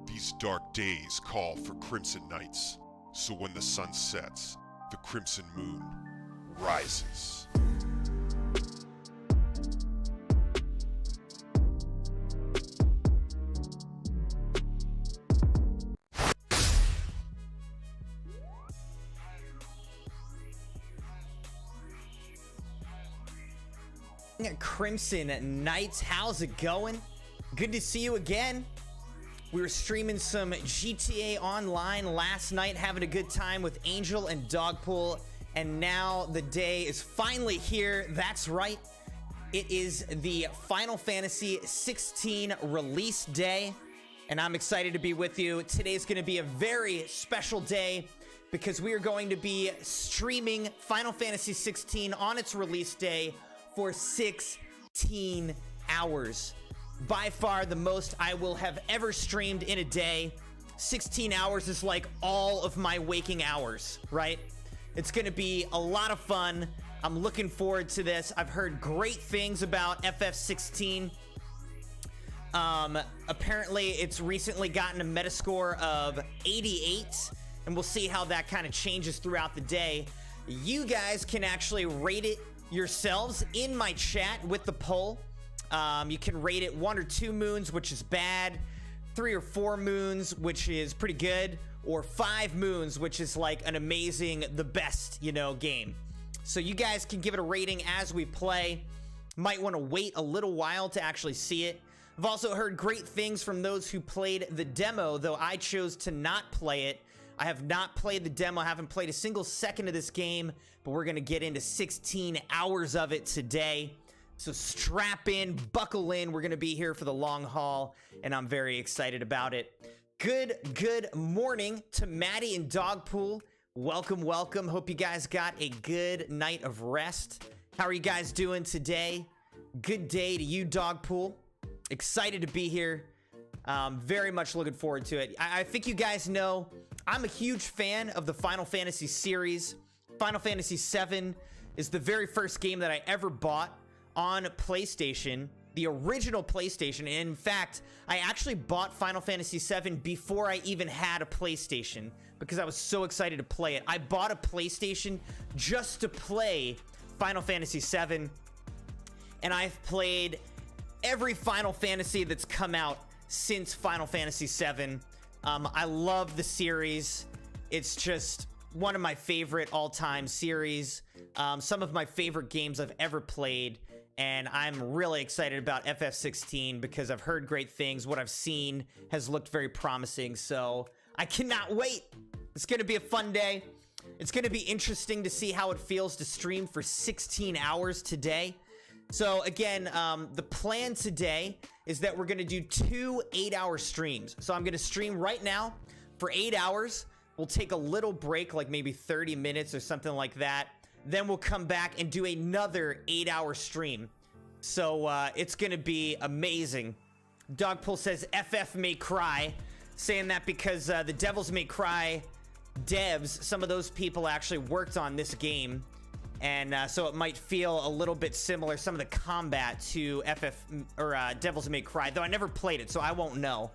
These dark days call for crimson nights, so when the sun sets, the crimson moon rises. Crimson Knights, how's it going? Good to see you again. We were streaming some GTA Online last night, having a good time with Angel and Dogpool, and now the day is finally here. That's right. It is the Final Fantasy XVI release day, and I'm excited to be with you. Today's going to be a very special day because we are going to be streaming Final Fantasy XVI on its release day for 16 hours. By far the most I will have ever streamed in a day. 16 hours is like all of my waking hours, right? It's gonna be a lot of fun. I'm looking forward to this. I've heard great things about FF16. Apparently it's recently gotten a Metascore of 88, and we'll see how that kind of changes throughout the day. You guys can actually rate it yourselves in my chat with the poll. You can rate it 1 or 2 moons, which is bad, 3 or 4 moons, which is pretty good, or 5 moons, which is like an amazing, the best, you know, game. So you guys can give it a rating as we play. Might want to wait a little while to actually see it. I've also heard great things from those who played the demo, though I chose to not play it. I have not played the demo, I haven't played a single second of this game, but we're going to get into 16 hours of it today. So strap in, buckle in. We're going to be here for the long haul, and I'm very excited about it. Good morning to Maddie and Dogpool. Welcome, welcome. Hope you guys got a good night of rest. How are you guys doing today? Good day to you, Dogpool. Excited to be here. Very much looking forward to it. I think you guys know I'm a huge fan of the Final Fantasy series. Final Fantasy VII is the very first game that I ever bought on PlayStation, the original PlayStation. And in fact, I actually bought Final Fantasy VII before I even had a PlayStation because I was so excited to play it. I bought a PlayStation just to play Final Fantasy VII, and I've played every Final Fantasy that's come out since Final Fantasy VII. I love the series. It's just one of my favorite all-time series. Some of my favorite games I've ever played. And I'm really excited about FF16 because I've heard great things. What I've seen has looked very promising. So I cannot wait. It's going to be a fun day. It's going to be interesting to see how it feels to stream for 16 hours today. So again, the plan today is that we're going to do 2 8-hour streams. So I'm going to stream right now for 8 hours. We'll take a little break, like maybe 30 minutes or something like that. Then we'll come back and do another 8-hour stream. So it's going to be amazing. Dogpool says FF May Cry. Saying that because the Devils May Cry devs, some of those people actually worked on this game. And so it might feel a little bit similar, some of the combat to Devils May Cry, though I never played it, so I won't know.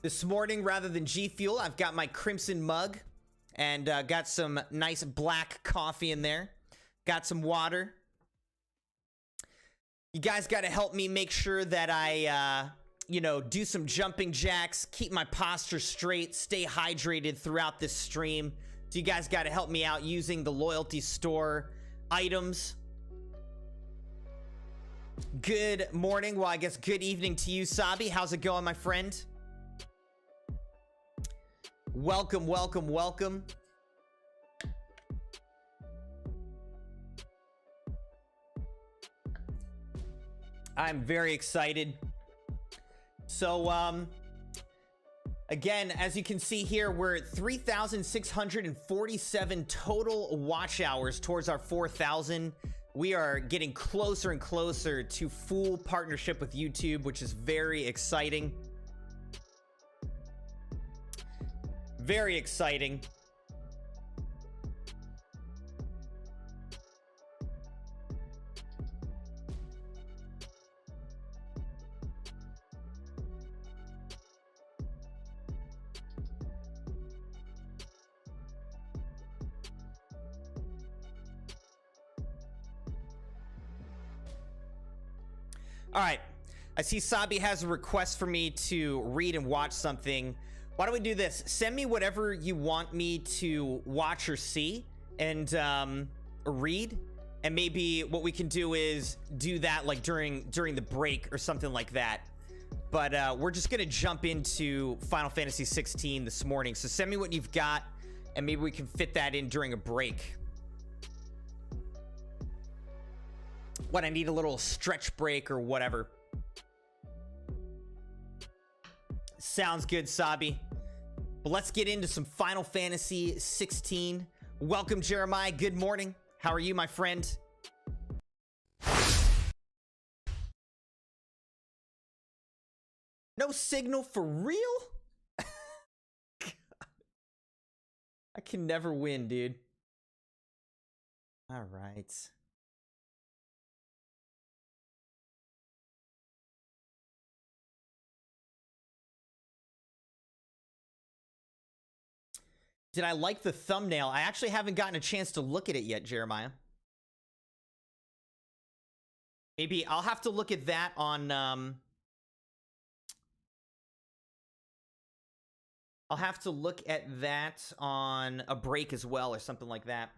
This morning, rather than G Fuel, I've got my Crimson mug and got some nice black coffee in there. Got some water. You guys got to help me make sure that I, do some jumping jacks, keep my posture straight, stay hydrated throughout this stream. So you guys got to help me out using the loyalty store items. Good morning. Well, I guess good evening to you, Sabi. How's it going, my friend? Welcome, welcome, welcome. I'm very excited. So, again, as you can see here, we're at 3,647 total watch hours towards our 4,000. We are getting closer and closer to full partnership with YouTube, which is very exciting. Very exciting. All right, I see Sabi has a request for me to read and watch something. Why don't we do this? Send me whatever you want me to watch or see and read, and maybe what we can do is do that like during the break or something like that. But we're just gonna jump into Final Fantasy XVI this morning. So send me what you've got, and maybe we can fit that in during a break. What, I need a little stretch break or whatever. Sounds good, Sabi. But let's get into some Final Fantasy XVI. Welcome, Jeremiah. Good morning. How are you, my friend? No signal for real? I can never win, dude. All right. Did I like the thumbnail? I actually haven't gotten a chance to look at it yet, Jeremiah. Maybe I'll have to look at that on... I'll have to look at that on a break as well or something like that.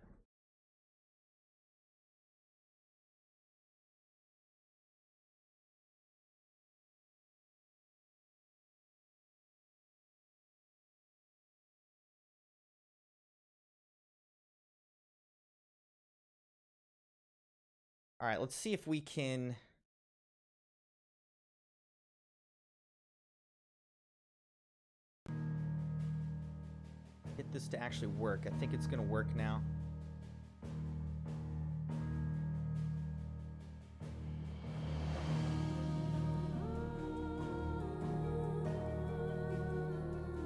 All right, let's see if we can... get this to actually work. I think it's gonna work now.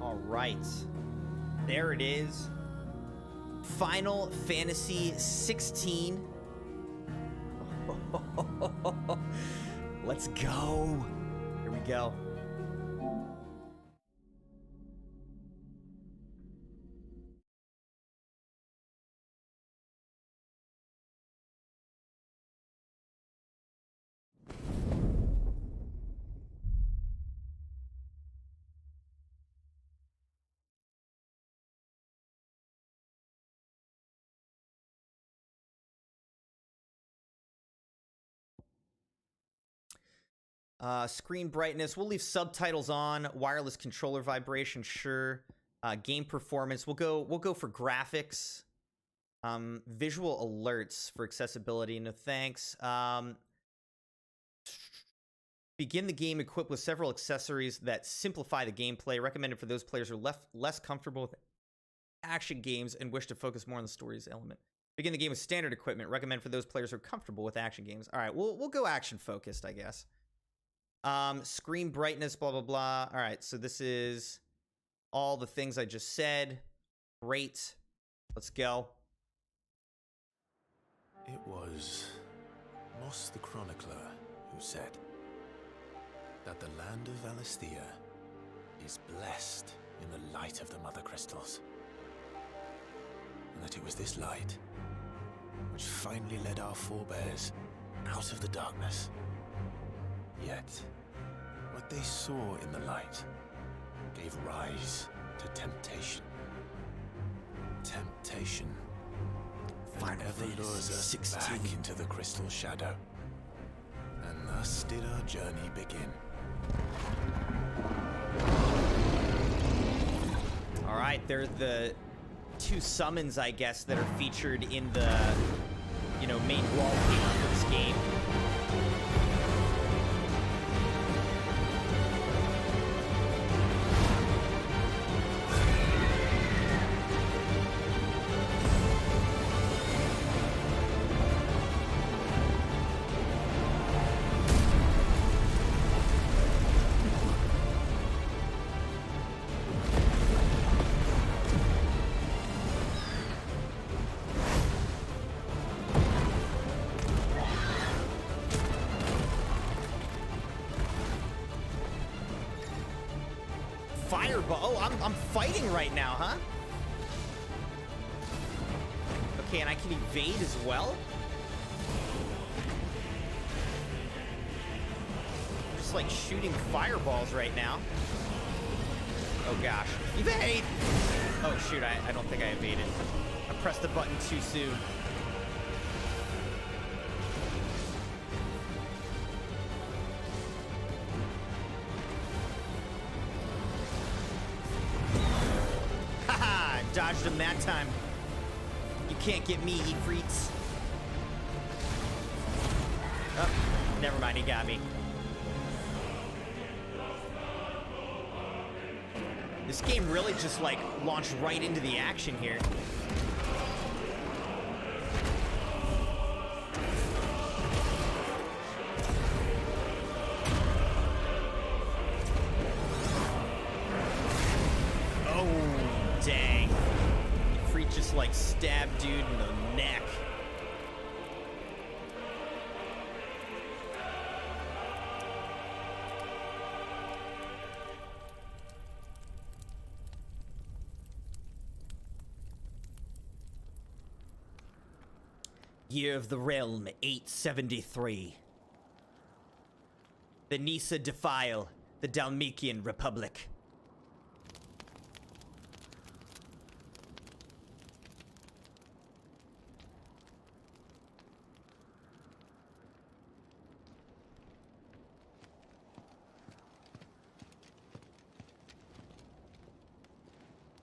All right, there it is. Final Fantasy XVI. Let's go. Here we go. Screen brightness, we'll leave subtitles on. Wireless controller vibration, sure. Game performance, we'll go for graphics. Visual alerts for accessibility, no thanks. Begin the game equipped with several accessories that simplify the gameplay. Recommended for those players who are less comfortable with action games and wish to focus more on the story's element. Begin the game with standard equipment. Recommend for those players who are comfortable with action games. All right, we'll go action focused, I guess. Screen brightness, blah, blah, blah. All right, so this is all the things I just said. Great. Let's go. It was Moss the Chronicler who said that the land of Valisthea is blessed in the light of the Mother Crystals. And that it was this light which finally led our forebears out of the darkness. Yet, what they saw in the light gave rise to temptation. Temptation Final ever lures Fantasy us 16. back into the crystal shadow. And thus did our journey begin. All right, they're the two summons, I guess, that are featured in the, you know, main wallpaper for this game. Fireball. Oh, I'm fighting right now, huh? Okay, and I can evade as well? I'm just like shooting fireballs right now. Oh gosh. Evade! Oh shoot, I don't think I evaded. I pressed the button too soon. Dodged him that time. You can't get me, Efreets. Oh, never mind, he got me. This game really just like launched right into the action here. Like stab dude in the neck. Year of the Realm 873. The Nisa defile the Dalmatian Republic.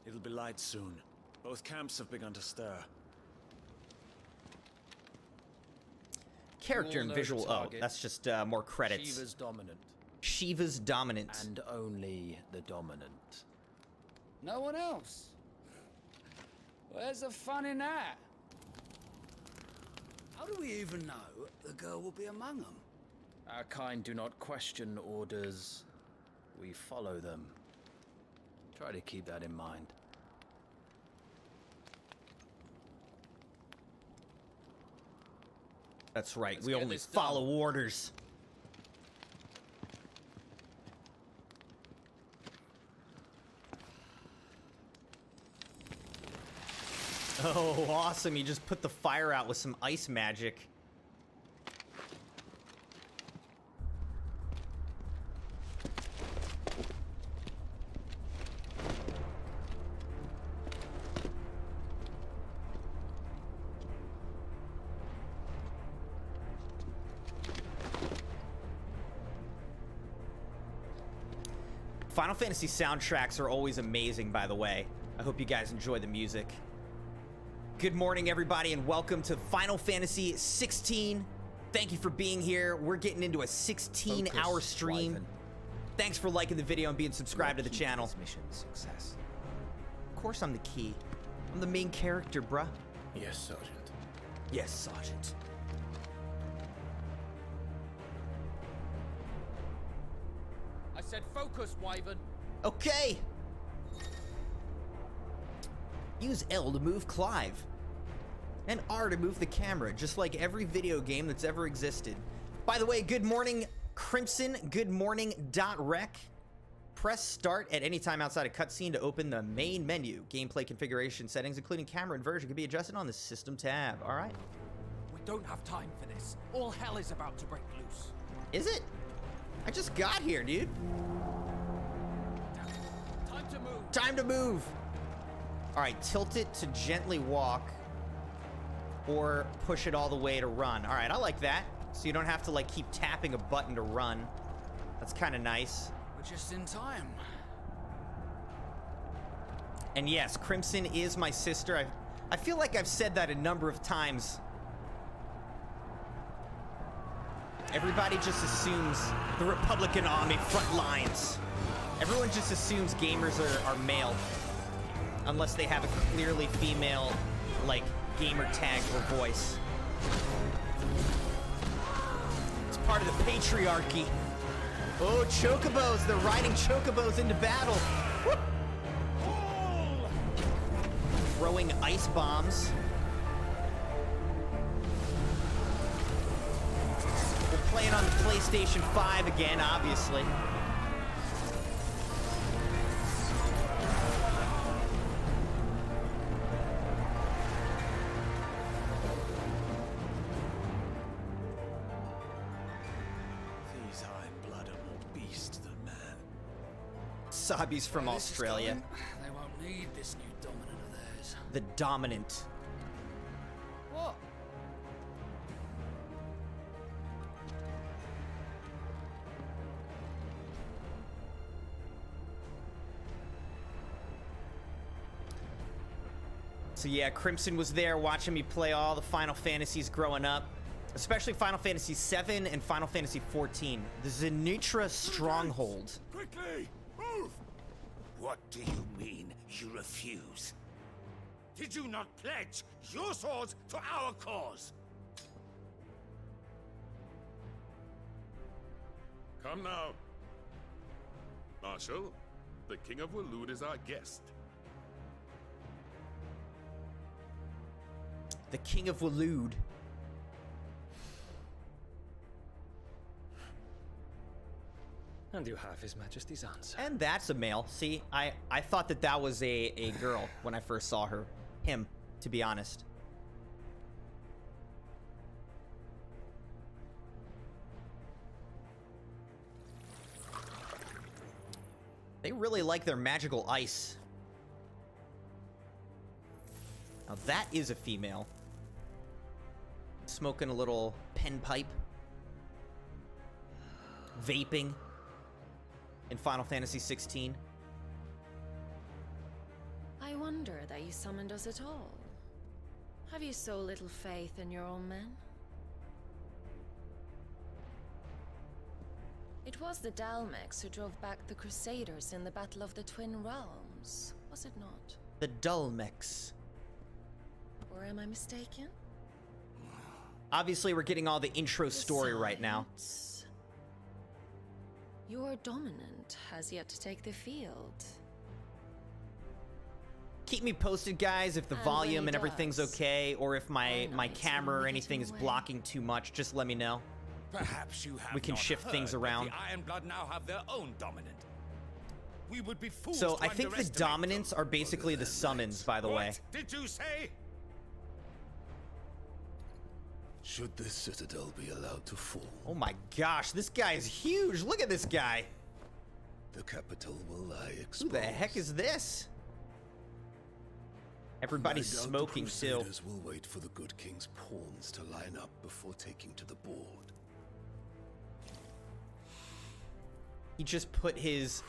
It'll be light soon. Both camps have begun to stir. Character and All visual. know Oh, target. that's just more credits. Shiva's dominant. Shiva's dominant. And only the dominant. No one else? Where's the fun in that? How do we even know the girl will be among them? Our kind do not question orders. We follow them. Try to keep that in mind. That's right. Let's we get only this done. follow orders. Oh, awesome. You just put the fire out with some ice magic. Final Fantasy soundtracks are always amazing, by the way. I hope you guys enjoy the music. Good morning, everybody, and welcome to Final Fantasy XVI. Thank you for being here. We're getting into a 16-hour stream. Wyvern. Thanks for liking the video and being subscribed to the channel. This mission success. Of course I'm the key. I'm the main character, bruh. Yes, Sergeant. Yes, Sergeant. I said focus, Wyvern. Okay. Use L to move Clive. And R to move the camera, just like every video game that's ever existed. By the way, good morning, Crimson. Good morning, .rec. Press start at any time outside a cutscene to open the main menu. Gameplay configuration settings, including camera inversion, can be adjusted on the system tab. All right. We don't have time for this. All hell is about to break loose. Is it? I just got here, dude. Time to move. Time to move. All right, tilt it to gently walk or push it all the way to run. All right, I like that. So you don't have to like keep tapping a button to run. That's kind of nice. We're just in time. And yes, Crimson is my sister. I feel like I've said that a number of times. Everybody just assumes the Republican Army front lines. Everyone just assumes gamers are male. Unless they have a clearly female, like, gamer tag or voice. It's part of the patriarchy. Oh, chocobos! They're riding chocobos into battle. Woo! Throwing ice bombs. We're playing on the PlayStation 5 again, obviously. Sabi's from Australia. They won't need this new dominant of theirs. The dominant. What? So yeah, Crimson was there watching me play all the Final Fantasies growing up. Especially Final Fantasy VII and Final Fantasy XIV. The Zenitra Stronghold. Quickly! Move! What do you mean you refuse? Did you not pledge your swords to our cause? Come now. Marshal, the King of Waloed is our guest. The King of Waloed. And you have His Majesty's answer. And that's a male. See, I thought that was a girl when I first saw her. Him, to be honest. They really like their magical ice. Now that is a female. Smoking a little pen pipe. Vaping. In Final Fantasy XVI. I wonder that you summoned us at all. Have you so little faith in your own men? It was the Dalmex who drove back the Crusaders in the Battle of the Twin Realms, was it not? The Dalmex. Or am I mistaken? Obviously, we're getting all the intro story right now. Your dominant has yet to take the field. Keep me posted, guys, if the volume and everything's okay, or if my camera or anything is blocking too much, just let me know. Perhaps you have We can not shift heard things that around. The Ironblood now have their own dominant. We would be fools So to I think the underestimate dominants them. are basically the summons, by the way. What did you say? Should this citadel be allowed to fall, Oh my gosh, this guy is huge. Look at this guy. the capital will lie exposed. Who the heck is this? Everybody's I doubt smoking the too. Crusaders will wait for the good king's pawns to line up before taking to the board. He just put his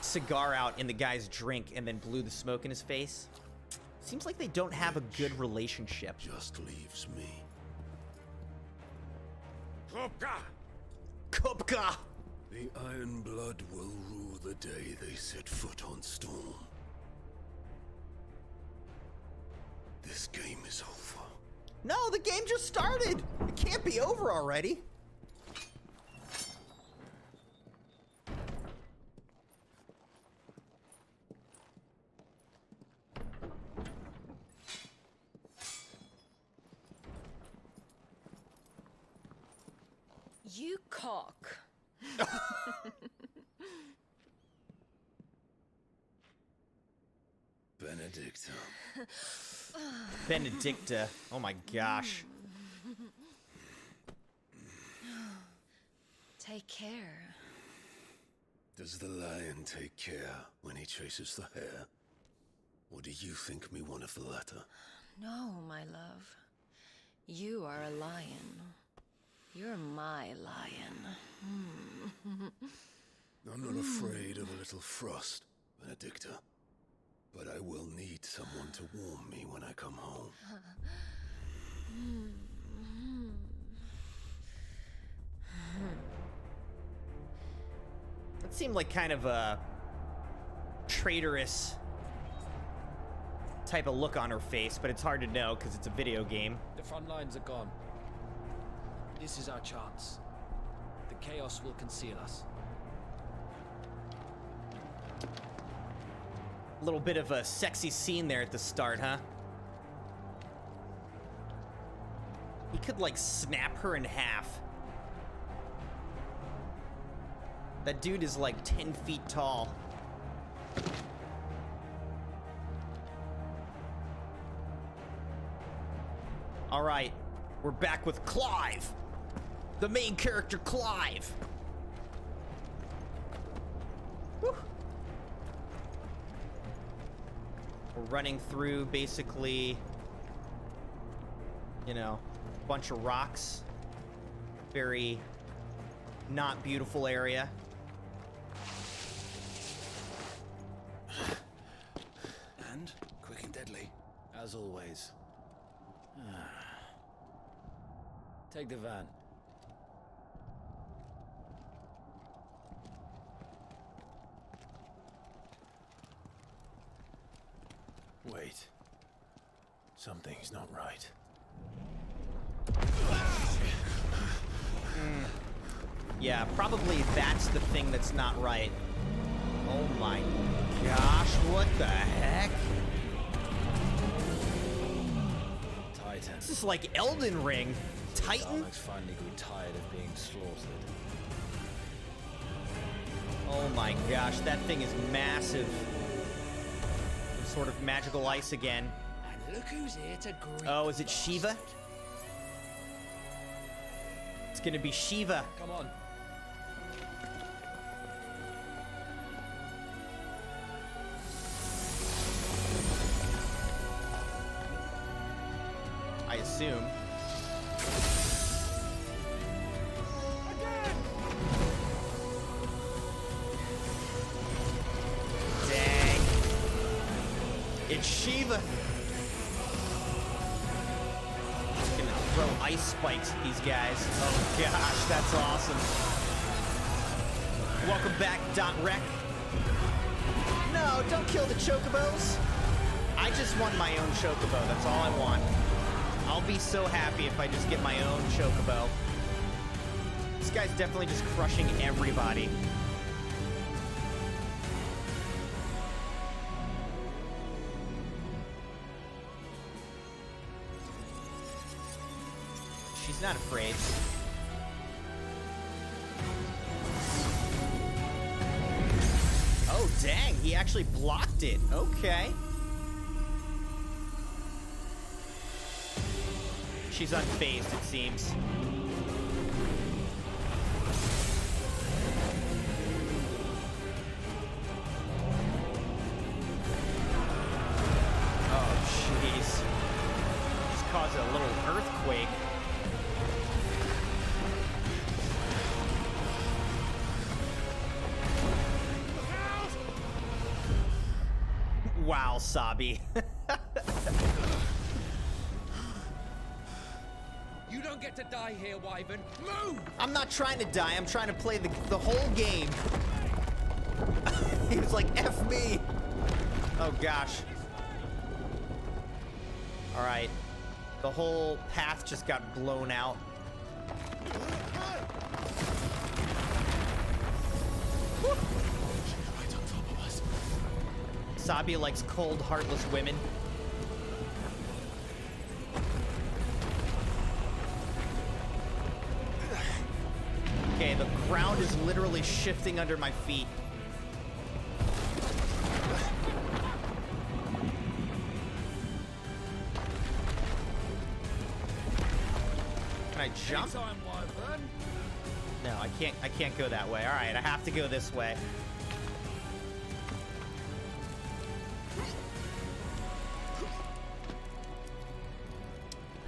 cigar out in the guy's drink and then blew the smoke in his face. Seems like they don't have a good relationship. Just leaves me. Kopka! Kopka! The Iron Blood will rue the day they set foot on Storm. This game is over. No, the game just started. It can't be over already. You cock. Benedicta. Benedicta. Oh my gosh. Take care. Does the lion take care when he chases the hare? Or do you think me one of the latter? No, my love. You are a lion. You're my lion. I'm not afraid of a little frost, Benedicta. But I will need someone to warm me when I come home. That seemed like kind of a traitorous type of look on her face, but it's hard to know because it's a video game. The front lines are gone. This is our chance. The chaos will conceal us. A little bit of a sexy scene there at the start, huh? He could, like, snap her in half. That dude is, like, 10 feet tall. All right, we're back with Clive. The main character, Clive. Whew. We're running through basically, you know, a bunch of rocks. Very not beautiful area. And quick and deadly. As always. Take the van. Wait. Something's not right. Yeah, probably that's the thing that's not right. Oh my gosh, what the heck? Titan. This is like Elden Ring. Titan? Darmok's finally grew tired of being slaughtered. Oh my gosh, that thing is massive. Some sort of magical ice again. And look who's here to greet. Oh, is it Shiva? It's gonna be Shiva. Come on. I assume. Dang. It's Shiva. Just gonna throw ice spikes at these guys. Oh gosh, that's awesome. Welcome back, .rec. No, don't kill the chocobos. I just want my own chocobo. That's all I want. I'll be so happy if I just get my own chocobo. This guy's definitely just crushing everybody. She's not afraid. Oh, dang. He actually blocked it. Okay. She's unfazed, it seems. Oh, jeez. Just caused a little earthquake. Wow, Sabi. You don't get to die here, Wyvern. Move! I'm not trying to die. I'm trying to play the whole game. He was like, F me. Oh, gosh. All right. The whole path just got blown out. Woo. Right on top of us. Sabi likes cold, heartless women. ground is literally shifting under my feet. Can I jump? No, I can't go that way. All right, I have to go this way.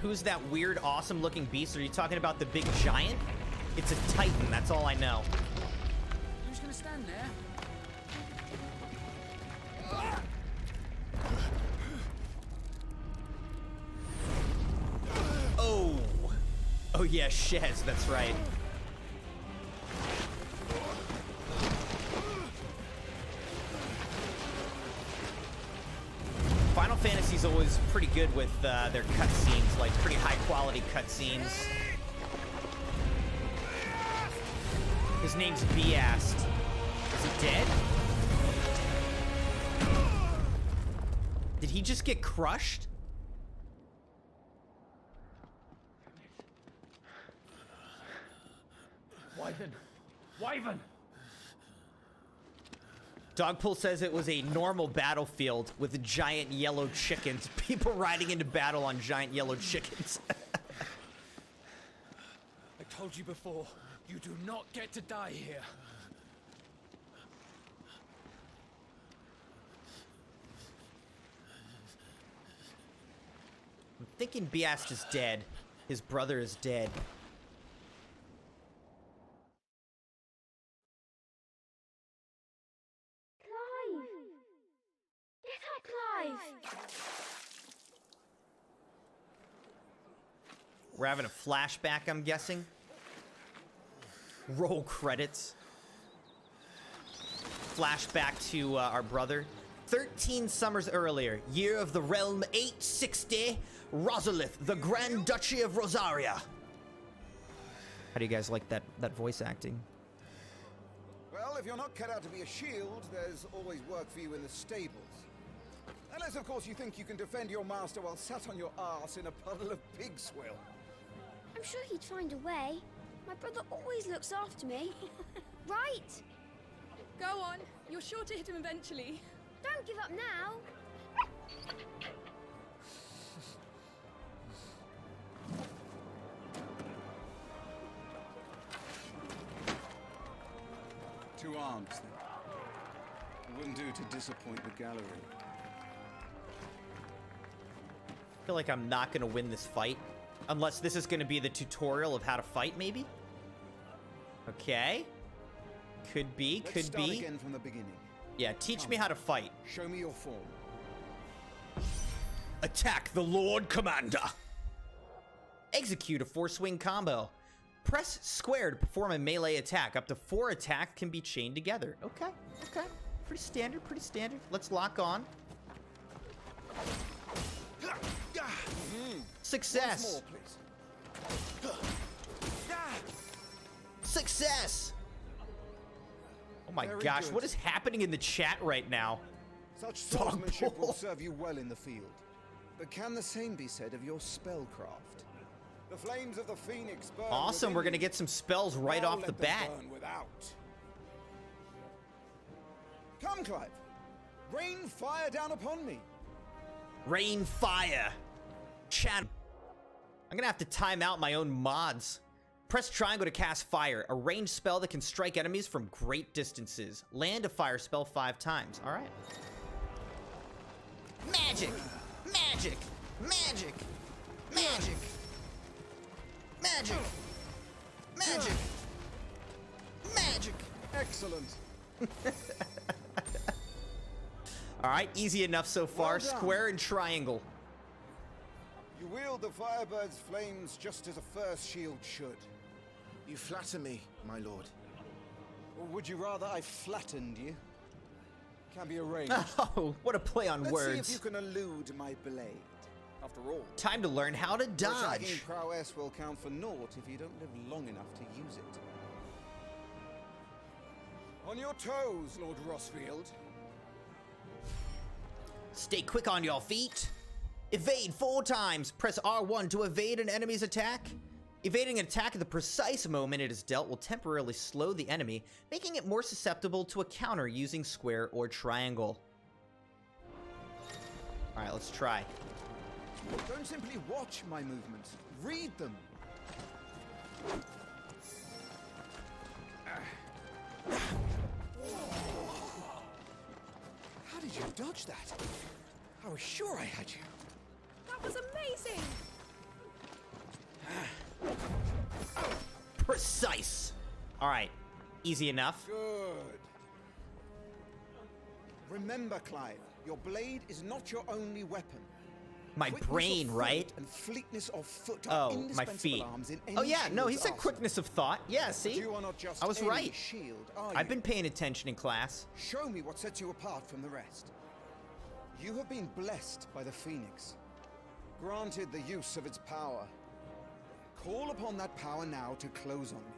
Who's that weird, awesome looking beast? Are you talking about the big giant? It's a titan, that's all I know. You're just gonna stand there? Oh. Oh yeah, Shez, that's right. Final Fantasy's always pretty good with their cutscenes, like pretty high quality cutscenes. His name's Beast. Is he dead? Did he just get crushed? Wyvern! Wyvern! Dogpool says it was a normal battlefield with giant yellow chickens. People riding into battle on giant yellow chickens. I told you before, you do not get to die here. I'm thinking Beast is dead. His brother is dead. We're having a flashback, I'm guessing. Roll credits. Flashback to our brother. 13 summers earlier, year of the realm 860, Rosalith, the Grand Duchy of Rosaria. How do you guys like that voice acting? Well, if you're not cut out to be a shield, there's always work for you in the stables. Unless, of course, you think you can defend your master while sat on your arse in a puddle of pig swill. I'm sure he'd find a way. My brother always looks after me. Right? Go on. You're sure to hit him eventually. Don't give up now. Two arms, then. It wouldn't do to disappoint the gallery. I feel like I'm not going to win this fight. Unless this is going to be the tutorial of how to fight, maybe? Okay. Could be, could Let's start be. Again from the beginning. Yeah, teach me how to fight. Show me your form. Attack the Lord Commander. Execute a 4-swing combo. Press square to perform a melee attack. Up to 4 attacks can be chained together. Okay, okay. Pretty standard, pretty standard. Let's lock on. Success. Once more, please. Success. Oh my Very gosh, good. what is happening in the chat right now? Such swordsmanship will Dogpool. serve you well in the field. But can the same be said of your spellcraft? The flames of the phoenix burn Awesome, within we're gonna you. get some spells right Now off the let them bat. burn without. Come, Clive. Rain fire down upon me. Rain fire. Chat. I'm gonna have to time out my own mods. Press triangle to cast fire, a ranged spell that can strike enemies from great distances. Land a fire spell 5 times. All right. Magic, magic, magic, magic, magic, magic, magic. Excellent. All right, easy enough so far. Well done. Square and triangle. You wield the Firebird's flames just as a first shield should. You flatter me, my lord. Or would you rather I flattened you? Can be arranged. Oh, what a play on Let's words. see if you can elude my blade. After all, Time to learn how to your dodge. attacking prowess will count for naught if you don't live long enough to use it. On your toes, Lord Rossfield. Stay quick on your feet. Evade 4 times. Press R1 to evade an enemy's attack. Evading an attack at the precise moment it is dealt will temporarily slow the enemy, making it more susceptible to a counter using square or triangle. Alright, let's try. Don't simply watch my movements. Read them. How did you dodge that? I was sure I had you. That was amazing! Precise! Alright, easy enough. Good. Remember, Clive, your blade is not your only weapon. My Quickness brain, of right? thought and fleetness of foot are Oh, my feet. arms in Oh any yeah, no, he shield's said arsenal. quickness of thought. Yeah, see? But you are not just I was any right. shield, are I've you? been paying attention in class. Show me what sets you apart from the rest. You have been blessed by the Phoenix, granted the use of its power. Call upon that power now to close on me.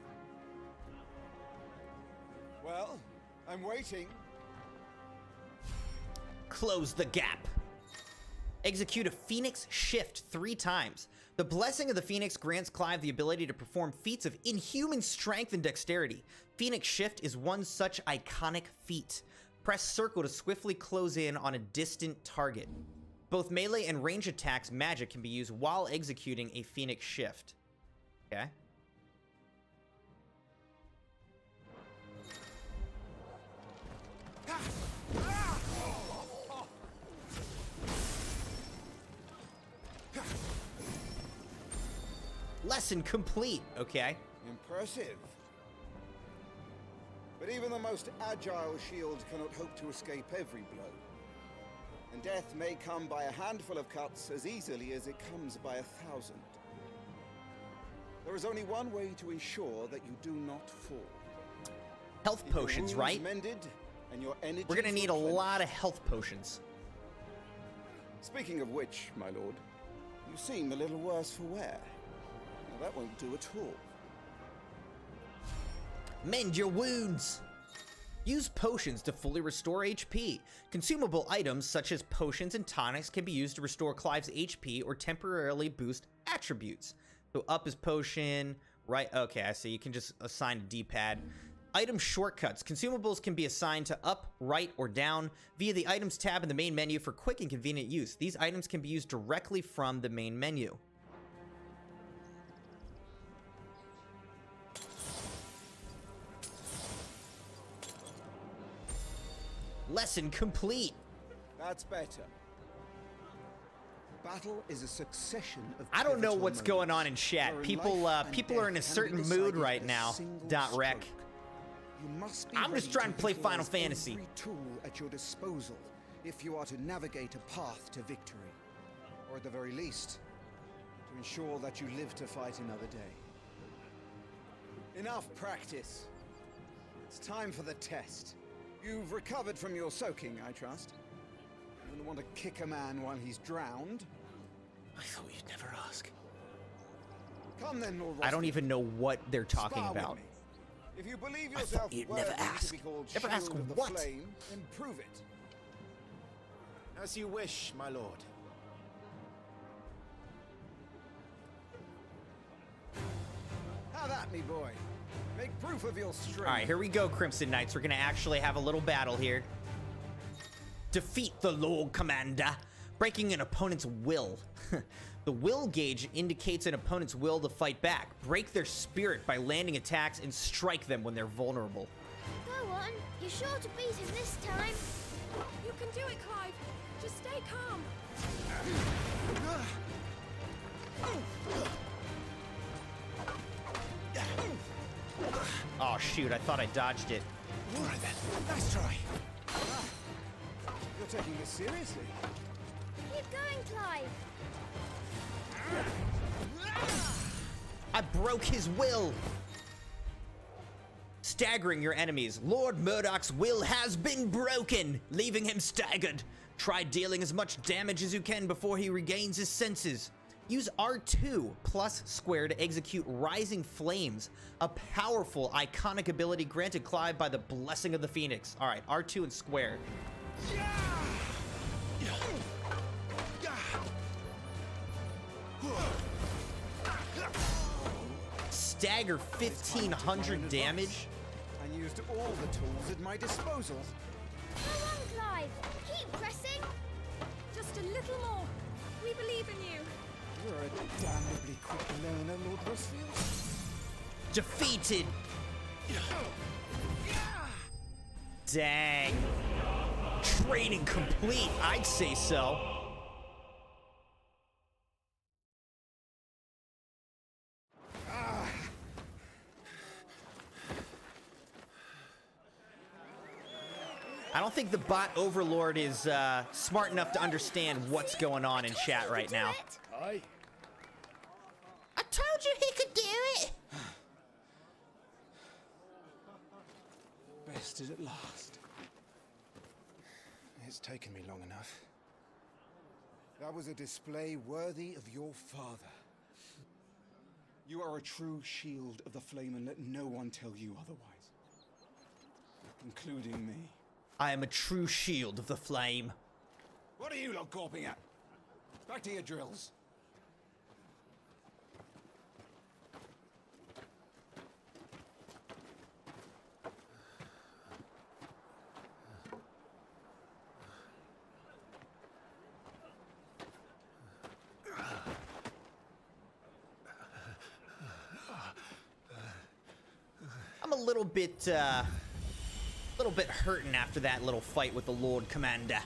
Well, I'm waiting. Close the gap. Execute a Phoenix Shift 3 times. The blessing of the Phoenix grants Clive the ability to perform feats of inhuman strength and dexterity. Phoenix Shift is one such iconic feat. Press circle to swiftly close in on a distant target. Both melee and range attacks magic can be used while executing a Phoenix Shift. Okay. Lesson complete. Okay. Impressive. But even the most agile shield cannot hope to escape every blow. And death may come by a handful of cuts as easily as it comes by 1,000. There is only one way to ensure that you do not fall. Health Keep your potions, wounds right? Mended and your energy. We're gonna need a lot of health potions. Speaking of which, my lord, you seem a little worse for wear. Now, that won't do at all. Mend your wounds. Use potions to fully restore HP. Consumable items such as potions and tonics can be used to restore Clive's HP or temporarily boost attributes. So up is potion, right? Okay, I see. You can just assign a D-pad. Item shortcuts. Consumables can be assigned to up, right, or down via the items tab in the main menu for quick and convenient use. These items can be used directly from the main menu. Lesson complete. That's better. Battle is a succession of I don't know pivotal what's going on in moments chat. wherein People life and people are in a death can be certain mood decided right in a now. single Dot rec. stroke. You must be I'm just ready trying to play utilize Final Fantasy. every tool at your disposal if you are to navigate a path to victory, or at the very least, to ensure that you live to fight another day. Enough practice. It's time for the test. You've recovered from your soaking, I trust. You wouldn't want to kick a man while he's drowned. I thought you'd never ask. Come then, Lord I don't Rothfield. even know what they're talking Spar with about. me. If you believe I yourself thought you'd worthy never to ask. be called Never ask Shield of the what? Flame, then prove it. As you wish, my lord. Have at me, boy. Make proof of your strength. All right, here we go, Crimson Knights. We're gonna actually have a little battle here. Defeat the Lord Commander, breaking an opponent's will. The will gauge indicates an opponent's will to fight back. Break their spirit by landing attacks and strike them when they're vulnerable. Go on. You're sure to beat him this time. You can do it, Clive. Just stay calm. Oh shoot, I thought I dodged it. All right then. Nice try. You're taking this seriously. Keep going, Clive. I broke his will. Staggering your enemies. Lord Murdoch's will has been broken, leaving him staggered. Try dealing as much damage as you can before he regains his senses. Use R2 plus square to execute Rising Flames, a powerful, iconic ability granted Clive by the blessing of the Phoenix. All right, R2 and square. stagger 1,500 damage. And used all the tools at my disposal. Go on, Clive. Keep pressing. Just a little more. We believe in you. You're a damnably quick learner, Lord Rusfield. Defeated. Dang. Training complete, I'd say so. I don't think the bot overlord is smart enough to understand what's going on in chat right now. Aye. I told you he could do it. Bested at last. It's taken me long enough. That was a display worthy of your father. You are a true shield of the flame, and let no one tell you otherwise. Including me. I am a true shield of the flame. What are you lot gawping at? Back to your drills. I'm a little bit hurting after that little fight with the Lord Commander.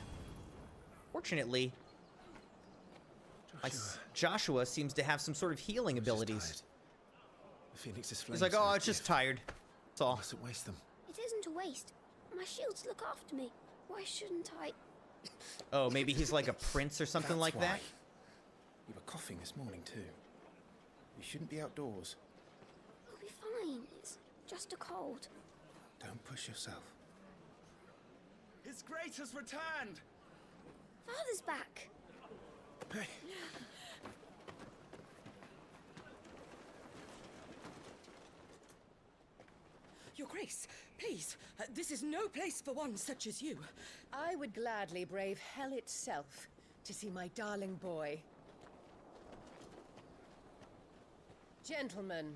Fortunately, Joshua seems to have some sort of healing abilities. The Phoenix's He's like, oh, I was just tired. That's all. Mustn't waste them. It isn't a waste. My shields look after me. Why shouldn't I? Oh, maybe he's like a prince or something like that? You were coughing this morning too. You shouldn't be outdoors. I'll be fine. It's just a cold. Don't push yourself. His Grace has returned! Father's back. Hey. Your Grace, please, this is no place for one such as you. I would gladly brave hell itself to see my darling boy. Gentlemen,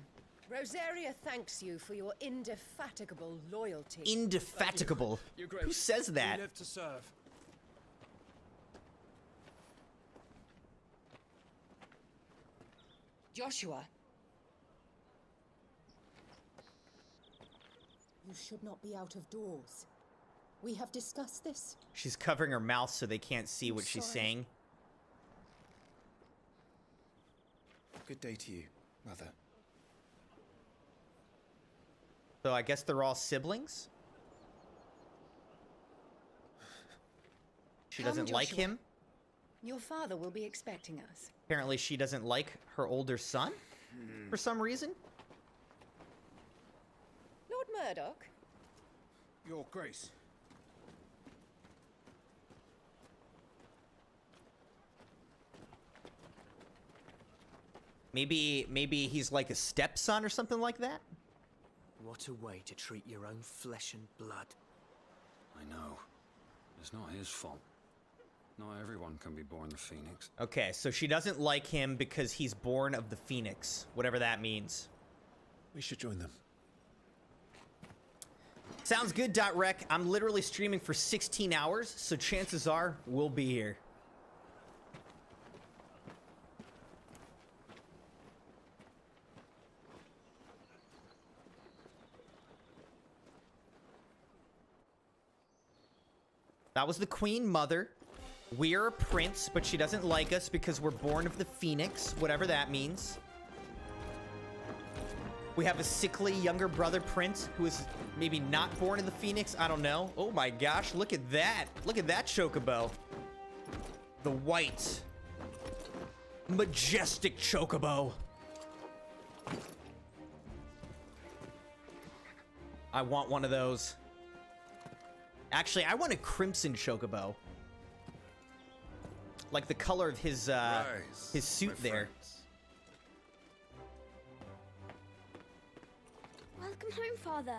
Rosaria thanks you for your indefatigable loyalty. Indefatigable? Who says that? We live to serve. Joshua. You should not be out of doors. We have discussed this. She's covering her mouth so they can't see what she's saying. Good day to you, Mother. So I guess they're all siblings? She doesn't like him? Your father will be expecting us. Apparently she doesn't like her older son? For some reason? Lord Murdoch? Your Grace. Maybe he's like a stepson or something like that? What a way to treat your own flesh and blood. I know. It's not his fault. Not everyone can be born the Phoenix. Okay, so she doesn't like him because he's born of the Phoenix, whatever that means. We should join them. Sounds good, .rec. I'm literally streaming for 16 hours, so chances are we'll be here. That was the Queen Mother. We're a prince, but she doesn't like us because we're born of the Phoenix, whatever that means. We have a sickly younger brother prince who is maybe not born of the Phoenix. I don't know. Oh my gosh, look at that. Look at that chocobo. The white, majestic chocobo. I want one of those. Actually, I want a crimson chocobo. Like the color of his suit there. Welcome home, Father.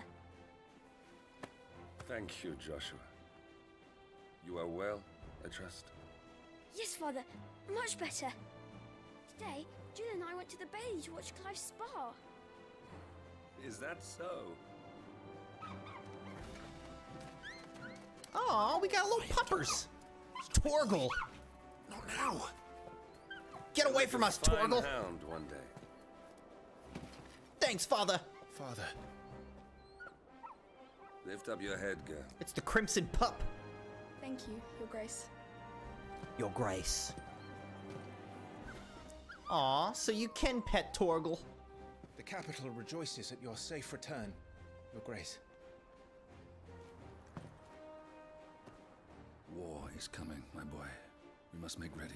Thank you, Joshua. You are well, I trust. Yes, Father. Much better. Today, Jill and I went to the Bailey to watch Clive's spa. Is that so? Oh, we got little puppers. Torgal. Not now. Get away from us, Fine Torgal. Hound one day. Thanks, Father. Father. Lift up your head, girl. It's the Crimson Pup. Thank you, Your Grace. Your Grace. Aw, so you can pet Torgal. The capital rejoices at your safe return, Your Grace. War is coming, my boy. We must make ready.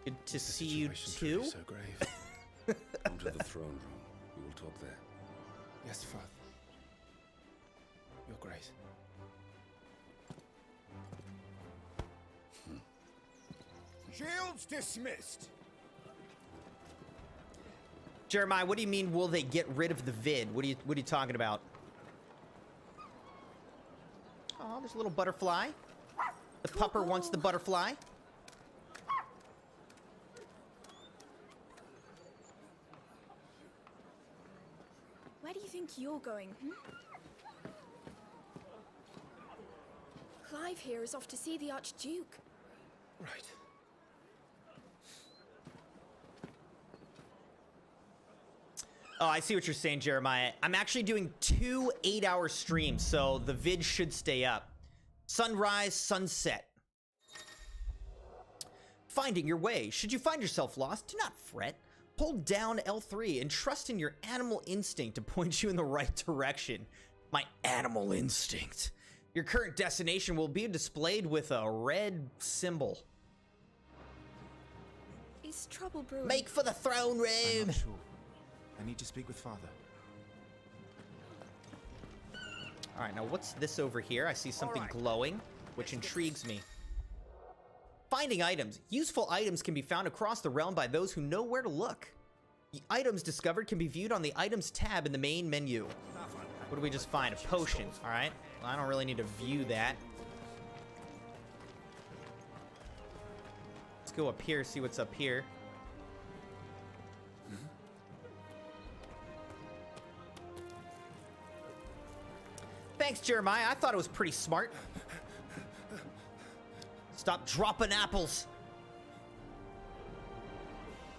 Good to see you too. So grave. Come to the throne room. We will talk there. Yes, Father. Your Grace. Shields dismissed. Jeremiah, what do you mean? Will they get rid of the vid? What are you talking about? Oh, there's a little butterfly. The pupper wants the butterfly. Where do you think you're going? Clive here is off to see the Archduke. Right. Oh, I see what you're saying, Jeremiah. I'm actually doing 2 8-hour streams, so the vid should stay up. Sunrise, sunset. Finding your way. Should you find yourself lost, do not fret. Hold down L3 and trust in your animal instinct to point you in the right direction. My animal instinct. Your current destination will be displayed with a red symbol. Is trouble brewing? Make for the throne room. I'm not sure. I need to speak with Father. All right, now what's this over here? I see something glowing, which intrigues me. Finding items. Useful items can be found across the realm by those who know where to look. The items discovered can be viewed on the items tab in the main menu. What do we just find? A potion. All right. Well, I don't really need to view that. Let's go up here, see what's up here. Thanks, Jeremiah. I thought it was pretty smart. Stop dropping apples.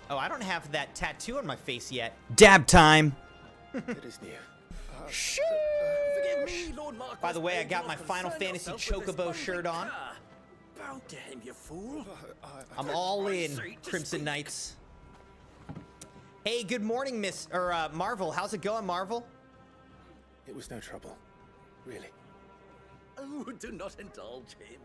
Oh, I don't have that tattoo on my face yet. Dab time. It is near. Forgive me, Lord Marquis. By the way, I got my Final Fantasy Chocobo shirt on. Bow to him, you fool. I'm all in, Crimson Knights. Hey, good morning, Marvel. How's it going, Marvel? It was no trouble. Really. Oh, do not indulge him.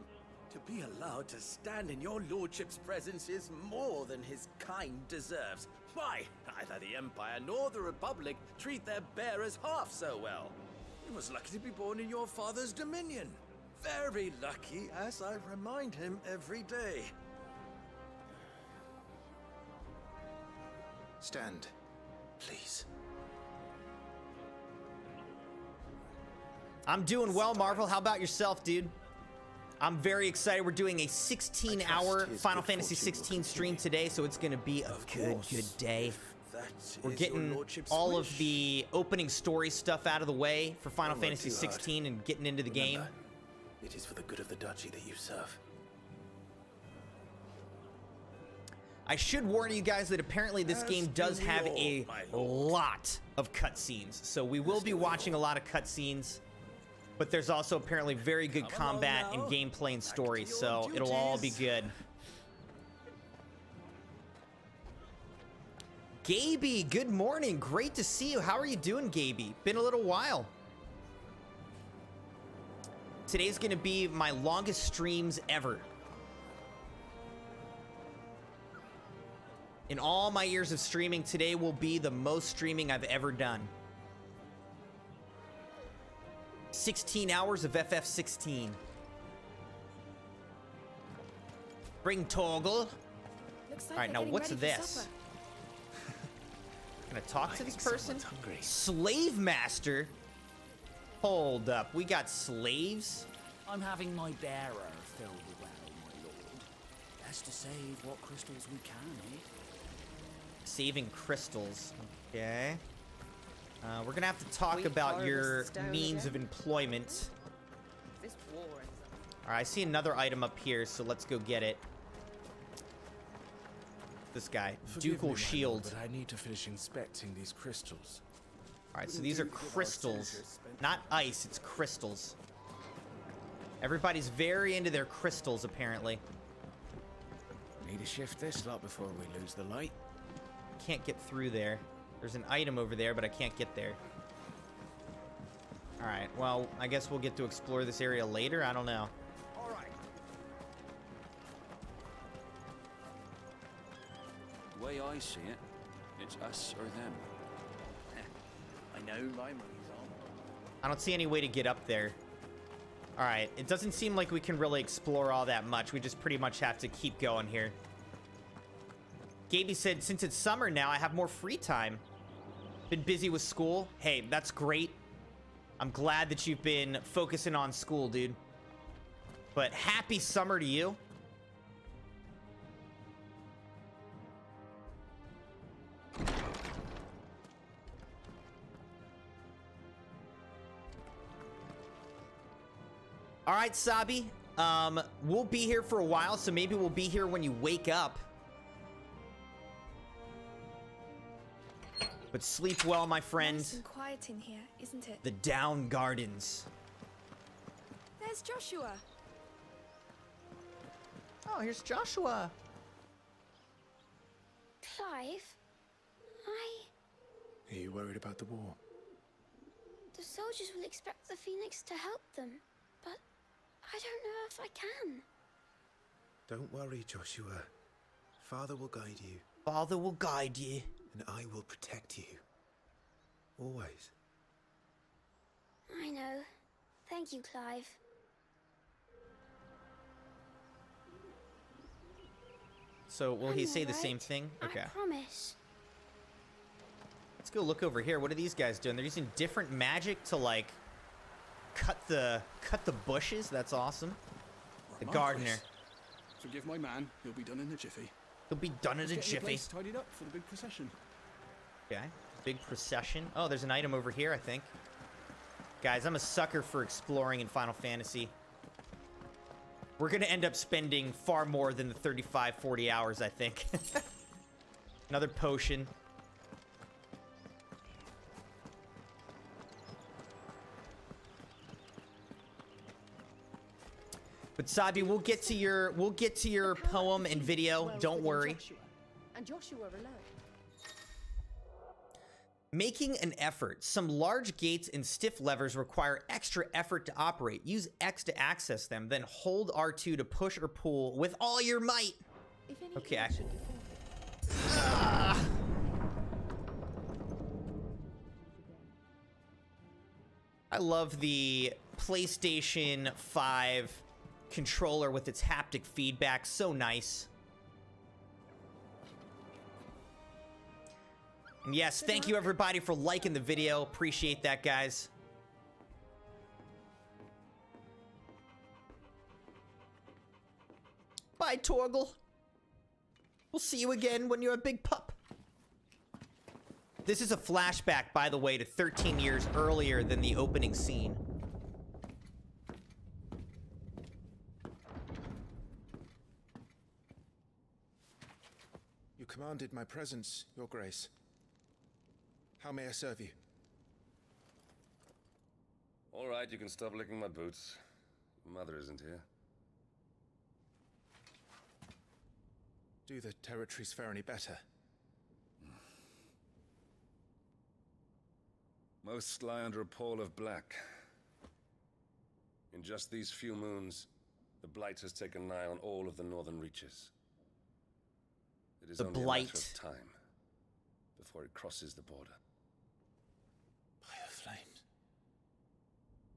To be allowed to stand in your lordship's presence is more than his kind deserves. Why, neither the Empire nor the Republic treat their bearers half so well. He was lucky to be born in your father's dominion. Very lucky, as I remind him every day. Stand, please. I'm doing well, Marvel. How about yourself, dude? I'm very excited. We're doing a 16-hour Final Fantasy XVI stream today, so it's going to be a good day. We're getting all of the opening story stuff out of the way for Final Fantasy XVI and getting into the game. It is for the good of the duchy that you serve. I should warn you guys that apparently this game does have a lot of cutscenes, so we will be watching a lot of cutscenes. But there's also apparently very good combat and gameplay and story, so it'll all be good. Gaby, good morning. Great to see you. How are you doing, Gaby? Been a little while. Today's going to be my longest streams ever. In all my years of streaming, today will be the most streaming I've ever done. 16 hours of FF16. Bring Torgal. Looks like all right, now getting what's ready for this? supper. Can I talk to this person? Slave master? Hold up, we got slaves? I'm having my bearer filled well, my lord. Best to save what crystals we can, eh? Saving crystals. Okay. We're gonna have to talk about your means of employment. This war ends up. Alright, I see another item up here, so let's go get it. This guy, Ducal Shield. But I need to finish inspecting these crystals. Alright, so these are crystals. Not ice, it's crystals. Everybody's very into their crystals, apparently. Need to shift this lot before we lose the light. Can't get through there. There's an item over there, but I can't get there. Alright, well, I guess we'll get to explore this area later. I don't know. The way I see it, it's us or them. I know my money's on. I don't see any way to get up there. Alright, it doesn't seem like we can really explore all that much. We just pretty much have to keep going here. Gaby said, since it's summer now, I have more free time. Been busy with school. Hey, that's great. I'm glad that you've been focusing on school, dude. But happy summer to you. All right, Sabi. We'll be here for a while, so maybe we'll be here when you wake up. But sleep well, my friend. Nice and quiet in here, isn't it? The Down Gardens. There's Joshua. Oh, here's Joshua. Clive, Are you worried about the war? the soldiers will expect the Phoenix to help them, but I don't know if I can. Don't worry, Joshua. Father will guide you. Father will guide you. And I will protect you. Always. I know. Thank you, Clive. So, will he I'm say the all same right. thing? Okay. I promise. Let's go look over here. What are these guys doing? They're using different magic to, like, cut the bushes. That's awesome. The gardener. Forgive my man. He'll be done in a jiffy. He'll be done in a Get the jiffy. place tidied up for the big procession. Okay. Big procession. Oh, there's an item over here, I think. Guys, I'm a sucker for exploring in Final Fantasy. We're going to end up spending far more than the 35, 40 hours, I think. Another potion. But Sabi, we'll get to your poem and video. Don't worry. And Joshua alone. Making an effort. Some large gates and stiff levers require extra effort to operate. Use X to access them, then hold R2 to push or pull with all your might. Okay. I love the PlayStation 5 controller with its haptic feedback. So nice. And yes, thank you everybody for liking the video. Appreciate that, guys. Bye, Torgal. We'll see you again when you're a big pup. This is a flashback, by the way, to 13 years earlier than the opening scene. You commanded my presence, Your Grace. How may I serve you? All right, you can stop licking my boots. Mother isn't here. Do the territories fare any better? Most lie under a pall of black. In just these few moons, the Blight has taken nigh on all of the northern reaches. It is The only Blight. a matter of time before it crosses the border. By the flames.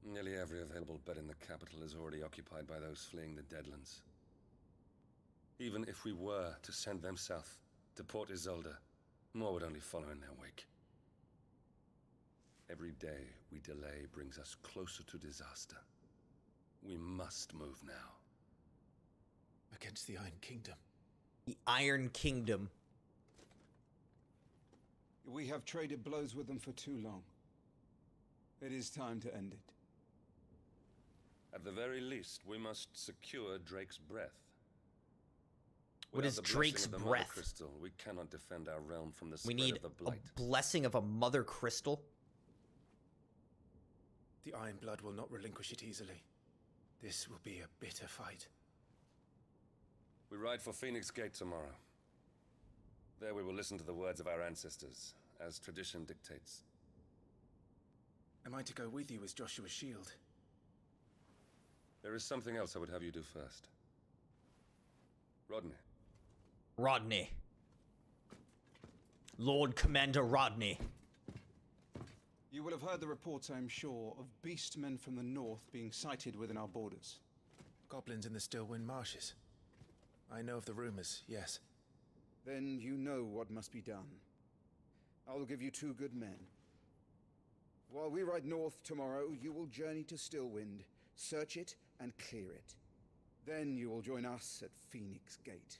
Nearly every available bed in the capital is already occupied by those fleeing the Deadlands. Even if we were to send them south, to Port Isolde, more would only follow in their wake. Every day we delay brings us closer to disaster. We must move now. Against the Iron Kingdom. The Iron Kingdom. We have traded blows with them for too long. It is time to end it. At the very least, we must secure Drake's breath. What is Without the Drake's blessing of the breath? Mother Crystal, we cannot defend our realm from the We spread need of the a blight. blessing of a mother crystal. The Iron Blood will not relinquish it easily. This will be a bitter fight. We ride for Phoenix Gate tomorrow. There we will listen to the words of our ancestors, as tradition dictates. Am I to go with you as Joshua's shield? There is something else I would have you do first. Rodney. Rodney. Lord Commander Rodney. You will have heard the reports, I am sure, of beastmen from the north being sighted within our borders. Goblins in the Stillwind Marshes. I know of the rumors, yes. Then you know what must be done. I will give you 2 good men. While we ride north tomorrow, you will journey to Stillwind, search it, and clear it. Then you will join us at Phoenix Gate.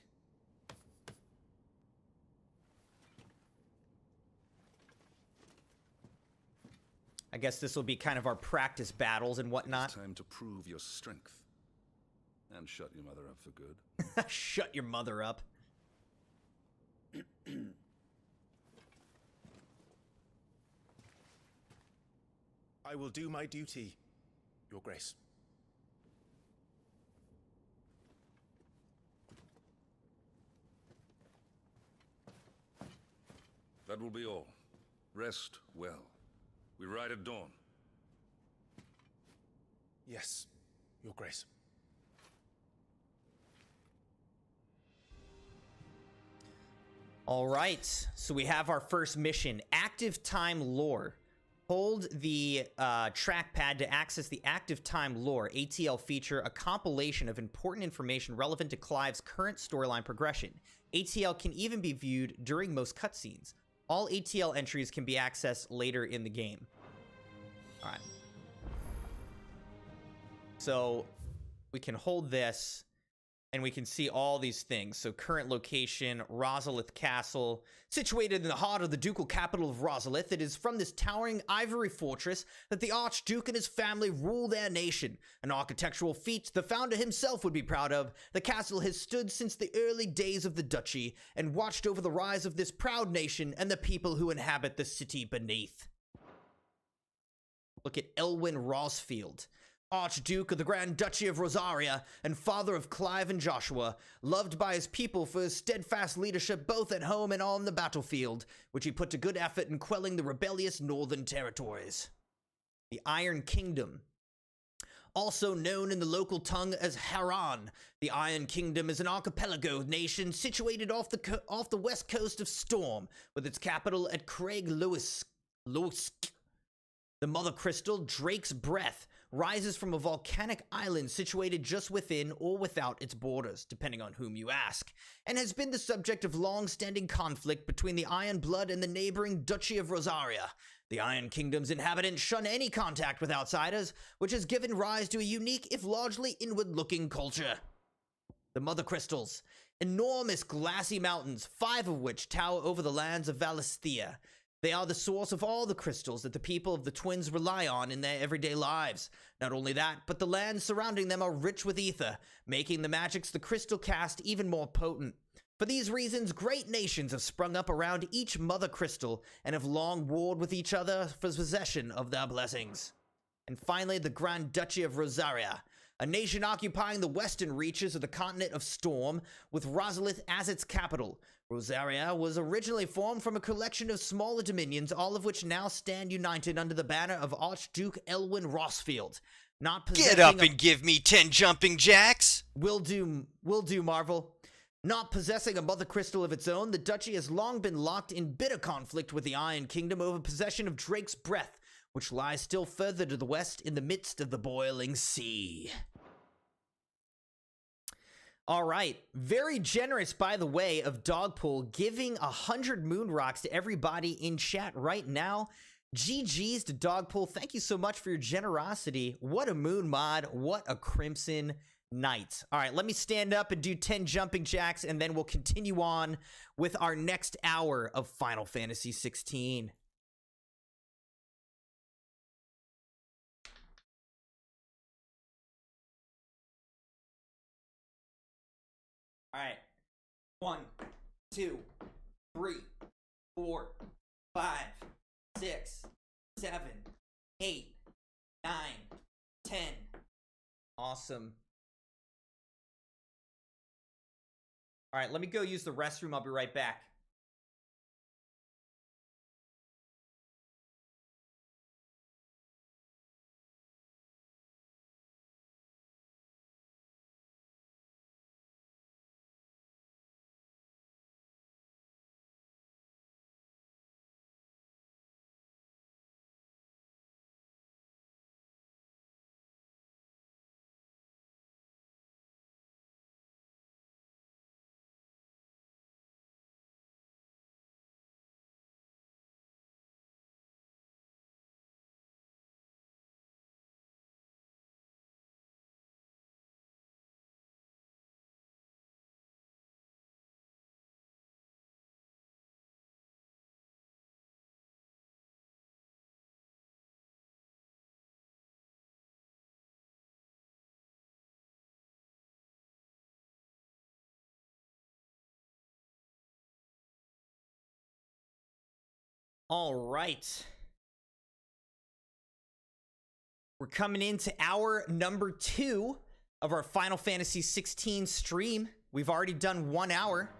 I guess this will be kind of our practice battles and whatnot. It's time to prove your strength. And shut your mother up for good. Shut your mother up. I will do my duty, Your Grace. That will be all. Rest well. We ride at dawn. Yes, Your Grace. All right, so we have our first mission, Active Time Lore. Hold the trackpad to access the Active Time Lore ATL feature, a compilation of important information relevant to Clive's current storyline progression. ATL can even be viewed during most cutscenes. All ATL entries can be accessed later in the game. All right. So we can hold this and we can see all these things. So current location, Rosalith Castle, situated in the heart of the ducal capital of Rosalith. It is from this towering ivory fortress that the Archduke and his family rule their nation. An architectural feat the founder himself would be proud of. The castle has stood since the early days of the duchy and watched over the rise of this proud nation and the people who inhabit the city beneath. Look at Elwyn Rosfield, Archduke of the Grand Duchy of Rosaria and father of Clive and Joshua, loved by his people for his steadfast leadership both at home and on the battlefield, which he put to good effort in quelling the rebellious northern territories. The Iron Kingdom, also known in the local tongue as Haran. The Iron Kingdom is an archipelago nation situated off the west coast of Storm, with its capital at Craig Lewis. The Mother Crystal, Drake's Breath, rises from a volcanic island situated just within or without its borders, depending on whom you ask, and has been the subject of long-standing conflict between the Iron Blood and the neighboring Duchy of Rosaria. The Iron Kingdom's inhabitants shun any contact with outsiders, which has given rise to a unique, if largely inward-looking culture. The Mother Crystals, enormous glassy mountains, 5 of which tower over the lands of Valisthea. They are the source of all the crystals that the people of the Twins rely on in their everyday lives. Not only that, but the lands surrounding them are rich with ether, making the magics the crystal cast even more potent. For these reasons, great nations have sprung up around each Mother Crystal and have long warred with each other for possession of their blessings. And finally, the Grand Duchy of Rosaria, a nation occupying the western reaches of the continent of Storm, with Rosalith as its capital. Rosaria was originally formed from a collection of smaller dominions, all of which now stand united under the banner of Archduke Elwyn Rosfield. Get up and give me 10 jumping jacks! Will do, Marvel. Not possessing a Mother Crystal of its own, the Duchy has long been locked in bitter conflict with the Iron Kingdom over possession of Drake's Breath, which lies still further to the west in the midst of the boiling sea. All right, very generous, by the way, of Dogpool, giving 100 moon rocks to everybody in chat right now. GG's to Dogpool. Thank you so much for your generosity. What a moon mod. What a Crimson Knights. All right, let me stand up and do 10 jumping jacks, and then we'll continue on with our next hour of Final Fantasy XVI. All right. 1, 2, 3, 4, 5, 6, 7, 8, 9, 10. Awesome. All right, let me go use the restroom. I'll be right back. All right. We're coming into hour number 2 of our Final Fantasy XVI stream. We've already done 1 hour.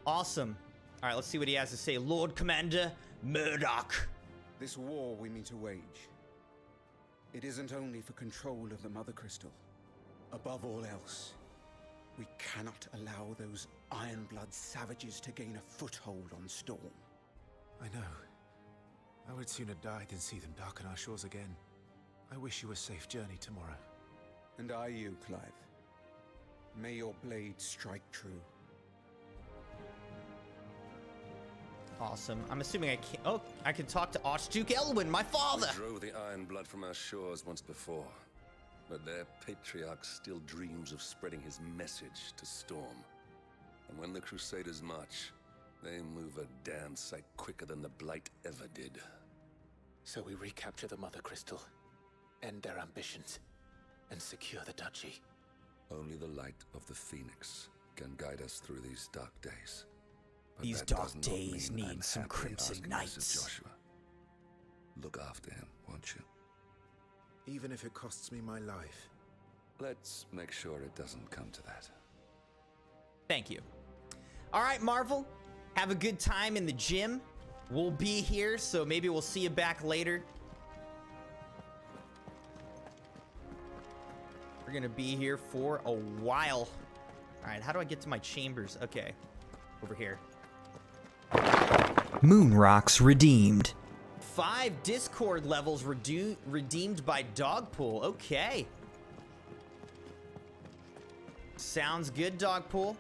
Awesome. All right, let's see what he has to say. Lord Commander Murdoch. This war we mean to wage, it isn't only for control of the Mother Crystal. Above all else, we cannot allow those Ironblood savages to gain a foothold on Storm. I know. I would sooner die than see them darken our shores again. I wish you a safe journey tomorrow. And I you, Clive. May your blade strike true. Awesome. I'm assuming I can't... Oh, I can talk to Archduke Elwyn, my father! We drove the Iron Blood from our shores once before, but their patriarch still dreams of spreading his message to Storm. And when the Crusaders march, they move a damn sight quicker than the Blight ever did. So we recapture the Mother Crystal, end their ambitions, and secure the duchy. Only the light of the Phoenix can guide us through these dark days. But These that dark does not days mean I'm need some happily Crimson asking Knights. Mr. Joshua. Look after him, won't you? Even if it costs me my life. Let's make sure it doesn't come to that. Thank you. All right, Marvel. Have a good time in the gym. We'll be here, so maybe we'll see you back later. We're gonna be here for a while. All right, how do I get to my chambers? Okay, over here. Moon rocks redeemed. 5 Discord levels redeemed by Dogpool. Okay. Sounds good, Dogpool.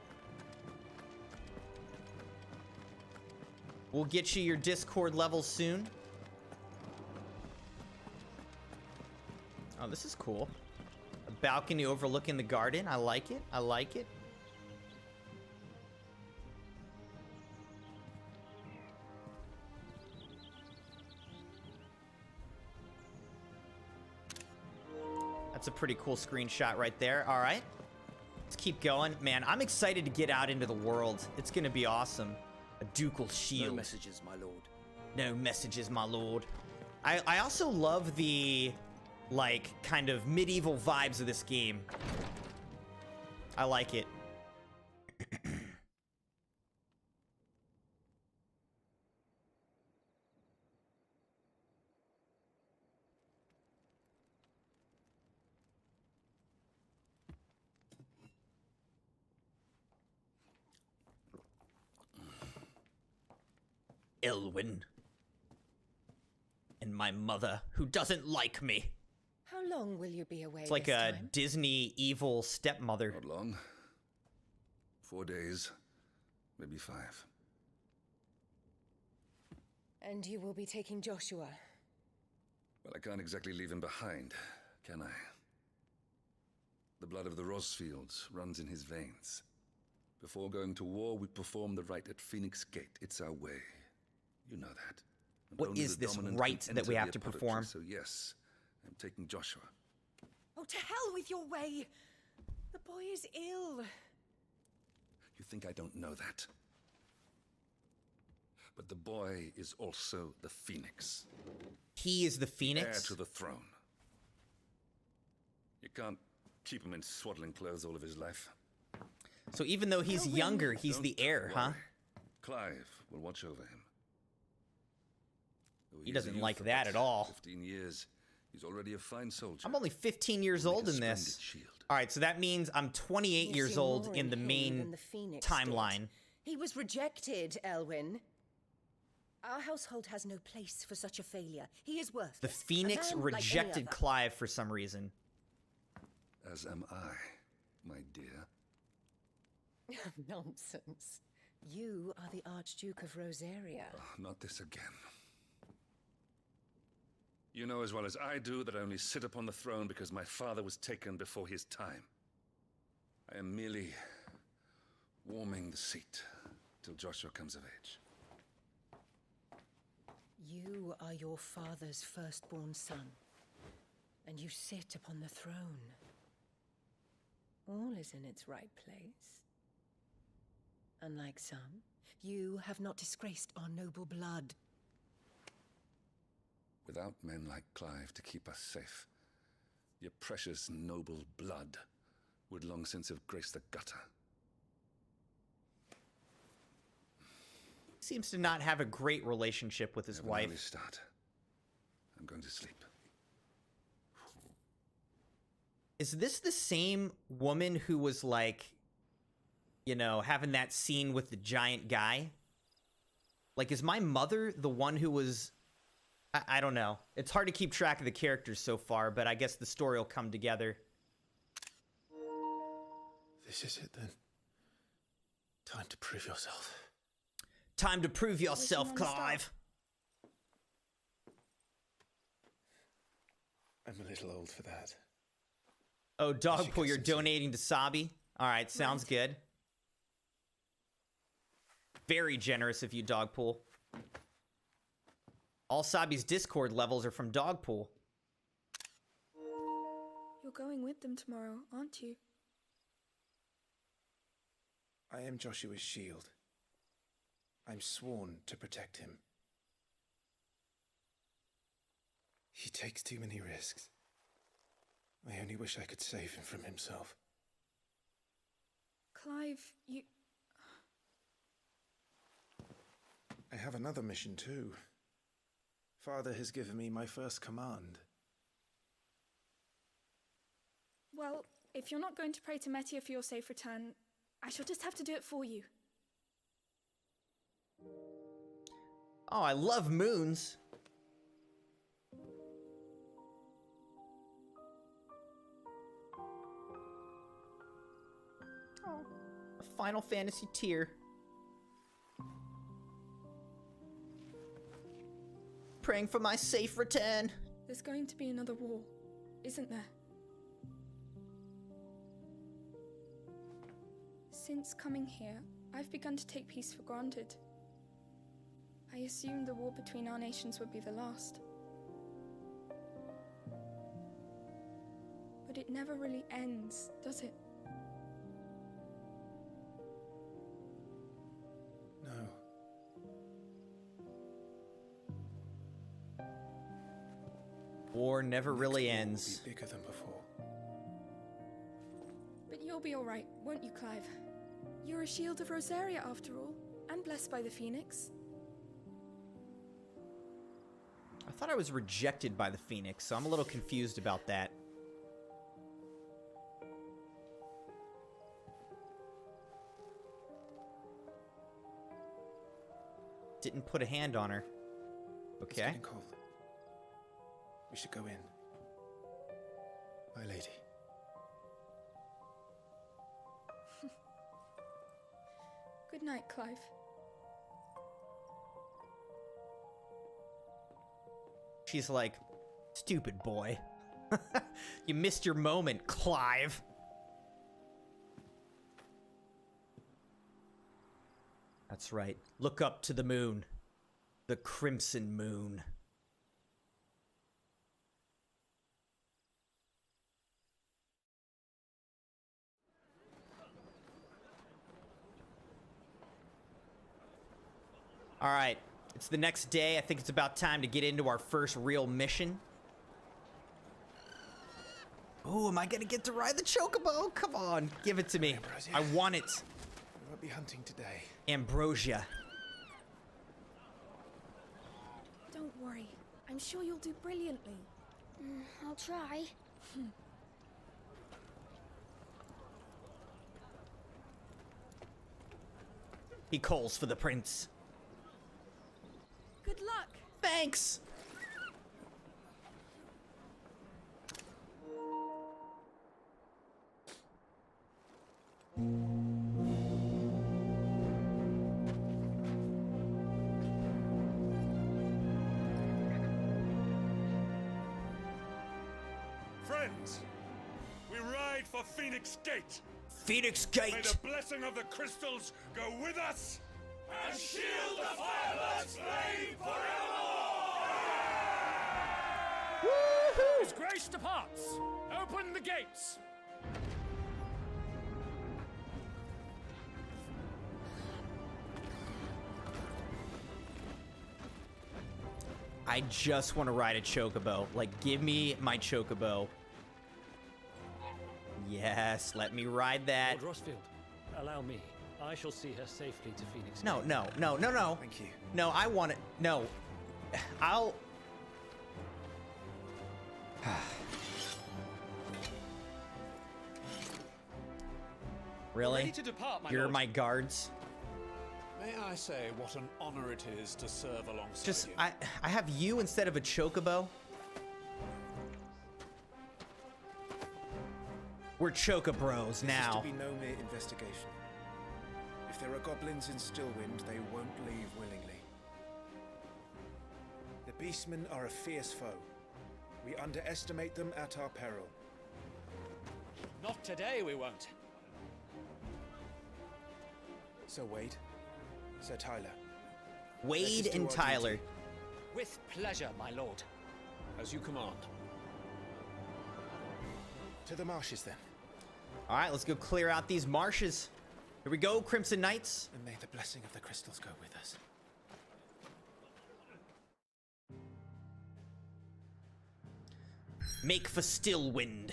We'll get you your Discord levels soon. Oh, this is cool. A balcony overlooking the garden. I like it. I like it. That's a pretty cool screenshot right there. All right. Let's keep going. Man, I'm excited to get out into the world. It's going to be awesome. A ducal shield. No messages, my lord. No messages, my lord. I also love the, like, kind of medieval vibes of this game. I like it. Elwyn. And my mother, who doesn't like me. How long will you be away? It's like this a time? Disney evil stepmother. Not long. 4 days, maybe 5. And you will be taking Joshua. Well, I can't exactly leave him behind, can I? The blood of the Rosfields runs in his veins. Before going to war, we perform the rite at Phoenix Gate. It's our way. You know that. And What only is the this dominant rite can that we enter have the to apodicry, perform? So yes, I'm taking Joshua. Oh, to hell with your way! The boy is ill. You think I don't know that? But the boy is also the Phoenix. He is the Phoenix? Heir to the throne. You can't keep him in swaddling clothes all of his life. So even though he's younger, he's the heir, huh? Clive will watch over him. Though He is a doesn't youth like of that but at all. 15 years. He's already a fine soldier. I'm only 15 years old in this. All right, so that means I'm 28 You've years seen old more in the him main than the Phoenix timeline. did. He was rejected, Elwyn. Our household has no place for such a failure. He is worthless. The Phoenix A man like any rejected other. Clive for some reason. As am I, my dear. Nonsense. You are the Archduke of Rosaria. Oh, not this again. You know as well as I do that I only sit upon the throne because my father was taken before his time. I am merely warming the seat till Joshua comes of age. You are your father's firstborn son, and you sit upon the throne. All is in its right place. Unlike some, you have not disgraced our noble blood. Without men like Clive to keep us safe, your precious noble blood would long since have graced the gutter. Seems to not have a great relationship with his Have an wife. early start. I'm going to sleep. Is this the same woman who was like, you know, having that scene with the giant guy? Like, is my mother the one who was... I don't know. It's hard to keep track of the characters so far, but I guess the story will come together. This is it then. Time to prove yourself. Time to prove yourself, Clive. I'm a little old for that. Oh, Dogpool, you're donating to Sabi? All right, sounds good. Very generous of you, Dogpool. All Sabi's Discord levels are from Dogpool. You're going with them tomorrow, aren't you? I am Joshua's shield. I'm sworn to protect him. He takes too many risks. I only wish I could save him from himself. Clive, you... I have another mission too. Father has given me my first command. Well, if you're not going to pray to Metia for your safe return, I shall just have to do it for you. Oh, I love moons. Oh, a Final Fantasy tear. Praying for my safe return. There's going to be another war, isn't there? Since coming here, I've begun to take peace for granted. I assumed the war between our nations would be the last. But it never really ends, does it? No. War never really ends. Bigger than before. But you'll be alright, won't you, Clive? You're a shield of Rosaria after all, and blessed by the Phoenix. I thought I was rejected by the Phoenix, so I'm a little confused about that. Didn't put a hand on her. It's Okay. getting cold. We should go in. My lady. Good night, Clive. She's like, stupid boy. You missed your moment, Clive. That's right. Look up to the moon. The Crimson Moon. All right. It's the next day. I think it's about time to get into our first real mission. Oh, am I going to get to ride the chocobo? Come on. Give it to me. Ambrosia. I want it. We won't be hunting today. Ambrosia. Don't worry. I'm sure you'll do brilliantly. I'll try. He calls for the prince. Good luck. Thanks. Friends, we ride for Phoenix Gate. Phoenix Gate. May the blessing of the crystals go with us and shield the Firebird's flame forevermore! His Grace departs. Open the gates. I just want to ride a chocobo. Like, give me my chocobo. Yes, let me ride that. Lord Rosfield, allow me. I shall see her safely to Phoenix. No, no, no, no, no. Thank you. No, I want it. No. I'll... Really? Ready to depart, my You're lord. my guards? May I say what an honor it is to serve alongside Just, you? I have you instead of a chocobo? We're chocobros now. This is to be no mere investigation. If there are goblins in Stillwind, they won't leave willingly. The beastmen are a fierce foe. We underestimate them at our peril. Not today, we won't. Sir Wade, Sir Tyler. Wade and Tyler. With pleasure, my lord. As you command. To the marshes, then. All right, let's go clear out these marshes. Here we go, Crimson Knights. And may the blessing of the crystals go with us. Make for Stillwind.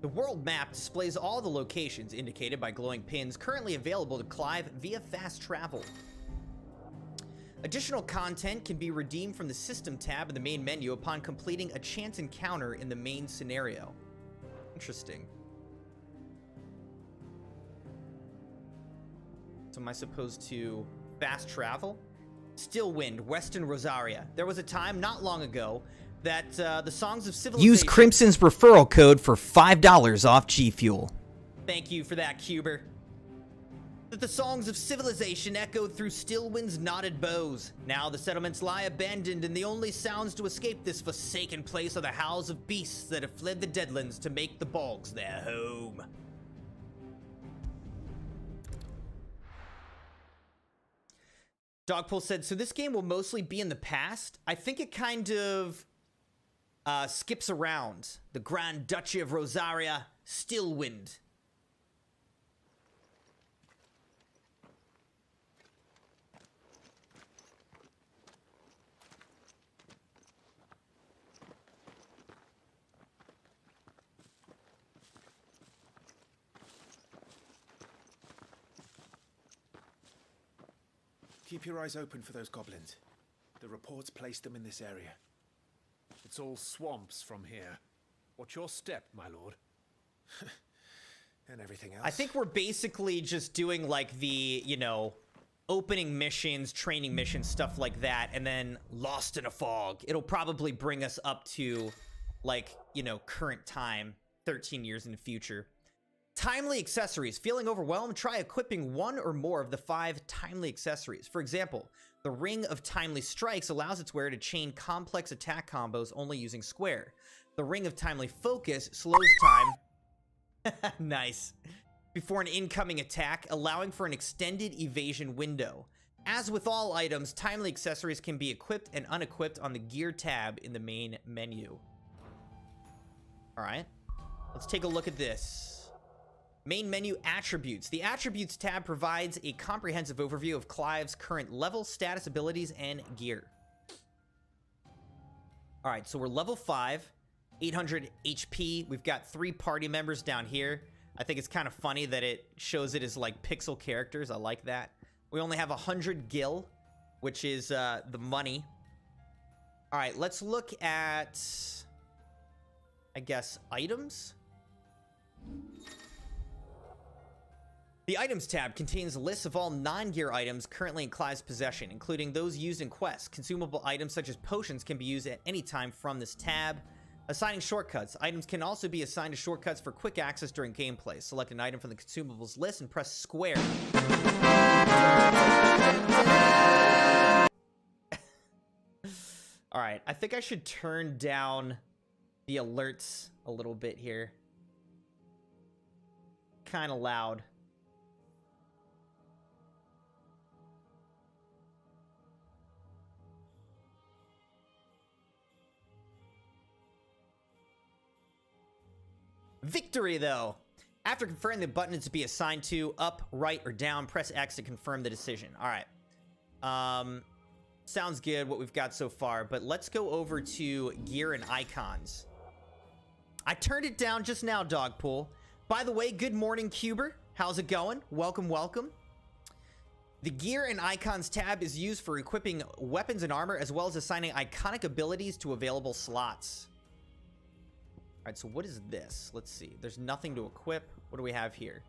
The world map displays all the locations indicated by glowing pins currently available to Clive via fast travel. Additional content can be redeemed from the System tab in the main menu upon completing a chance encounter in the main scenario. Interesting. So am I supposed to fast travel? Stillwind, Western Rosaria. There was a time not long ago that the Songs of Civilization... Use Crimson's referral code for $5 off G Fuel. Thank you for that, Cuber. That the Songs of Civilization echoed through Stillwind's knotted bows. Now the settlements lie abandoned, and the only sounds to escape this forsaken place are the howls of beasts that have fled the Deadlands to make the bogs their home. Dogpool said, so this game will mostly be in the past? I think it kind of skips around. The Grand Duchy of Rosaria, Stillwind. Keep your eyes open for those goblins. The reports place them in this area. It's all swamps from here. What's your step, my lord? And everything else. I think we're basically just doing like the, you know, opening missions, training missions, stuff like that, and then Lost in a Fog. It'll probably bring us up to, like, you know, current time, 13 years in the future. Timely accessories. Feeling overwhelmed? Try equipping one or more of the 5 timely accessories. For example, the Ring of Timely Strikes allows its wearer to chain complex attack combos only using square. The Ring of Timely Focus slows time Nice. Before an incoming attack, allowing for an extended evasion window. As with all items, timely accessories can be equipped and unequipped on the gear tab in the main menu. All right, let's take a look at this. Main menu attributes. The attributes tab provides a comprehensive overview of Clive's current level, status, abilities, and gear. All right, so we're level 5, 800 HP. We've got 3 party members down here. I think it's kind of funny that it shows it as like pixel characters. I like that. We only have 100 gil, which is the money. All right, let's look at, I guess, items. The items tab contains lists of all non-gear items currently in Clive's possession, including those used in quests. Consumable items such as potions can be used at any time from this tab. Assigning shortcuts. Items can also be assigned to shortcuts for quick access during gameplay. Select an item from the consumables list and press square. All right, I think I should turn down the alerts a little bit here. Kind of loud. Victory, though. After confirming the button is to be assigned to up, right, or down, press X to confirm the decision. All right. Sounds good what we've got so far, but let's go over to gear and icons. I turned it down just now, Dogpool. By the way, good morning, Cuber. How's it going? Welcome, welcome. The gear and icons tab is used for equipping weapons and armor, as well as assigning iconic abilities to available slots. All right, so what is this? Let's see. There's nothing to equip. What do we have here?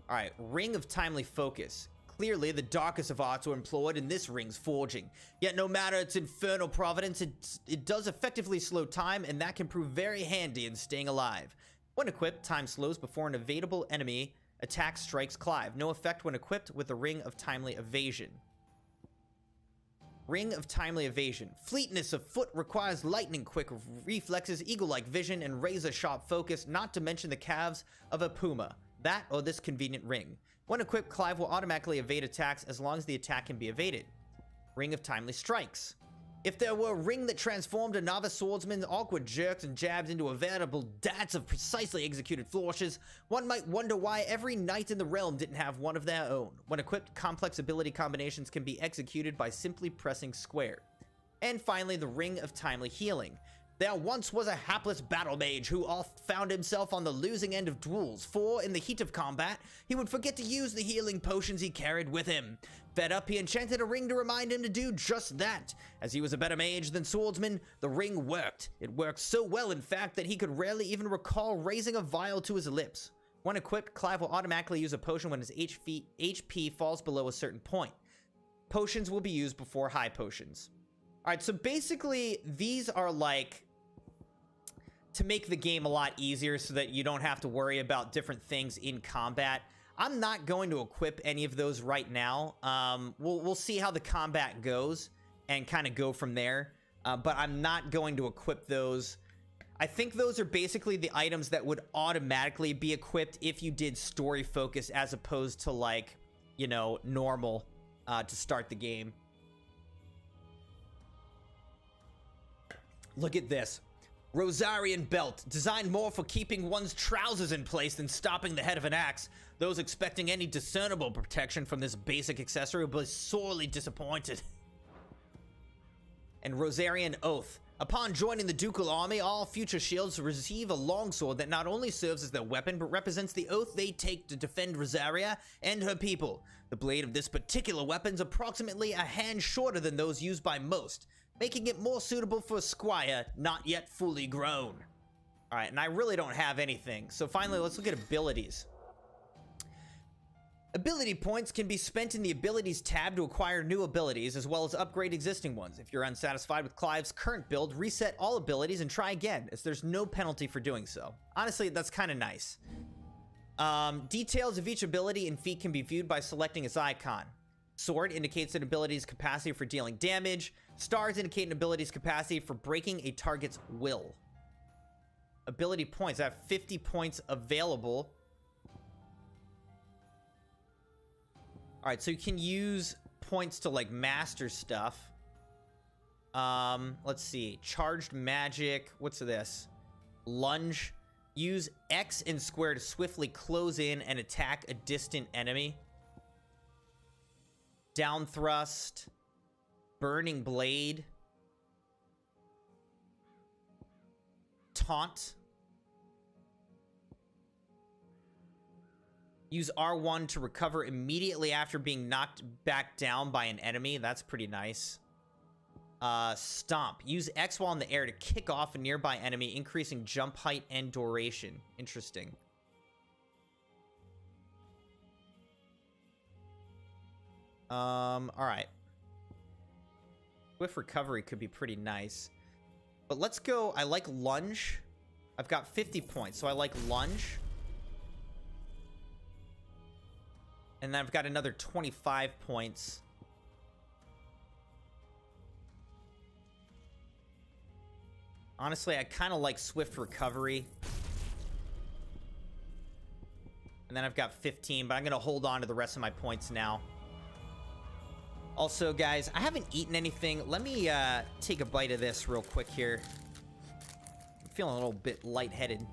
All right, Ring of Timely Focus. Clearly, the darkest of arts were employed in this ring's forging. Yet no matter its infernal providence, it does effectively slow time, and that can prove very handy in staying alive. When equipped, time slows before an evadable enemy attack strikes Clive. No effect when equipped with the Ring of Timely Evasion. Ring of Timely Evasion. Fleetness of foot requires lightning-quick reflexes, eagle-like vision, and razor-sharp focus, not to mention the calves of a puma. That or this convenient ring. When equipped, Clive will automatically evade attacks as long as the attack can be evaded. Ring of Timely Strikes. If there were a ring that transformed a novice swordsman's awkward jerks and jabs into a veritable dance of precisely executed flourishes, one might wonder why every knight in the realm didn't have one of their own. When equipped, complex ability combinations can be executed by simply pressing square. And finally, the Ring of Timely Healing. There once was a hapless battle mage who oft found himself on the losing end of duels, for in the heat of combat, he would forget to use the healing potions he carried with him. Fed up, he enchanted a ring to remind him to do just that. As he was a better mage than swordsman, the ring worked. It worked so well, in fact, that he could rarely even recall raising a vial to his lips. When equipped, Clive will automatically use a potion when his HP falls below a certain point. Potions will be used before high potions. All right, so basically, these are like to make the game a lot easier so that you don't have to worry about different things in combat. I'm not going to equip any of those right now. We'll see how the combat goes and kind of go from there. But I'm not going to equip those. I think those are basically the items that would automatically be equipped if you did story focus as opposed to like, you know, normal to start the game. Look at this. Rosarian Belt, designed more for keeping one's trousers in place than stopping the head of an axe. Those expecting any discernible protection from this basic accessory will be sorely disappointed. And Rosarian Oath. Upon joining the Ducal Army, all future shields receive a longsword that not only serves as their weapon, but represents the oath they take to defend Rosaria and her people. The blade of this particular weapon is approximately a hand shorter than those used by most, making it more suitable for a squire not yet fully grown. All right, and I really don't have anything. So finally, let's look at abilities. Ability points can be spent in the Abilities tab to acquire new abilities, as well as upgrade existing ones. If you're unsatisfied with Clive's current build, reset all abilities and try again, as there's no penalty for doing so. Honestly, that's kind of nice. Details of each ability and feat can be viewed by selecting its icon. Sword indicates an ability's capacity for dealing damage. Stars indicate an ability's capacity for breaking a target's will. Ability points. I have 50 points available. All right, so you can use points to like master stuff. Let's see. Charged magic. What's this? Lunge. Use X and square to swiftly close in and attack a distant enemy. Down thrust. Burning blade. Taunt. Use R1 to recover immediately after being knocked back down by an enemy. That's pretty nice. Stomp. Use X while in the air to kick off a nearby enemy, increasing jump height and duration. Interesting. All right. Swift recovery could be pretty nice. But let's go. I like lunge. I've got 50 points, so I like lunge. And then I've got another 25 points. Honestly, I kind of like swift recovery. And then I've got 15, but I'm going to hold on to the rest of my points now. Also, guys, I haven't eaten anything. Let me take a bite of this real quick here. I'm feeling a little bit lightheaded.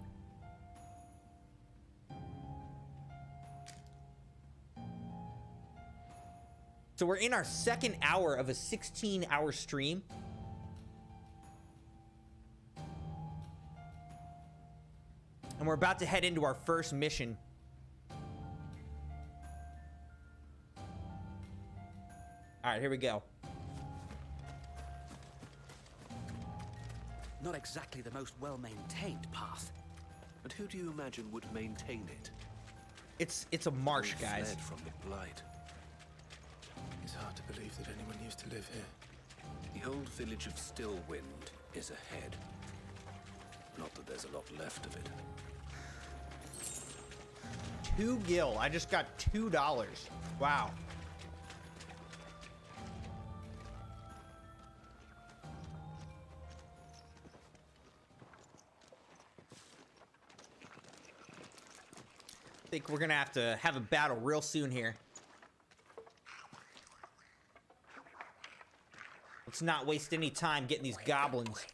So we're in our second hour of a 16-hour stream. And we're about to head into our first mission. All right, here we go. Not exactly the most well-maintained path. And who do you imagine would maintain it? It's a marsh, They guys. fled from the Blight. It's hard to believe that anyone used to live here. The old village of Stillwind is ahead. Not that there's a lot left of it. 2 gil. I just got $2. Wow. I think we're gonna have to have a battle real soon here. Let's not waste any time getting these goblins.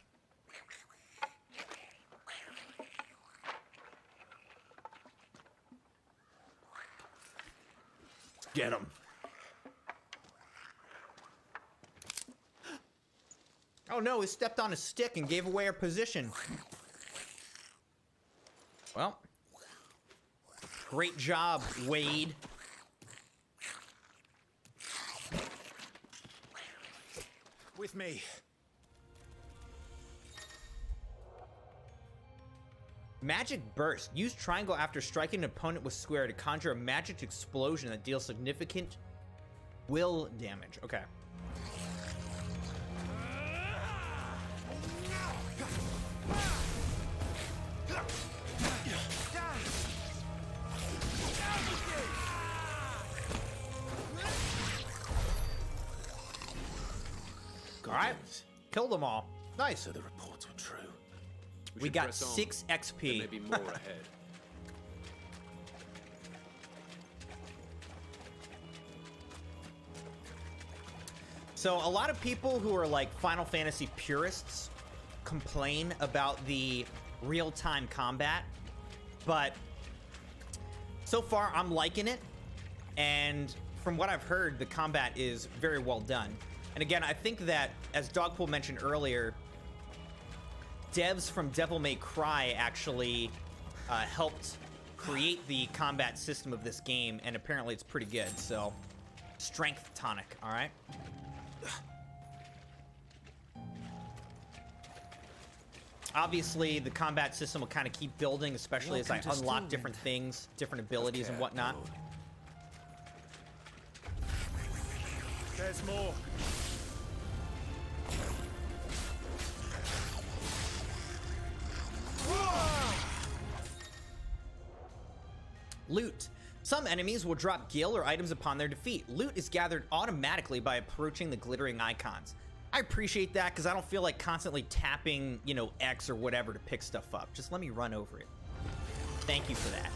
Get him. Oh no, he stepped on a stick and gave away our position. Well, great job, Wade. With me. Magic Burst. Use triangle after striking an opponent with square to conjure a magic explosion that deals significant will damage. Okay. All right. Killed them all. Nice. So the reports were true. We got 6 XP. There may be more ahead. So a lot of people who are like Final Fantasy purists complain about the real-time combat, but so far I'm liking it, and from what I've heard, the combat is very well done. And again, I think that, as Dogpool mentioned earlier, devs from Devil May Cry actually helped create the combat system of this game, and apparently it's pretty good. So, strength tonic, all right? Obviously, the combat system will kind of keep building, especially as I unlock different things, different abilities and whatnot. There's more. Loot. Some enemies will drop gil or items upon their defeat. Loot is gathered automatically by approaching the glittering icons. I appreciate that because I don't feel like constantly tapping, you know, X or whatever to pick stuff up. Just let me run over it. Thank you for that.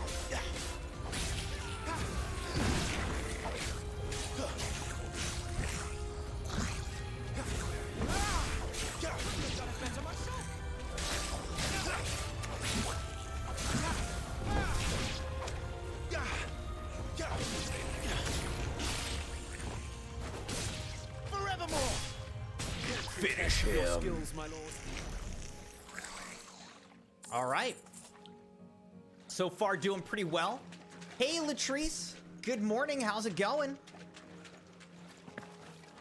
Finish him. Skills, my lord. All right. So far, doing pretty well. Hey, Latrice. Good morning. How's it going?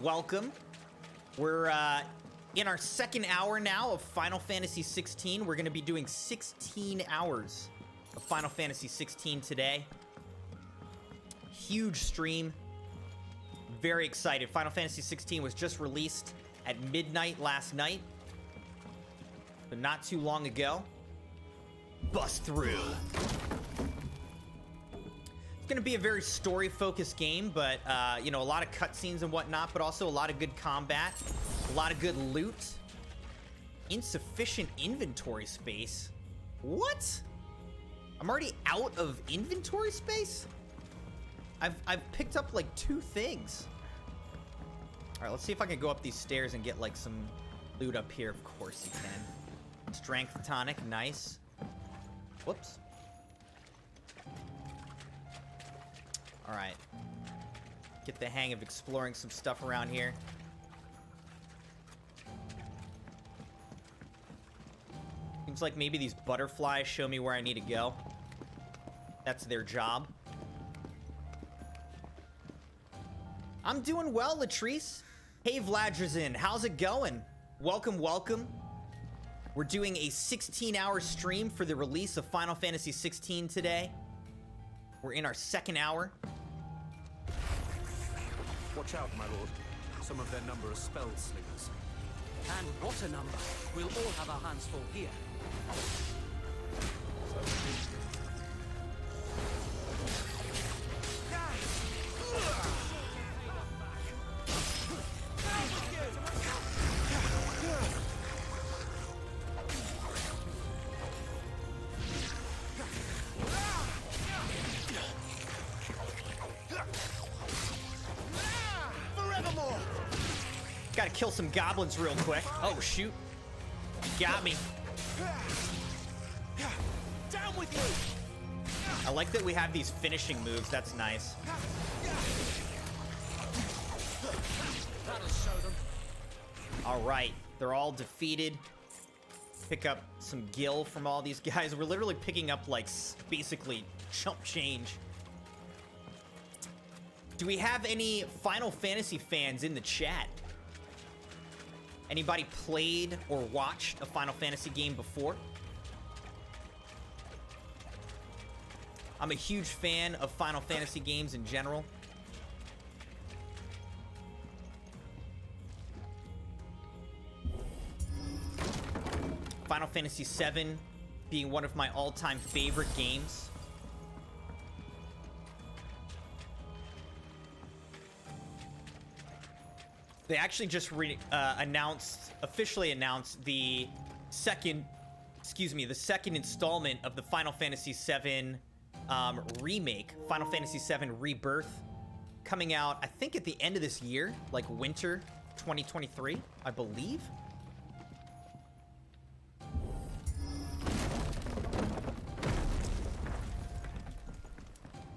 Welcome. We're in our second hour now of Final Fantasy XVI. We're going to be doing 16 hours of Final Fantasy XVI today. Huge stream. Very excited. Final Fantasy XVI was just released at midnight last night, but not too long ago. Bust through. It's gonna be a very story-focused game, but you know, a lot of cutscenes and whatnot, but also a lot of good combat, a lot of good loot. Insufficient inventory space. What? I'm already out of inventory space? I've picked up like 2 things. All right, let's see if I can go up these stairs and get like some loot up here. Of course you can. Strength tonic, nice. Whoops. All right. Get the hang of exploring some stuff around here. Seems like maybe these butterflies show me where I need to go. That's their job. I'm doing well, Latrice. Hey, Vladrazin, how's it going? Welcome, welcome. We're doing a 16-hour stream for the release of Final Fantasy XVI today. We're in our second hour. Watch out, my lord. Some of their number are spell slingers. And what a number. We'll all have our hands full here. Gotta kill some goblins real quick. Oh, shoot. Got me. Down with you. I like that we have these finishing moves. That's nice. That'll show them. All right. They're all defeated. Pick up some gil from all these guys. We're literally picking up, like, basically chump change. Do we have any Final Fantasy fans in the chat? Anybody played or watched a Final Fantasy game before? I'm a huge fan of Final Fantasy games in general. Final Fantasy VII being one of my all-time favorite games. They actually just officially announced the second installment of the Final Fantasy VII remake, Final Fantasy VII Rebirth, coming out, I think, at the end of this year, like winter 2023, I believe.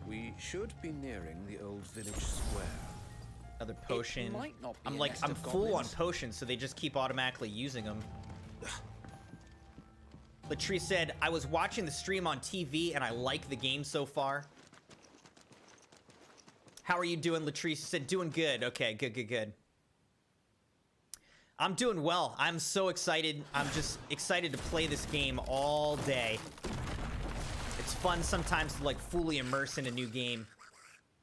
We should be nearing the old village square. Another potion. might not be I'm a like, nest I'm of full on goblins. potions, so they just keep automatically using them. Latrice said, I was watching the stream on TV and I like the game so far. How are you doing, Latrice? Said, doing good. Okay, good. I'm doing well. I'm so excited. I'm just excited to play this game all day. It's fun sometimes to like fully immerse in a new game.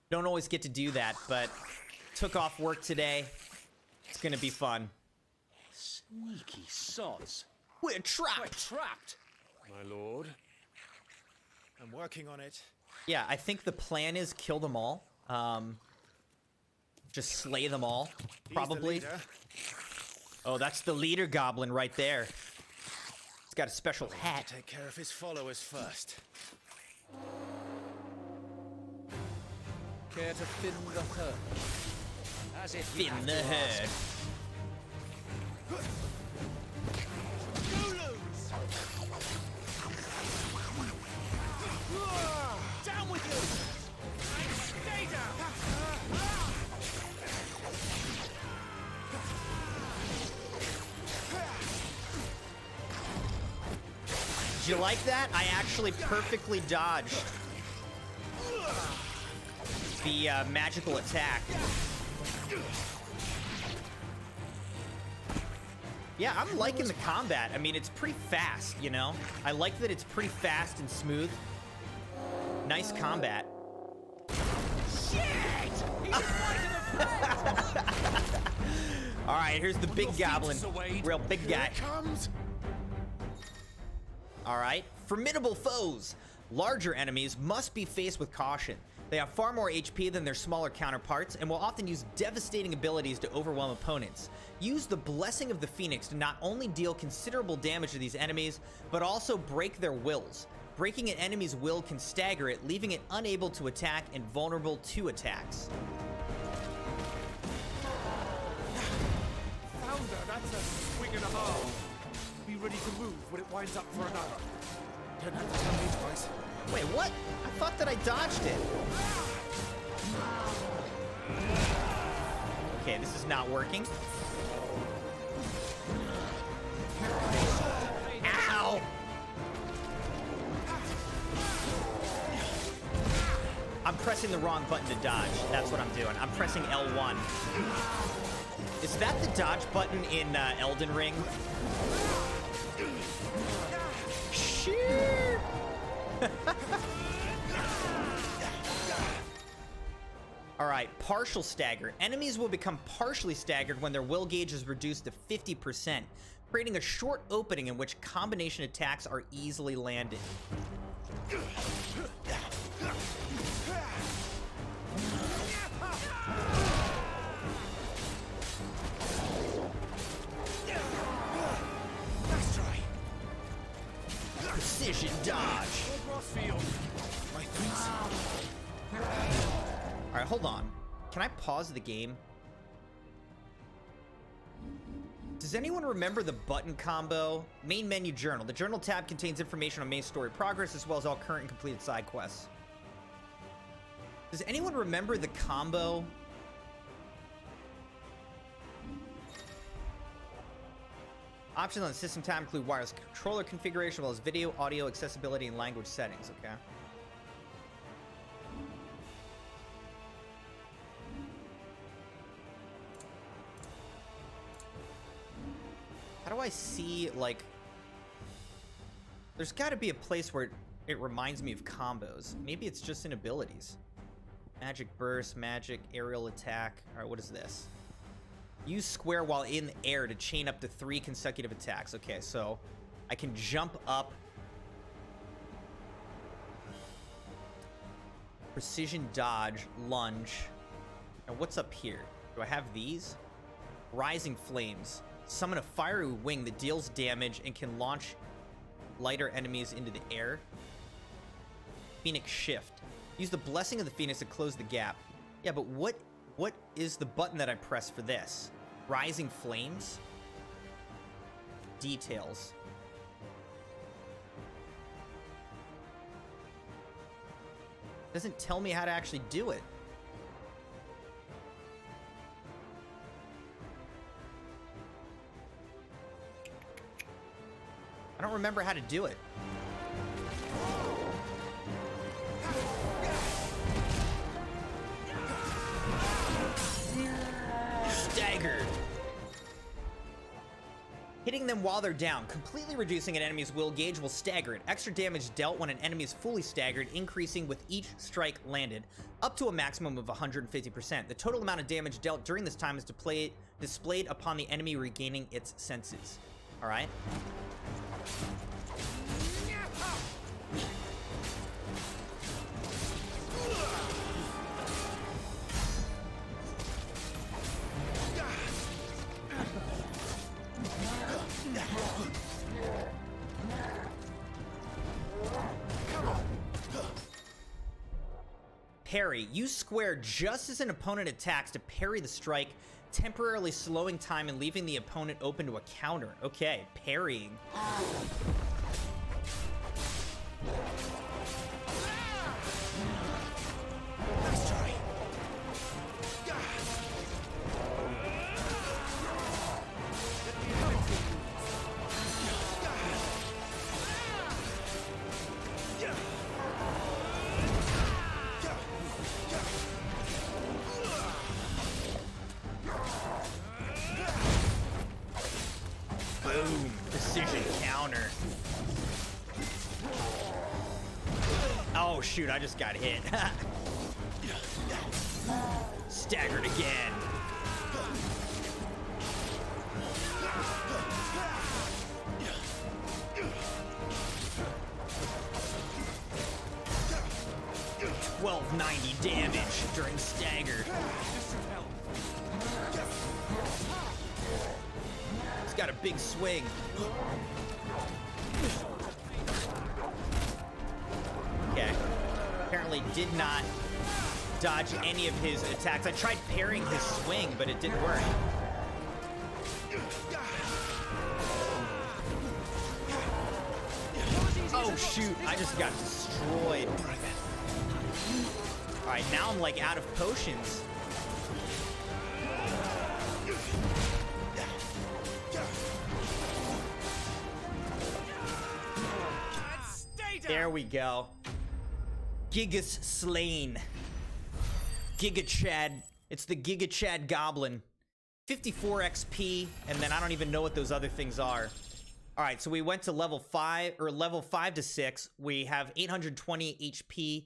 Don't always get to do that, but took off work today. It's gonna be fun. Sneaky sods. We're trapped. We're trapped. My lord. I'm working on it. Yeah, I think the plan is kill them all. Just slay them all, probably. Oh, that's the leader goblin right there. He's got a special hat. Take care of his followers first. Care to thin the herd? As if you Thin have the to herd. ask. Down with you! And stay down! Did you like that? I actually perfectly dodged the magical attack. Yeah, I'm liking the combat. I mean, it's pretty fast, you know? I like that it's pretty fast and smooth. Nice combat. All right, here's the big goblin. Real big guy. All right, formidable foes. Larger enemies must be faced with caution. They have far more HP than their smaller counterparts and will often use devastating abilities to overwhelm opponents. Use the Blessing of the Phoenix to not only deal considerable damage to these enemies, but also break their wills. Breaking an enemy's will can stagger it, leaving it unable to attack and vulnerable to attacks. Founder, that's a swing and a half. Be ready to move when it winds up for another. Don't have to tell me twice. Wait, what? I thought that I dodged it. Okay, this is not working. Ow! I'm pressing the wrong button to dodge. That's what I'm doing. I'm pressing L1. Is that the dodge button in Elden Ring? Shit! Alright, partial stagger. Enemies will become partially staggered when their will gauge is reduced to 50%, creating a short opening in which combination attacks are easily landed. Precision dodge. Alright, hold on. Can I pause the game? Does anyone remember the button combo? Main menu journal. The journal tab contains information on main story progress as well as all current and completed side quests. Does anyone remember the combo? Options on the system tab include wireless controller configuration as well as video, audio, accessibility, and language settings, okay? How do I see, like... There's got to be a place where it reminds me of combos. Maybe it's just in abilities. Magic burst, magic, aerial attack. Alright, what is this? Use square while in the air to chain up to 3 consecutive attacks. Okay, so I can jump up. Precision dodge, lunge. Now what's up here? Do I have these? Rising flames. Summon a fiery wing that deals damage and can launch lighter enemies into the air. Phoenix shift. Use the Blessing of the Phoenix to close the gap. Yeah, but what is the button that I press for this? Rising flames? Details. Doesn't tell me how to actually do it. I don't remember how to do it. Staggered. Hitting them while they're down, completely reducing an enemy's will gauge will stagger it. Extra damage dealt when an enemy is fully staggered, increasing with each strike landed, up to a maximum of 150%. The total amount of damage dealt during this time is displayed upon the enemy regaining its senses. All right. Parry. Use square just as an opponent attacks to parry the strike, temporarily slowing time and leaving the opponent open to a counter. Okay, parrying. Nice try. Boom. Precision counter. Oh, shoot. I just got hit. Staggered again. $1290 damage during stagger. He's got a big swing. Okay. Apparently did not dodge any of his attacks. I tried parrying his swing, but it didn't work. Oh shoot, I just got destroyed. Alright, now I'm like out of potions. There we go. Gigas slain. Giga Chad. It's the Giga Chad Goblin. 54 XP, and then I don't even know what those other things are. All right, so we went to level 5, or level 5 to 6. We have 820 HP,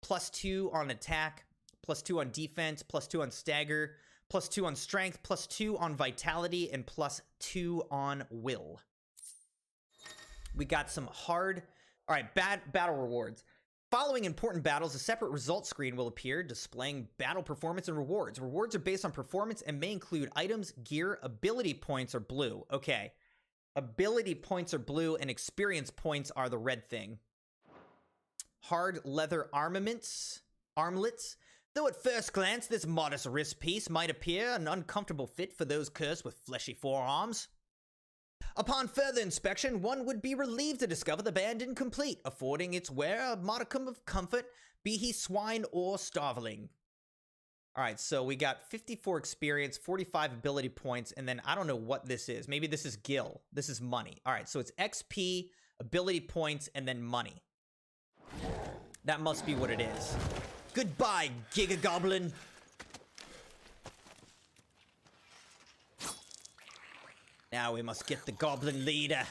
+2 on attack, +2 on defense, +2 on stagger, +2 on strength, +2 on vitality, and +2 on will. We got some hard... All right, battle rewards. Following important battles, a separate results screen will appear displaying battle performance and rewards. Rewards are based on performance and may include items, gear, ability points, or blue. Okay. Ability points are blue and experience points are the red thing. Hard leather armaments. Armlets. Though at first glance, this modest wrist piece might appear an uncomfortable fit for those cursed with fleshy forearms. Upon further inspection, one would be relieved to discover the band incomplete, affording its wearer a modicum of comfort, be he swine or starveling. Alright, so we got 54 experience, 45 ability points, and then I don't know what this is. Maybe this is gil. This is money. Alright, so it's XP, ability points, and then money. That must be what it is. Goodbye, Giga Goblin. Now we must get the goblin leader.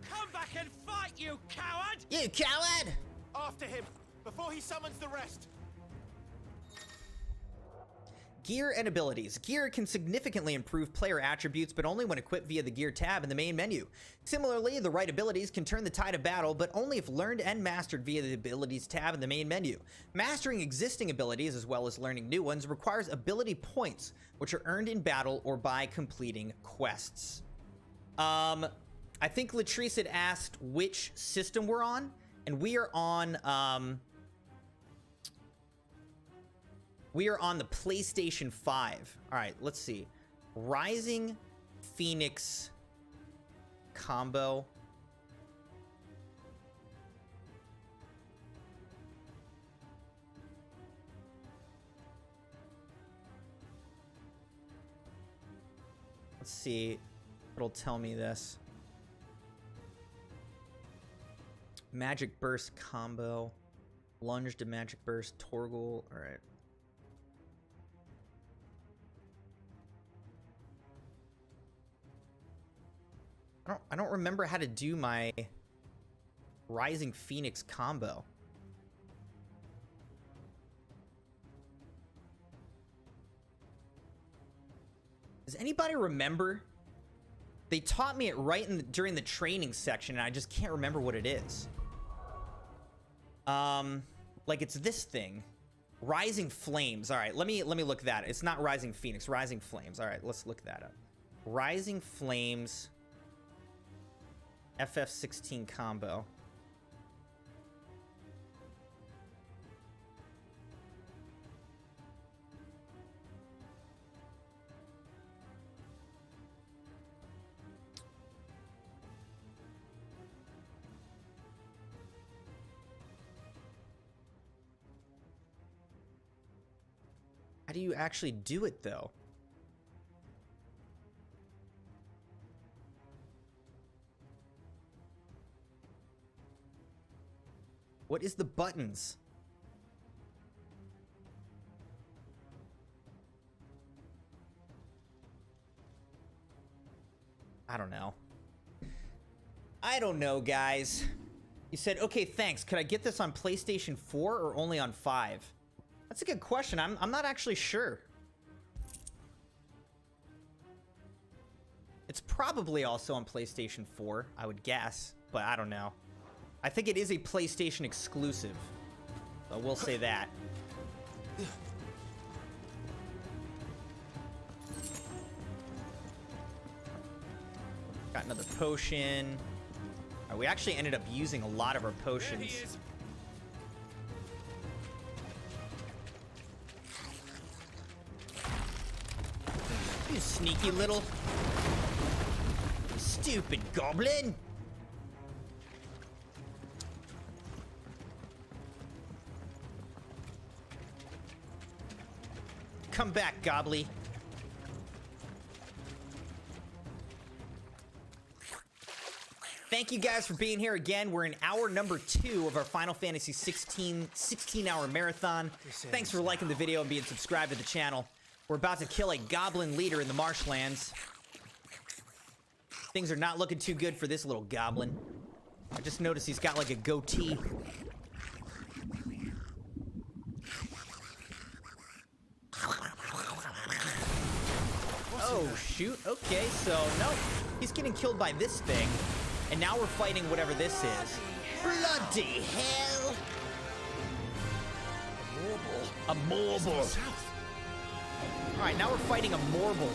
Come back and fight, you coward! You coward! After him, before he summons the rest. Gear and abilities. Gear can significantly improve player attributes, but only when equipped via the gear tab in the main menu. Similarly, the right abilities can turn the tide of battle, but only if learned and mastered via the abilities tab in the main menu. Mastering existing abilities, as well as learning new ones, requires ability points, which are earned in battle or by completing quests. I think Latrice had asked which system we're on, and we are on the PlayStation 5. All right, let's see. Rising Phoenix combo. Let's see. It'll tell me this. Magic Burst combo. Lunge to Magic Burst. Torgal. All right. I don't remember how to do my Rising Phoenix combo. Does anybody remember? They taught me it right during the training section, and I just can't remember what it is. Like it's this thing. Rising Flames. All right, let me look that. It's not Rising Phoenix, Rising Flames. All right, let's look that up. Rising Flames FF16 combo. How do you actually do it, though? What is the buttons? I don't know. I don't know, guys. You said, okay, thanks. Could I get this on PlayStation 4 or only on 5? That's a good question. I'm not actually sure. It's probably also on PlayStation 4, I would guess, but I don't know. I think it is a PlayStation exclusive. I will say that. Got another potion. All right, we actually ended up using a lot of our potions. You sneaky little stupid goblin. Come back, Gobbly. Thank you guys for being here again. We're in hour number 2 of our Final Fantasy XVI 16-hour marathon. Thanks for liking the video and being subscribed to the channel. We're about to kill a goblin leader in the marshlands. Things are not looking too good for this little goblin. I just noticed he's got like a goatee. Oh, shoot. Okay, so, no. He's getting killed by this thing. And now we're fighting whatever this is. Bloody hell! A Morble. Alright, now we're fighting a Morble.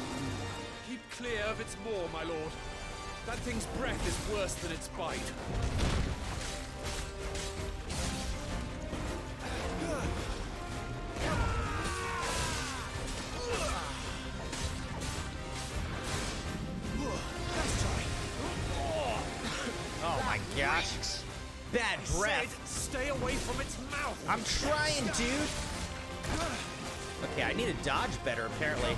Keep clear of its maw, my lord. That thing's breath is worse than its bite. Oh my gosh. Bad breath. Stay away from its mouth. I'm trying, dude. Okay, I need to dodge better, apparently.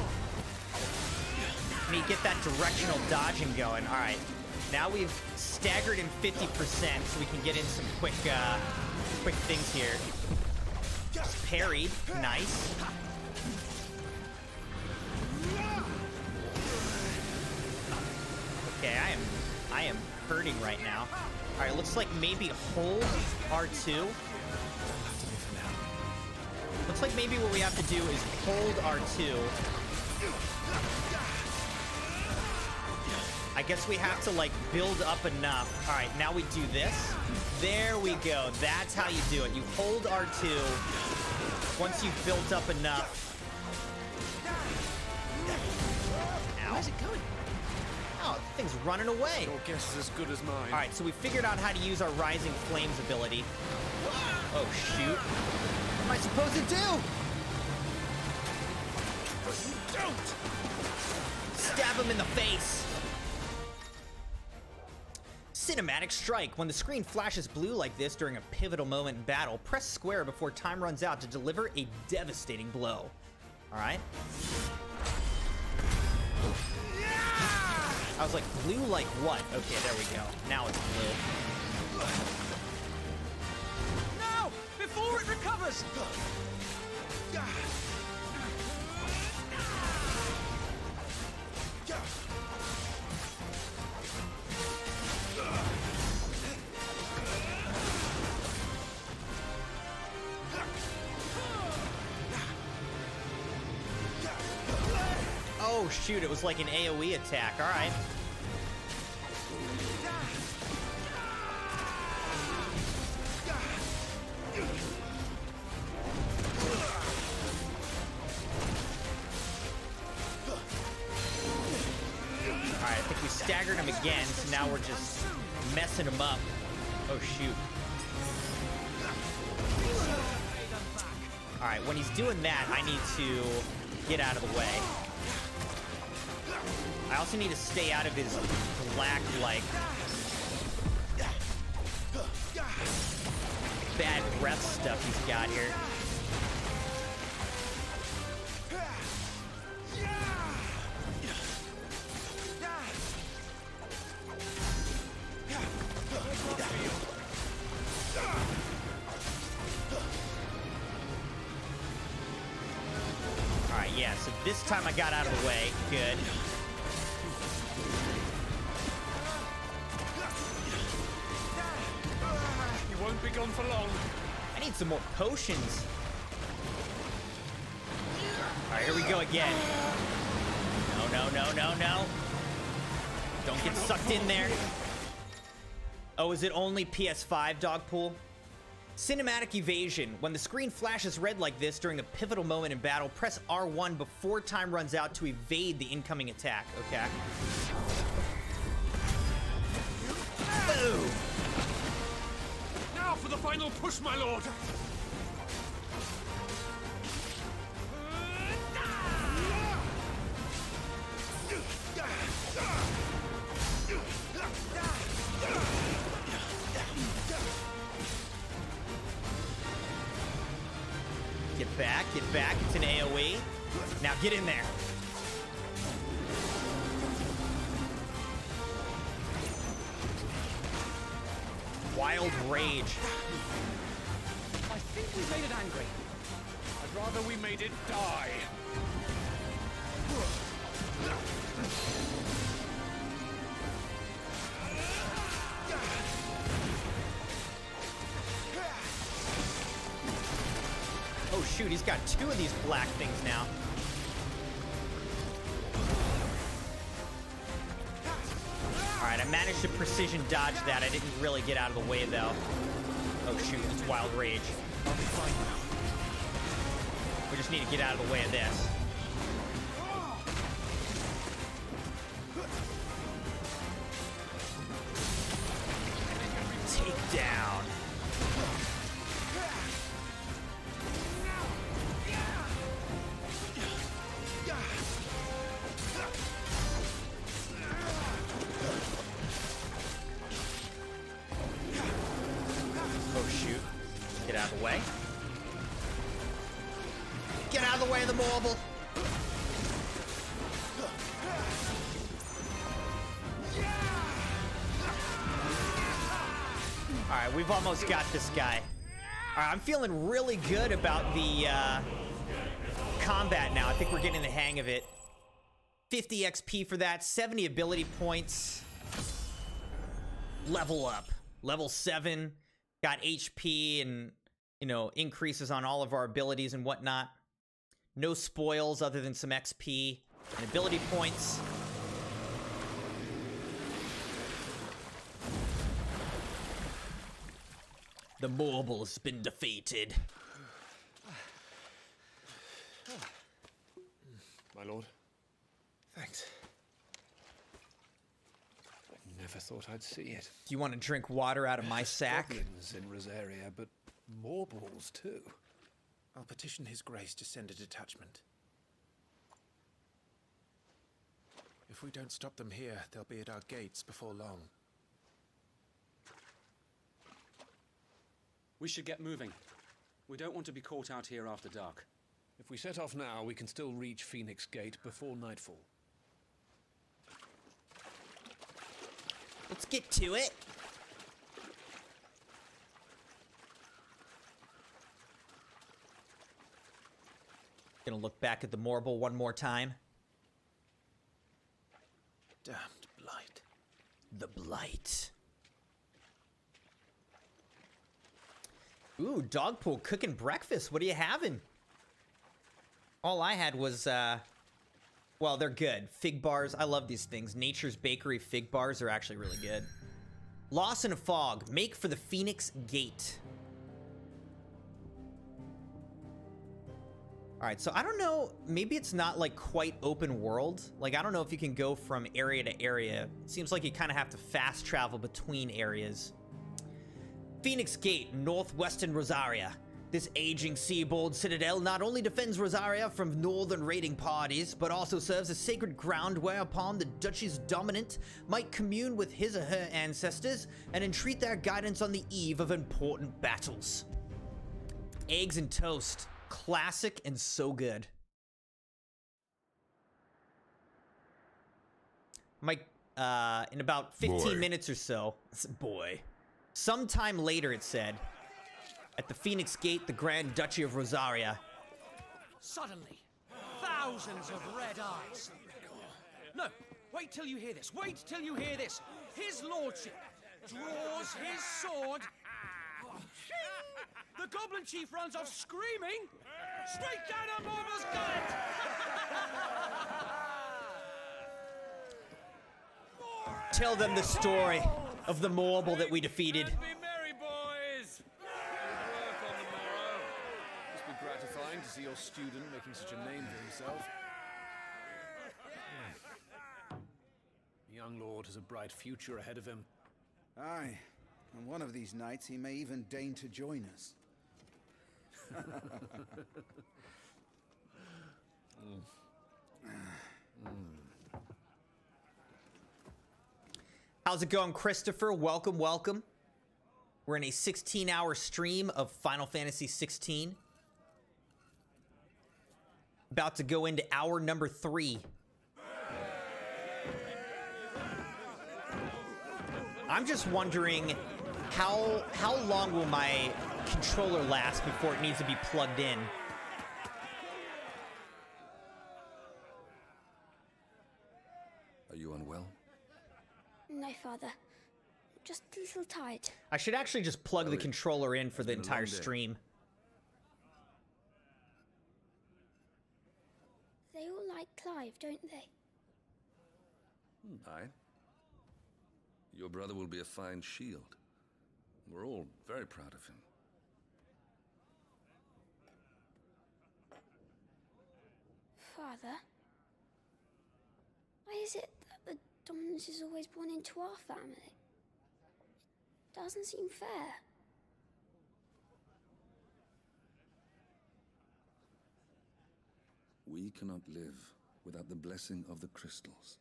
I need to get that directional dodging going. All right. Now we've staggered in 50%, so we can get in some quick things here. Just parried. Nice. Okay, I am hurting right now. All right, looks like maybe hold R2. Looks like maybe what we have to do is hold R2. I guess we have to, like, build up enough. All right, now we do this. There we go. That's how you do it. You hold R2 once you've built up enough. Ow. Where's it going? Oh, the thing's running away. Your guess is as good as mine. All right, so we figured out how to use our Rising Flames ability. Oh, shoot. What am I supposed to do? Don't! Stab him in the face. Cinematic Strike. When the screen flashes blue like this during a pivotal moment in battle, press square before time runs out to deliver a devastating blow. All right. I was like, blue like what? Okay, there we go. Now it's blue. No! Before it recovers! Oh, shoot, it was like an AoE attack. All right. All right, I think we staggered him again, so now we're just messing him up. Oh, shoot. All right, when he's doing that, I need to get out of the way. I also need to stay out of his black, like, bad breath stuff he's got here. yeah, so this time I got out of the way. Good. You won't be gone for long. I need some more potions. All right, here we go again. No. Don't get sucked in there. Oh, is it only PS5, Dogpool? Cinematic evasion. When the screen flashes red like this during a pivotal moment in battle, press R1 before time runs out to evade the incoming attack. Okay. Boom. Now for the final push, my lord. Get back. It's an AoE. Now get in there. Wild Rage. I think we made it angry. I'd rather we made it die. Oh shoot, he's got two of these black things now. Alright, I managed to precision dodge that. I didn't really get out of the way though. Oh shoot, it's Wild Rage. I'll be fine now. We just need to get out of the way of this. Take down. Oh shoot. Get out of the way. Get out of the way of the marble. Alright, we've almost got this guy. Alright, I'm feeling really good about the combat now. I think we're getting the hang of it. 50 XP for that, 70 ability points. Level up. Level 7. Got HP and, you know, increases on all of our abilities and whatnot. No spoils other than some XP and ability points. The marble has been defeated. My lord. Thanks. I never thought I'd see it. Do you want to drink water out of my sack? Goblins in Rosaria, but marbles too. I'll petition His Grace to send a detachment. If we don't stop them here, they'll be at our gates before long. We should get moving. We don't want to be caught out here after dark. If we set off now, we can still reach Phoenix Gate before nightfall. Let's get to it. Gonna look back at the marble one more time. Damned blight. The blight. Ooh, Dogpool cooking breakfast. What are you having? All I had was, well, they're good. Fig bars. I love these things. Nature's Bakery fig bars are actually really good. Lost in a fog. Make for the Phoenix Gate. All right, so I don't know. Maybe it's not like quite open world. Like, I don't know if you can go from area to area. It seems like you kind of have to fast travel between areas. Phoenix Gate, northwestern Rosaria. This aging seaboard citadel not only defends Rosaria from northern raiding parties, but also serves as sacred ground whereupon the duchy's dominant might commune with his or her ancestors and entreat their guidance on the eve of important battles. Eggs and toast. Classic and so good. Mike, in about 15 minutes or so, boy. Sometime later, it said, at the Phoenix Gate, the Grand Duchy of Rosaria. Suddenly, thousands thousands of red eyes. No, wait till you hear this. Wait till you hear this. His lordship draws his sword. The goblin chief runs off screaming straight down a Morbal's gullet. Tell them the story of the Morble that we defeated. Be merry, boys! Work on the morrow. Must be gratifying to see your student making such a name for himself. The young lord has a bright future ahead of him. Aye, and one of these nights he may even deign to join us. How's it going, Christopher? Welcome, welcome. We're in a 16-hour stream of Final Fantasy XVI. About to go into hour number 3. I'm just wondering how long will my controller last before it needs to be plugged in? Are you unwell? No, Father. Just a little tired. I should actually just plug the controller in for the entire stream. They all like Clive, don't they? Aye. Your brother will be a fine shield. We're all very proud of him. Father? Why is it that the dominance is always born into our family? It doesn't seem fair. We cannot live without the blessing of the crystals.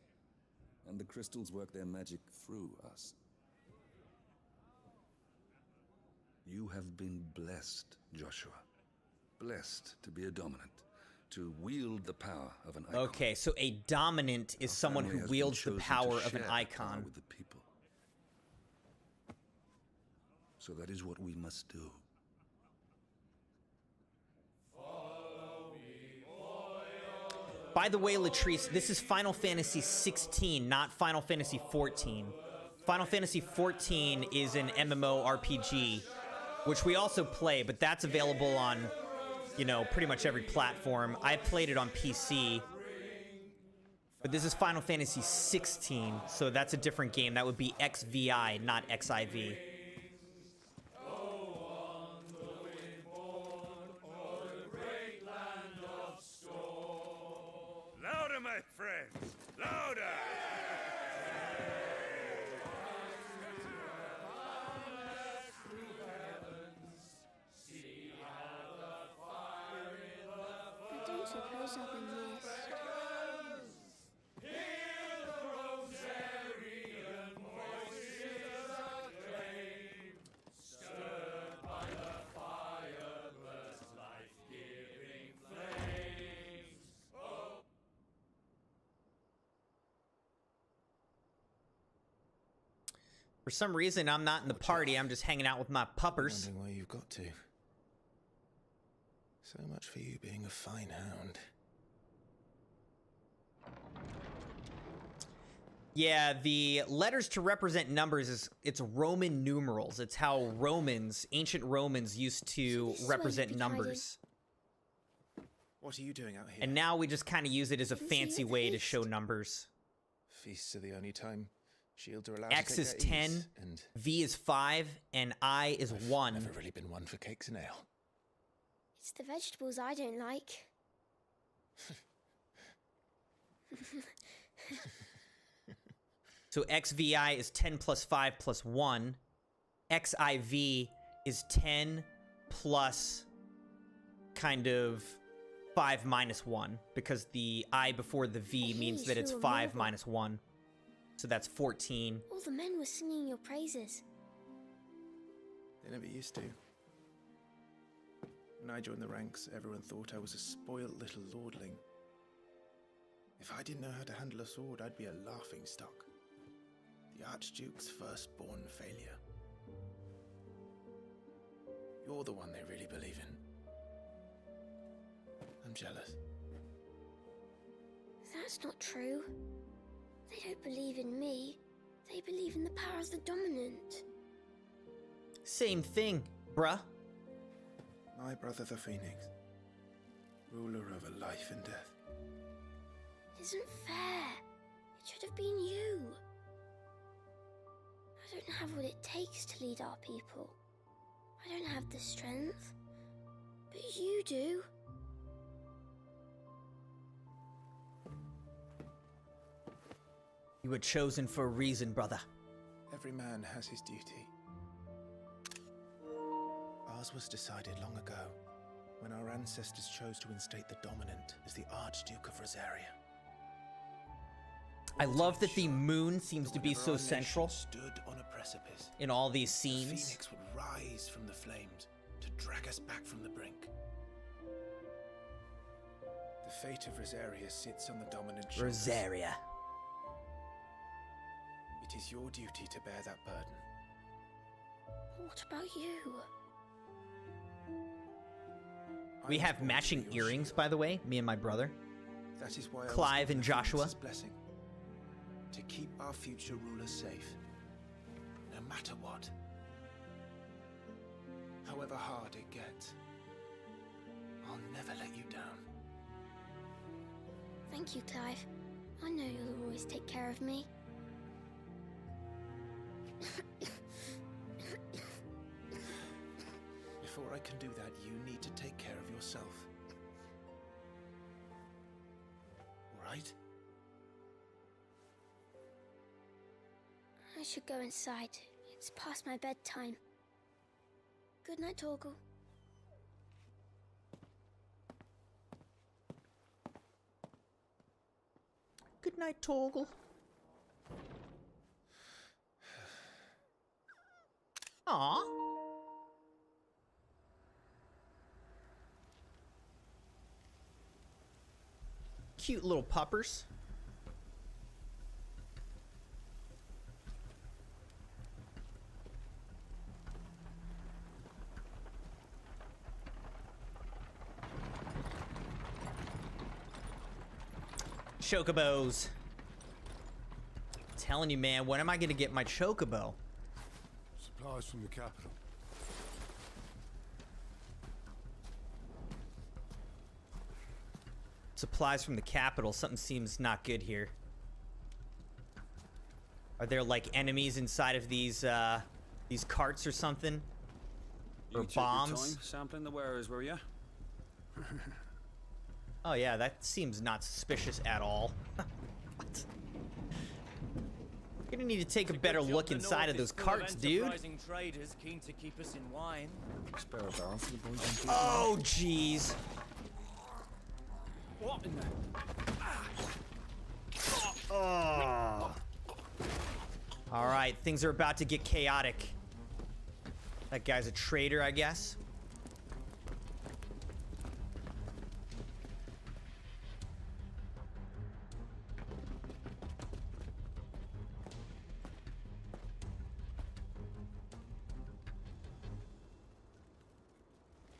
And the crystals work their magic through us. You have been blessed, Joshua. Blessed to be a dominant, to wield the power of an icon. Okay, so a dominant is someone who wields the power of an icon. With the people. So that is what we must do. By the way, Latrice, this is Final Fantasy XVI, not Final Fantasy XIV. Final Fantasy XIV is an MMORPG, which we also play, but that's available on, you know, pretty much every platform. I played it on PC, but this is Final Fantasy XVI, so that's a different game. That would be XVI, not XIV. Louder, my friends! Louder! I don't suppose I've been missed. For some reason, I'm not in the party. I'm just hanging out with my puppers. Wondering where you've got to. So much for you being a fine hound. Yeah, the letters to represent numbers it's Roman numerals. It's how ancient Romans used to represent numbers. What are you doing out here? And now we just kind of use it as a fancy way to show numbers. Feasts are the only time shields are allowed X to is take their 10, ease, and V is 5, and I is 1. Never really been one for cakes and ale. It's the vegetables I don't like. So XVI is 10 plus 5 plus 1. XIV is 10 plus kind of 5 minus 1, because the I before the V means that it's 5 minus 1. So that's 14. All the men were singing your praises. They never used to. When I joined the ranks, everyone thought I was a spoiled little lordling. If I didn't know how to handle a sword, I'd be a laughingstock. The Archduke's firstborn failure. You're the one they really believe in. I'm jealous. That's not true. They don't believe in me. They believe in the power of the dominant. Same thing, bruh. My brother the Phoenix, ruler over life and death. It isn't fair. It should have been you. I don't have what it takes to lead our people. I don't have the strength. But you do. You were chosen for a reason, brother. Every man has his duty. Ours was decided long ago, when our ancestors chose to instate the dominant as the Archduke of Rosaria. I love that the moon seems to be so central Stood on a precipice. in all these The scenes. Phoenix would rise from the flames to drag us back from the brink. The fate of Rosaria sits on the dominant shoulders. Rosaria. It is your duty to bear that burden. What about you? We have matching earrings, by the way, me and my brother. That is why I was Clive given and the Joshua. Phoenix's blessing, to keep our future rulers safe, no matter what. However hard it gets, I'll never let you down. Thank you, Clive. I know you'll always take care of me. Before I can do that, you need to take care of yourself. All right? I should go inside. It's past my bedtime. Good night, Torgal. Good night, Torgal. Aww. Cute little puppers. Chocobos. Telling you, man, when am I gonna get my chocobo? Supplies from the capital. Supplies from the capital. Something seems not good here. Are there like enemies inside of these carts or something? Or You took your bombs? time sampling the wares, were you? Oh yeah, that seems not suspicious at all. What? You're gonna need to take a better look inside of those carts, dude. Enterprising traders keen to keep us in wine. Spare a barrel for the boys. Oh, jeez. What in the... Oh. All right, things are about to get chaotic. That guy's a traitor, I guess.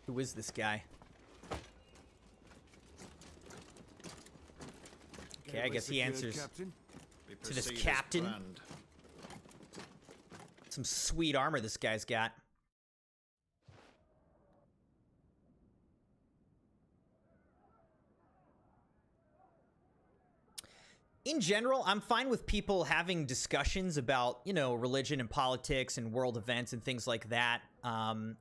Who is this guy? Okay, I guess he answers to this captain. Some sweet armor this guy's got. In general, I'm fine with people having discussions about, you know, religion and politics and world events and things like that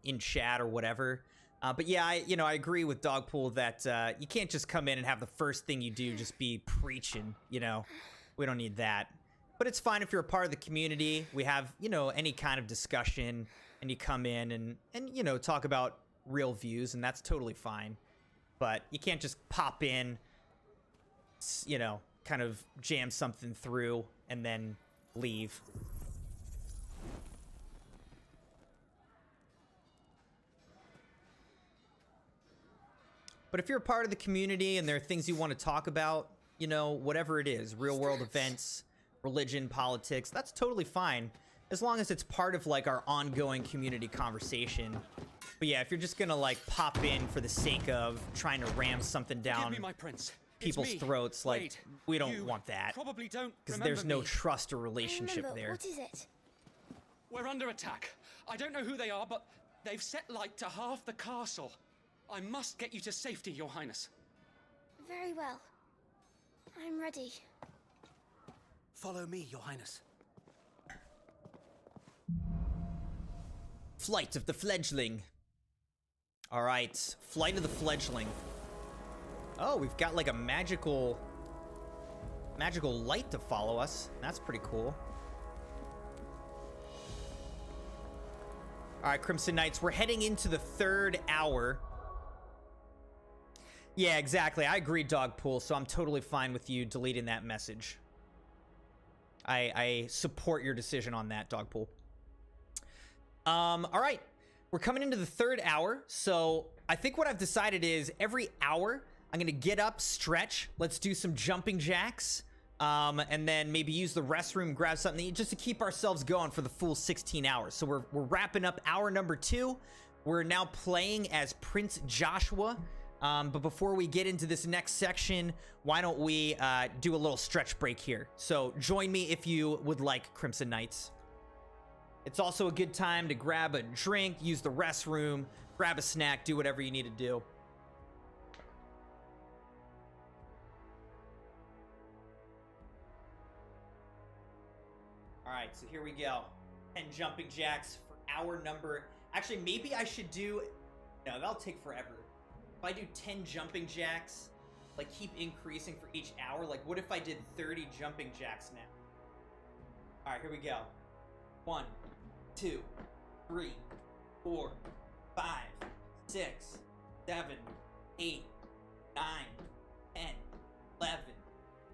in chat or whatever. But yeah, I agree with Dogpool that you can't just come in and have the first thing you do just be preaching, you know. We don't need that. But it's fine if you're a part of the community. We have, you know, any kind of discussion and you come in and you know, talk about real views, and that's totally fine. But you can't just pop in, you know, kind of jam something through and then leave. But if you're a part of the community and there are things you want to talk about, you know, whatever it is, real world events, religion, politics, that's totally fine. As long as it's part of like our ongoing community conversation. But yeah, if you're just gonna like pop in for the sake of trying to ram something down Give me my prince. people's me. throats. Like, Wait, we don't you want that. probably don't Because remember there's no me. trust or relationship there. What is it? We're under attack. I don't know who they are, but they've set light to half the castle. I must get you to safety, Your Highness. Very well. I'm ready. Follow me, Your Highness. Flight of the Fledgling. Alright, Flight of the Fledgling. Oh, we've got like a magical light to follow us. That's pretty cool. Alright, Crimson Knights, we're heading into the 3rd hour. Yeah, exactly. I agree, Dogpool, so I'm totally fine with you deleting that message. I support your decision on that, Dogpool. All right, we're coming into the 3rd hour, so I think what I've decided is every hour I'm gonna get up, stretch, let's do some jumping jacks, and then maybe use the restroom, grab something to eat, just to keep ourselves going for the full 16 hours. So we're wrapping up hour number 2. We're now playing as Prince Joshua, but before we get into this next section, why don't we do a little stretch break here? So join me if you would like, Crimson Knights. It's also a good time to grab a drink, use the restroom, grab a snack, do whatever you need to do. All right, so here we go. 10 jumping jacks for hour number... Actually, maybe I should do... No, that'll take forever. If I do 10 jumping jacks, like keep increasing for each hour, like what if I did 30 jumping jacks now? All right, here we go. 1, 2, 3, 4, 5, 6, 7, 8, 9, 10, 11,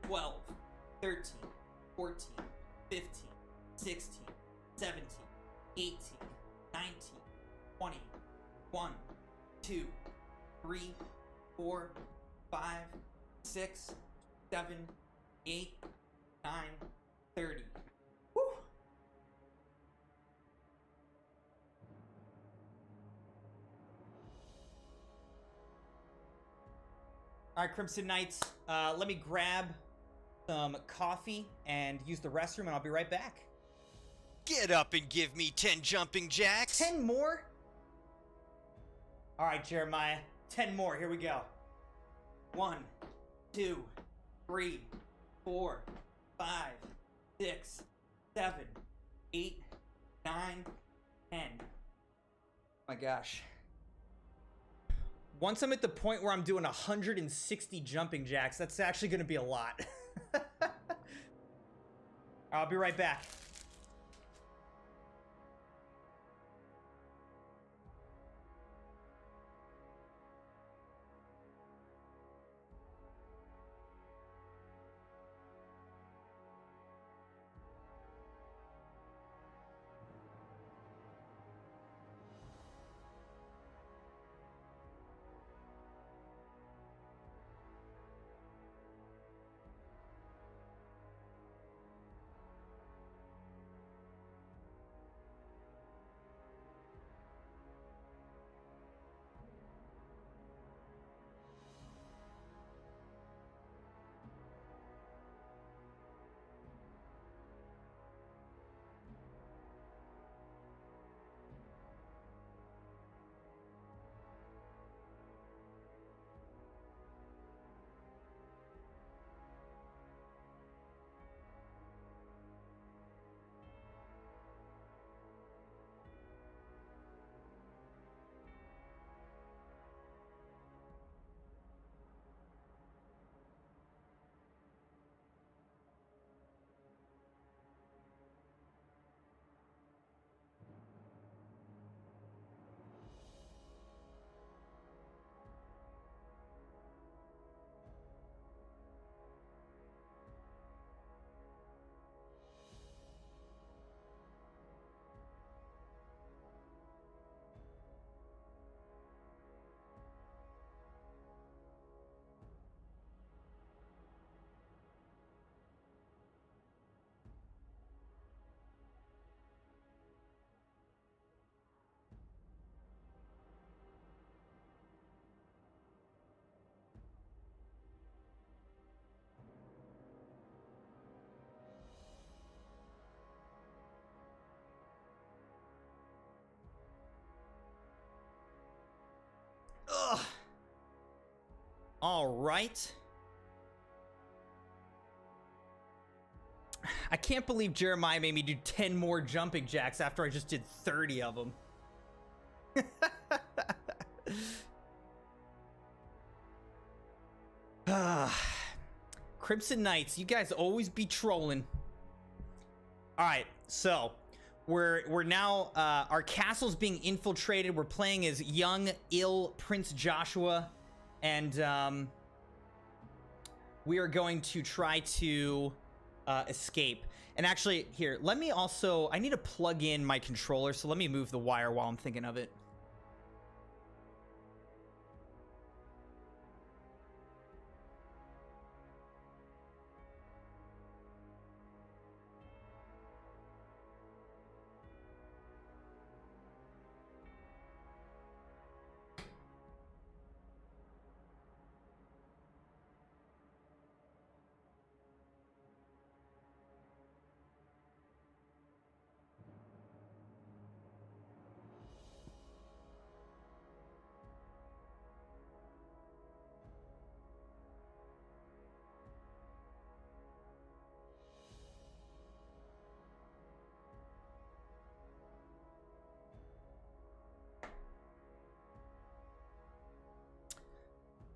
12, 13, 14, 15, 16, 17, 18, 19, 20, 1, 2, 3, 4, 5, 6, 7, 8, 9, 30. Woo! All right, Crimson Knights, let me grab some coffee and use the restroom, and I'll be right back. Get up and give me 10 jumping jacks. 10 more? All right, Jeremiah, 10 more. Here we go. 1, 2, 3, 4, 5, 6, 7, 8, 9, 10. Oh my gosh. Once I'm at the point where I'm doing 160 jumping jacks, that's actually going to be a lot. I'll be right back. All right. I can't believe Jeremiah made me do 10 more jumping jacks after I just did 30 of them. Crimson Knights, you guys always be trolling. All right, so we're now our castle's being infiltrated. We're playing as young, ill Prince Joshua, and we are going to try to escape. And actually, here, let me also, I need to plug in my controller, so let me move the wire while I'm thinking of it.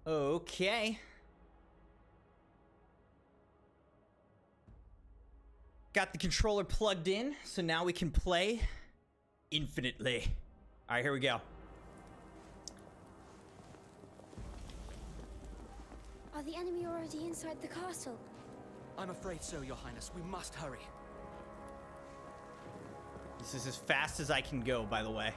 Okay. Got the controller plugged in, so now we can play infinitely. All right, here we go. Are the enemy already inside the castle? I'm afraid so, Your Highness. We must hurry. This is as fast as I can go, by the way.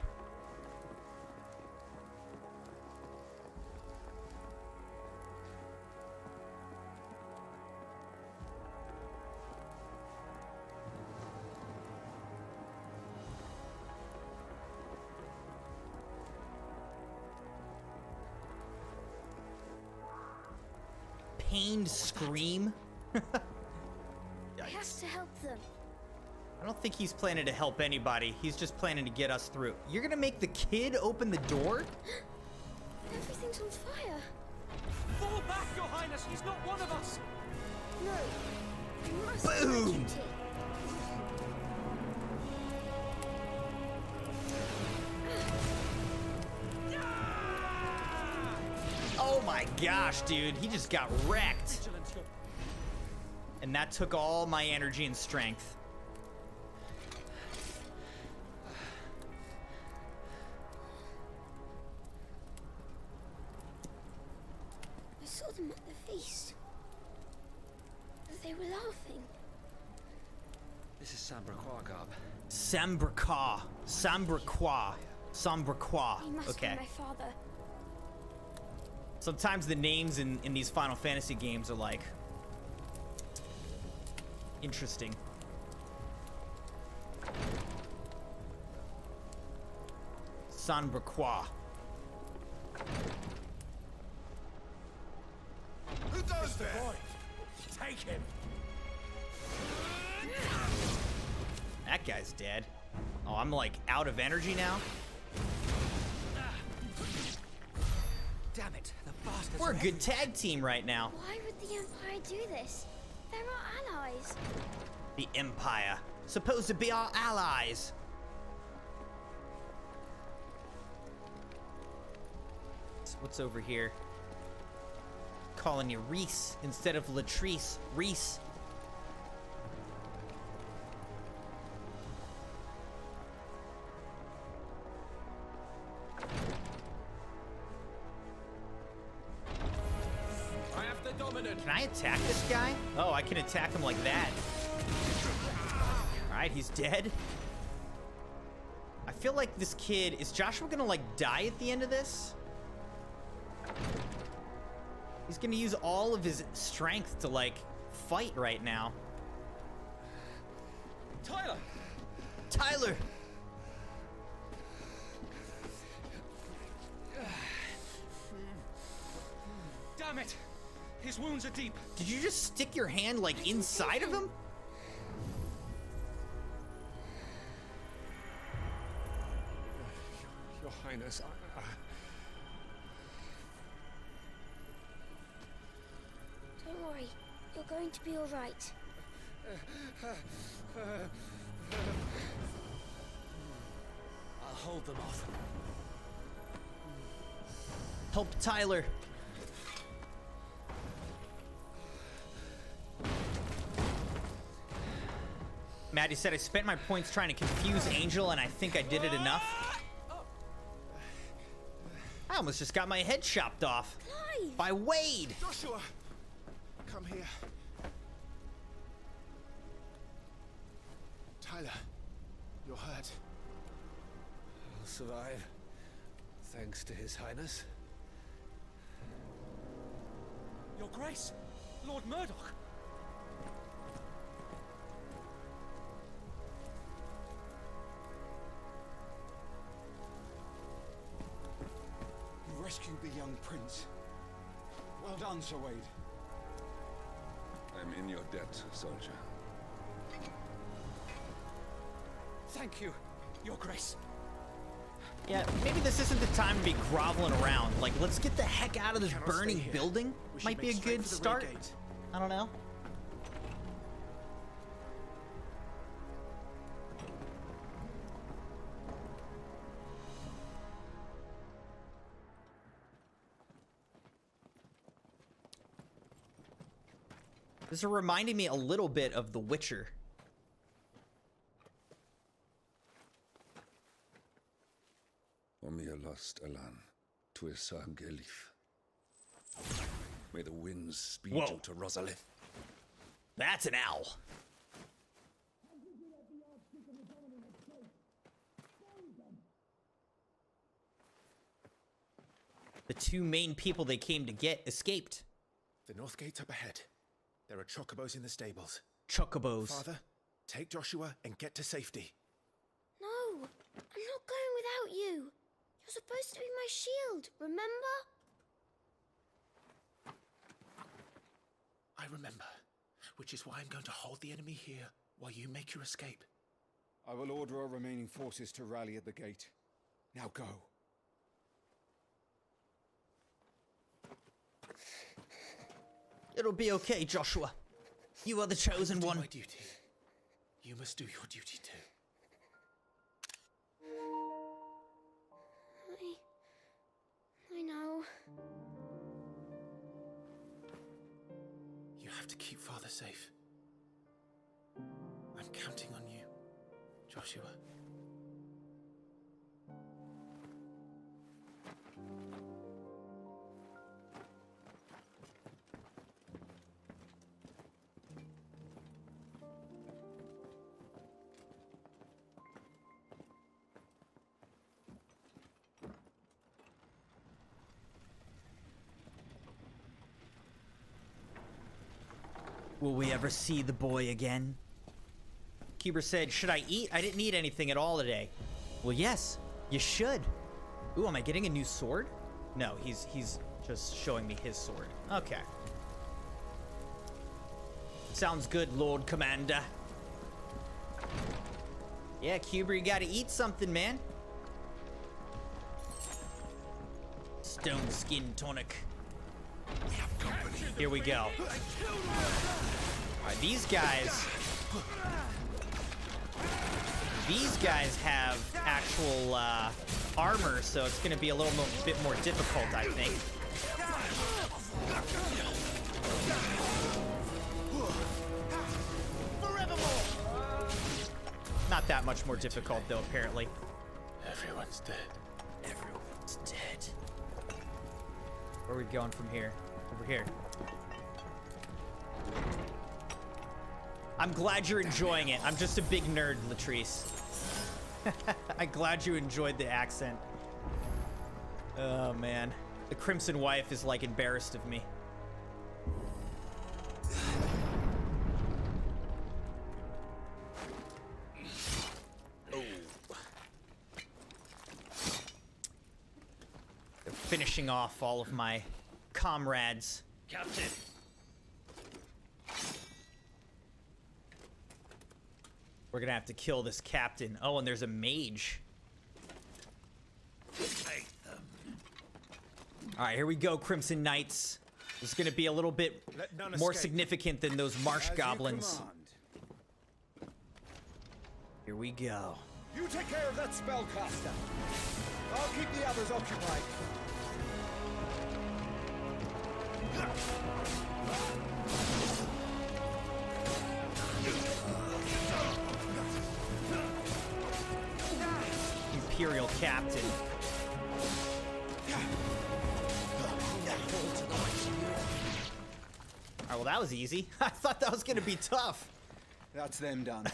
Pained scream. I have to help them. I don't think he's planning to help anybody. He's just planning to get us through. You're gonna make the kid open the door? Everything's on fire. Fall back, Your Highness. He's not one of us. No. I must Boom. execute it. Oh my gosh, dude. He just got wrecked. And that took all my energy and strength. I saw them at the feast. They were laughing. This is Sambraqua, Garb. Sambraqua. Sambraqua. Sambraqua. He must Okay. be my father. Sometimes the names in these Final Fantasy games are like interesting. Sambraqua. Who goes there? Take him. That guy's dead. Oh, I'm like out of energy now. Damn it, the bastards. We're a good tag team right now. Why would the Empire do this? They're our allies. The Empire. Supposed to be our allies. What's over here? Calling you Reese instead of Latrice. Reese. I have the dominant. Can I attack this guy? Oh, I can attack him like that. Alright, he's dead. I feel like this kid... Is Joshua gonna, like, die at the end of this? He's gonna use all of his strength to, like, fight right now. Tyler! Tyler! Damn it! His wounds are deep. Did you just stick your hand, like, inside of him? Your Highness, going to be all right. I'll hold them off. Help Tyler. Maddie said, I spent my points trying to confuse Angel, and I think I did it enough. I almost just got my head chopped off. Clive! By Wade. Joshua, come here. Tyler, you're hurt. I'll survive, thanks to His Highness. Your Grace, Lord Murdoch. You rescued the young prince. Well done, Sir Wade. I'm in your debt, soldier. Thank you, Your Grace. Yeah, maybe this isn't the time to be groveling around. Like, let's get the heck out of this burning building. Might be a good start. I don't know. This is reminding me a little bit of The Witcher. Omir lost Alan to Isar Gelif. May the winds speed you to Rosalith. That's an owl. The two main people they came to get escaped. The north gate's up ahead. There are chocobos in the stables. Chocobos. Father, take Joshua and get to safety. No, I'm not going without you. You're supposed to be my shield, remember? I remember, which is why I'm going to hold the enemy here while you make your escape. I will order our remaining forces to rally at the gate. Now go. It'll be okay, Joshua. You are the chosen one. My duty. You must do your duty too. I know. You have to keep Father safe. I'm counting on you, Joshua. Will we ever see the boy again? Keeper said, should I eat? I didn't eat anything at all today. Well, yes, you should. Ooh, am I getting a new sword? No, he's just showing me his sword. Okay. Sounds good, Lord Commander. Yeah, Cuber, you gotta eat something, man. Stone skin tonic. Here we go. Alright, these guys have actual armor, so it's gonna be a little bit more difficult, I think. Not that much more difficult, though, apparently. Everyone's dead. Everyone's dead. Where are we going from here? Over here. I'm glad you're enjoying it. I'm just a big nerd, Latrice. I'm glad you enjoyed the accent. Oh, man. The Crimson wife is, like, embarrassed of me. Oh. They're finishing off all of my comrades. Captain. We're gonna have to kill this captain. Oh, and there's a mage. Take them. All right, here we go, Crimson Knights. This is going to be a little bit more significant than those marsh goblins. Here we go. You take care of that spellcaster. I'll keep the others occupied. Imperial Captain. Alright, well that was easy. I thought that was gonna be tough. That's them done.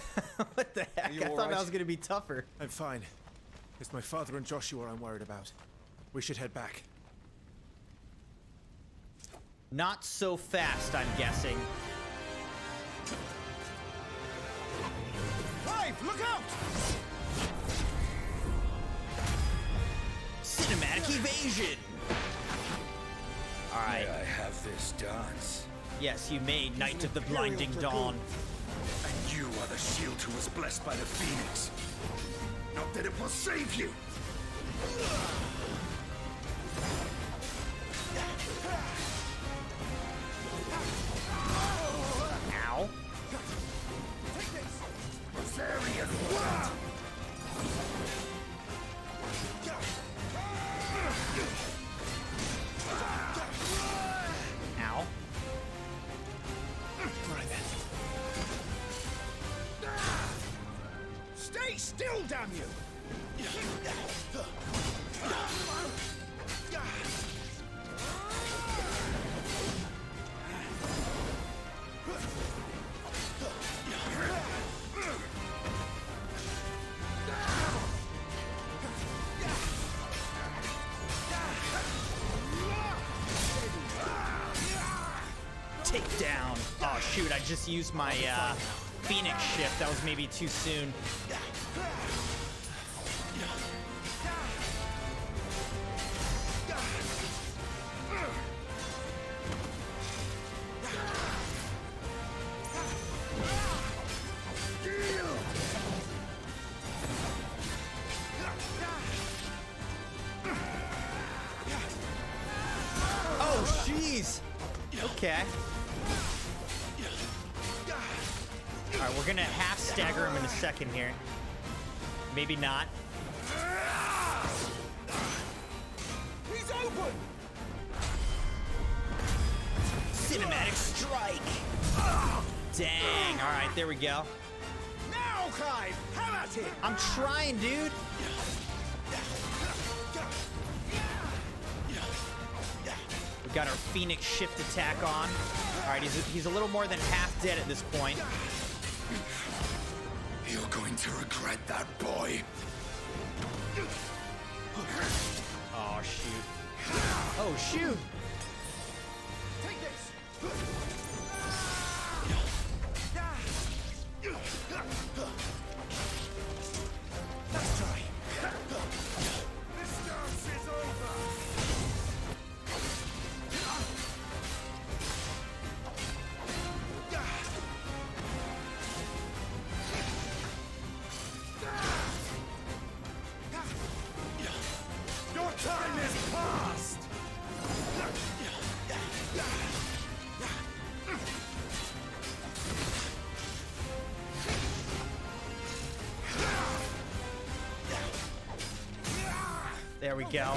What the heck? I thought that was gonna be tougher. I'm fine. It's my father and Joshua I'm worried about. We should head back. Not so fast, I'm guessing. Clive, look out! Cinematic evasion! Alright. May I have this dance? Yes, you may, Knight of the Blinding Dawn. And you are the shield who was blessed by the Phoenix. Not that it will save you! Ow. Rosarian War! Ow. Right then. Stay still, damn you! Take down. Oh shoot, I just used my Phoenix shift. That was maybe too soon. Oh jeez. Okay. Alright, we're gonna half stagger him in a second here. Maybe not. He's open! Cinematic strike! Dang, alright, there we go. Now, Clive! Have at it! I'm trying, dude! We got our Phoenix shift attack on. Alright, he's a little more than half dead at this point. You're going to regret that, boy. Oh, shoot. Oh, shoot! Take this! Let's try. This dance is over! Your time is past! There we go.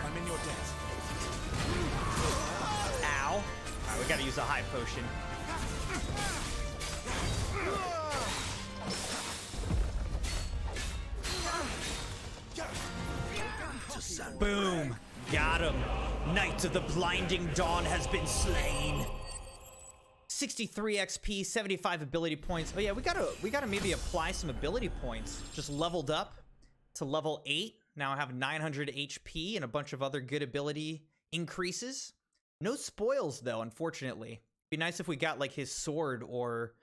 I'm in your debt. Ow. Alright, we gotta use a high potion. Boom! Got him! Knight of the Blinding Dawn has been slain! 63 XP, 75 ability points. Oh yeah, we gotta maybe apply some ability points. Just leveled up to level 8. Now I have 900 HP and a bunch of other good ability increases. No spoils though, unfortunately. Be nice if we got like his sword or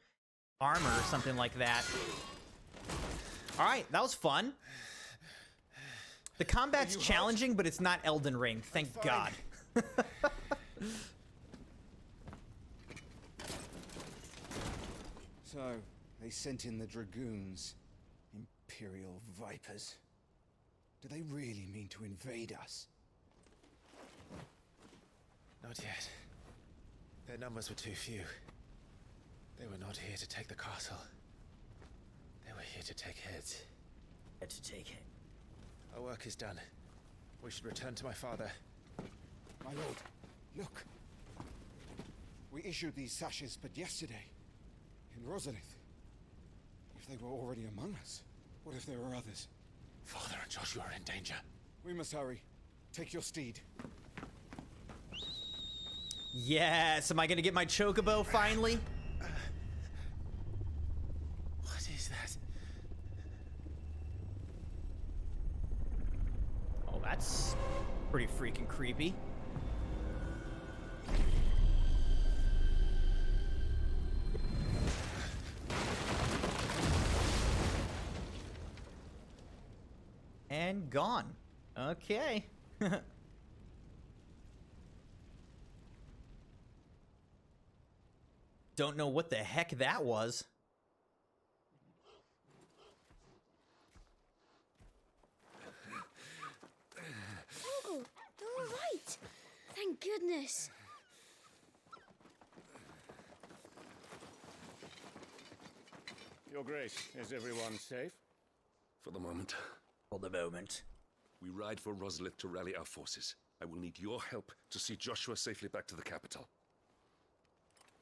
armor or something like that. Alright, that was fun. The combat's challenging, but it's not Elden Ring. Thank God. So, they sent in the Dragoons. Imperial Vipers. Do they really mean to invade us? Not yet. Their numbers were too few. They were not here to take the castle. They were here to take heads. Had to take it. Our work is done. We should return to my father. My lord, look. We issued these sashes but yesterday. In Rosalith. If they were already among us, what if there were others? Father and Joshua are in danger. We must hurry. Take your steed. Yes, am I gonna get my chocobo finally? What is that? Oh, that's pretty freaking creepy. And gone. Okay. Don't know what the heck that was. Oh, you're all right. Thank goodness. Your Grace, is everyone safe? For the moment. For the moment. We ride for Rosalith to rally our forces. I will need your help to see Joshua safely back to the capital.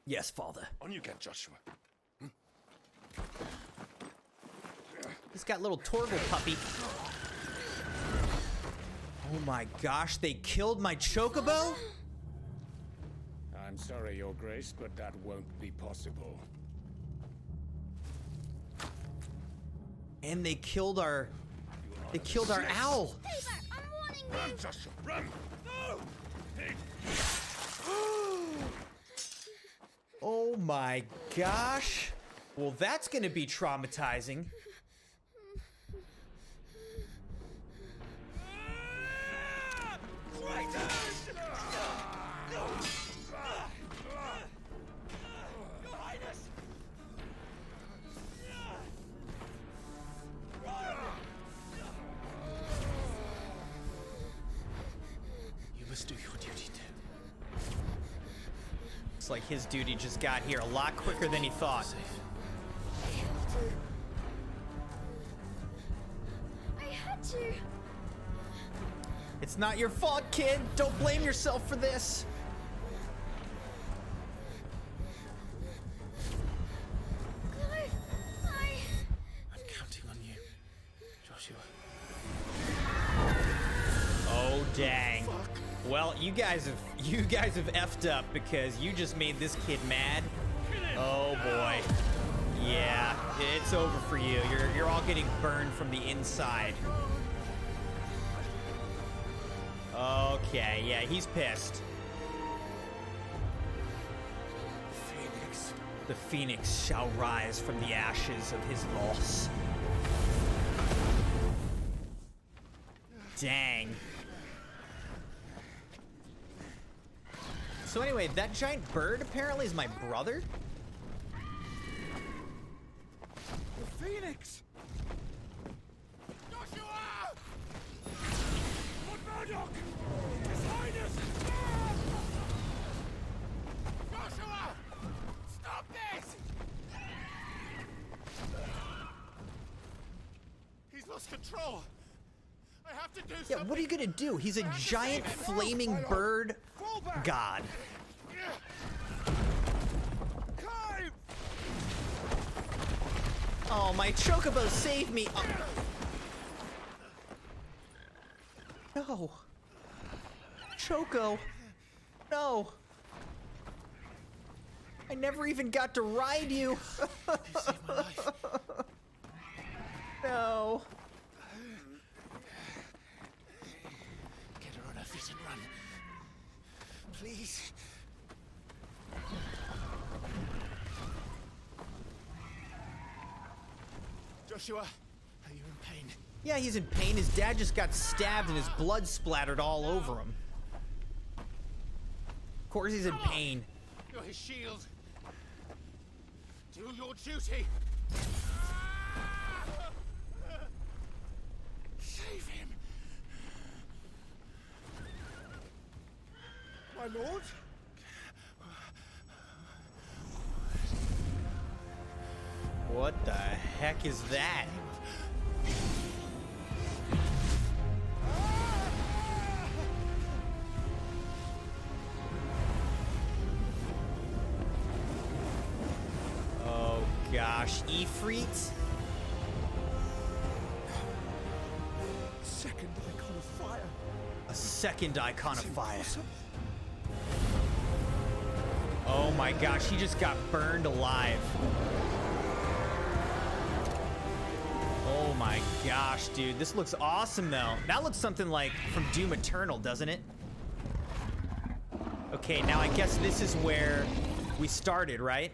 Yes, father. On you get, Joshua. He's got little Torgal puppy. Oh my gosh, they killed my chocobo? I'm sorry, Your Grace, but that won't be possible. And they killed our... They killed our owl. Stay back, I'm warning you. Run, Joshua, run! No! Oh my gosh. Well, that's gonna be traumatizing. You must do your duty too. Looks like his duty just got here a lot quicker than he thought. I had to. It's not your fault, kid. Don't blame yourself for this. Clive, I'm counting on you, Joshua. Oh dang. Well, you guys have effed up because you just made this kid mad. Oh boy. Yeah, it's over for you. You're all getting burned from the inside. Okay, yeah, he's pissed. Phoenix. The Phoenix shall rise from the ashes of his loss. Dang. So anyway, that giant bird apparently is my brother? The Phoenix! Joshua! Lord Murdoch! His Highness! Joshua! Stop this! He's lost control. I have to do something. Yeah, what are you gonna do? He's a giant flaming bird god. Clive! Oh, my chocobo saved me. Oh. No. Choco. No. I never even got to ride you. You saved my life. No. Get her on her feet and run. Please. Joshua, are you in pain? Yeah, he's in pain. His dad just got stabbed and his blood splattered all over him. Of course he's in pain. You're his shield. Do your duty. Save him. My lord? What the heck is that? Oh gosh, Ifrit? Second icon of fire. A second icon of fire. Oh my gosh, he just got burned alive. Oh my gosh, dude. This looks awesome, though. That looks something like from Doom Eternal, doesn't it? Okay, now I guess this is where we started, right?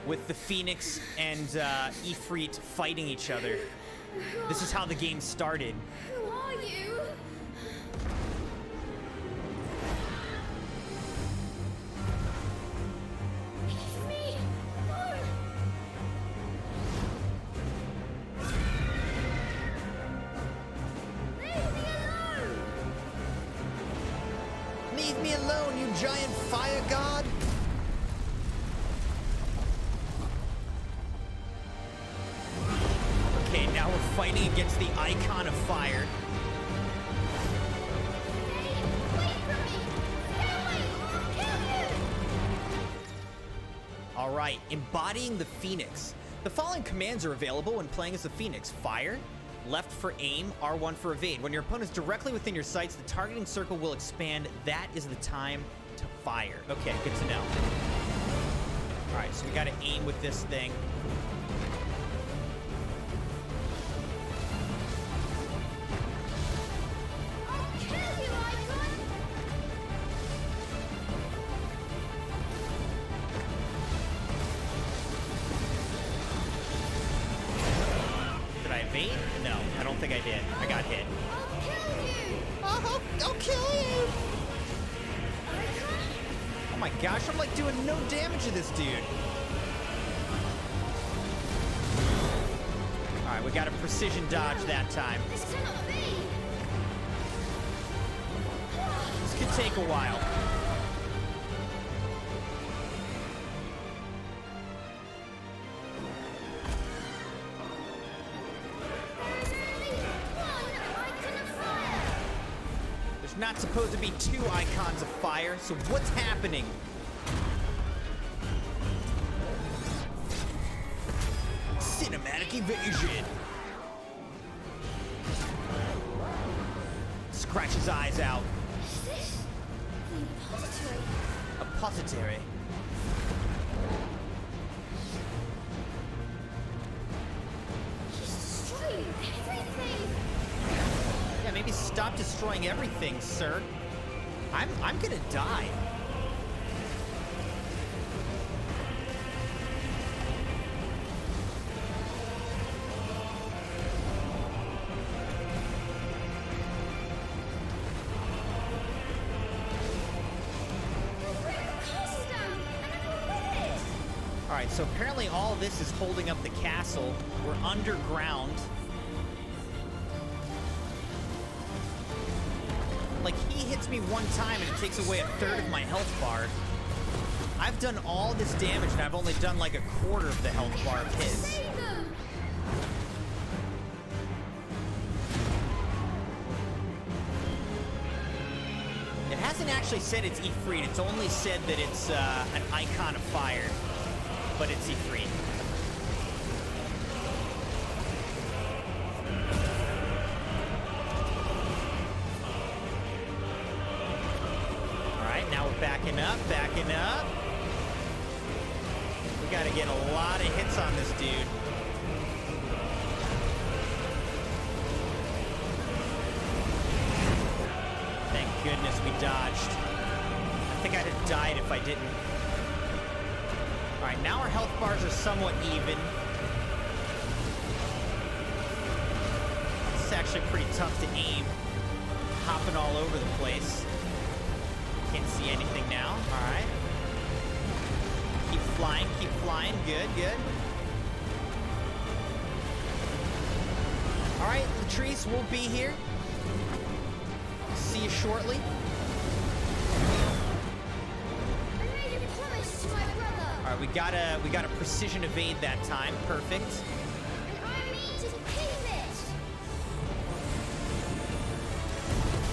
With the Phoenix and Ifrit fighting each other. This is how the game started. Who are you? It's me! No! Leave me alone, you giant fire god! Okay, now we're fighting against the icon of fire. Alright, embodying the Phoenix. The following commands are available when playing as the Phoenix. Fire, left for aim, R1 for evade. When your opponent is directly within your sights, the targeting circle will expand. That is the time to fire. Okay, good to know. Alright, so we gotta aim with this thing. Did I evade? No, I don't think I did. I got hit. I'll kill you! Oh my gosh, I'm like doing no damage to this dude. Alright, we got a precision dodge that time. This cannot be! This could take a while. There's not supposed to be two icons of fire, so what's happening? Cinematic evasion. Scratch his eyes out. Is this the repository? Apositary. He's destroying everything! Yeah, maybe stop destroying everything, sir. I'm gonna die. Alright, so apparently all this is holding up the castle. We're underground. Like, he hits me one time and it takes away a third of my health bar. I've done all this damage and I've only done like a quarter of the health bar of his. It hasn't actually said it's Ifrit, it's only said that it's an icon of fire. But it's Ifrit. Alright, now we're backing up, backing up. We gotta get a lot of hits on this dude. Thank goodness we dodged. I think I'd have died if I didn't. Alright, now our health bars are somewhat even. actually pretty tough to aim. Hopping all over the place. Can't see anything now. All right. Keep flying, keep flying. Good, good. All right, Latrice, we'll be here. See you shortly. I made a promise to my brother. All right, we got a precision evade that time. Perfect. And I mean to keep it.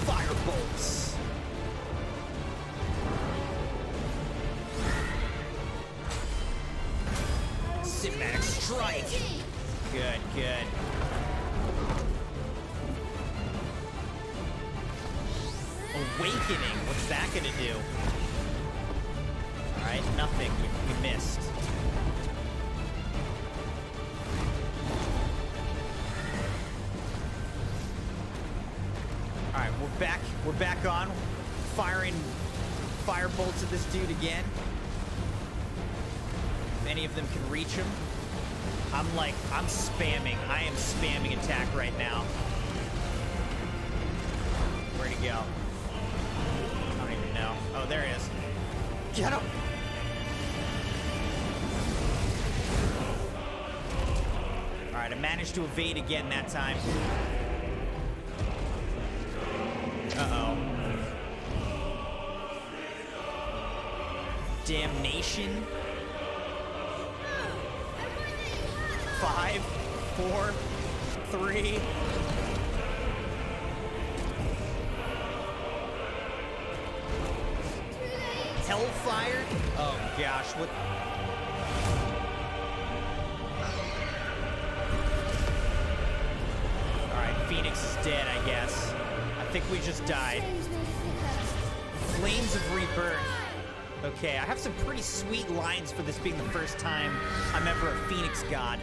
Fire bolts. Cinematic strike. Good, good. Awakening. What's that gonna do? All right, nothing. We missed. All right, we're back. We're back on, firing fire bolts at this dude again. If any of them can reach him, I'm spamming. I am spamming attack right now. Where'd he go? I don't even know. Oh, there he is. Get him! All right, I managed to evade again that time. Uh-oh. Damnation. 5, 4, 3. Hellfire? Oh gosh, what? Alright, Phoenix is dead, I guess. I think we just died. Flames of Rebirth. Okay, I have some pretty sweet lines for this being the first time I'm ever a Phoenix god.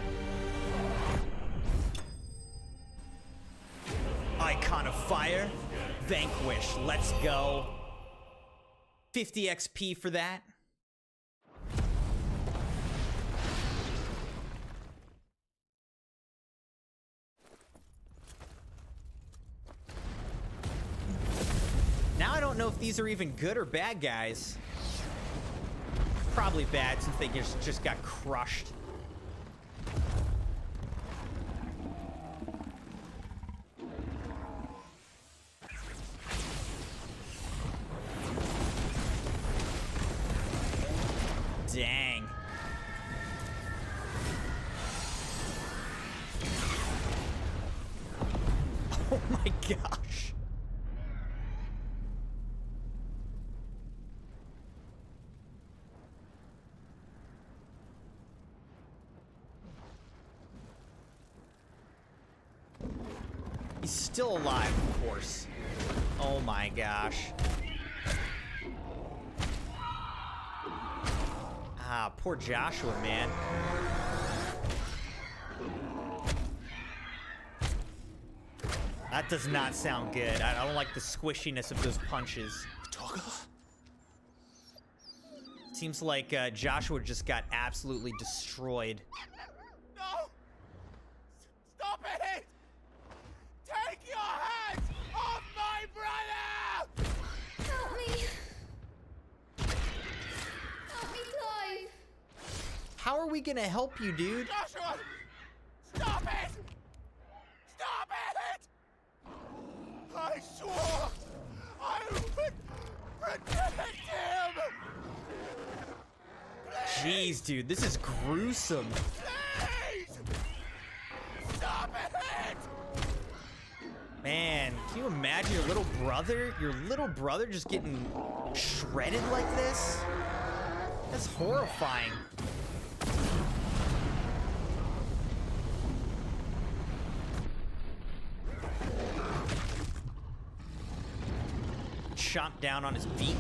Icon of Fire. Vanquish. Let's go. 50 XP for that. Now I don't know if these are even good or bad guys. Probably bad since they just got crushed. Dang. Oh my gosh. He's still alive, of course. Oh my gosh. Ah, poor Joshua, man. That does not sound good. I don't like the squishiness of those punches. Seems like Joshua just got absolutely destroyed. No! Stop it! Take your hands off my brother! Help me. Help me, Clive. How are we gonna help you, dude? Joshua! Stop it! Stop it! I swore I would protect him! Jeez, dude, this is gruesome. Please! Stop it! Man, can you imagine your little brother just getting shredded like this? That's horrifying. Chomp down on his beak.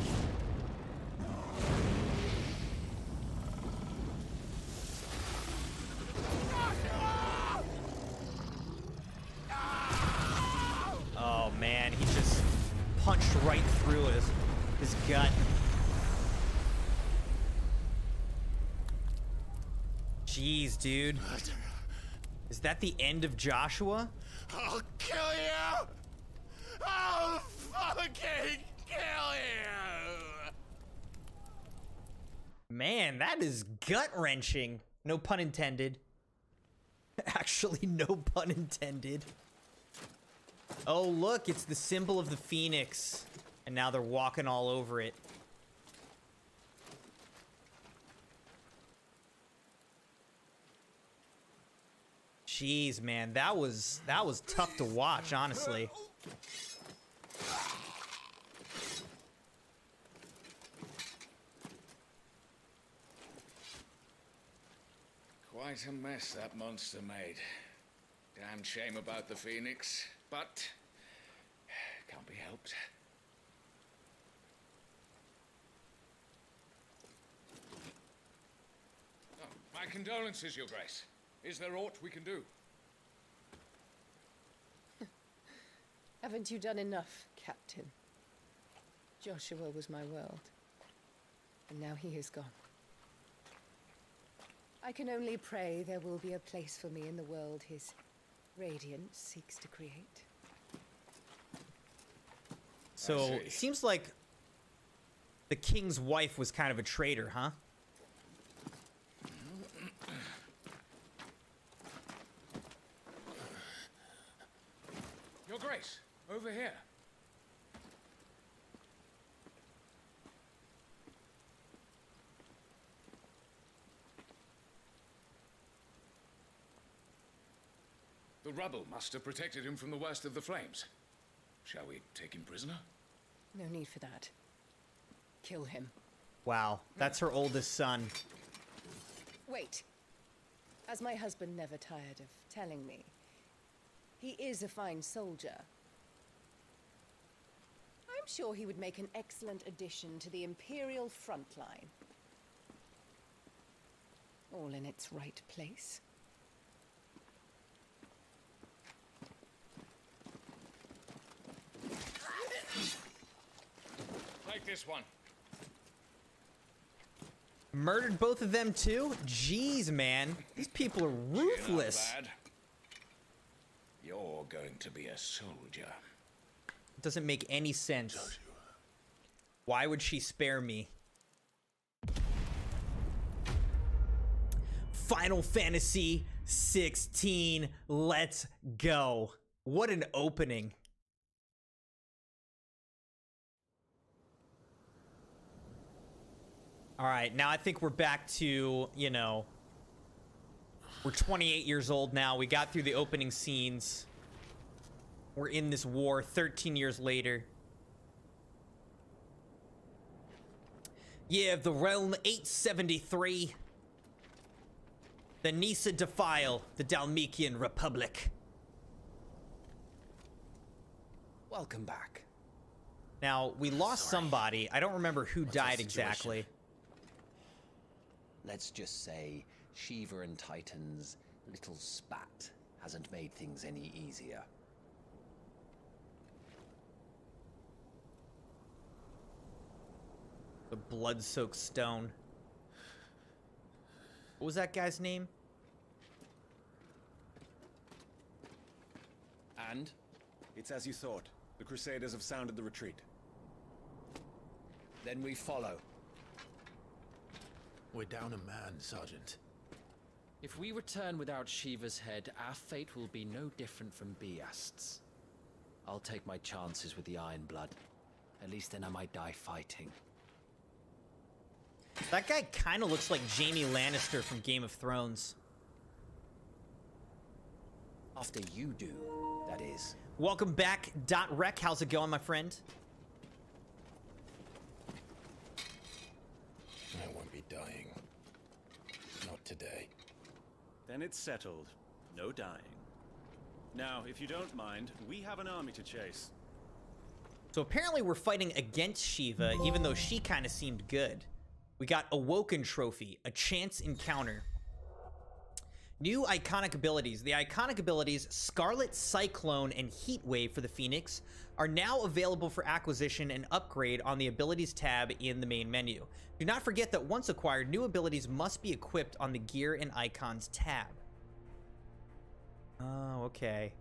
Oh man, he just punched right through his gut. Jeez, dude. Is that the end of Joshua? I'll kill you! I'll fucking kill you! Man, that is gut-wrenching. No pun intended. Actually, no pun intended. Oh, look, it's the symbol of the phoenix. And now they're walking all over it. Jeez, man, that was tough to watch, honestly. Quite a mess that monster made. Damn shame about the Phoenix, but can't be helped. Oh, my condolences, Your Grace. Is there aught we can do? Haven't you done enough, Captain? Joshua was my world, and now he is gone. I can only pray there will be a place for me in the world his radiance seeks to create. So, it seems like the king's wife was kind of a traitor, huh? Your Grace, over here. The rubble must have protected him from the worst of the flames. Shall we take him prisoner? No need for that. Kill him. Wow, that's her oldest son. Wait. As my husband never tired of telling me, he is a fine soldier. I'm sure he would make an excellent addition to the Imperial front line. All in its right place. Take this one. Murdered both of them too? Jeez, man. These people are ruthless. Not bad. You're going to be a soldier. It doesn't make any sense. Why would she spare me? Final Fantasy 16. Let's go. What an opening. All right, now I think we're back to, you know, we're 28 years old now. We got through the opening scenes. We're in this war 13 years later. Year of the Realm 873. The Nisa defile the Dalmatian Republic. Welcome back. Now, we lost somebody. I don't remember who died exactly. Let's just say Shiva and Titan's little spat hasn't made things any easier. The blood-soaked stone. What was that guy's name? And? It's as you thought. The Crusaders have sounded the retreat. Then we follow. We're down a man, Sergeant. If we return without Shiva's head, our fate will be no different from Biast's. I'll take my chances with the Iron Blood. At least then I might die fighting. That guy kind of looks like Jaime Lannister from Game of Thrones. After you do, that is. Welcome back, .rec. How's it going, my friend? I won't be dying. Not today. Then it's settled. No dying. Now, if you don't mind, we have an army to chase. So apparently we're fighting against Shiva, even though she kind of seemed good. We got Awoken Trophy, a chance encounter. New iconic abilities. The iconic abilities Scarlet Cyclone and Heat Wave for the Phoenix are now available for acquisition and upgrade on the abilities tab in the main menu. Do not forget that once acquired, new abilities must be equipped on the gear and icons tab. Oh, okay.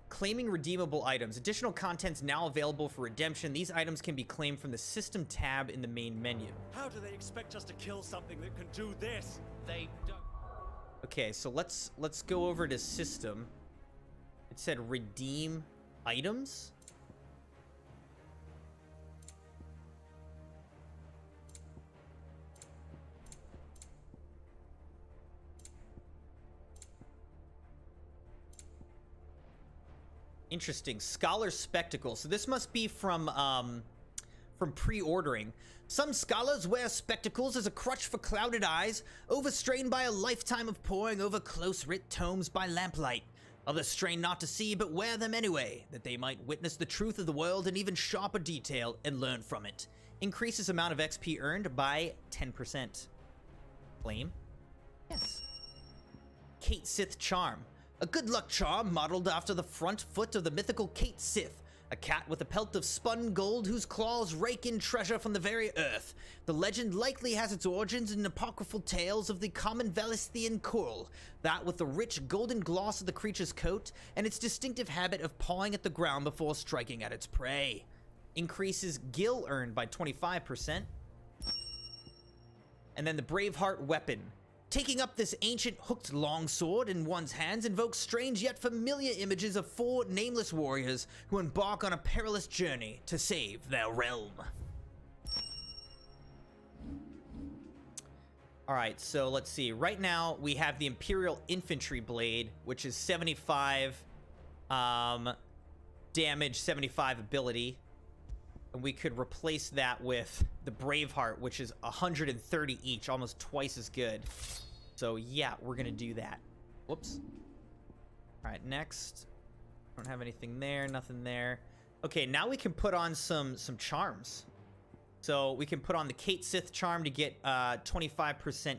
Claiming redeemable items. Additional contents now available for redemption. These items can be claimed from the system tab in the main menu. How do they expect us to kill something that can do this? They don't. Okay, so let's go over to system. It said redeem items. Interesting. Scholar spectacles. So this must be from pre-ordering. Some scholars wear spectacles as a crutch for clouded eyes, overstrained by a lifetime of poring over close-writ tomes by lamplight. Others strain not to see, but wear them anyway, that they might witness the truth of the world in even sharper detail and learn from it. Increases amount of XP earned by 10%. Claim? Yes. Kate Sith Charm. A good luck charm modeled after the front foot of the mythical Kate Sith, a cat with a pelt of spun gold whose claws rake in treasure from the very earth. The legend likely has its origins in apocryphal tales of the common Velisthian Kurl, that with the rich golden gloss of the creature's coat and its distinctive habit of pawing at the ground before striking at its prey. Increases gil earned by 25%. And then the Braveheart weapon. Taking up this ancient hooked longsword in one's hands invokes strange yet familiar images of 4 nameless warriors who embark on a perilous journey to save their realm. Alright, so let's see. Right now, we have the Imperial Infantry Blade, which is 75 damage, 75 ability. And we could replace that with the Braveheart, which is 130 each, almost twice as good. So yeah, we're gonna do that. Whoops. All right, next. Don't have anything there, nothing there. Okay, now we can put on some charms. So we can put on the Kate Sith charm to get 25%.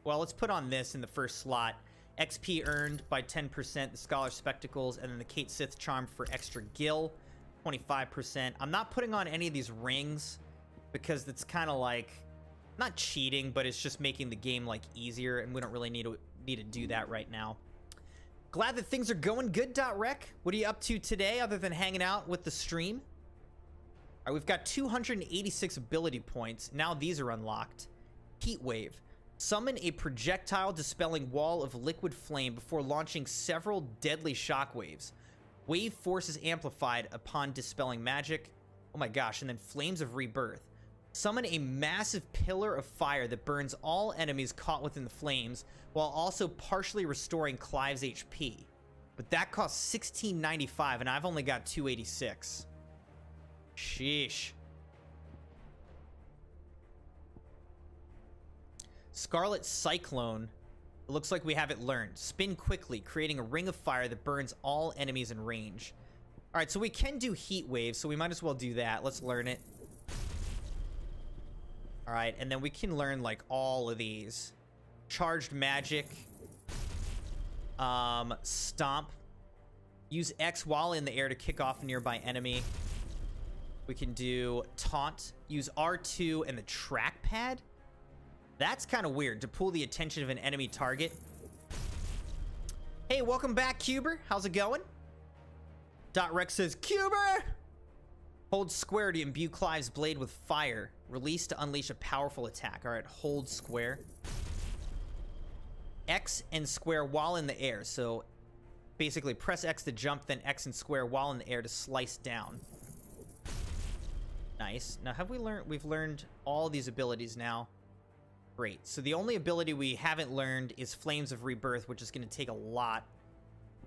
Well, let's put on this in the first slot. XP earned by 10%, the Scholar Spectacles, and then the Kate Sith charm for extra gil. 25%. I'm not putting on any of these rings because it's kind of like not cheating, but it's just making the game like easier, and we don't really need to do that right now. Glad that things are going good, .rec. What are you up to today other than hanging out with the stream? All right, we've got 286 ability points. Now these are unlocked. Heat Wave. Summon a projectile dispelling wall of liquid flame before launching several deadly shockwaves. Wave force is amplified upon dispelling magic. Oh my gosh, and then Flames of Rebirth. Summon a massive pillar of fire that burns all enemies caught within the flames, while also partially restoring Clive's HP. But that costs $16.95, and I've only got 286. Sheesh. Scarlet Cyclone. It looks like we have it learned. Spin quickly, creating a ring of fire that burns all enemies in range. All right, so we can do Heat Wave, so we might as well do that. Let's learn it. All right, and then we can learn, like, all of these. Charged Magic. Stomp. Use X while in the air to kick off a nearby enemy. We can do Taunt. Use R2 and the trackpad. That's kind of weird, to pull the attention of an enemy target. Hey, welcome back, Cuber. How's it going? .rec says, Cuber! Hold square to imbue Clive's blade with fire. Release to unleash a powerful attack. All right, hold square. X and square while in the air. So basically press X to jump, then X and square while in the air to slice down. Nice. Now, have we learned? We've learned all these abilities now. Great. So the only ability we haven't learned is Flames of Rebirth, which is going to take a lot.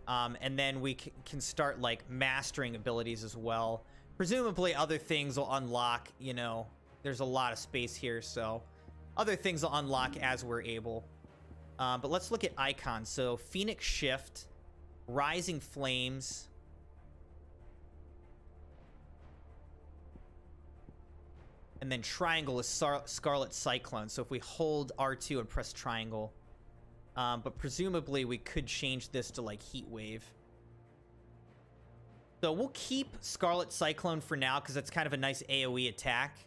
And then we can start, like, mastering abilities as well. Presumably other things will unlock, you know. There's a lot of space here, so other things will unlock as we're able. But let's look at icons. So Phoenix Shift, Rising Flames, and then triangle is Scarlet Cyclone. So if we hold R2 and press triangle, but presumably we could change this to like Heat Wave. So we'll keep Scarlet Cyclone for now because that's kind of a nice AoE attack.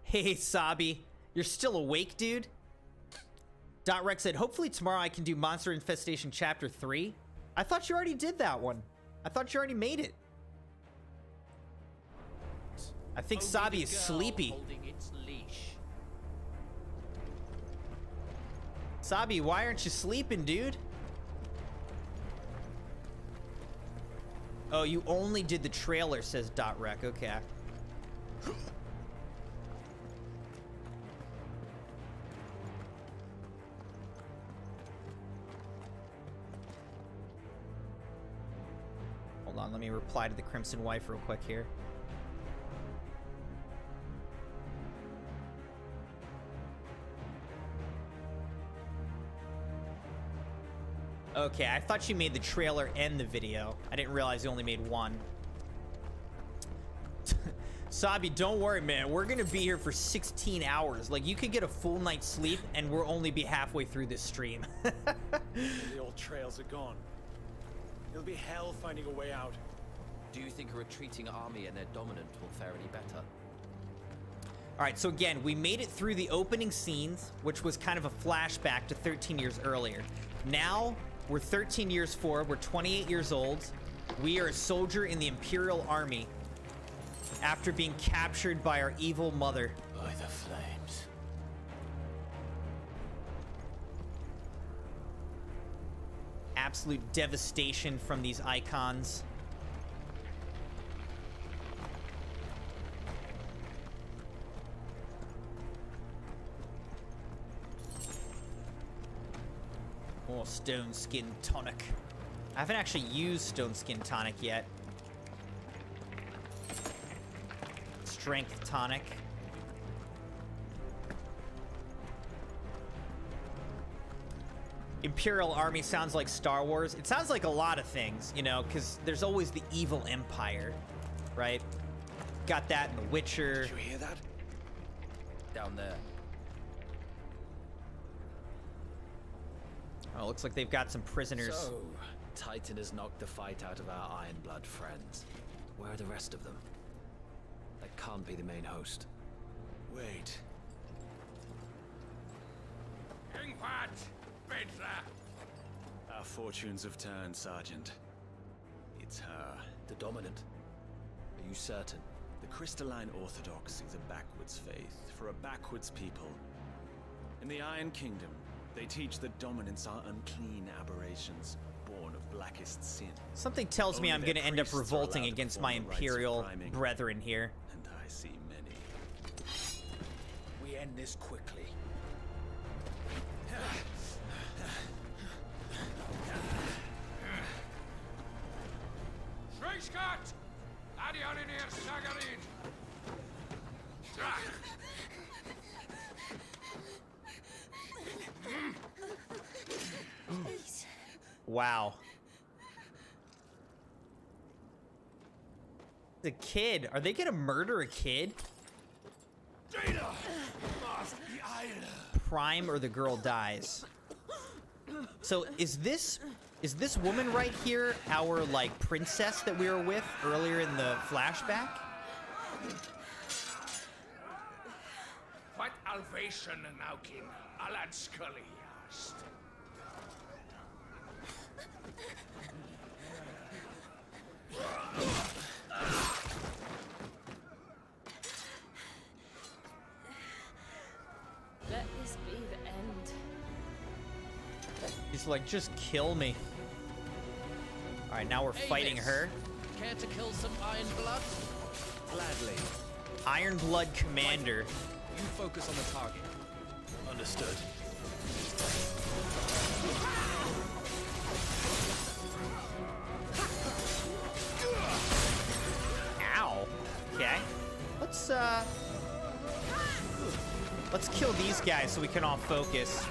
Hey, Sabi, you're still awake, dude? Dot Rex said, hopefully tomorrow I can do Monster Infestation Chapter 3. I thought you already did that one. I thought you already made it. I think Sabi is sleepy. Sabi, why aren't you sleeping, dude? Oh, you only did the trailer, says Dot Rec. Okay. Hold on, let me reply to the Crimson Wife real quick here. Okay, I thought you made the trailer and the video. I didn't realize you only made one. Sabi, don't worry, man. We're gonna be here for 16 hours. Like, you could get a full night's sleep, and we'll only be halfway through this stream. The old trails are gone. It'll be hell finding a way out. Do you think a retreating army and their dominant will fare any better? All right, so again, we made it through the opening scenes, which was kind of a flashback to 13 years earlier. Now, we're 13 years forward. We're 28 years old. We are a soldier in the Imperial Army after being captured by our evil mother. By the flames. Absolute devastation from these icons. Oh, Stone Skin Tonic. I haven't actually used Stone Skin Tonic yet. Strength Tonic. Imperial Army sounds like Star Wars. It sounds like a lot of things, you know, because there's always the evil empire, right? Got that in The Witcher. Did you hear that? Down there. Oh, looks like they've got some prisoners. So, Titan has knocked the fight out of our Ironblood friends. Where are the rest of them? That can't be the main host. Wait. Our fortunes have turned, Sergeant. It's her. The dominant? Are you certain? The Crystalline Orthodox is a backwards faith for a backwards people. In the Iron Kingdom, they teach that dominants are unclean aberrations, born of blackest sin. Something tells me I'm going to end up revolting against my Imperial brethren here. And I see many. We end this quickly. Schreischgott! Adioninir Sagarin! Wow. The kid. Are they gonna murder a kid? Prime or the girl dies. So is this woman right here our like princess that we were with earlier in the flashback? What Alvation Naukin Alad Scully asked. Let this be the end. He's like, just kill me. All right, now we're fighting her. Care to kill some Ironblood? Gladly. Ironblood Commander. You focus on the target. Understood. Ow. Okay. Let's kill these guys so we can all focus.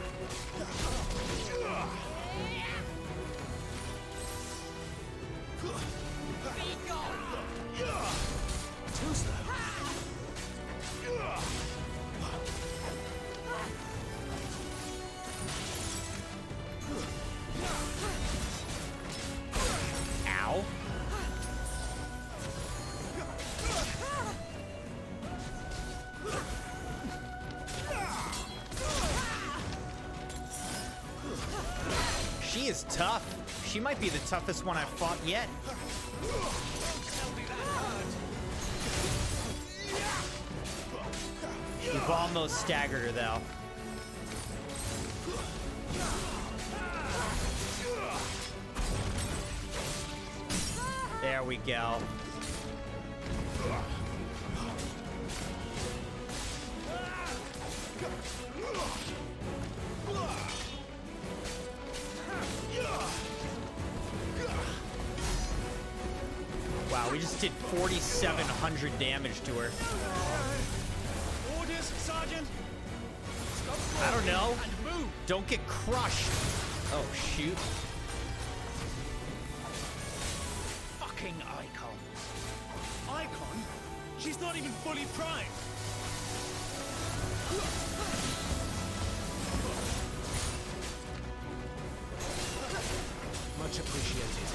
Ow. tough. She might be the toughest one I've fought yet. We've almost staggered her, though. There we go. Wow, we just did 4,700 damage to her. Orders, Sergeant. I don't know. Don't get crushed. Oh, shoot. Fucking Icon. Icon? She's not even fully primed. Much appreciated.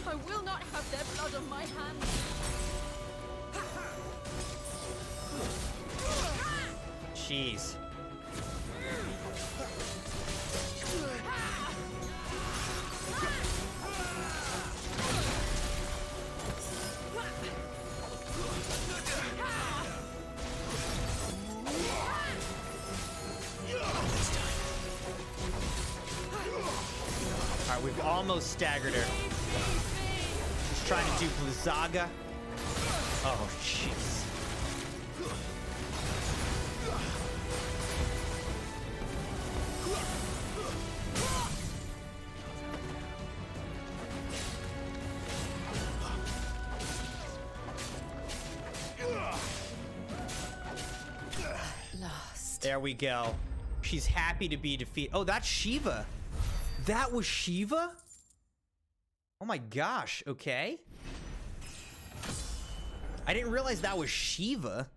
I will not have their blood on my hands. Jeez. Alright, we've almost staggered her. Just trying to do Blizzaga. Oh, jeez. Lost. There we go. She's happy to be defeated. Oh, that's Shiva. That was Shiva? Oh my gosh, okay. I didn't realize that was Shiva.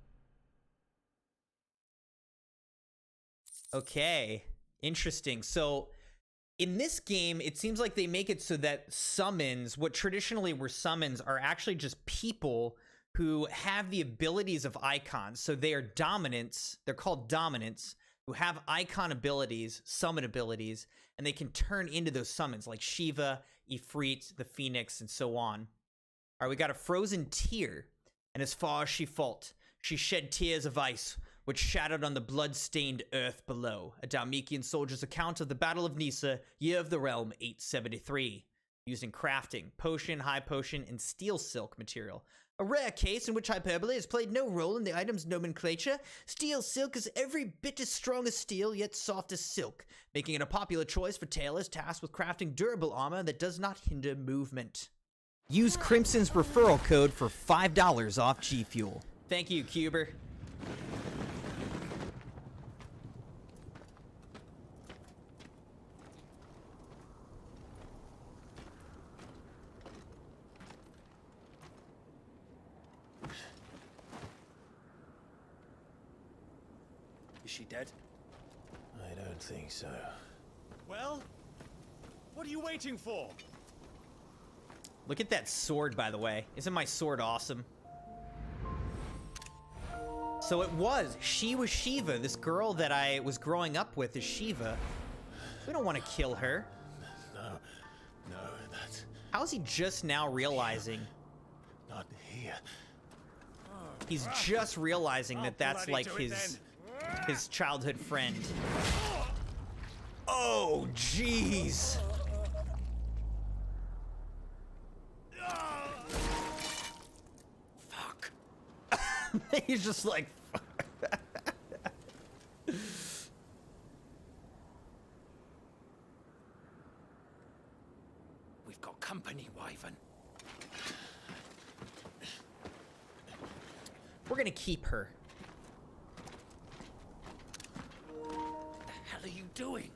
Okay, interesting. So in this game, it seems like they make it so that summons, what traditionally were summons, are actually just people who have the abilities of icons. So they are dominants. They're called dominants, who have icon abilities, summon abilities, and they can turn into those summons like Shiva, Ifrit, the Phoenix, and so on. All right, we got a frozen tear. And as far as she fought, she shed tears of ice, which shattered on the blood-stained earth below. A Dalmatian soldier's account of the Battle of Nisa, Year of the Realm 873. Using crafting, potion, high potion, and steel silk material. A rare case in which hyperbole has played no role in the item's nomenclature, steel silk is every bit as strong as steel, yet soft as silk, making it a popular choice for tailors tasked with crafting durable armor that does not hinder movement. Use Crimson's referral code for $5 off G Fuel. Thank you, Cuber. Is she dead? I don't think so. Well, what are you waiting for? Look at that sword, by the way. Isn't my sword awesome? So she was Shiva. This girl that I was growing up with is Shiva. We don't want to kill her. No, that's... How is he just now realizing? Not here. He's just realizing that that's like his childhood friend. Oh, jeez. Fuck. He's just like, We've got company, Wyvern. we're gonna keep her. What the hell are you doing?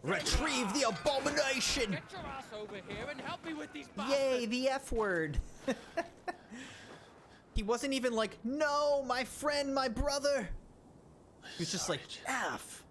Retrieve the abomination! Get your ass over here and help me with these Yay, the F word. He wasn't even like, no, my friend, my brother. He was just like, F.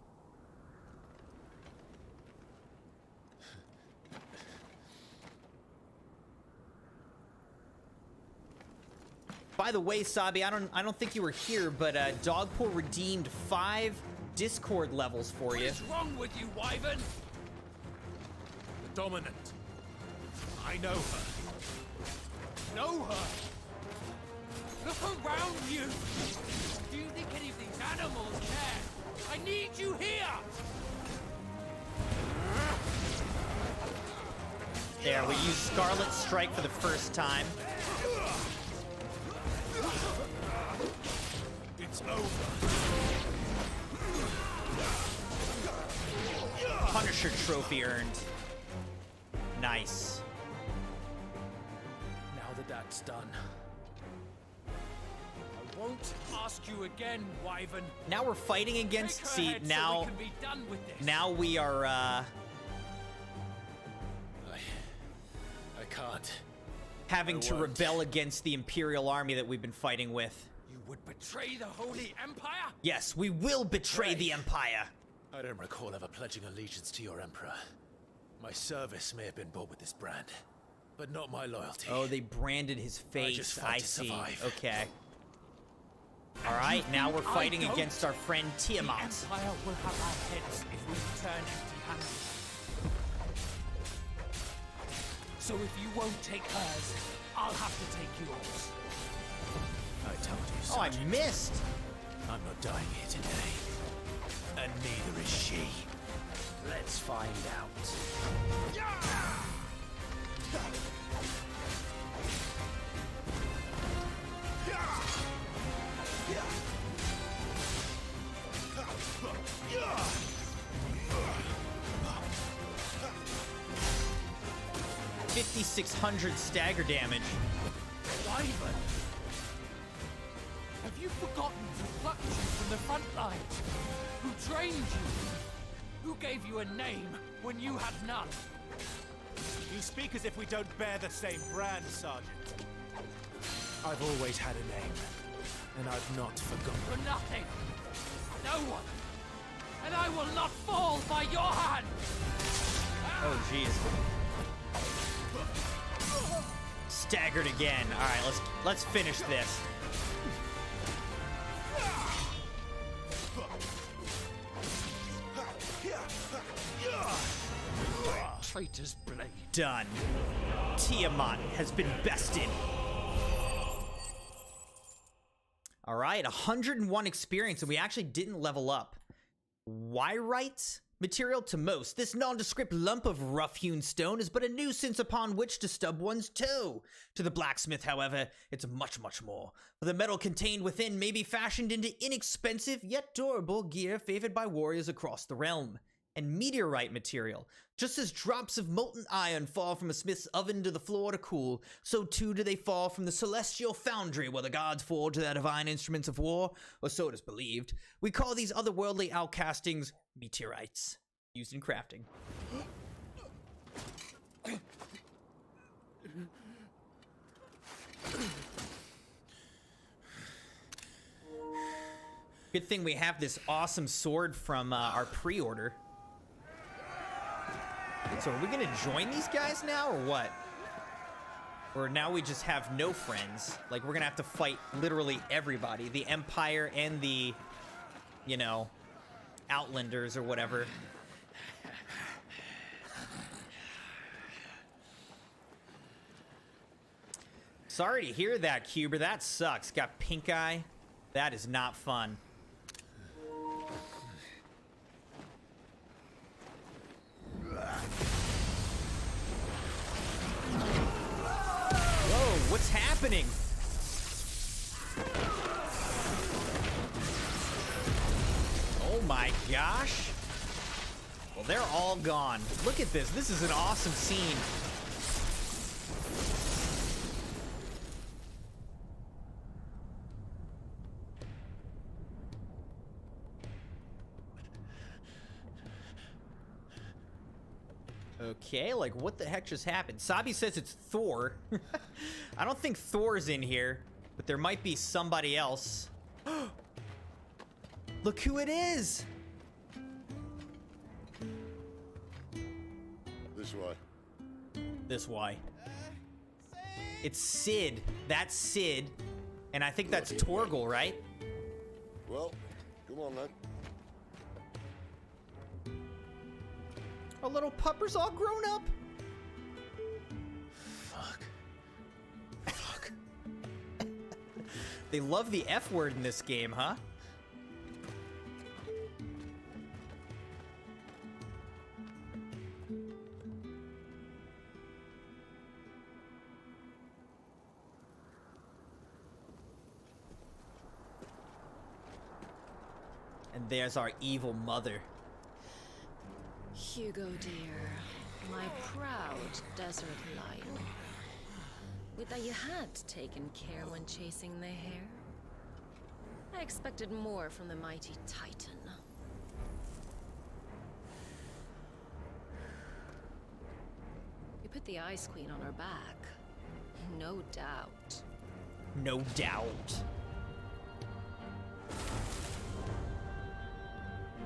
By by the way, Sabi, I don't think you were here, but Dogpool redeemed 5 Discord levels for you. What is wrong with you, Wyvern? The Dominant. I know her. Know her? Look around you! Do you think any of these animals care? I need you here! There, we use Scarlet Strike for the first time. It's over. Punisher trophy earned. Nice. Now that that's done, I won't ask you again, Wyvern. Now we're fighting against. Take her See, head now, so we can be done with this. now we are. I can't. Having to rebel against the Imperial army that we've been fighting with. You would betray the Holy Empire? Yes, we will betray the Empire. I don't recall ever pledging allegiance to your Emperor. My service may have been bought with this brand, but not my loyalty. Oh, they branded his face. just fight to see. survive. Okay. All right, now we're fighting against our friend Tiamat. The Empire will have our heads if we return empty-handed. So if you won't take hers, I'll have to take yours. I told you, Oh, I Sergeant. missed. I'm not dying here today. And neither is she. Let's find out. 5,600 stagger damage. Wyvern! Have you forgotten who plucked you from the front lines? Who trained you? Who gave you a name when you had none? You speak as if we don't bear the same brand, Sergeant. I've always had a name, and I've not forgotten. For nothing. No one. And I will not fall by your hand. Oh, jeez. Staggered again. All right, let's finish this. Traitor's blade. Done. Tiamat has been bested. All right, 101 experience, and we actually didn't level up. Wyrite material to most. This nondescript lump of rough-hewn stone is but a nuisance upon which to stub one's toe. To the blacksmith, however, it's much, much more. For the metal contained within may be fashioned into inexpensive yet durable gear favored by warriors across the realm. And meteorite material. Just as drops of molten iron fall from a smith's oven to the floor to cool, so too do they fall from the celestial foundry where the gods forge their divine instruments of war, or so it is believed. We call these otherworldly outcastings meteorites, used in crafting. Good thing we have this awesome sword from our pre-order. So are we gonna join these guys now, or what? Or now we just have no friends? Like, we're gonna have to fight literally everybody. The Empire and the, you know, Outlanders or whatever. Sorry to hear that, Cuber. That sucks. Got pink eye. That is not fun. Whoa, what's happening? Oh my gosh. Well, they're all gone. Look at this. This is an awesome scene. Okay, like what the heck just happened? Sabi says it's Thor. I don't think Thor's in here, but there might be somebody else. Look who it is! This way. This way. It's Sid. That's Sid. And I think that's Torgal, right? Well, come on then. Our little pupper's all grown up. Fuck. They love the F word in this game, huh? And there's our evil mother. Hugo, dear, my proud desert lion. Would that you had taken care when chasing the hare? I expected more from the mighty Titan. You put the Ice Queen on her back. No doubt. No doubt.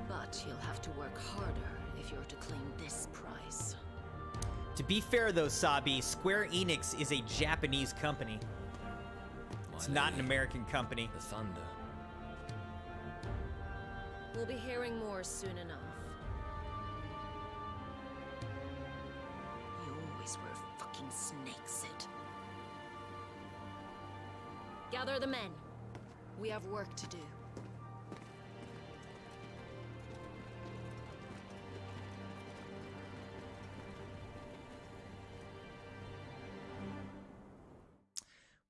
But you'll have to work harder if you're to claim this prize. To be fair though, Sabi, Square Enix is a Japanese company. It's not an American company. The thunder. We'll be hearing more soon enough. You always were fucking snake, Sid. Gather the men. We have work to do.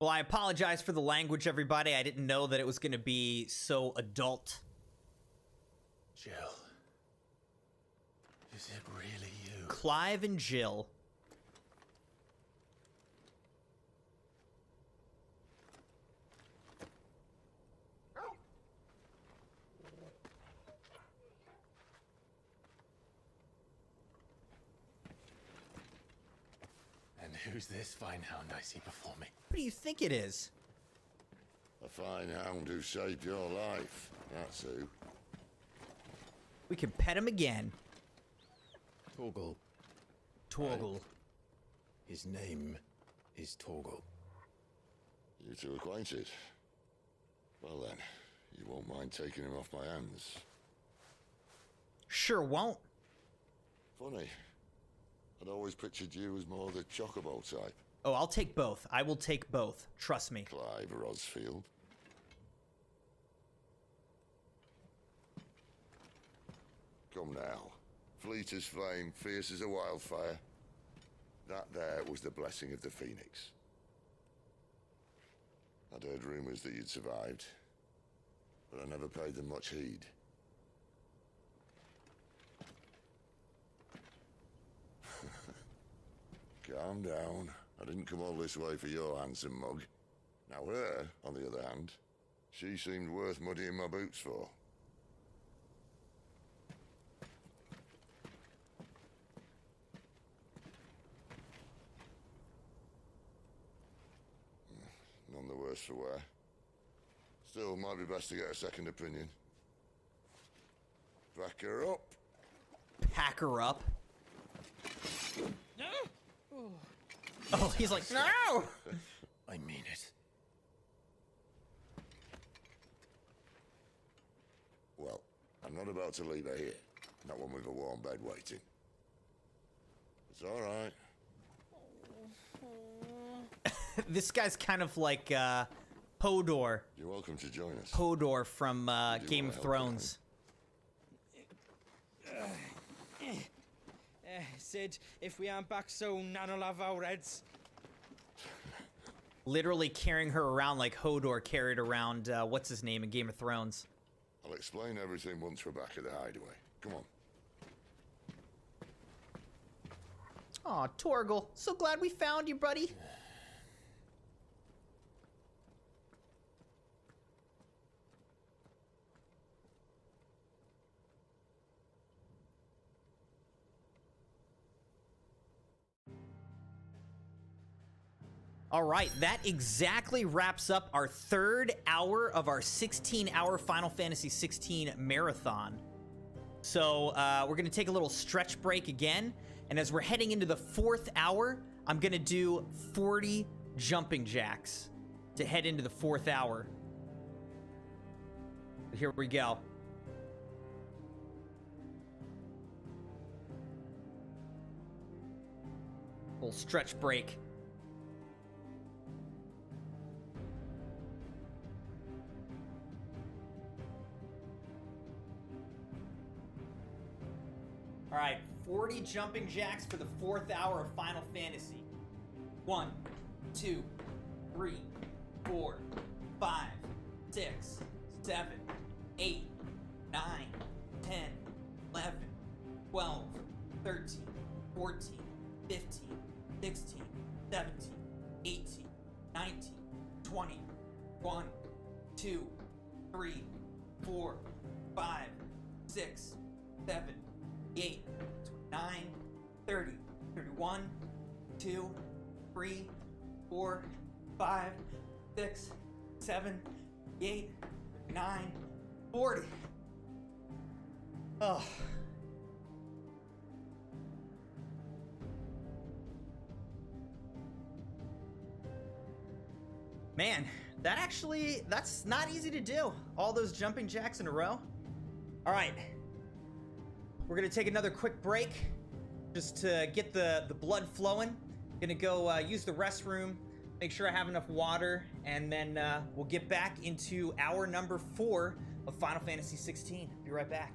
Well, I apologize for the language, everybody. I didn't know that it was going to be so adult. Jill. Is it really you? Clive and Jill. And who's this fine hound I see before me? What do you think it is? A fine hound who saved your life. That's who. We can pet him again. Torgal. Torgal. His name is Torgal. You two acquainted? Well then, you won't mind taking him off my hands. Sure won't. Funny. I'd always pictured you as more the chocobo type. Oh, I'll take both. I will take both. Trust me. Clive Rosfield. Come now. Fleet as flame, fierce as a wildfire. That there was the blessing of the Phoenix. I'd heard rumors that you'd survived, but I never paid them much heed. Calm down. I didn't come all this way for your handsome mug. Now her, on the other hand, she seemed worth muddying my boots for. None the worse for wear. Still, might be best to get a second opinion. Back her up. Pack her up. No! Oh, he's like, no! I mean it. Well, I'm not about to leave her here. Not one with a warm bed waiting. It's all right. This guy's kind of like Hodor. You're welcome to join us. Hodor from Game of Thrones. Sid, if we aren't back soon, Nan'll have our heads. Literally carrying her around like Hodor carried around, what's his name in Game of Thrones. I'll explain everything once we're back at the hideaway. Come on. Aw, Torgal. So glad we found you, buddy. All right, that exactly wraps up our third hour of our 16-hour Final Fantasy XVI marathon. So we're going to take a little stretch break again. And as we're heading into the fourth hour, I'm going to do 40 jumping jacks. to head into the 4th hour. But here we go. Little stretch break. All right, 40 jumping jacks for the 4th hour of Final Fantasy. 1, 2, 3, 4, 5, 6, 7, 8, 9, 10, 11, 12, 13, 14, 15, 16, 17, 18, 19, 20, 1, 2, 3, 4, 5, 6, 7, 8, 9, 30, 31, 2, 3, 4, 5, 6, 7, 8, 9, 40. Oh. Man, that's not easy to do. All those jumping jacks in a row. All right. We're gonna take another quick break just to get the blood flowing. Gonna go use the restroom, make sure I have enough water, and then we'll get back into hour number 4 of Final Fantasy XVI. Be right back.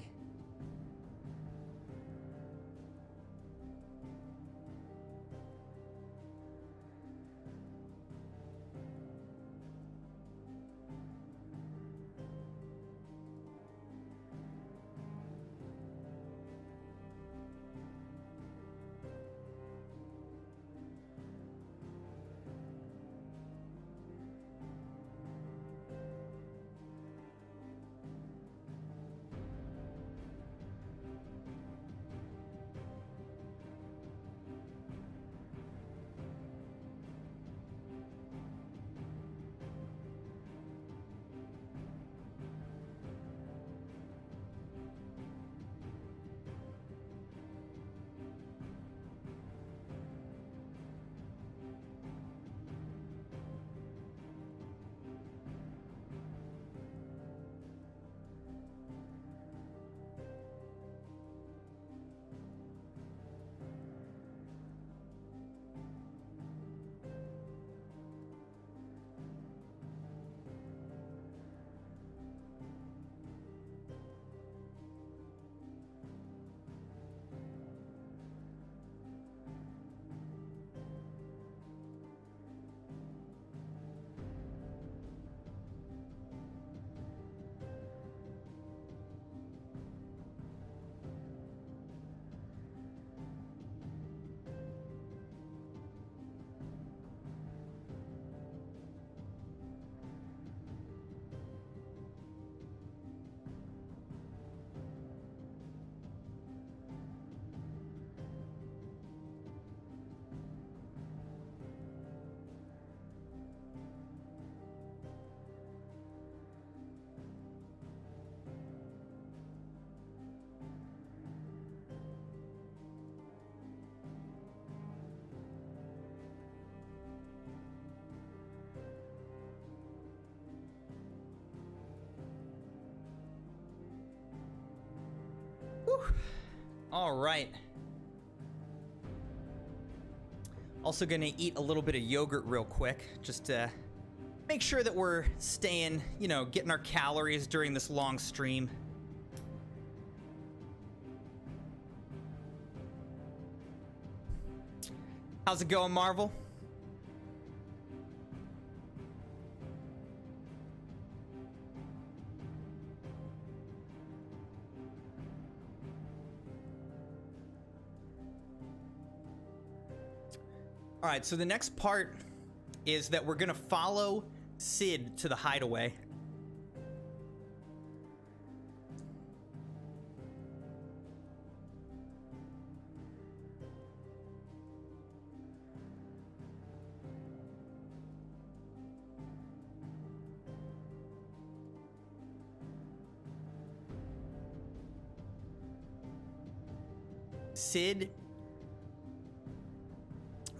Whew. All right. Also gonna eat a little bit of yogurt real quick, just to make sure that we're staying, getting our calories during this long stream. How's it going, Marvel? All right, so the next part is that we're gonna follow Sid to the hideaway. Sid,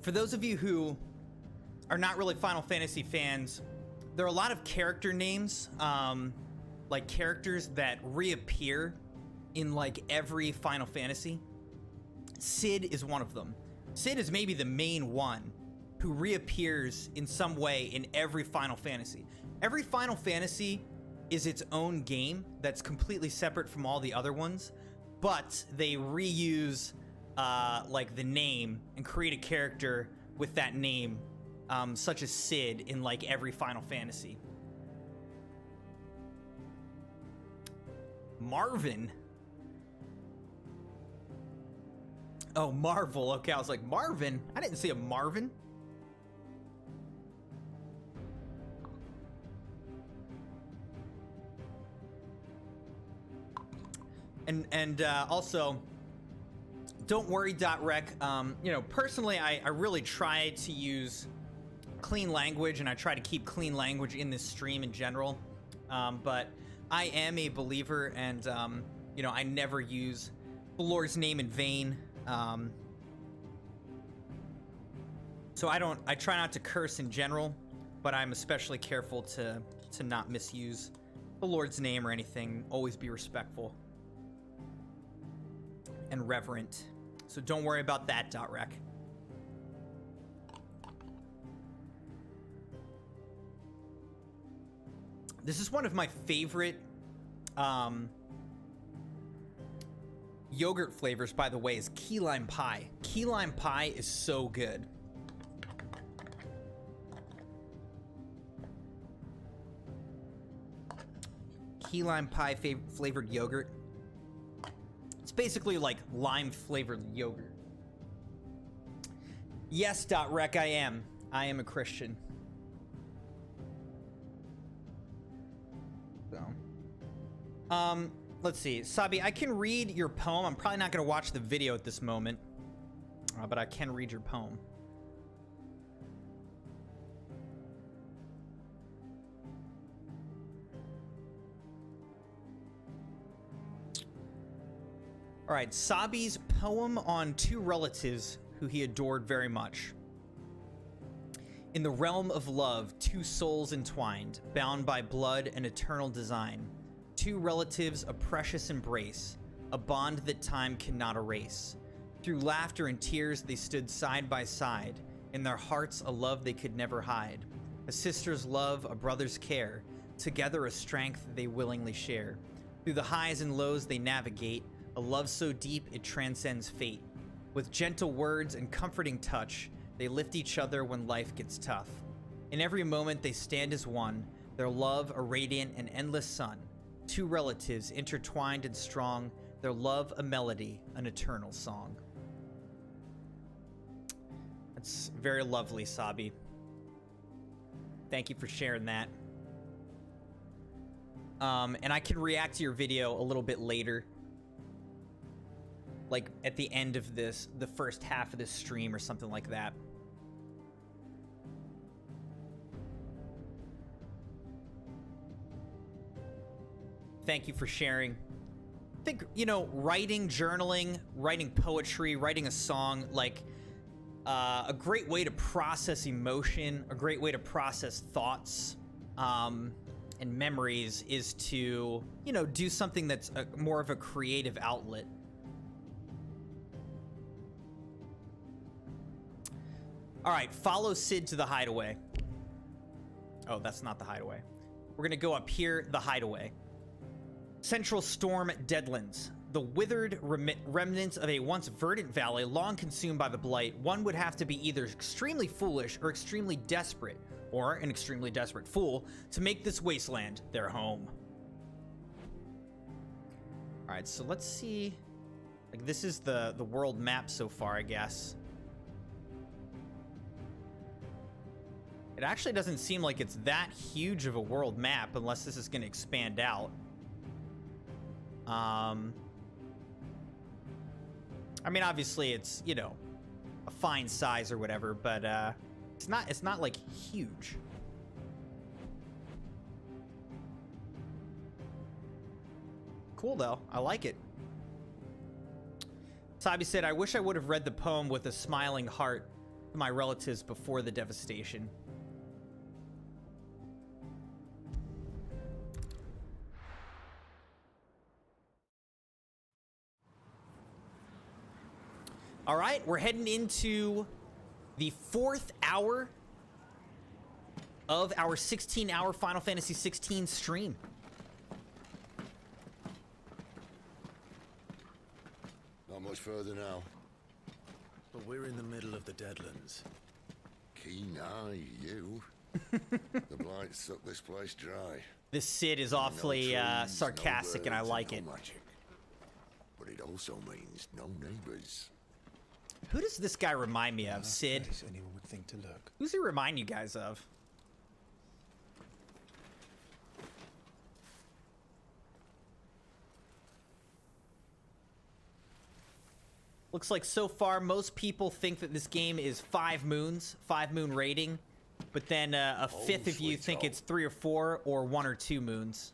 for those of you who are not really Final Fantasy fans, there are a lot of character names, like characters that reappear in like every Final Fantasy. Cid is one of them. Cid is maybe the main one who reappears in some way in every Final Fantasy. Every Final Fantasy is its own game that's completely separate from all the other ones, but they reuse like the name and create a character with that name, such as Cid in like every Final Fantasy. Marvin. Oh, Marvel. Okay, I was like, Marvin? I didn't see a Marvin. And also, don't worry, .rec. You know, personally, I really try to use clean language, and I try to keep clean language in this stream in general. But I am a believer, and you know, I never use the Lord's name in vain. So I try not to curse in general, but I'm especially careful to not misuse the Lord's name or anything. Always be respectful and reverent. So don't worry about that, .rec. This is one of my favorite yogurt flavors, by the way, is key lime pie. Key lime pie is so good. Key lime pie flavored yogurt. It's basically like lime flavored yogurt. Yes, .rec, I am a Christian. So, let's see. Sabi, I can read your poem. I'm probably not going to watch the video at this moment, but I can read your poem. All right, Sabi's poem on two relatives who he adored very much. In the realm of love, two souls entwined, bound by blood and eternal design. Two relatives, a precious embrace, a bond that time cannot erase. Through laughter and tears, they stood side by side. In their hearts, a love they could never hide. A sister's love, a brother's care. Together, a strength they willingly share. Through the highs and lows they navigate. A love so deep it transcends fate. With gentle words and comforting touch, they lift each other when life gets tough. In every moment they stand as one, their love a radiant and endless sun. Two relatives intertwined and strong, their love a melody, an eternal song. That's very lovely, Sabi. Thank you for sharing that. And I can react to your video a little bit later. Like at the end of this, the first half of this stream or something like that. Thank you for sharing. I think, you know, writing, journaling, writing poetry, writing a song, like a great way to process emotion, a great way to process thoughts and memories is to, you know, do something that's more of a creative outlet. All right, follow Cid to the hideaway. Oh, that's not the hideaway. We're gonna go up here, the hideaway. Central Storm Deadlands. The withered remnants of a once verdant valley long consumed by the blight. One would have to be either extremely foolish or extremely desperate, or an extremely desperate fool, to make this wasteland their home. All right, so let's see. Like, this is the world map so far, I guess. It actually doesn't seem like it's that huge of a world map unless this is going to expand out. I mean, obviously it's, you know, a fine size or whatever, but it's not like huge. Cool though. I like it. Sabi said, I wish I would have read the poem with a smiling heart to my relatives before the devastation. All right, we're heading into the 4th hour of our 16-hour Final Fantasy XVI stream. Not much further now. But we're in the middle of the Deadlands. Keen eye, you. The blight sucked this place dry. This Cid is awfully sarcastic, and I like it. Magic. But it also means no neighbors. Who does this guy remind me of, Cid? Anyone would think to look. Who's he remind you guys of? Looks like so far most people think that this game is 5 moons, 5 moon rating, but then a fifth of you think it's 3 or 4 or 1 or 2 moons.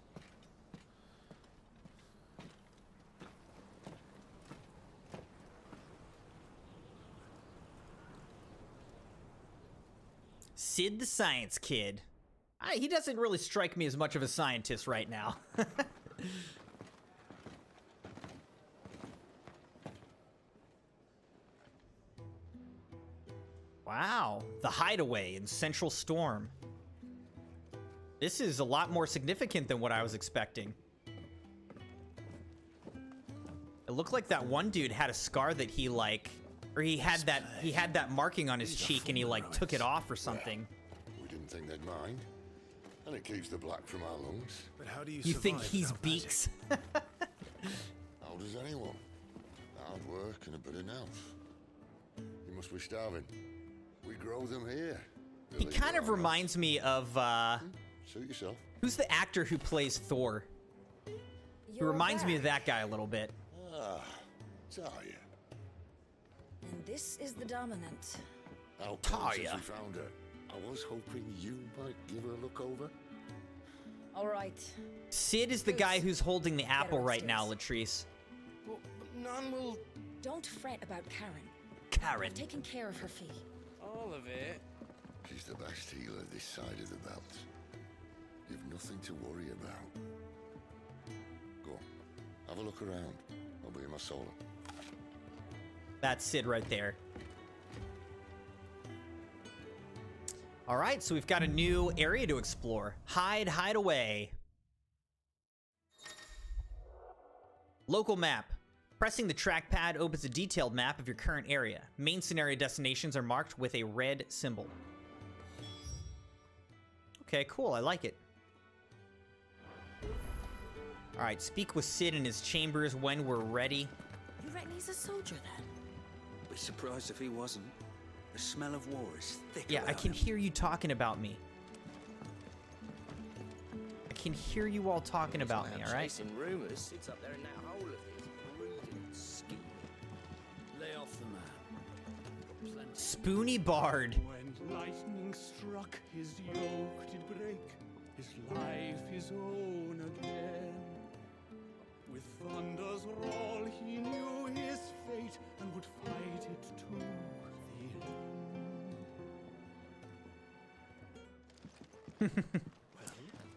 Cid the Science Kid. He doesn't really strike me as much of a scientist right now. Wow, the hideaway in Central Storm. This is a lot more significant than what I was expecting. It looked like that one dude had a scar that he like, or he had that marking on his cheek and he like took it off or something. We didn't think they'd mind. And it keeps the black from our lungs. But how do you You think he's Beaks? How does anyone? Hard work and a bit of nous. You must be starving. We grow them here. He kind of reminds me of, Suit yourself. who's the actor who plays Thor? He reminds me of that guy a little bit. Ah, Talia. And this is the Dominant. How come since we found her? I was hoping you might give her a look over. All right. Cid is the guy who's holding the apple right now, Latrice. Well, none will... Don't fret about Karen. Karen. I've taken care of her fee. All of it? She's the best healer this side of the belt. You've nothing to worry about. Go on, have a look around. I'll be in my solar. That's Cid right there. All right, so we've got a new area to explore. Hide away. Local map. Pressing the trackpad opens a detailed map of your current area. Main scenario destinations are marked with a red symbol. Okay, cool. I like it. All right, speak with Cid in his chambers when we're ready. You reckon he's a soldier then? Be surprised if he wasn't. The smell of war is thick. Yeah, I can hear you talking about me. I can hear you all talking about me, all right? Chasing rumors sits up there in that hole of his, brooding and scheming. Lay off the man. Spoony Bard. When lightning struck, his yoke did break, his life his own again. With thunder's roll, he knew his fate and would fight it to the end.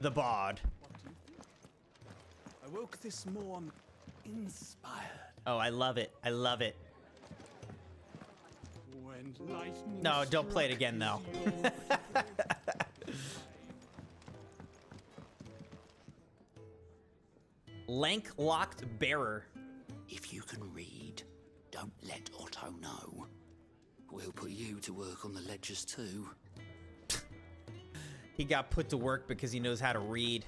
The Bard. I woke this morn inspired. Oh, I love it. I love it. When lightning No, don't play it again, though. Lank-locked bearer. If you can read, don't let Otto know. We'll put you to work on the ledgers too. He got put to work because he knows how to read.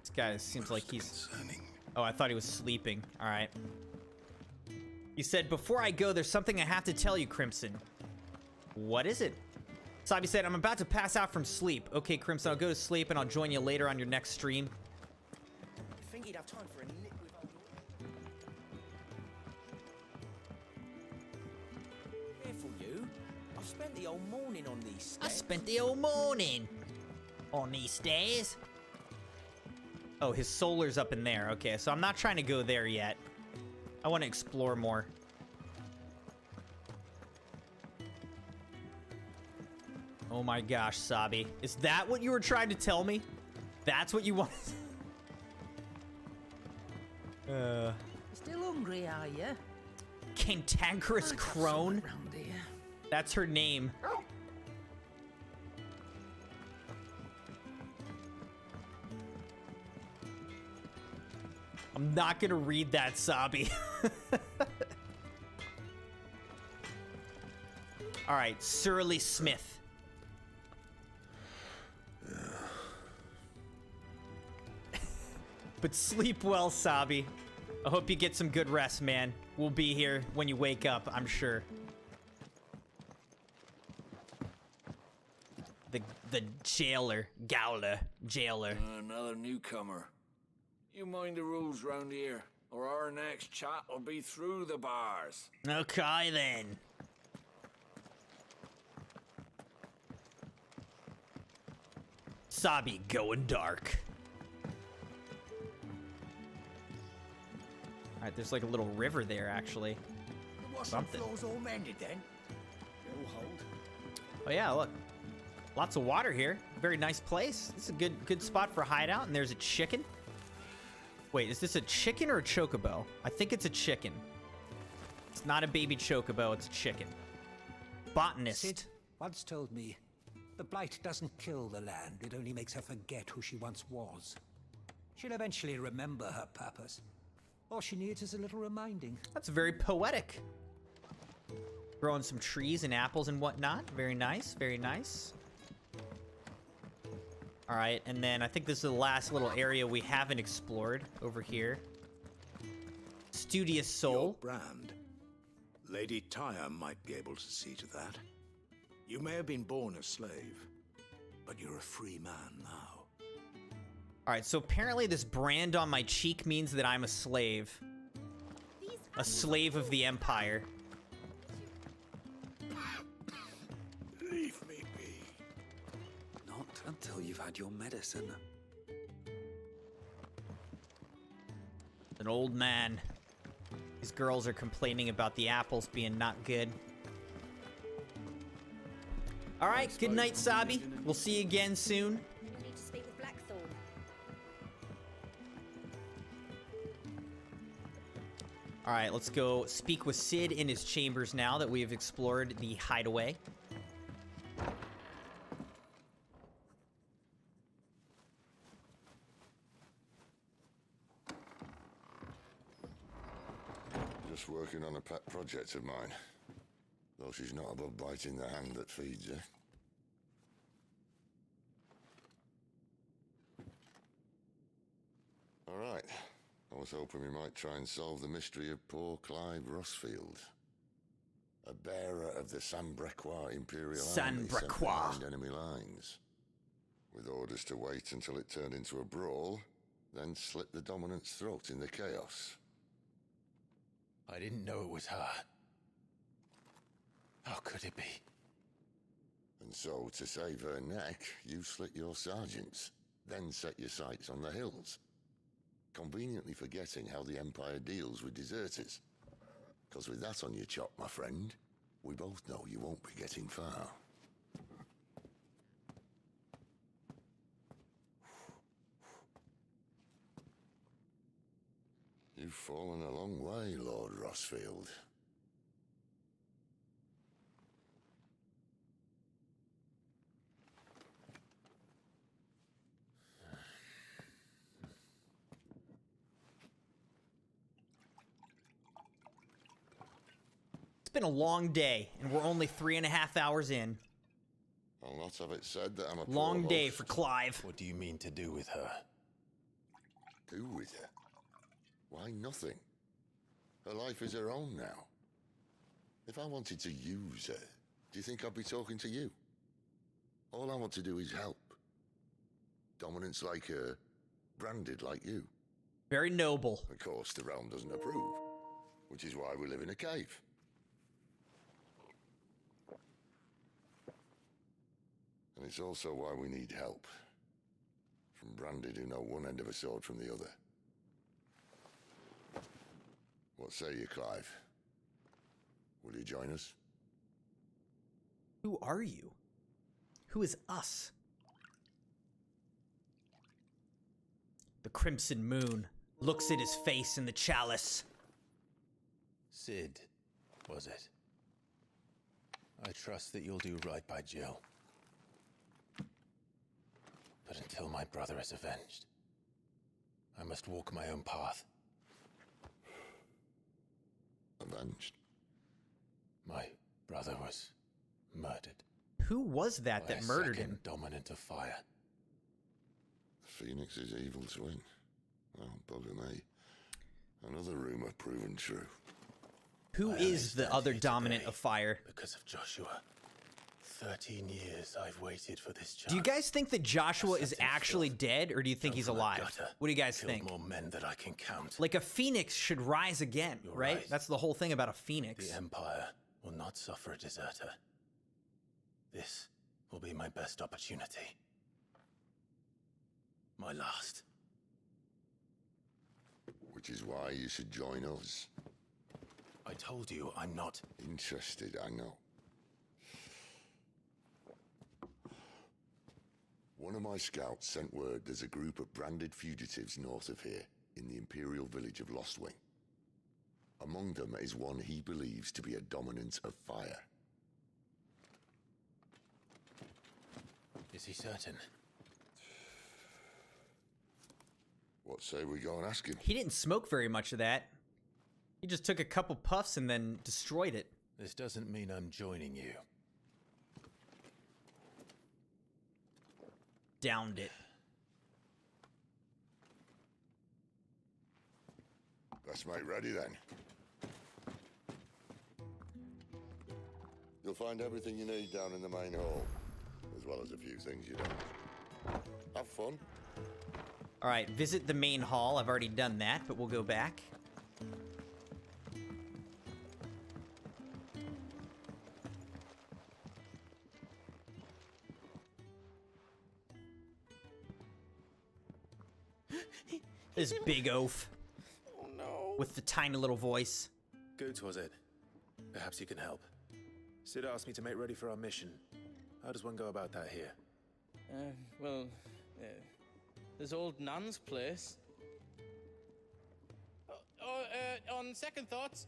This guy seems like he's... Oh, I thought he was sleeping. All right. You said, before I go, there's something I have to tell you, Crimson. What is it? Sabi said, I'm about to pass out from sleep. Okay, Crimson, I'll go to sleep and I'll join you later on your next stream. You think he'd have time for a nip with old... Careful, you. I've spent the whole morning on these steps. I spent the whole morning on these stairs. Oh, his solar's up in there. Okay, so I'm not trying to go there yet. I want to explore more. Oh my gosh, Sabi. Is that what you were trying to tell me? That's what you want? Still hungry, are you? Cantankerous Crone? That's her name. I'm not gonna read that, Sabi. All right, Surly Smith. But sleep well, Sabi. I hope you get some good rest, man. We'll be here when you wake up, I'm sure. The jailer. Jailer. Another newcomer. You mind the rules round here, or our next chat will be through the bars. Okay, then. Sabi going dark. Alright, there's like a little river there, actually. The washing floor's all mended then. It'll hold. Oh yeah, look. Lots of water here. Very nice place. This is a good spot for a hideout, and there's a chicken. Wait, is this a chicken or a chocobo? I think it's a chicken. It's not a baby chocobo, it's a chicken. Botanist. Sid once told me, the blight doesn't kill the land, it only makes her forget who she once was. She'll eventually remember her purpose. All she needs is a little reminding. That's very poetic. Growing some trees and apples and whatnot. Very nice, very nice. All right, and then I think this is the last little area we haven't explored over here. Studious Soul. Your brand. Lady Tyre might be able to see to that. You may have been born a slave, but you're a free man now. All right, so apparently this brand on my cheek means that I'm a slave. A slave of the Empire. Leave me be. Not until you've had your medicine. An old man. These girls are complaining about the apples being not good. All right, good night, Sabi. We'll see you again soon. I need to speak with Blackthorn. All right, let's go speak with Sid in his chambers now that we have explored the hideaway. Just working on a pet project of mine. Though she's not above biting the hand that feeds her. All right. I was hoping we might try and solve the mystery of poor Clive Rossfield. A bearer of the Sanbrequois Imperial Army sent behind enemy lines. With orders to wait until it turned into a brawl, then slit the dominant's throat in the chaos. I didn't know it was her. How could it be? And so, to save her neck, you slit your sergeants, then set your sights on the hills. Conveniently forgetting how the Empire deals with deserters. Because with that on your chop, my friend, we both know you won't be getting far. You've fallen a long way, Lord Rossfield. It's been a long day, and we're only 3.5 hours in. I'll not have it said that I'm a long poor day host. for Clive. What do you mean to do with her? Do with her? Why, nothing. Her life is her own now. If I wanted to use her, do you think I'd be talking to you? All I want to do is help. Dominants like her, branded like you. Very noble. Of course, the realm doesn't approve, which is why we live in a cave. And it's also why we need help. From branded who know one end of a sword from the other. What say you, Clive? Will you join us? Who are you? Who is us? The Crimson Moon. Looks at his face in the chalice. Sid, was it? I trust that you'll do right by Jill. But until my brother is avenged, I must walk my own path. Avenged? My brother was murdered. Who was that that murdered him? Dominant of fire. Phoenix's evil twin. Well, bugger me. Another rumor proven true. Who is the other dominant of fire? Because of Joshua. 13 years I've waited for this chance. Do you guys think that Joshua is actually dead, or do you think he's alive? What do you guys think? More men that I can count. Like a phoenix should rise again, right? That's the whole thing about a phoenix. The Empire will not suffer a deserter. This will be my best opportunity. My last. Which is why you should join us. I told you I'm not interested, I know. One of my scouts sent word there's a group of branded fugitives north of here, in the Imperial village of Lostwing. Among them is one he believes to be a dominant of fire. Is he certain? What say we go and ask him? He didn't smoke very much of that. He just took a couple puffs and then destroyed it. This doesn't mean I'm joining you. Downed it. Let's make ready then. You'll find everything you need down in the main hall, as well as a few things you don't. Have fun. All right, visit the main hall. I've already done that, but we'll go back. This big oaf. Oh no. With the tiny little voice. Good, was it? Perhaps you can help. Sid asked me to make ready for our mission. How does one go about that here? There's old Nan's place. On second thoughts,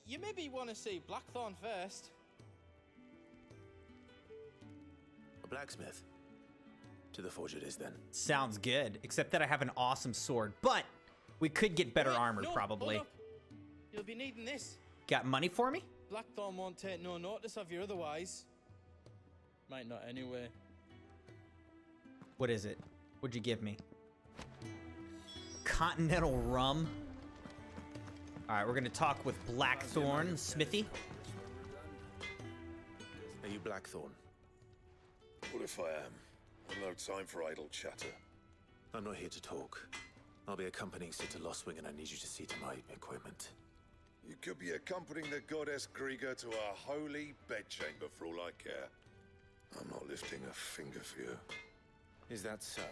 you maybe want to see Blackthorn first. A blacksmith? To the forge it is then. Sounds good, except that I have an awesome sword, but we could get better armor probably. Hold up. You'll be needing this. Got money for me? Blackthorn won't take no notice of you otherwise. Might not anyway. What is it? What'd you give me? Continental rum. All right, we're gonna talk with Blackthorn, Smithy. Are you Blackthorn? What if I am? I've no time for idle chatter. I'm not here to talk. I'll be accompanying Sid to Lostwing, and I need you to see to my equipment. You could be accompanying the goddess Krieger to our holy bedchamber for all I care. I'm not lifting a finger for you. Is that so?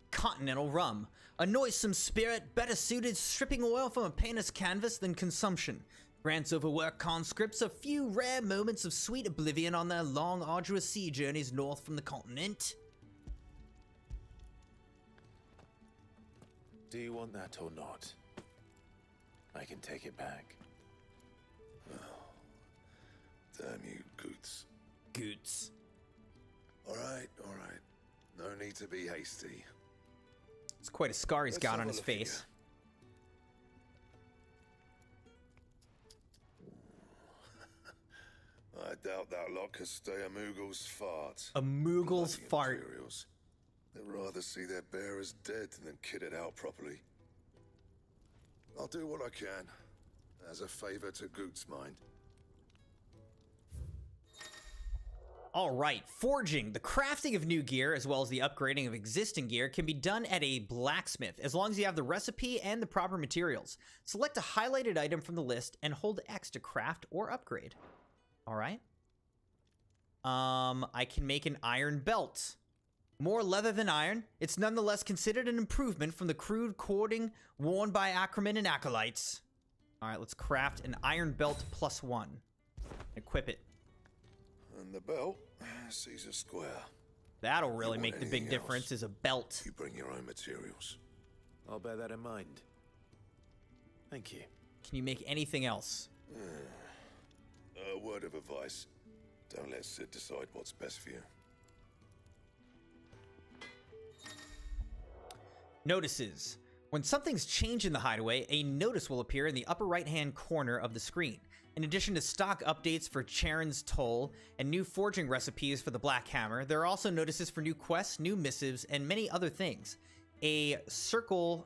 Continental rum. A noisome spirit better suited stripping oil from a painter's canvas than consumption. Grants overworked conscripts a few rare moments of sweet oblivion on their long, arduous sea journeys north from the continent. Do you want that or not? I can take it back. Oh, damn you, Goots. Goots. All right. No need to be hasty. It's quite a scar he's got on his face. I doubt that lot could stay a Moogle's fart. A Moogle's fart. Imperials. They'd rather see their bearers dead than kitted out properly. I'll do what I can, as a favor to Goot's mind. All right, forging. The crafting of new gear, as well as the upgrading of existing gear, can be done at a blacksmith, as long as you have the recipe and the proper materials. Select a highlighted item from the list and hold X to craft or upgrade. All right. I can make an iron belt. More leather than iron, it's nonetheless considered an improvement from the crude cording worn by Ackerman and acolytes. All right, let's craft an iron belt +1. Equip it. And the belt sees a square. That'll really make the big difference, is a belt. You bring your own materials. I'll bear that in mind. Thank you. Can you make anything else? A word of advice. Don't let Sid decide what's best for you. Notices. When something's changed in the hideaway, a notice will appear in the upper right-hand corner of the screen. In addition to stock updates for Charon's Toll and new forging recipes for the Black Hammer, there are also notices for new quests, new missives, and many other things. A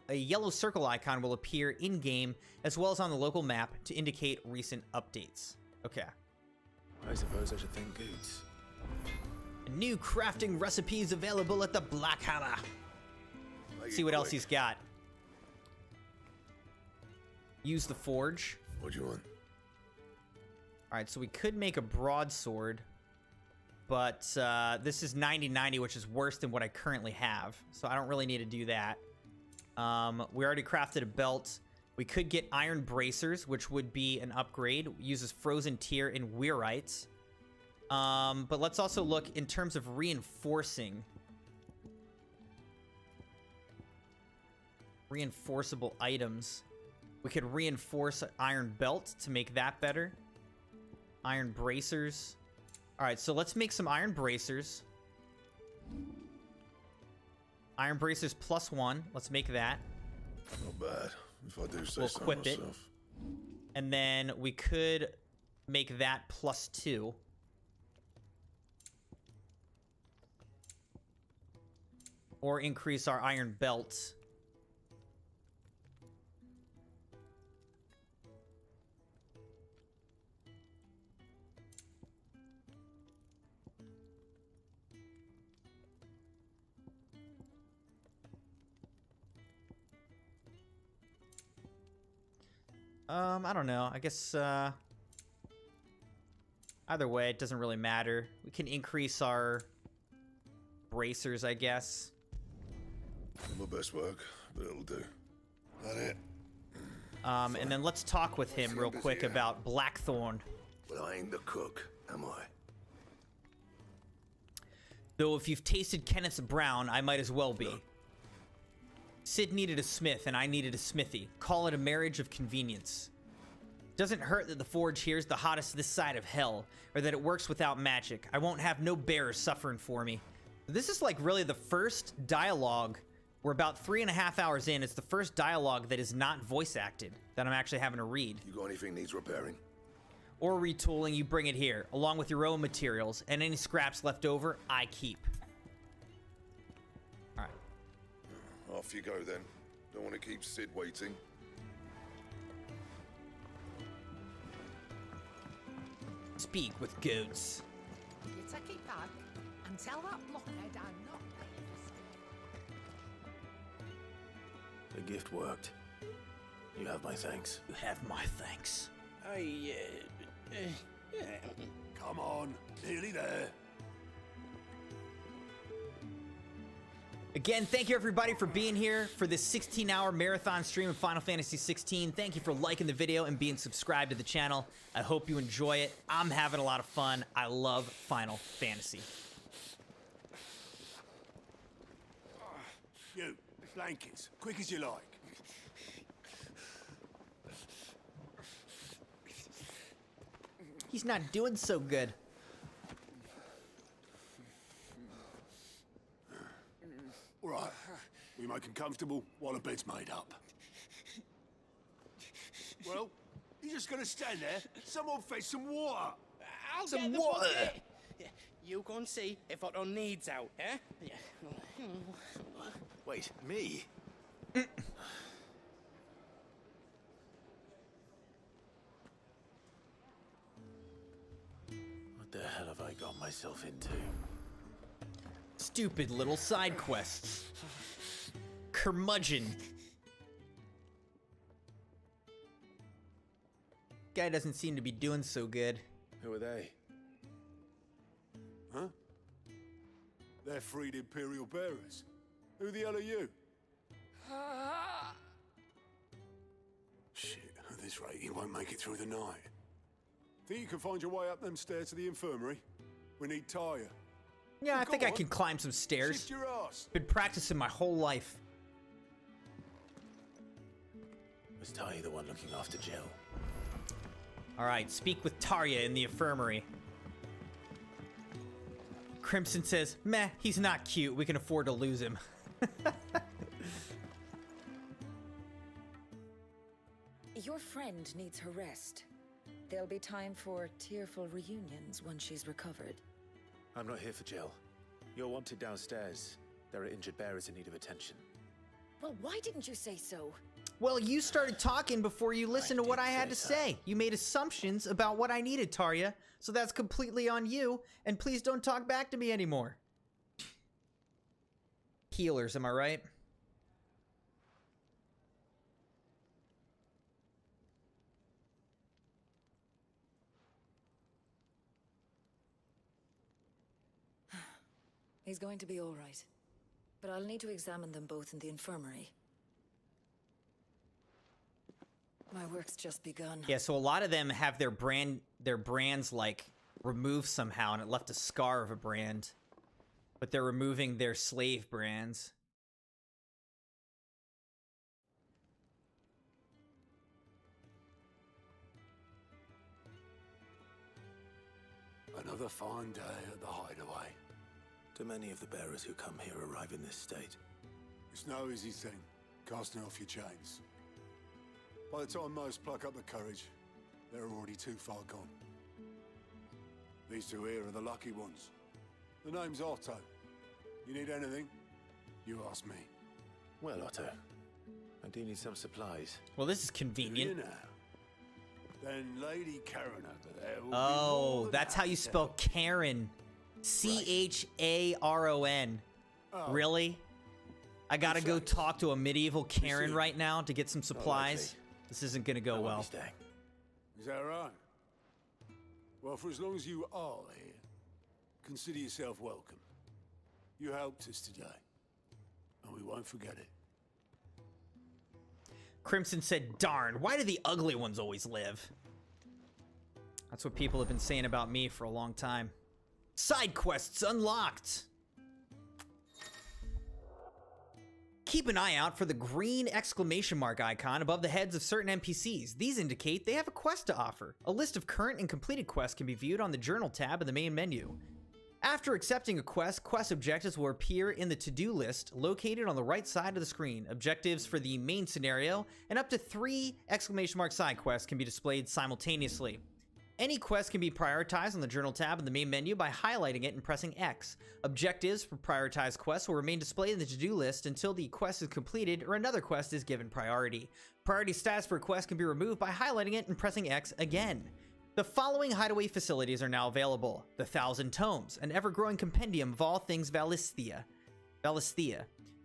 yellow circle icon will appear in-game, as well as on the local map, to indicate recent updates. Okay. I suppose I should thank Goots. New crafting recipes available at the Black Hammer. Let's see what else he's got. Use the forge. What do you want? Alright, so we could make a broadsword, but this is 90/90, which is worse than what I currently have, so I don't really need to do that. We already crafted a belt. We could get iron bracers, which would be an upgrade. Uses frozen tear and weirite. But let's also look in terms of reinforcing. Reinforceable items. We could reinforce an iron belt to make that better. Iron bracers. Alright, so let's make some iron bracers. Iron bracers +1. Let's make that. Not bad, if I do say We'll so equip it. myself. And then we could make that +2. Or increase our iron belt. I don't know. I guess, either way, it doesn't really matter. We can increase our bracers, I guess. My best work, but it'll do. That it. And then let's talk with him real quick about Blackthorn. Well, I ain't the cook, am I? Though if you've tasted Kenneth's brown, I might as well be. Sid needed a smith, and I needed a smithy. Call it a marriage of convenience. Doesn't hurt that the forge here's the hottest this side of hell, or that it works without magic. I won't have no bearers suffering for me. This is like really the first dialogue. We're about 3.5 hours in. It's the first dialogue that is not voice acted that I'm actually having to read. You got anything needs repairing? Or retooling, you bring it here, along with your own materials, and any scraps left over, I keep. Alright. Off you go then. Don't want to keep Sid waiting. Speak with goats. You take it back and tell that blockhead I'm not paying The gift worked. You have my thanks. You have my thanks. Come on, nearly there. Again, thank you everybody for being here for this 16-hour marathon stream of Final Fantasy XVI. Thank you for liking the video and being subscribed to the channel. I hope you enjoy it. I'm having a lot of fun. I love Final Fantasy. You, blankets, quick as you like. He's not doing so good. All right, we make him comfortable while the bed's made up. Well, you're just gonna stand there? Someone fetch some water. I'll Some get the water. bucket. You go and see if Otto needs out, eh? Wait, me? What the hell have I got myself into? Stupid little side quests. Curmudgeon. Guy doesn't seem to be doing so good. Who are they? Huh? They're freed Imperial bearers. Who the hell are you? Shit, at this rate, you won't make it through the night. Think you can find your way up them stairs to the infirmary? We need Taya. Yeah, I Go think I on. can climb some stairs. Shift your ass. Been practicing my whole life. Was Ty the one looking after Jill? Alright, speak with Tarya in the infirmary. Crimson says, meh, he's not cute. We can afford to lose him. Your friend needs her rest. There'll be time for tearful reunions once she's recovered. I'm not here for Jill. You're wanted downstairs. There are injured bearers in need of attention. Well, why didn't you say so? Well, you started talking before you listened to what I had to say. You made assumptions about what I needed, Tarya. So that's completely on you. And please don't talk back to me anymore. Healers, am I right? He's going to be all right. But I'll need to examine them both in the infirmary. My work's just begun. Yeah, so a lot of them have their brands like removed somehow, and it left a scar of a brand. But they're removing their slave brands. Another fine day at the hideaway. Do many of the bearers who come here arrive in this state? It's no easy thing, casting off your chains. By the time most pluck up the courage, they're already too far gone. These two here are the lucky ones. The name's Otto. You need anything, you ask me. Well, Otto, I do need some supplies. Well, this is convenient. You know. Then Lady Karen over there will be Oh, more than that's how happy you to spell Karen. Charon. Oh. Really? I gotta go talk to a medieval Karen right now to get some supplies. This isn't gonna go well. Is that right? Well, for as long as you are here, consider yourself welcome. You helped us today, and we won't forget it. Crimson said, darn, why do the ugly ones always live? That's what people have been saying about me for a long time. Side quests unlocked. Keep an eye out for the green exclamation mark icon above the heads of certain NPCs. These indicate they have a quest to offer. A list of current and completed quests can be viewed on the Journal tab in the main menu. After accepting a quest, quest objectives will appear in the to-do list located on the right side of the screen. Objectives for the main scenario and up to 3 exclamation mark side quests can be displayed simultaneously. Any quest can be prioritized on the Journal tab in the main menu by highlighting it and pressing X. Objectives for prioritized quests will remain displayed in the to-do list until the quest is completed or another quest is given priority. Priority status for a quest can be removed by highlighting it and pressing X again. The following hideaway facilities are now available. The 1,000 Tomes, an ever-growing compendium of all things Valisthea.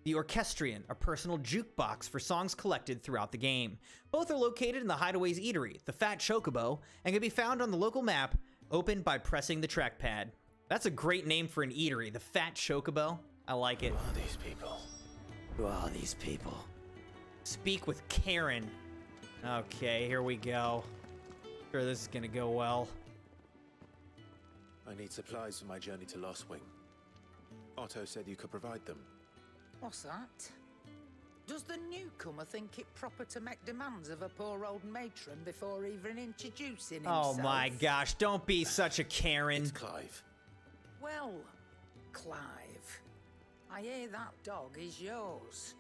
The Orchestrion, a personal jukebox for songs collected throughout the game. Both are located in the Hideaway's Eatery, the Fat Chocobo, and can be found on the local map, opened by pressing the trackpad. That's a great name for an eatery, the Fat Chocobo. I like it. Who are these people? Who are these people? Speak with Karen. Okay, here we go. Sure, this is gonna go well. I need supplies for my journey to Lost Wing. Otto said you could provide them. What's that? Does the newcomer think it proper to make demands of a poor old matron before even introducing himself? Oh my gosh, don't be such a Karen. It's Clive. Well, Clive, I hear that dog is yours.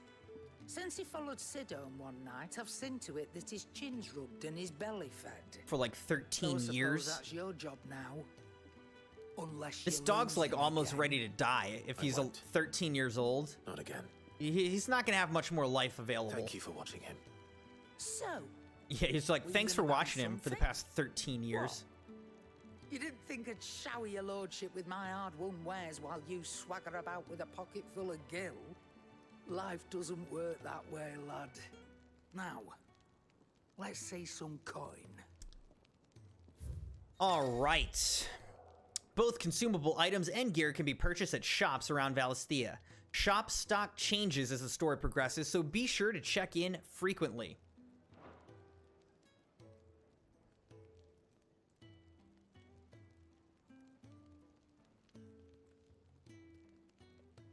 Since he followed Sid home one night, I've seen to it that his chin's rubbed and his belly fed. For like 13 So I years. suppose that's your job now. Unless This you dog's lose like him almost again. ready to die if he's 13 years old. Not again. He's not gonna have much more life available. Thank you for watching him. So, Yeah, he's like, Were you thanks for gonna buy watching him for the something? past 13 years. you didn't think I'd shower your lordship with my hard-won wares while you swagger about with a pocket full of gil? Life doesn't work that way, lad. Now, let's see some coin. All right. Both consumable items and gear can be purchased at shops around Valisthea. Shop stock changes as the story progresses, so be sure to check in frequently.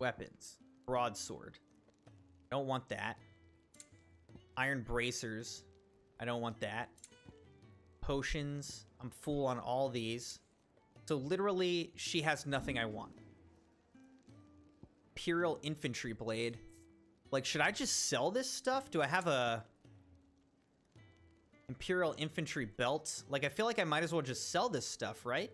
Weapons. Broadsword. Don't want that. Iron bracers. I don't want that. Potions. I'm full on all these. So literally, she has nothing I want. Imperial infantry blade. Like, should I just sell this stuff? Do I have a Imperial infantry belt? Like, I feel like I might as well just sell this stuff, right?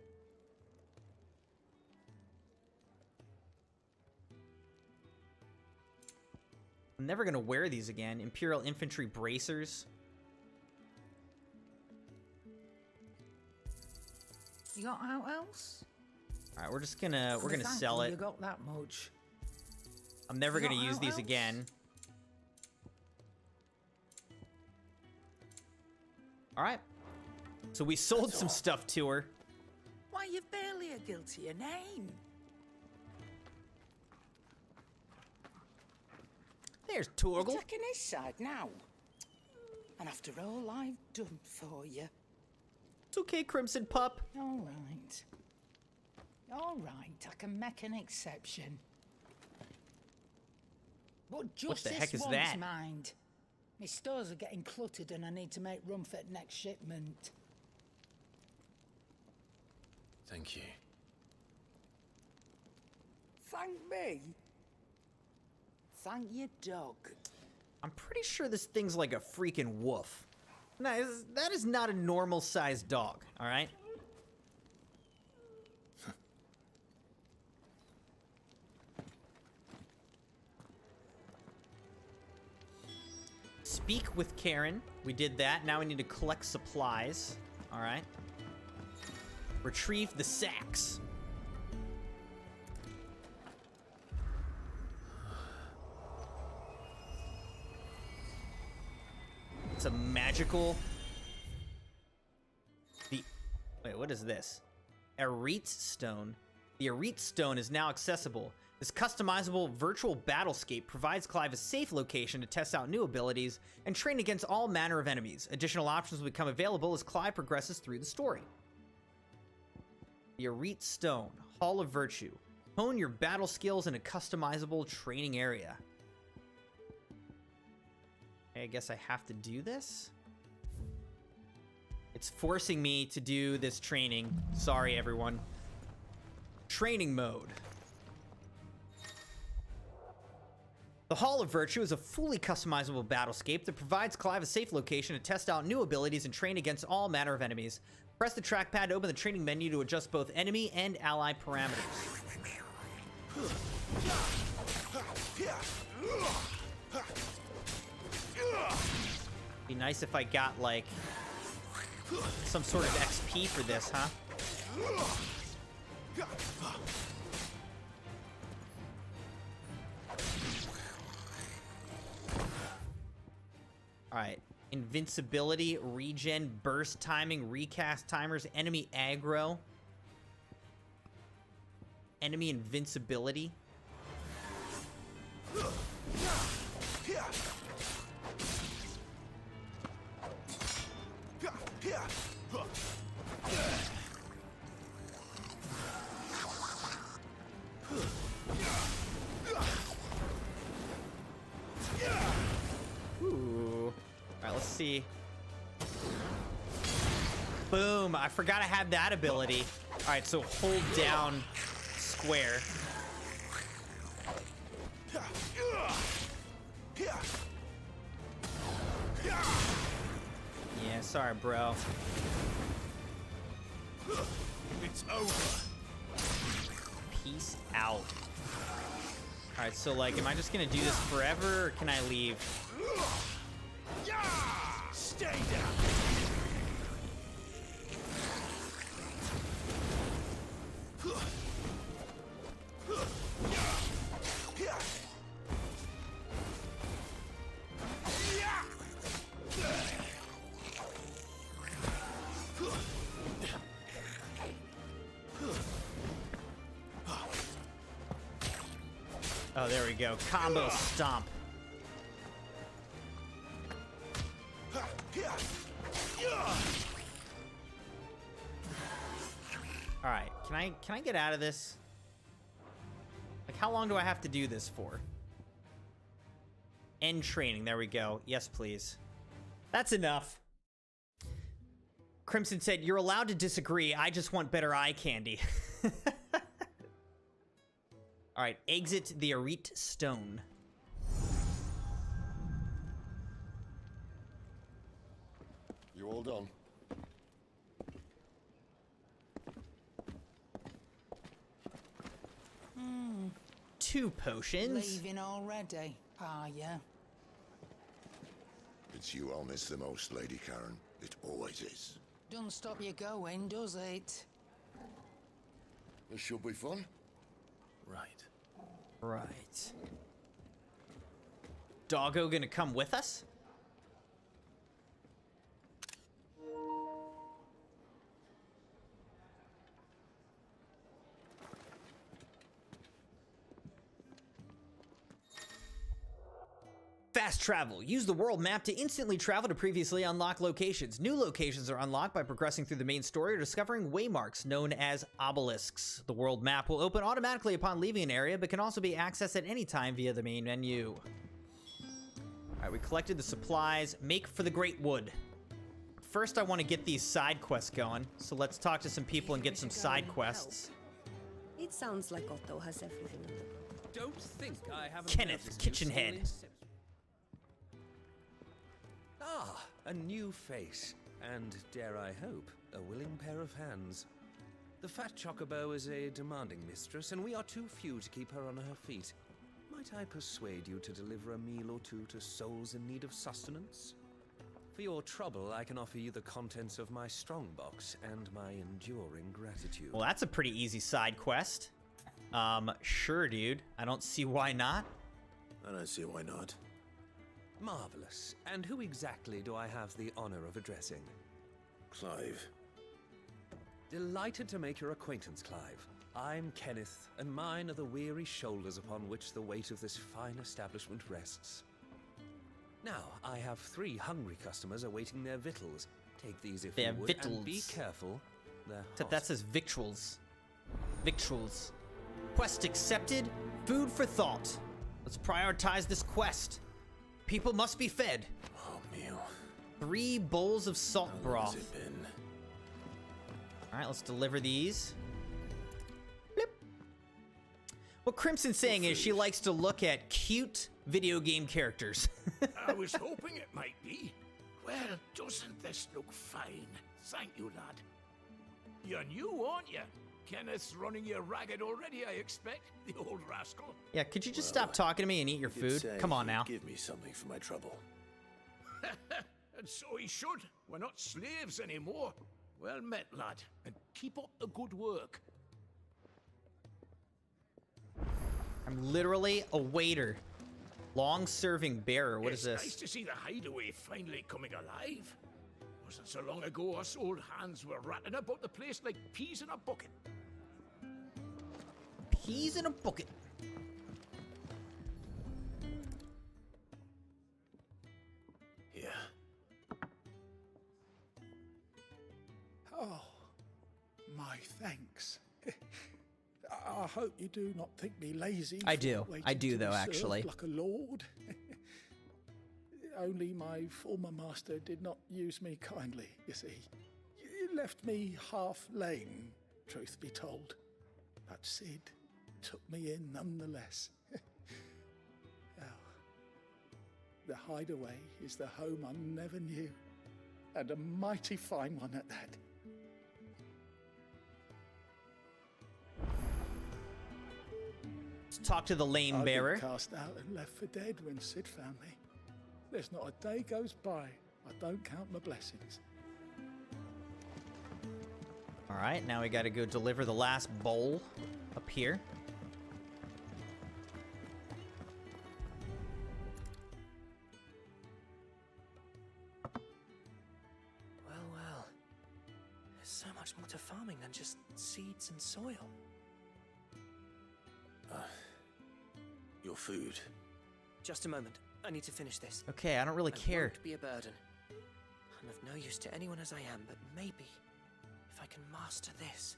I'm never gonna wear these again. Imperial infantry bracers. You got out else? All right, we're gonna sell it. You got that much. I'm never gonna use these again. All right. So we sold some stuff to her. Why, you've barely a guiltier name. There's Torgal. You're taking his side now. And after all I've done for you. It's okay, Crimson Pup. All right. All right, I can make an exception. But justice What the heck is wants that? mind. My stores are getting cluttered and I need to make room for the next shipment. Thank you. Thank me? Thank your dog. I'm pretty sure this thing's like a freaking wolf. No, that is not a normal-sized dog, all right? Speak with Karen. We did that. Now we need to collect supplies. All right. Retrieve the sacks. It's a magical... Wait, what is this? Arete Stone. The Arete Stone is now accessible. This customizable virtual battlescape provides Clive a safe location to test out new abilities and train against all manner of enemies. Additional options will become available as Clive progresses through the story. The Arete Stone, Hall of Virtue. Hone your battle skills in a customizable training area. Okay, I guess I have to do this? It's forcing me to do this training. Sorry, everyone. Training mode. The Hall of Virtue is a fully customizable battlescape that provides Clive a safe location to test out new abilities and train against all manner of enemies. Press the trackpad to open the training menu to adjust both enemy and ally parameters. Be nice if I got, like, some sort of XP for this, huh? Alright. Invincibility, regen, burst timing, recast timers, enemy aggro. Enemy invincibility. Ooh. Alright, let's see. Boom. I forgot I had that ability. Alright, so hold down square. Yeah, sorry, bro. It's over. Peace out. Alright, so, like, am I just gonna do this forever, or can I leave? Stay down. Oh, there we go. Combo stomp. All right, can I get out of this? Like, how long do I have to do this for? End training. There we go. Yes, please. That's enough. Crimson said, you're allowed to disagree. I just want better eye candy. All right, exit the Arete Stone. You all done? Hmm. 2 potions. Leaving already, are ya? It's you I'll miss the most, Lady Karen. It always is. Don't stop you going, does it? This should be fun. Right. Right. Doggo gonna come with us? Fast travel. Use the world map to instantly travel to previously unlocked locations. New locations are unlocked by progressing through the main story or discovering waymarks known as obelisks. The world map will open automatically upon leaving an area, but can also be accessed at any time via the main menu. All right, we collected the supplies. Make for the Great Wood. First, I want to get these side quests going, so let's talk to some people and get some side quests. It sounds like Otto has everything under control. Don't think I haven't Kenneth, noticed you Kitchenhead. slowly Ah, a new face, and dare I hope, a willing pair of hands. The fat chocobo is a demanding mistress, and we are too few to keep her on her feet. Might I persuade you to deliver a meal or two to souls in need of sustenance? For your trouble, I can offer you the contents of my strongbox and my enduring gratitude. Well, that's a pretty easy side quest. Sure, dude. I don't see why not. I don't see why not. Marvelous. And who exactly do I have the honor of addressing? Clive. Delighted to make your acquaintance, Clive. I'm Kenneth, and mine are the weary shoulders upon which the weight of this fine establishment rests. Now, I have 3 hungry customers awaiting their victuals. Take these if you would, and be careful. They're hot. That says victuals. Victuals. Quest accepted. Food for thought. Let's prioritize this quest. People must be fed. Oh, meal. 3 bowls of salt broth. How long has it been? All right, let's deliver these. Blip. What Crimson's saying is she likes to look at cute video game characters. I was hoping it might be. Well, doesn't this look fine? Thank you, lad. You're new, aren't you? Kenneth's running you ragged already, I expect. The old rascal. Yeah, could you just stop talking to me and eat your food? Come on now. Give me something for my trouble. And so he should. We're not slaves anymore. Well met, lad. And keep up the good work. I'm literally a waiter. Long-serving bearer. What is this? It's nice to see the hideaway finally coming alive. Wasn't so long ago us old hands were ratting about the place like peas in a bucket. Peas in a bucket. Here. Oh, my thanks. I hope you do not think me lazy. I do. for I do, waiting to though, be served actually. Like a lord. Only my former master did not use me kindly, you see. You left me half lame, truth be told. But Sid took me in nonetheless. Well, the hideaway is the home I never knew. And a mighty fine one at that. Let's talk to the lane bearer. I've been cast out and left for dead when Sid found me. There's not a day goes by I don't count my blessings. All right, now we got to go deliver the last bowl up here. Well, well. There's so much more to farming than just seeds and soil. Your food. Just a moment. I need to finish this. Okay, I don't really care. Won't be a burden. I'm of no use to anyone as I am, but maybe if I can master this.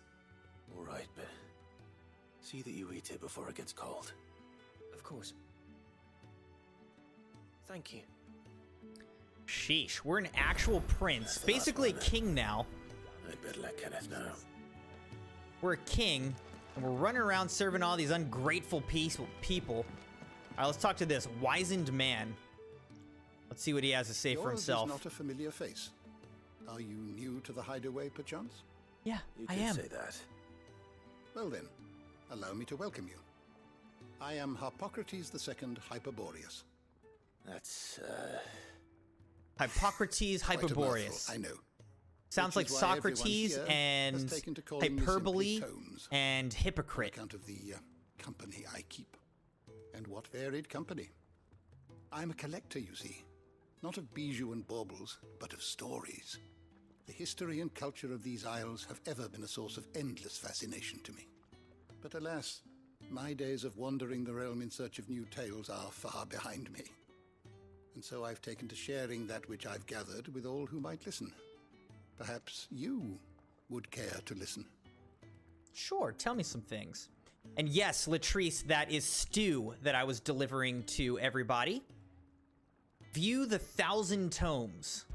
All right, but See that you eat it before it gets cold. Of course. Thank you. Sheesh, we're an actual prince. Basically a king now. I'd better let Kenneth know. We're a king, and we're running around serving all these ungrateful people. All right, let's talk to this wizened man. Let's see what he has to say for himself. Yours is not a familiar face. Are you new to the hideaway, perchance? Yeah, you I am. say that. Well then, allow me to welcome you. I am Hippocrates II Hyperboreus. That's, Hippocrates Hyperboreus. I know. Sounds like Socrates and hyperbole and hypocrite. On account of the company I keep. And what varied company. I'm a collector, you see. Not of bijou and baubles, but of stories. The history and culture of these isles have ever been a source of endless fascination to me. But alas, my days of wandering the realm in search of new tales are far behind me. And so I've taken to sharing that which I've gathered with all who might listen. Perhaps you would care to listen. Sure, tell me some things. And yes, Latrice, that is stew that I was delivering to everybody. View the 1,000 tomes.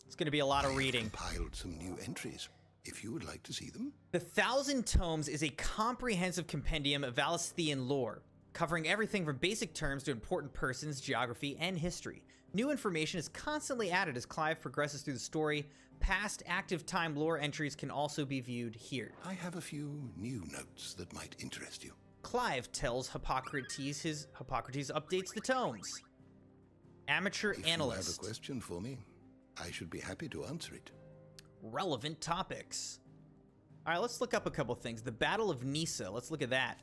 It's going to be a lot of reading. I compiled some new entries, if you would like to see them. The 1,000 tomes is a comprehensive compendium of Valesthean lore, covering everything from basic terms to important persons, geography, and history. New information is constantly added as Clive progresses through the story. Past active time lore entries can also be viewed here. I have a few new notes that might interest you. Clive tells Hippocrates Hippocrates updates the tomes. Amateur analyst. If you have a question for me, I should be happy to answer it. Relevant topics. All right, let's look up a couple things. The Battle of Nissa. Let's look at that.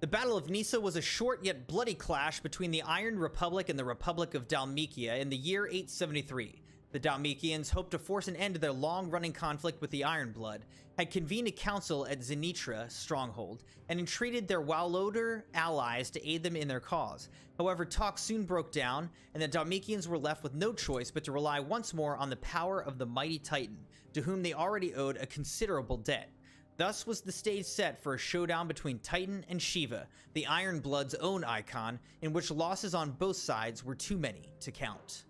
The Battle of Nissa was a short yet bloody clash between the Iron Republic and the Republic of Dalmatia in the year 873. The Dalmatians hoped to force an end to their long-running conflict with the Iron Blood, had convened a council at Zenitra stronghold, and entreated their Waloder allies to aid them in their cause. However, talks soon broke down, and the Dalmatians were left with no choice but to rely once more on the power of the mighty Titan, to whom they already owed a considerable debt. Thus was the stage set for a showdown between Titan and Shiva, the Iron Blood's own icon, in which losses on both sides were too many to count.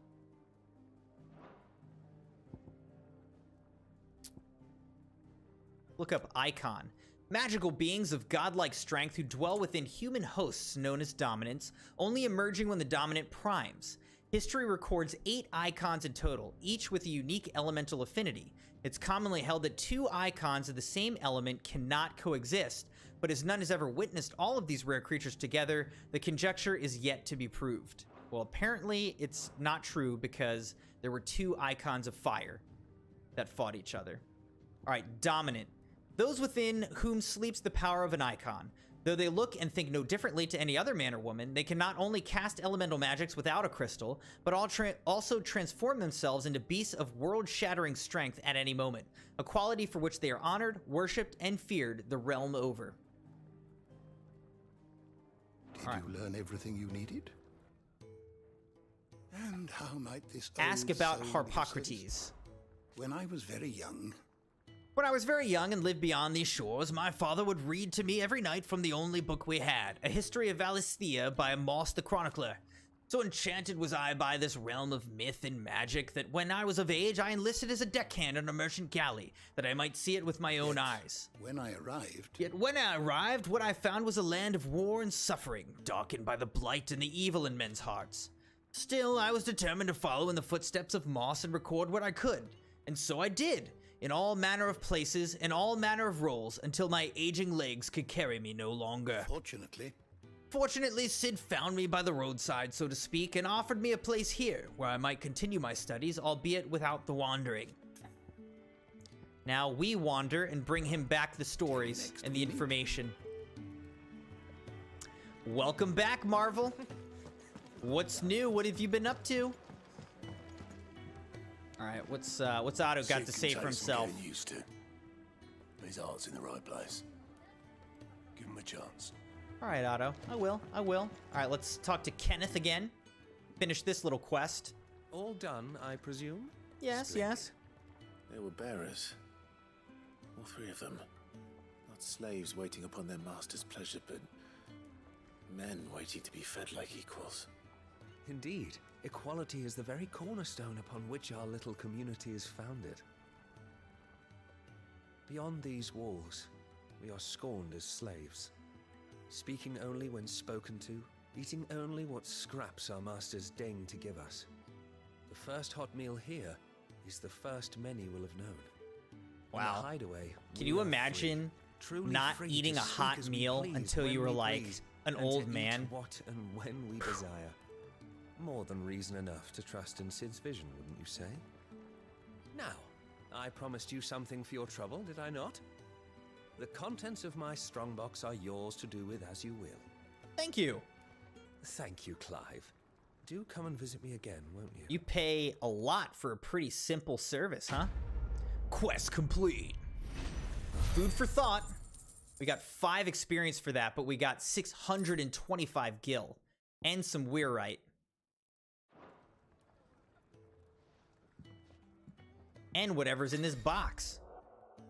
Look up icon. Magical beings of godlike strength who dwell within human hosts known as dominants, only emerging when the dominant primes. History records 8 icons in total, each with a unique elemental affinity. It's commonly held that 2 icons of the same element cannot coexist, but as none has ever witnessed all of these rare creatures together, the conjecture is yet to be proved. Well, apparently it's not true because there were 2 icons of fire that fought each other. All right, dominant. Those within whom sleeps the power of an icon. Though they look and think no differently to any other man or woman, they can not only cast elemental magics without a crystal, but also transform themselves into beasts of world-shattering strength at any moment, a quality for which they are honored, worshipped, and feared the realm over. Did you learn everything you needed? And how might this ask old about soul Hippocrates. When I was very young... When I was very young and lived beyond these shores, my father would read to me every night from the only book we had, A History of Valesthea by Moss the Chronicler. So enchanted was I by this realm of myth and magic that when I was of age, I enlisted as a deckhand on a merchant galley, that I might see it with my own eyes. Yet when I arrived, what I found was a land of war and suffering, darkened by the blight and the evil in men's hearts. Still, I was determined to follow in the footsteps of Moss and record what I could, and so I did. In all manner of places, in all manner of roles, until my aging legs could carry me no longer. Fortunately, Sid found me by the roadside, so to speak, and offered me a place here, where I might continue my studies, albeit without the wandering. Now we wander and bring him back the stories and the information. Welcome back, Marvel. What's new? What have you been up to? All right, what's Otto got to say for himself? Used to. His heart's in the right place. Give him a chance. All right, Otto. I will. All right, let's talk to Kenneth again. Finish this little quest. All done, I presume? Yes, yes. They were bearers. All 3 of them. Not not slaves waiting upon their master's pleasure, but men waiting to be fed like equals. Indeed, equality is the very cornerstone upon which our little community is founded. Beyond these walls, we are scorned as slaves, speaking only when spoken to, eating only what scraps our masters deign to give us. The first hot meal here is the first many will have known. Wow. In the hideaway, Can you imagine not eating a hot meal until you were like an old man? What and when we desire. More than reason enough to trust in Sid's vision, wouldn't you say? Now, I promised you something for your trouble, did I not? The contents of my strongbox are yours to do with as you will. Thank you. Thank you, Clive. Do come and visit me again, won't you? You pay a lot for a pretty simple service, huh? Quest complete. Food for thought. We got 5 experience for that, but we got 625 gil and some weirite. And whatever's in this box.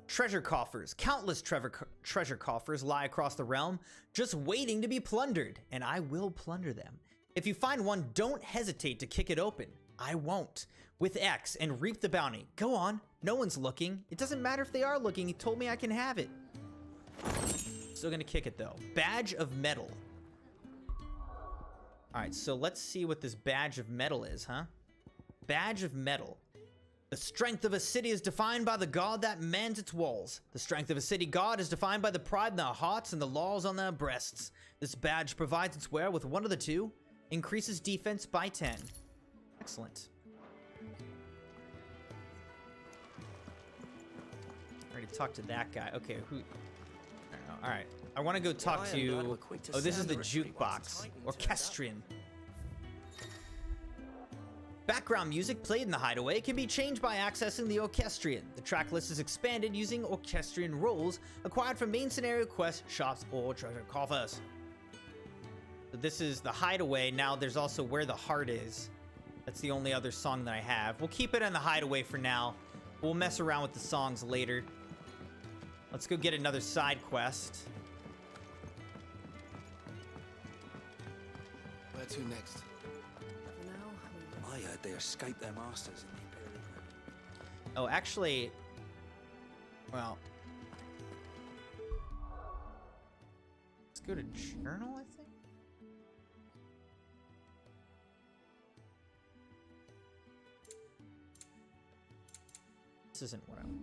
Treasure coffers. Countless treasure coffers lie across the realm, just waiting to be plundered, and I will plunder them. If you find one, don't hesitate to kick it open. I won't. With X and reap the bounty. Go on. No one's looking. It doesn't matter if they are looking. He told me I can have it. Still gonna kick it though. Badge of metal. Alright, so let's see what this badge of metal is, huh? Badge of metal. The strength of a city is defined by the god that mans its walls. The strength of a city god is defined by the pride in their hearts and the laws on their breasts. This badge provides its wearer with one of the two. Increases defense by 10. Excellent. Already talked to that guy. Okay, who? I don't know. All right. I want to go talk to. Oh, this is the jukebox. Orchestrion. Background music played in the hideaway can be changed by accessing the Orchestrion. The track list is expanded using Orchestrion roles acquired from main scenario quests, shops, or treasure coffers. So this is the hideaway. Now there's also Where the Heart Is. That's the only other song that I have. We'll keep it in the hideaway for now. We'll mess around with the songs later. Let's go get another side quest. Where to next? I heard they escaped their masters in the Imperial Crypt. Oh, actually, well, let's go to journal, I think. This isn't what I want.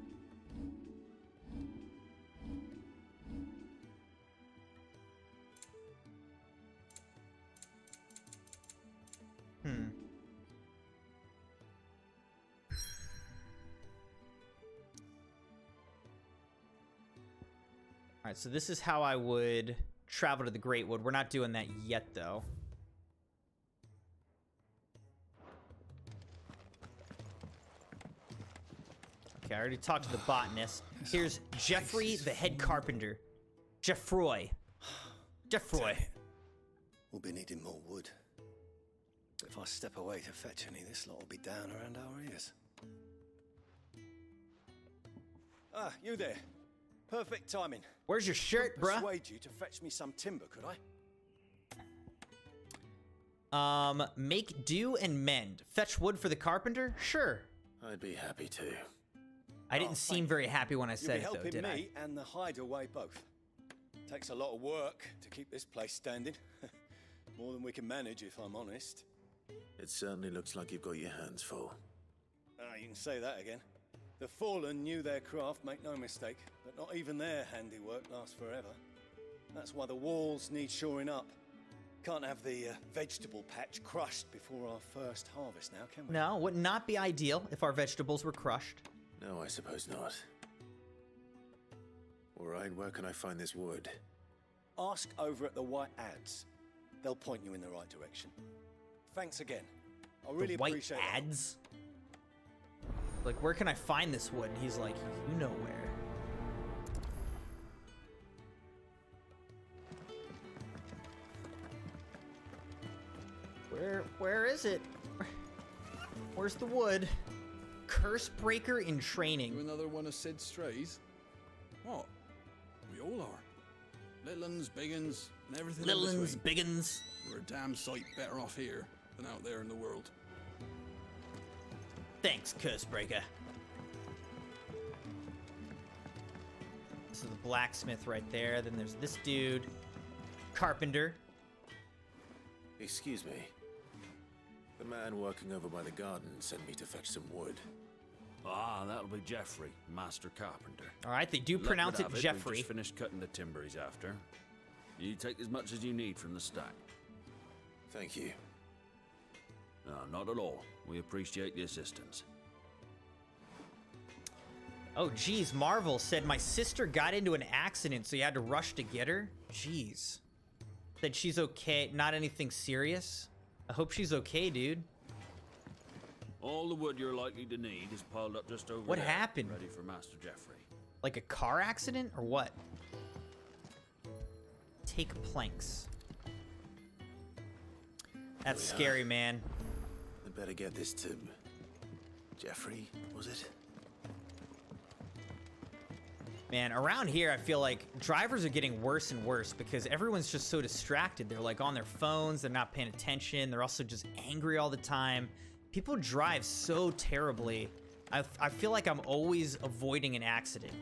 Alright, so this is how I would travel to the Great Wood. We're not doing that yet, though. Okay, I already talked to the botanist. Here's Jeffrey, the head carpenter. Jeffroy. Jeffroy. We'll be needing more wood. But if I step away to fetch any, this lot will be down around our ears. Ah, you there. Perfect timing. Where's your shirt, bruh? Persuade you to fetch me some timber, could I? Make do and mend. Fetch wood for the carpenter? Sure. I'd be happy to. I didn't seem very happy when I said it, though, did I? You'll be helping me and the hideaway both. Takes a lot of work to keep this place standing. More than we can manage, if I'm honest. It certainly looks like you've got your hands full. Ah, you can say that again. The Fallen knew their craft, make no mistake, but not even their handiwork lasts forever. That's why the walls need shoring up. Can't have the vegetable patch crushed before our first harvest now, can we? No, would not be ideal if our vegetables were crushed. No, I suppose not. All right, where can I find this wood? Ask over at the White Ads. They'll point you in the right direction. Thanks again. I really appreciate it. White Ads? Like, where can I find this wood? And he's like, you know where. Where is it? Where's the wood? Curse breaker in training. Another one of Sid's strays? What? We all are. Little uns, big uns, and everything Little in uns, between. big uns. We're a damn sight better off here than out there in the world. Thanks, Cursebreaker. This is the blacksmith right there. Then there's this dude. Carpenter. Excuse me. The man working over by the garden sent me to fetch some wood. Ah, that'll be Jeffrey, Master Carpenter. All right, they do pronounce it Jeffrey. We've just finished cutting the timber he's after. You take as much as you need from the stack. Thank you. No, not at all. We appreciate the assistance. Oh, geez, Marvel said my sister got into an accident, so you had to rush to get her? Jeez. Said she's okay, not anything serious? I hope she's okay, dude. All the wood you're likely to need is piled up just over What there, happened? ready for Master Jeffrey. Like a car accident or what? Take planks. That's scary, man. I better get this to Jeffrey, was it? Man, around here, I feel like drivers are getting worse and worse because everyone's just so distracted. They're like on their phones. They're not paying attention. They're also just angry all the time. People drive so terribly. I feel like I'm always avoiding an accident,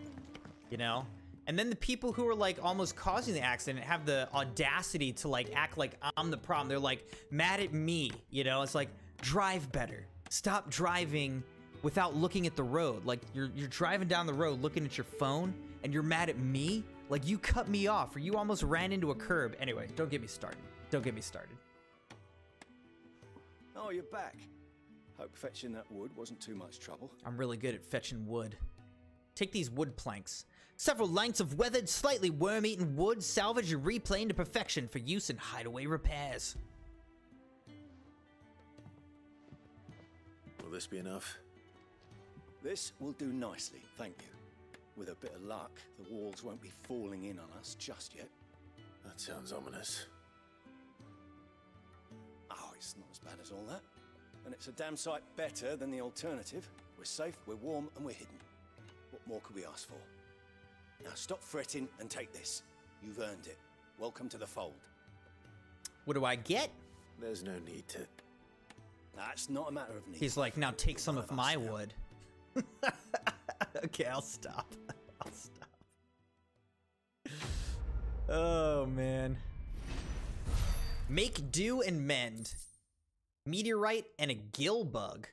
you know? And then the people who are like almost causing the accident have the audacity to like act like I'm the problem. They're like mad at me, you know? It's like, drive better. Stop driving without looking at the road. Like you're driving down the road looking at your phone and you're mad at me? Like you cut me off or you almost ran into a curb. Anyway, don't get me started. Don't get me started. Oh, you're back. Hope fetching that wood wasn't too much trouble. I'm really good at fetching wood. Take these wood planks. Several lengths of weathered, slightly worm-eaten wood salvaged and replaned to perfection for use in hideaway repairs. Will this be enough? This will do nicely, thank you. With a bit of luck, the walls won't be falling in on us just yet. That sounds ominous. Oh, it's not as bad as all that. And it's a damn sight better than the alternative. We're safe, we're warm, and we're hidden. What more could we ask for? Now stop fretting and take this. You've earned it. Welcome to the fold. What do I get? There's no need to... That's not a matter of need. He's like, now take some of my wood. Okay, I'll stop. I'll stop. Oh, man. Make do and mend. Meteorite and a gill bug.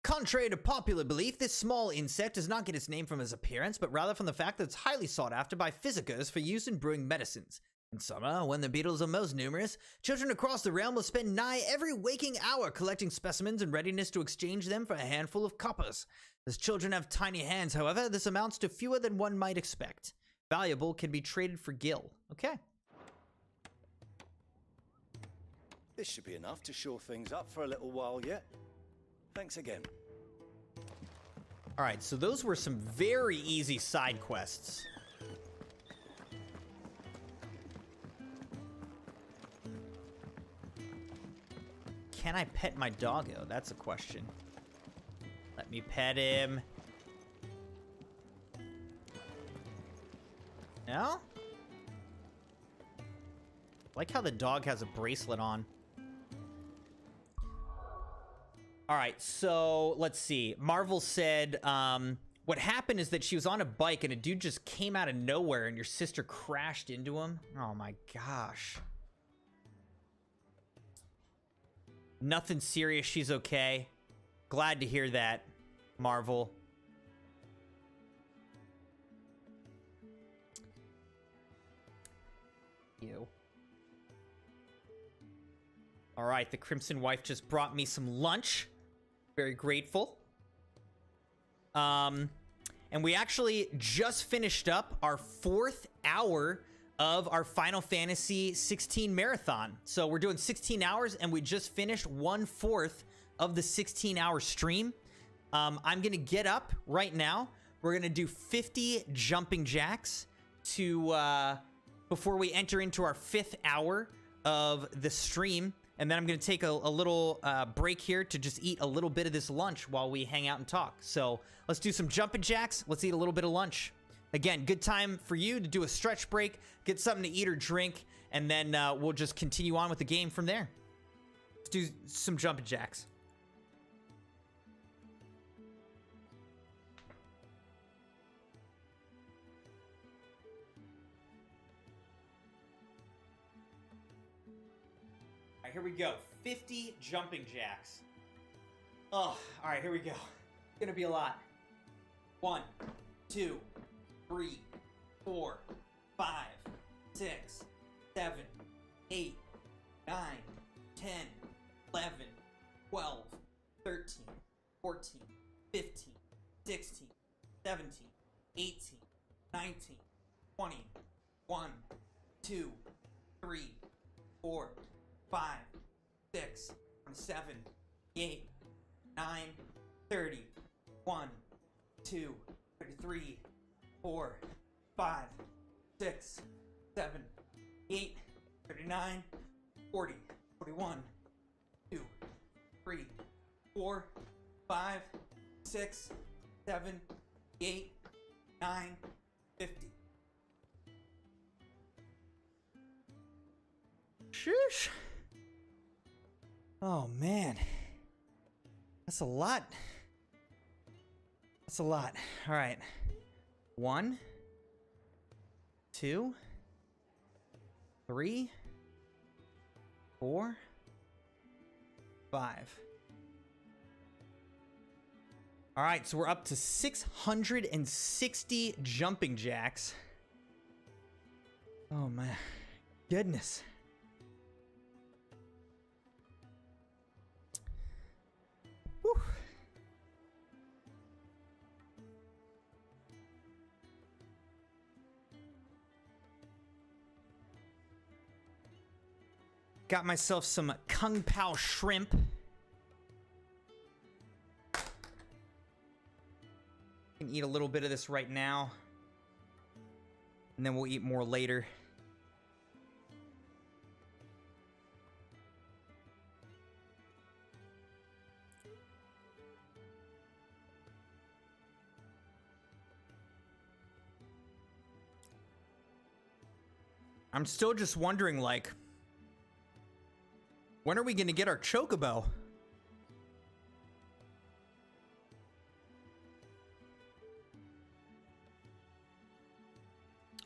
Contrary to popular belief, this small insect does not get its name from its appearance, but rather from the fact that it's highly sought after by physicists for use in brewing medicines. In summer, when the beetles are most numerous, children across the realm will spend nigh every waking hour collecting specimens in readiness to exchange them for a handful of coppers. As children have tiny hands, however, this amounts to fewer than one might expect. Valuable can be traded for gill. Okay. This should be enough to shore things up for a little while yet. Thanks again. All right, so those were some very easy side quests. Can I pet my doggo? That's a question. Let me pet him. No? Like how the dog has a bracelet on. All right, so let's see. Marvel said, what happened is that she was on a bike and a dude just came out of nowhere and your sister crashed into him. Oh my gosh. Nothing serious, she's okay. Glad to hear that, Marvel. Ew. All right, the Crimson Wife just brought me some lunch. Very grateful. And we actually just finished up our 4th hour of our Final Fantasy XVI marathon. So we're doing 16 hours and we just finished 1/4 of the 16-hour stream. I'm gonna get up right now. We're gonna do 50 jumping jacks to before we enter into our 5th hour of the stream. And then I'm going to take a little break here to just eat a little bit of this lunch while we hang out and talk. So let's do some jumping jacks. Let's eat a little bit of lunch. Again, good time for you to do a stretch break, get something to eat or drink, and then we'll just continue on with the game from there. Let's do some jumping jacks. All right, here we go. 50 jumping jacks. Oh, all right, here we go. It's gonna be a lot. 1, 2, 3, 4, 5, 6, 7, 8, 9, 10, 11, 12, 13, 14, 15, 16, 17, 18, 19, 20, 1, 2, 3, 4, 5, 6, 7, 8, 9, 30, 1, 2, 3, 4, 5, 6, 7, 8, 39, 40, 41, 2, 3, 4, 5, 6, 7, 8, 9, 50. Sheesh. Oh man. That's a lot. That's a lot. All right. 1, 2, 3, 4, 5. All right, so we're up to 660 jumping jacks. Oh my goodness. Whew. Got myself some Kung Pao shrimp. Can eat a little bit of this right now, and then we'll eat more later. I'm still just wondering, like, when are we gonna get our chocobo?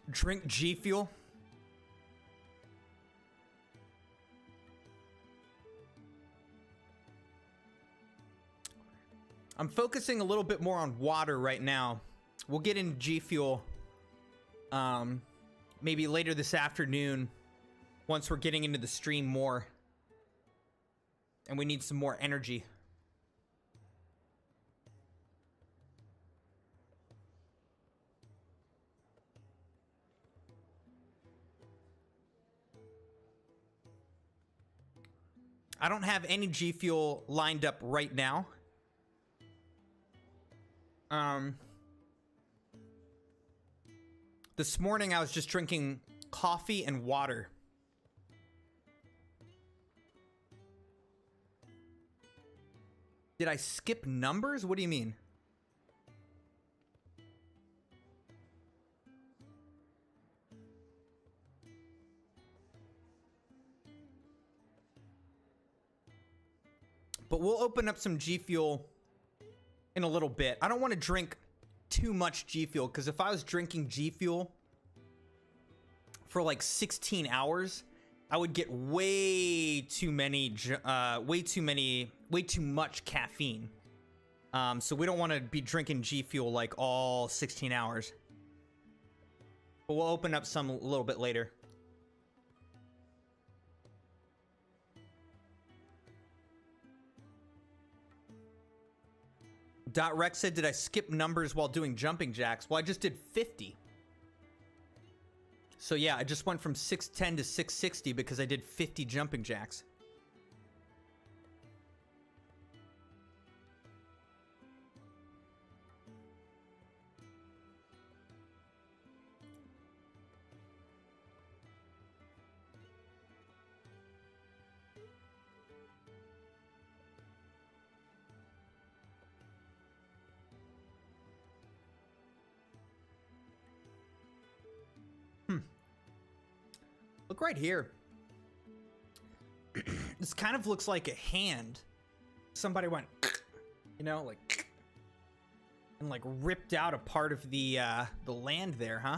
Drink G Fuel. I'm focusing a little bit more on water right now. We'll get into G Fuel maybe later this afternoon once we're getting into the stream more. And we need some more energy. I don't have any G Fuel lined up right now. This morning I was just drinking coffee and water. Did I skip numbers? What do you mean? But we'll open up some G Fuel in a little bit. I don't want to drink too much G Fuel, because if I was drinking G Fuel for like 16 hours, I would get way too much caffeine. So we don't want to be drinking G Fuel like all 16 hours. But we'll open up some a little bit later. Dot Rex said, did I skip numbers while doing jumping jacks? Well, I just did 50. So yeah, I just went from 610 to 660 because I did 50 jumping jacks. Look right here. This kind of looks like a hand. Somebody went, you know, like, and like ripped out a part of the land there, huh?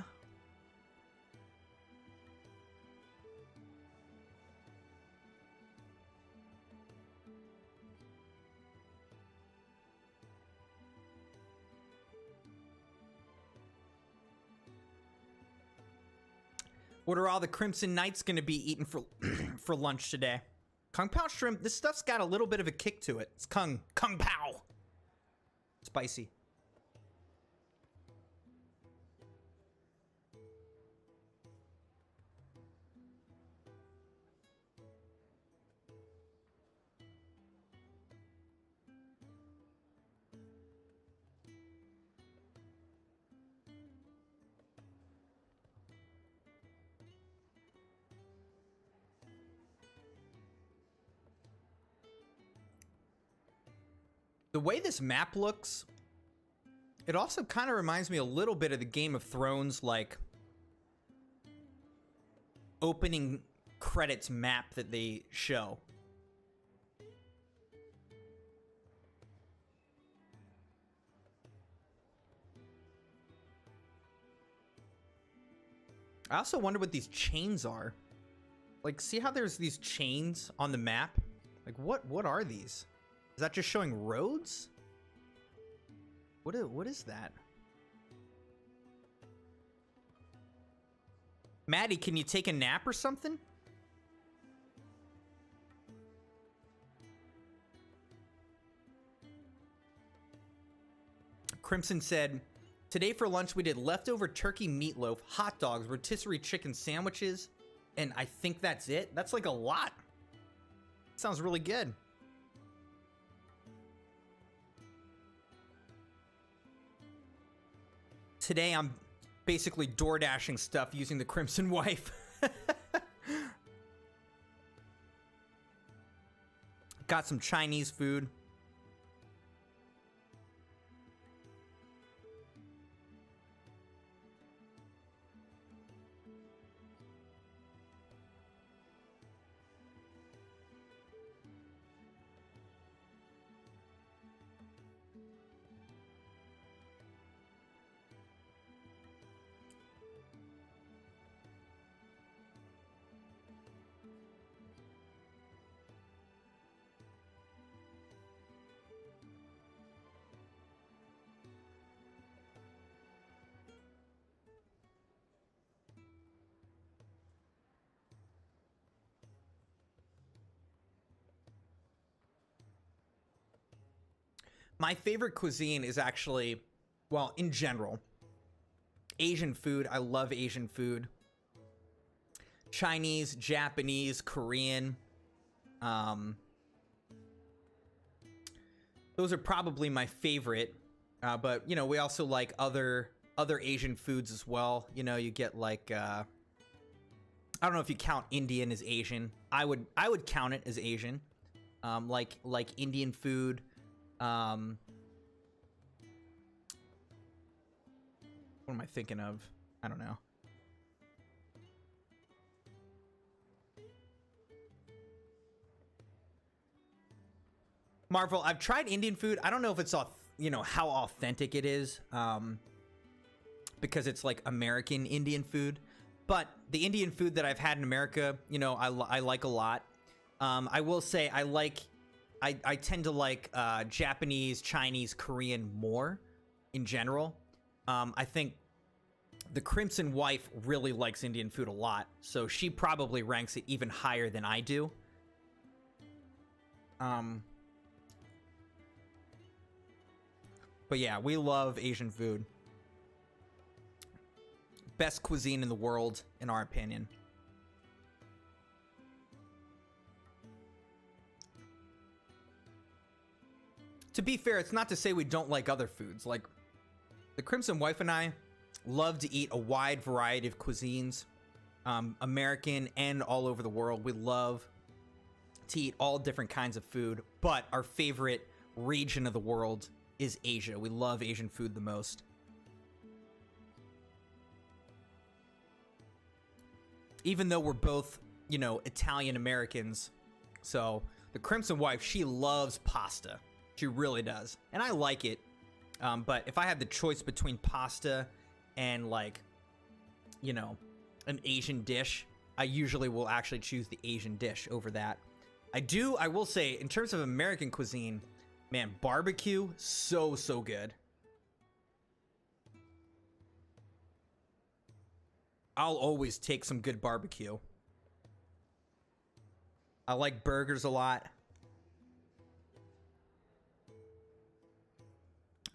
What are all the Crimson Knights going to be eating for for lunch today? Kung Pao shrimp. This stuff's got a little bit of a kick to it. It's Kung Pao. Spicy. The way this map looks, it also kind of reminds me a little bit of the Game of Thrones, like, opening credits map that they show. I also wonder what these chains are. Like, see how there's these chains on the map? Like, what are these? Is that just showing roads? What is that? Maddie, can you take a nap or something? Crimson said, today for lunch we did leftover turkey meatloaf, hot dogs, rotisserie chicken sandwiches, and I think that's it. That's like a lot. Sounds really good. Today I'm basically door dashing stuff using the Crimson Wife. Got some Chinese food. My favorite cuisine is actually, well, in general, Asian food. I love Asian food. Chinese, Japanese, Korean. Those are probably my favorite. But, you know, we also like other Asian foods as well. You know, you get like, I don't know if you count Indian as Asian. I would count it as Asian. Like Indian food. What am I thinking of? I don't know. Marvel, I've tried Indian food. I don't know if it's, you know, how authentic it is, because it's like American Indian food. But the Indian food that I've had in America, you know, I like a lot. I will say I tend to like Japanese, Chinese, Korean more in general. I think the Crimson Wife really likes Indian food a lot, so she probably ranks it even higher than I do. But yeah, we love Asian food. Best cuisine in the world, in our opinion. To be fair, it's not to say we don't like other foods. Like, the Crimson Wife and I love to eat a wide variety of cuisines, American and all over the world. We love to eat all different kinds of food, but our favorite region of the world is Asia. We love Asian food the most. even though we're both, you know, Italian Americans. So the Crimson wife, she loves pasta. She really does. And I like it. But if I had the choice between pasta and, like, you know, an Asian dish, I usually will actually choose the Asian dish over that. I will say, in terms of American cuisine, man, barbecue, so good. I'll always take some good barbecue. I like burgers a lot.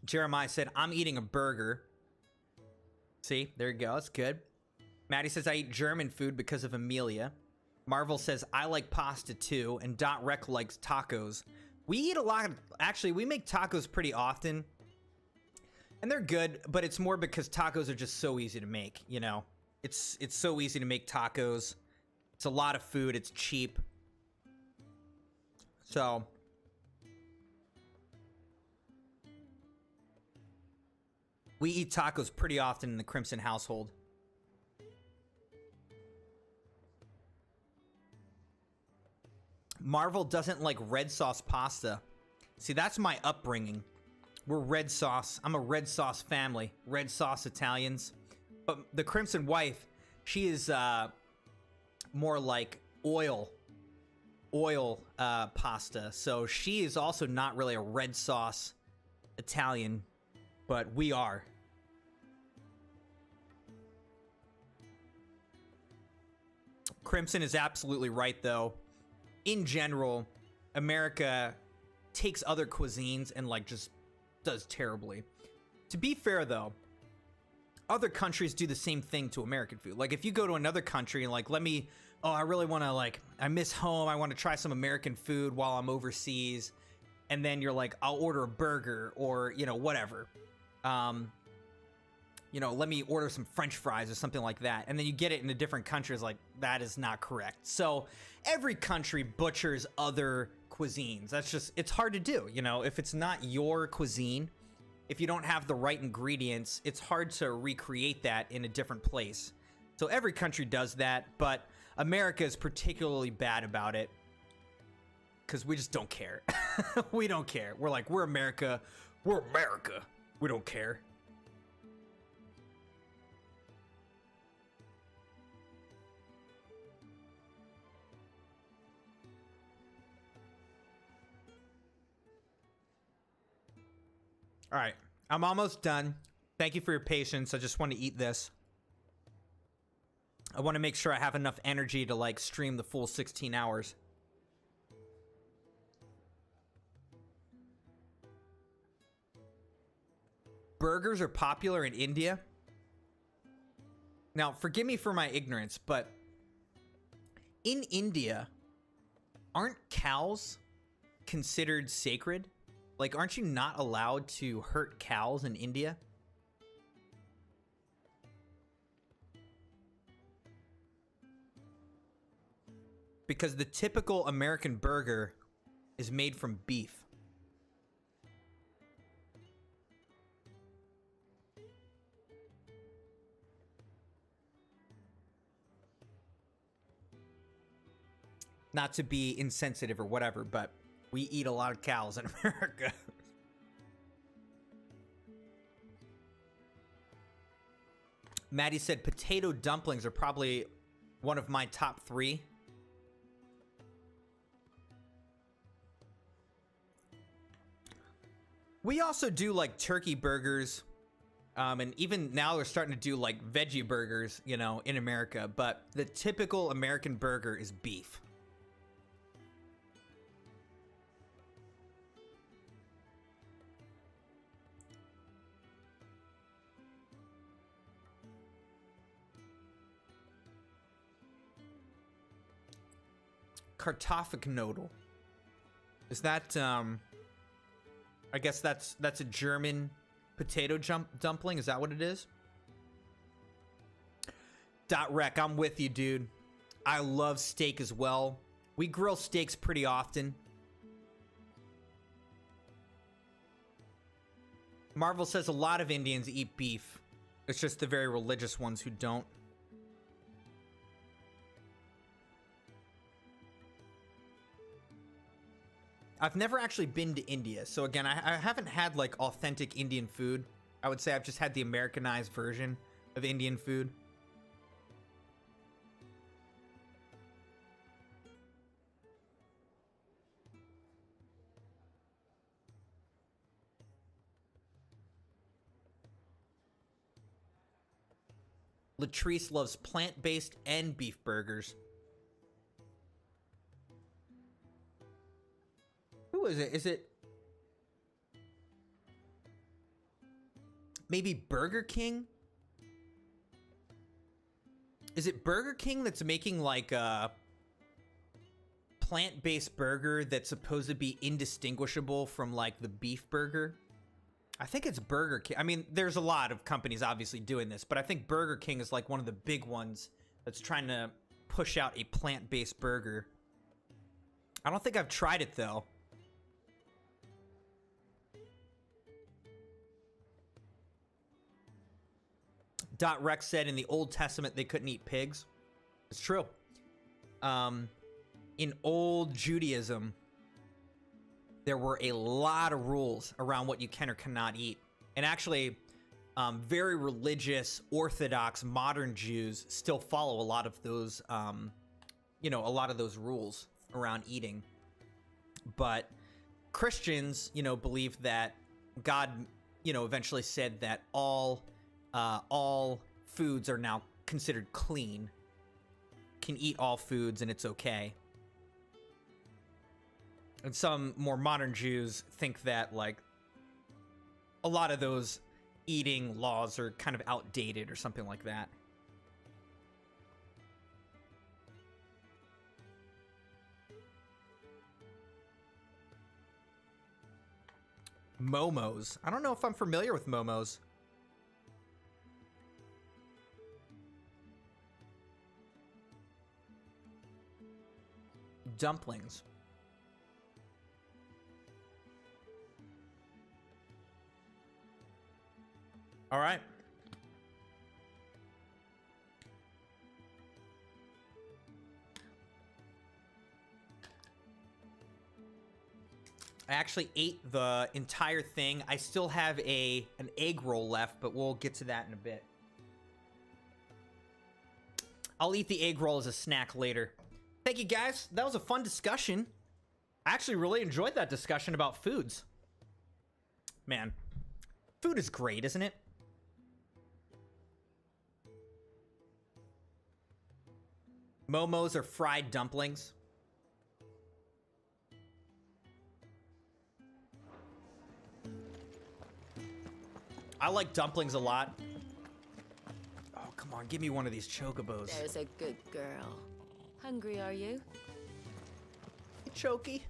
Jeremiah said, I'm eating a burger. See, there you go. That's good. Maddie says, I eat German food because of Amelia. Marvel says, I like pasta too. And Dot Rec likes tacos. We eat a lot. Actually, we make tacos pretty often. And they're good, but it's more because tacos are just so easy to make, you know? It's so easy to make tacos. It's a lot of food. It's cheap. So we eat tacos pretty often in the Crimson household. Marvel doesn't like red sauce pasta. See, that's my upbringing. We're red sauce. I'm a red sauce family. Red sauce Italians. But the Crimson wife, she is more like oil pasta. So she is also not really a red sauce Italian, but we are. Crimson is absolutely right, though. In general, America takes other cuisines and, like, just does terribly. To be fair, though, other countries do the same thing to American food. Like, if you go to another country and, like, I really want to, like, I miss home, I want to try some American food while I'm overseas, and then you're like, I'll order a burger or, you know, whatever. You know, let me order some French fries or something like that. And then you get it in a different country, it's like, that is not correct. So every country butchers other cuisines. That's just, it's hard to do, you know, if it's not your cuisine, if you don't have the right ingredients, it's hard to recreate that in a different place. So every country does that, but America is particularly bad about it because we just don't care. We don't care. We're like, we're America. We're America. We don't care. All right, I'm almost done. Thank you for your patience. I just want to eat this. I want to make sure I have enough energy to, like, stream the full 16 hours. Burgers are popular in India. Now, forgive me for my ignorance, but in India, aren't cows considered sacred? Like, aren't you not allowed to hurt cows in India? Because the typical American burger is made from beef. Not to be insensitive or whatever, but we eat a lot of cows in America. Maddie said potato dumplings are probably one of my top 3. We also do, like, turkey burgers. And even now they're starting to do, like, veggie burgers, you know, in America. But the typical American burger is beef. Kartoffelknödel. Is that, I guess that's a German potato dumpling. Is that what it is? Dot Rec, I'm with you, dude. I love steak as well. We grill steaks pretty often. Marvel says a lot of Indians eat beef. It's just the very religious ones who don't. I've never actually been to India, so again, I haven't had like authentic Indian food. I would say I've just had the Americanized version of Indian food. Latrice loves plant-based and beef burgers. Who is it? Is it maybe Burger King? Is it Burger King that's making like a plant-based burger that's supposed to be indistinguishable from like the beef burger? I think it's Burger King. I mean, there's a lot of companies obviously doing this, but I think Burger King is like one of the big ones that's trying to push out a plant-based burger. I don't think I've tried it though. Rex said in the Old Testament they couldn't eat pigs. It's true. In old Judaism, there were a lot of rules around what you can or cannot eat. And actually, very religious, Orthodox, modern Jews still follow a lot of those, you know, a lot of those rules around eating. But Christians, you know, believe that God, you know, eventually said that all foods are now considered clean. Can eat all foods and it's okay. And some more modern Jews think that, like, a lot of those eating laws are kind of outdated or something like that. Momos. I don't know if I'm familiar with momos. Dumplings. All right. I actually ate the entire thing. I still have an egg roll left, but we'll get to that in a bit. I'll eat the egg roll as a snack later. Thank you, guys. That was a fun discussion. I actually really enjoyed that discussion about foods. Man, food is great, isn't it? Momos are fried dumplings. I like dumplings a lot. Oh, come on, give me one of these chocobos. There's a good girl. Hungry, are you? Hey, Chokey.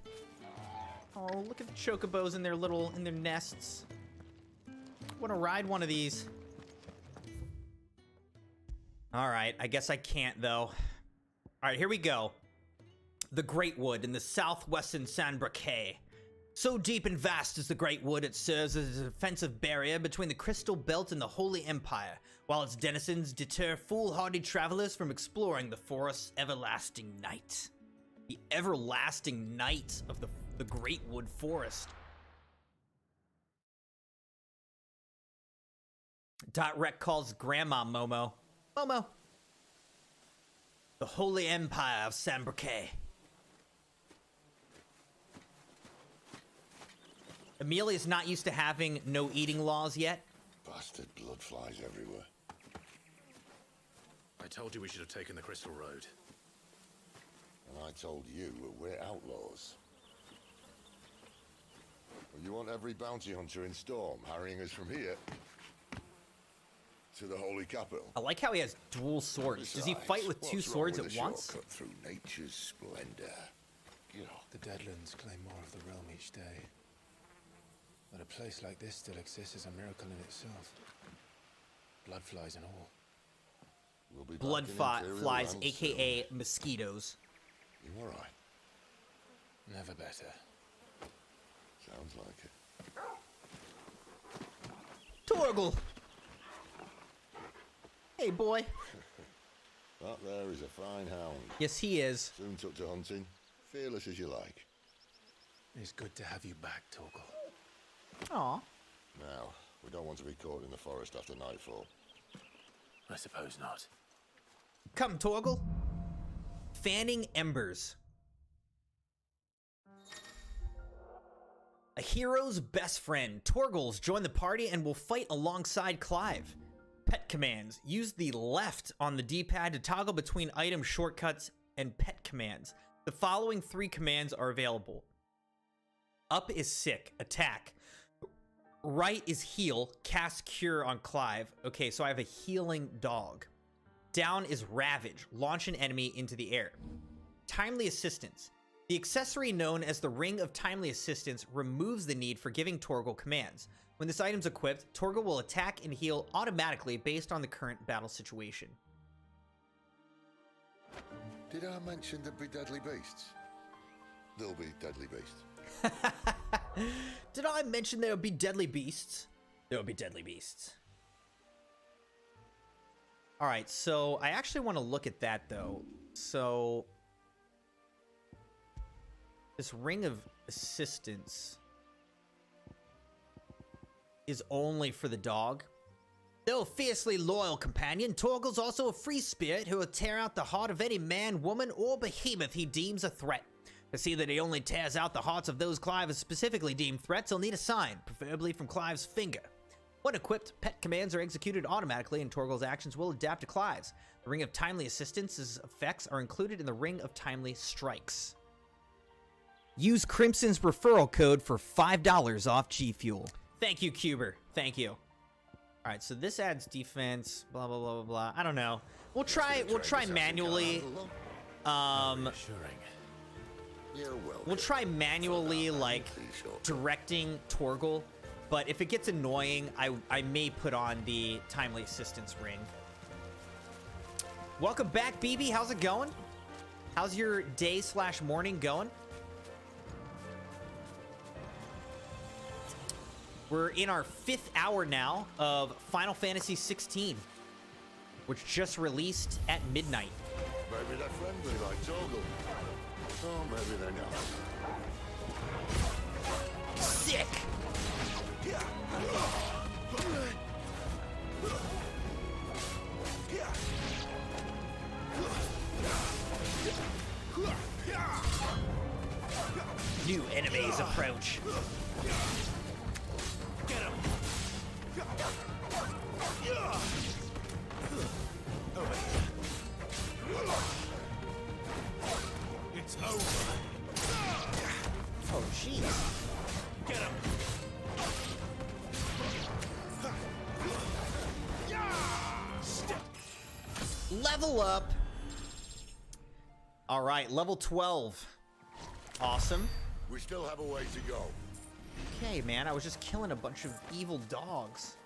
Oh, look at the chocobos in their nests. Want to ride one of these? All right, I guess I can't though. All right, here we go. The Great Wood in the southwestern San Braquet. So deep and vast is the Great Wood, it serves as a defensive barrier between the Crystal Belt and the Holy Empire, while its denizens deter foolhardy travelers from exploring the forest's everlasting night. The everlasting night of the Great Wood Forest. Rec calls Grandma Momo. Momo. The Holy Empire of San Braquet. Amelia's not used to having no eating laws yet. Bastard blood flies everywhere. I told you we should have taken the Crystal Road. And I told you we're outlaws. Well, you want every bounty hunter in Storm harrying us from here to the Holy Capital. I like how he has dual swords. Besides, does he fight with two swords at once? Shortcut through nature's splendor. You know, the Deadlands claim more of the realm each day. But a place like this still exists is a miracle in itself. Bloodflies and all. We'll be Blood flies, aka mosquitoes. You all right? Never better. Sounds like it. Torgal! Hey, boy. That there is a fine hound. Yes, he is. Soon took to hunting. Fearless as you like. It's good to have you back, Torgal. Aw. Now, we don't want to be caught in the forest after nightfall. I suppose not. Come, Torgal. Fanning embers. A hero's best friend. Torgal's join the party and will fight alongside Clive. Pet commands. Use the left on the D-pad to toggle between item shortcuts and pet commands. The following 3 commands are available. Up is sick. Attack. Right is heal. Cast cure on Clive. Okay, so I have a healing dog. Down is ravage. Launch an enemy into the air. Timely assistance. The accessory known as the Ring of Timely Assistance removes the need for giving Torgal commands. When this item's equipped, Torgal will attack and heal automatically based on the current battle situation. Did I mention there'd be deadly beasts? There'll be deadly beasts. Did I mention there would be deadly beasts? There will be deadly beasts. Alright, so I actually want to look at that, though. So this Ring of Assistance is only for the dog. Though a fiercely loyal companion, Torgal's also a free spirit who will tear out the heart of any man, woman, or behemoth he deems a threat. To see that he only tears out the hearts of those Clive has specifically deemed threats, he'll need a sign, preferably from Clive's finger. When equipped, pet commands are executed automatically and Torgal's actions will adapt to Clive's. The Ring of Timely Assistance's effects are included in the Ring of Timely Strikes. Use Crimson's referral code for $5 off G Fuel. Thank you, Cuber. Thank you. All right, so this adds defense, blah, blah, blah, blah, blah. I don't know. We'll try manually. We'll try manually, like, directing Torgal, but if it gets annoying, I may put on the Timely Assistance ring. Welcome back, BB. How's it going? How's your day/morning going? We're in our 5th hour now of Final Fantasy XVI, which just released at midnight. Maybe they're friendly like Torgal. Oh, maybe they're not. Sick! New enemies approach. Get him! Over here. It's over. Oh, jeez. Get him! Level up. All right, level 12. Awesome. We still have a way to go. Okay, man, I was just killing a bunch of evil dogs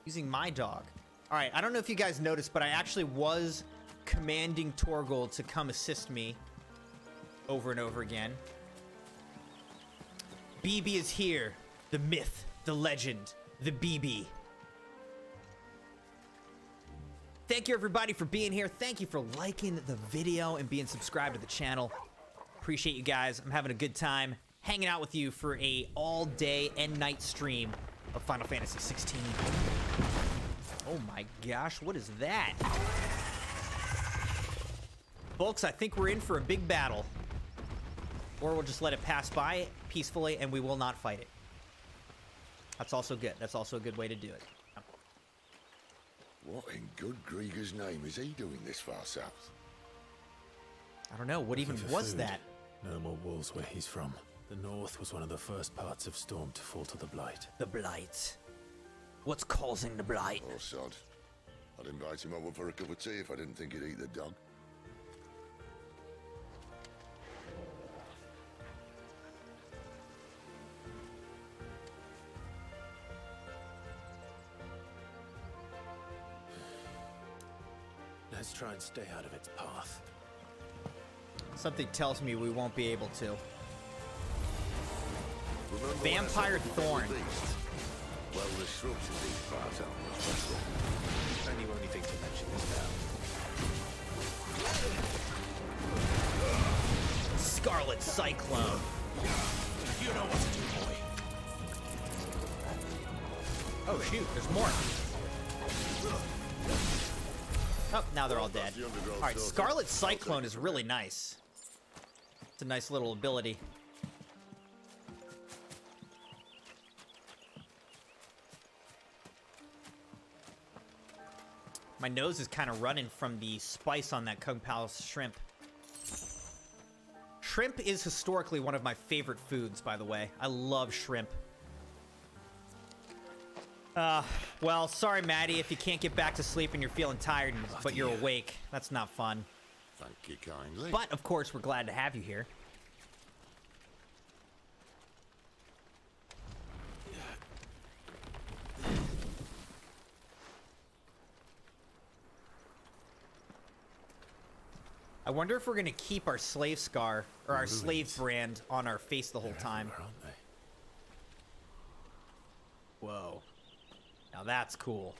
using my dog. All right, I don't know if you guys noticed, but I actually was commanding Torgal to come assist me over and over again. BB is here. The myth, the legend, the BB. Thank you, everybody, for being here. Thank you for liking the video and being subscribed to the channel. Appreciate you guys. I'm having a good time hanging out with you for a all-day and night stream of Final Fantasy XVI. Oh my gosh, what is that? Folks, I think we're in for a big battle. Or we'll just let it pass by peacefully and we will not fight it. That's also good. That's also a good way to do it. What in good Grieger's name is he doing this far south? I don't know. What even was that? No more wolves where he's from. The north was one of the first parts of Storm to fall to the Blight. The Blight. What's causing the Blight? Oh, sod. I'd invite him over for a cup of tea if I didn't think he'd eat the dog. Let's try and stay out of its path. Something tells me we won't be able to. Remember Vampire Thorn. Well, the shrubs in these parts aren't much better. And you only think to mention this now. Scarlet Cyclone. You know what to do, boy. Oh shoot, there's more. Oh, now they're all dead. Alright, Scarlet Cyclone is really nice. It's a nice little ability. My nose is kind of running from the spice on that Kung Pao shrimp. Shrimp is historically one of my favorite foods, by the way. I love shrimp. Well, sorry, Maddie, if you can't get back to sleep and you're feeling tired, but you're awake. That's not fun. Thank you kindly. But, of course, we're glad to have you here. I wonder if we're gonna keep our slave scar or our slave brand on our face the whole time. Whoa. Now that's cool.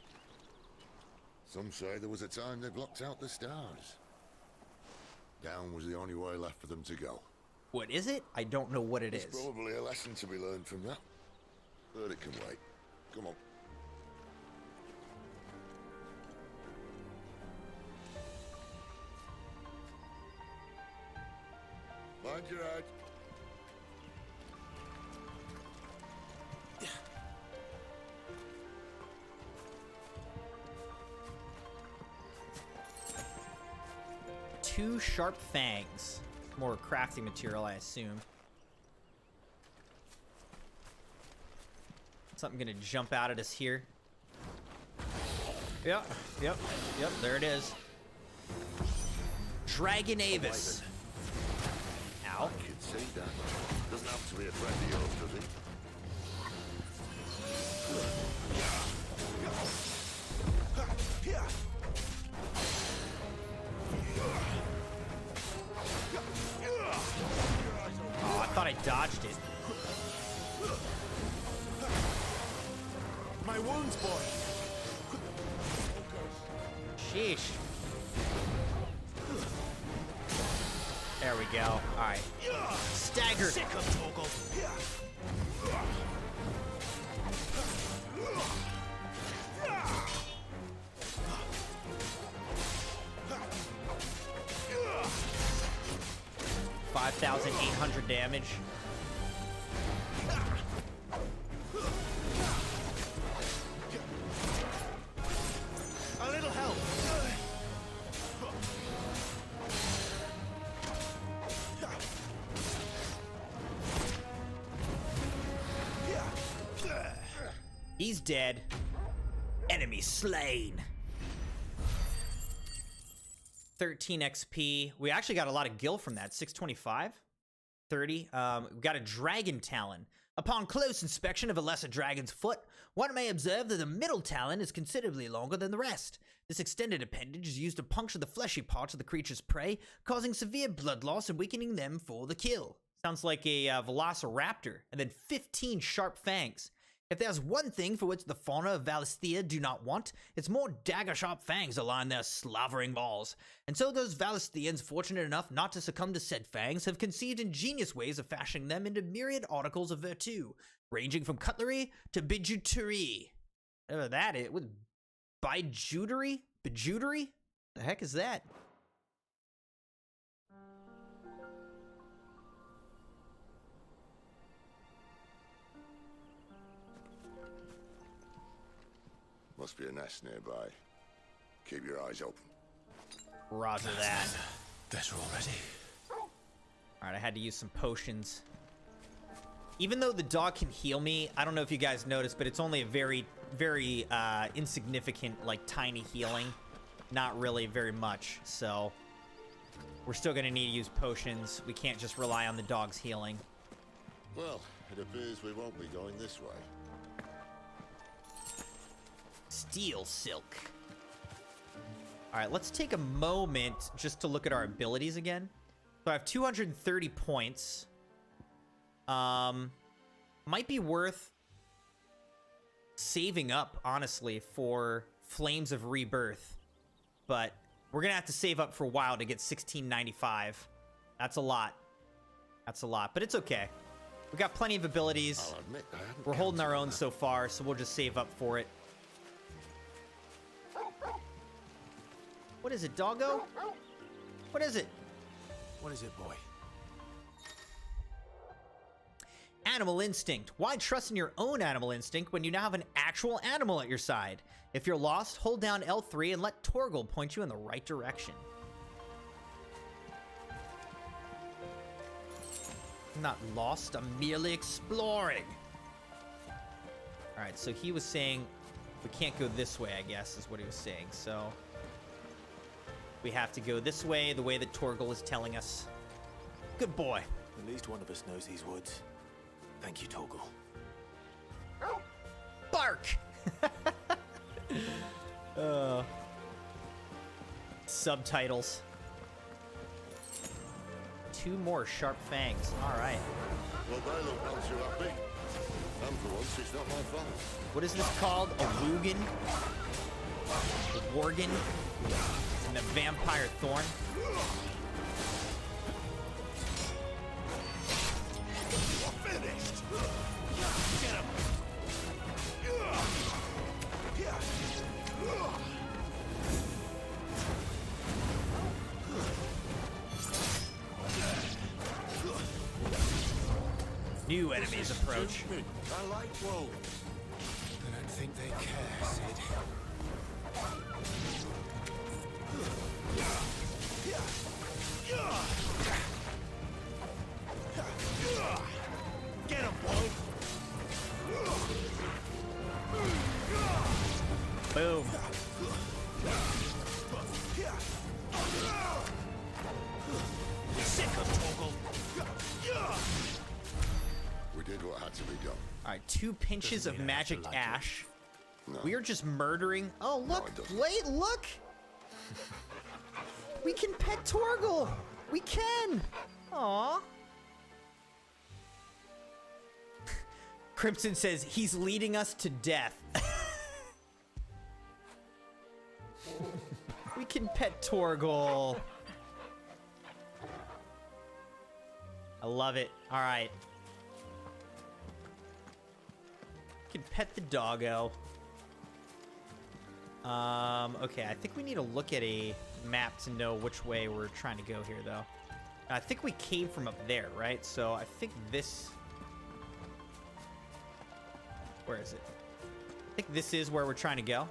Some say there was a time they blocked out the stars. Down was the only way left for them to go. What is it? I don't know what it is. There's probably a lesson to be learned from that. But it can wait. Come on. Mind your head. Two sharp fangs. More crafting material, I assume. Something gonna jump out at us here. Yep, there it is. Dragon Avis. Ow. I can see that. Doesn't have to be a friend of yours, does he? Oh, I thought I dodged it. My wounds, boy. Sheesh. There we go. All right. Staggered. 5,800 damage. A little help. He's dead. Enemy slain. 13 XP. We actually got a lot of gil from that. 625. 30. We got a dragon talon. Upon close inspection of a lesser dragon's foot, one may observe that the middle talon is considerably longer than the rest. This extended appendage is used to puncture the fleshy parts of the creature's prey, causing severe blood loss and weakening them for the kill. Sounds like a velociraptor. And then 15 sharp fangs. If there's one thing for which the fauna of Valisthea do not want, it's more dagger-sharp fangs to line their slavering balls. And so those Valistheans fortunate enough not to succumb to said fangs have conceived ingenious ways of fashioning them into myriad articles of virtu, ranging from cutlery to bijouterie. Whatever that is, with bijouterie? Bijouterie? The heck is that? Must be a nest nearby. Keep your eyes open. Roger that. Better already. Alright, I had to use some potions. Even though the dog can heal me, I don't know if you guys noticed, but it's only a very, very insignificant, like, tiny healing. Not really very much, so we're still gonna need to use potions. We can't just rely on the dog's healing. Well, it appears we won't be going this way. Steel silk. All right, let's take a moment just to look at our abilities again. So I have 230 points. Might be worth saving up, honestly, for Flames of Rebirth. But we're gonna have to save up for a while to get 1695. That's a lot. That's a lot, but it's okay. We got plenty of abilities. I'll admit I hadn't We're holding our counted own on that. so far, so we'll just save up for it. What is it, doggo? What is it? What is it, boy? Animal instinct. Why trust in your own animal instinct when you now have an actual animal at your side? If you're lost, hold down L3 and let Torgal point you in the right direction. I'm not lost, I'm merely exploring. Alright, so he was saying we can't go this way, I guess, is what he was saying. So we have to go this way, the way that Torgal is telling us. Good boy. At least one of us knows these woods. Thank you, Torgal. Bark! Subtitles. 2 more sharp fangs. All right. Well, they look none too happy. And for once, it's not my fault. What is this called? A Wugan? A Worgen? And the Vampire Thorn? Finished. Get him. New enemies approach. I like wolves. I don't think they care, Sid. Get him, boy. Boom. Sick of Torgal. We did what had to be done. All right, 2 pinches of magic ash. No. We are just murdering. Oh, look. it doesn't. Wait, look. We can pet Torgal. We can. Aw. Crimson says he's leading us to death. We can pet Torgal. I love it. All right. We can pet the doggo. Okay, I think we need to look at a map to know which way we're trying to go here, though. I think we came from up there, right? So I think this... Where is it? I think this is where we're trying to go.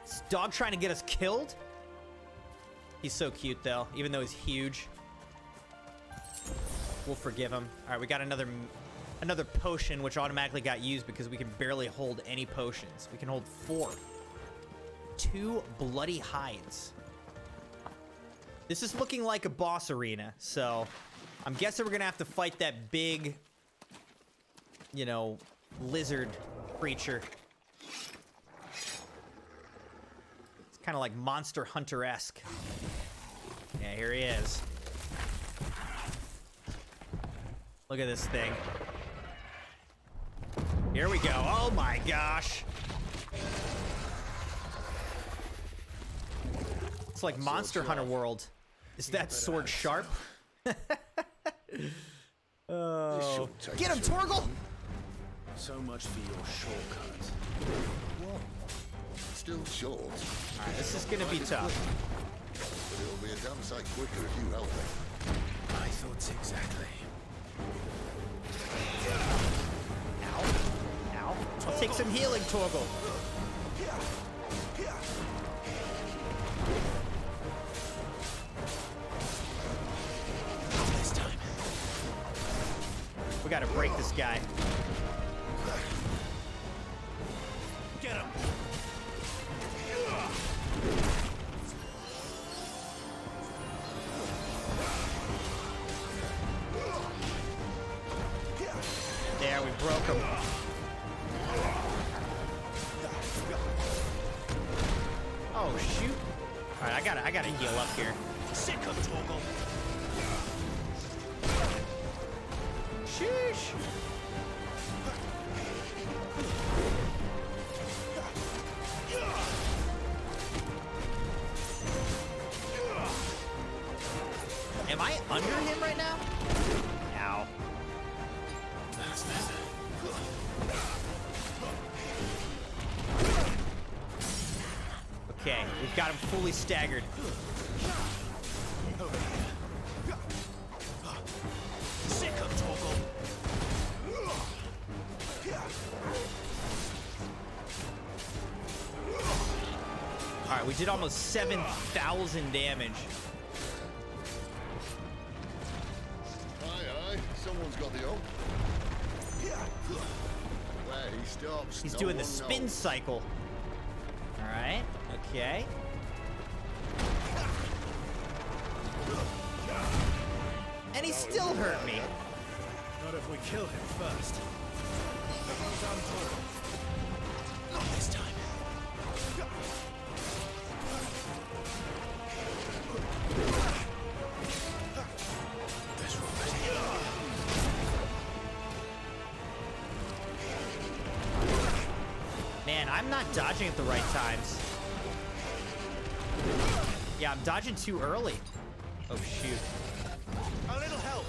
Is dog trying to get us killed? He's so cute, though, even though he's huge. We'll forgive him. All right, we got another potion, which automatically got used because we can barely hold any potions. We can hold 4. 2 bloody hides. This is looking like a boss arena, so I'm guessing we're gonna have to fight that big, you know, lizard creature. It's kind of like Monster Hunter-esque. Yeah, here he is. Look at this thing. Here we go. Oh my gosh. It's like Monster Hunter World. Is that sword sharp? Oh. Get him, Torgal! So much for your shortcut. What? Still short. Alright, this is gonna be tough. But it'll be a damn sight quicker if you help me. My thoughts exactly. Ow. Ow. I'll take some healing, Torgal. This time. We gotta break this guy. Get him. There, we broke him. Oh shoot! All right, I gotta heal up here. Sick of Torgal. Sheesh! Am I under him right now? We've got him fully staggered. Sick of Torgal. All right, we did almost 7,000 damage. Aye, someone's got the ult. Where he stops. He's no doing the one spin knows. cycle. All right, okay. And he still hurt me. Not if we kill him first. Not this time. Man, I'm not dodging at the right times. Yeah, I'm dodging too early. Oh, shoot. A little help.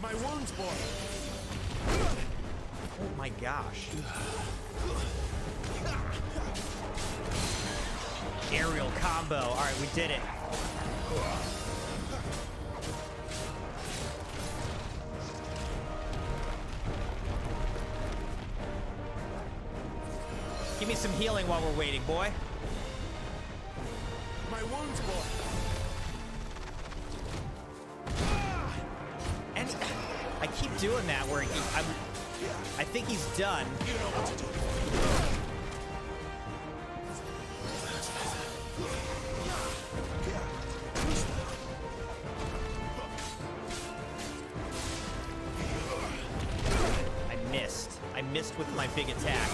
My wounds, boy. Oh my gosh. Aerial combo. All right, we did it. Give me some healing while we're waiting, boy. My wounds, boy. And I keep doing that where I think he's done. You know what to do. I missed with my big attack.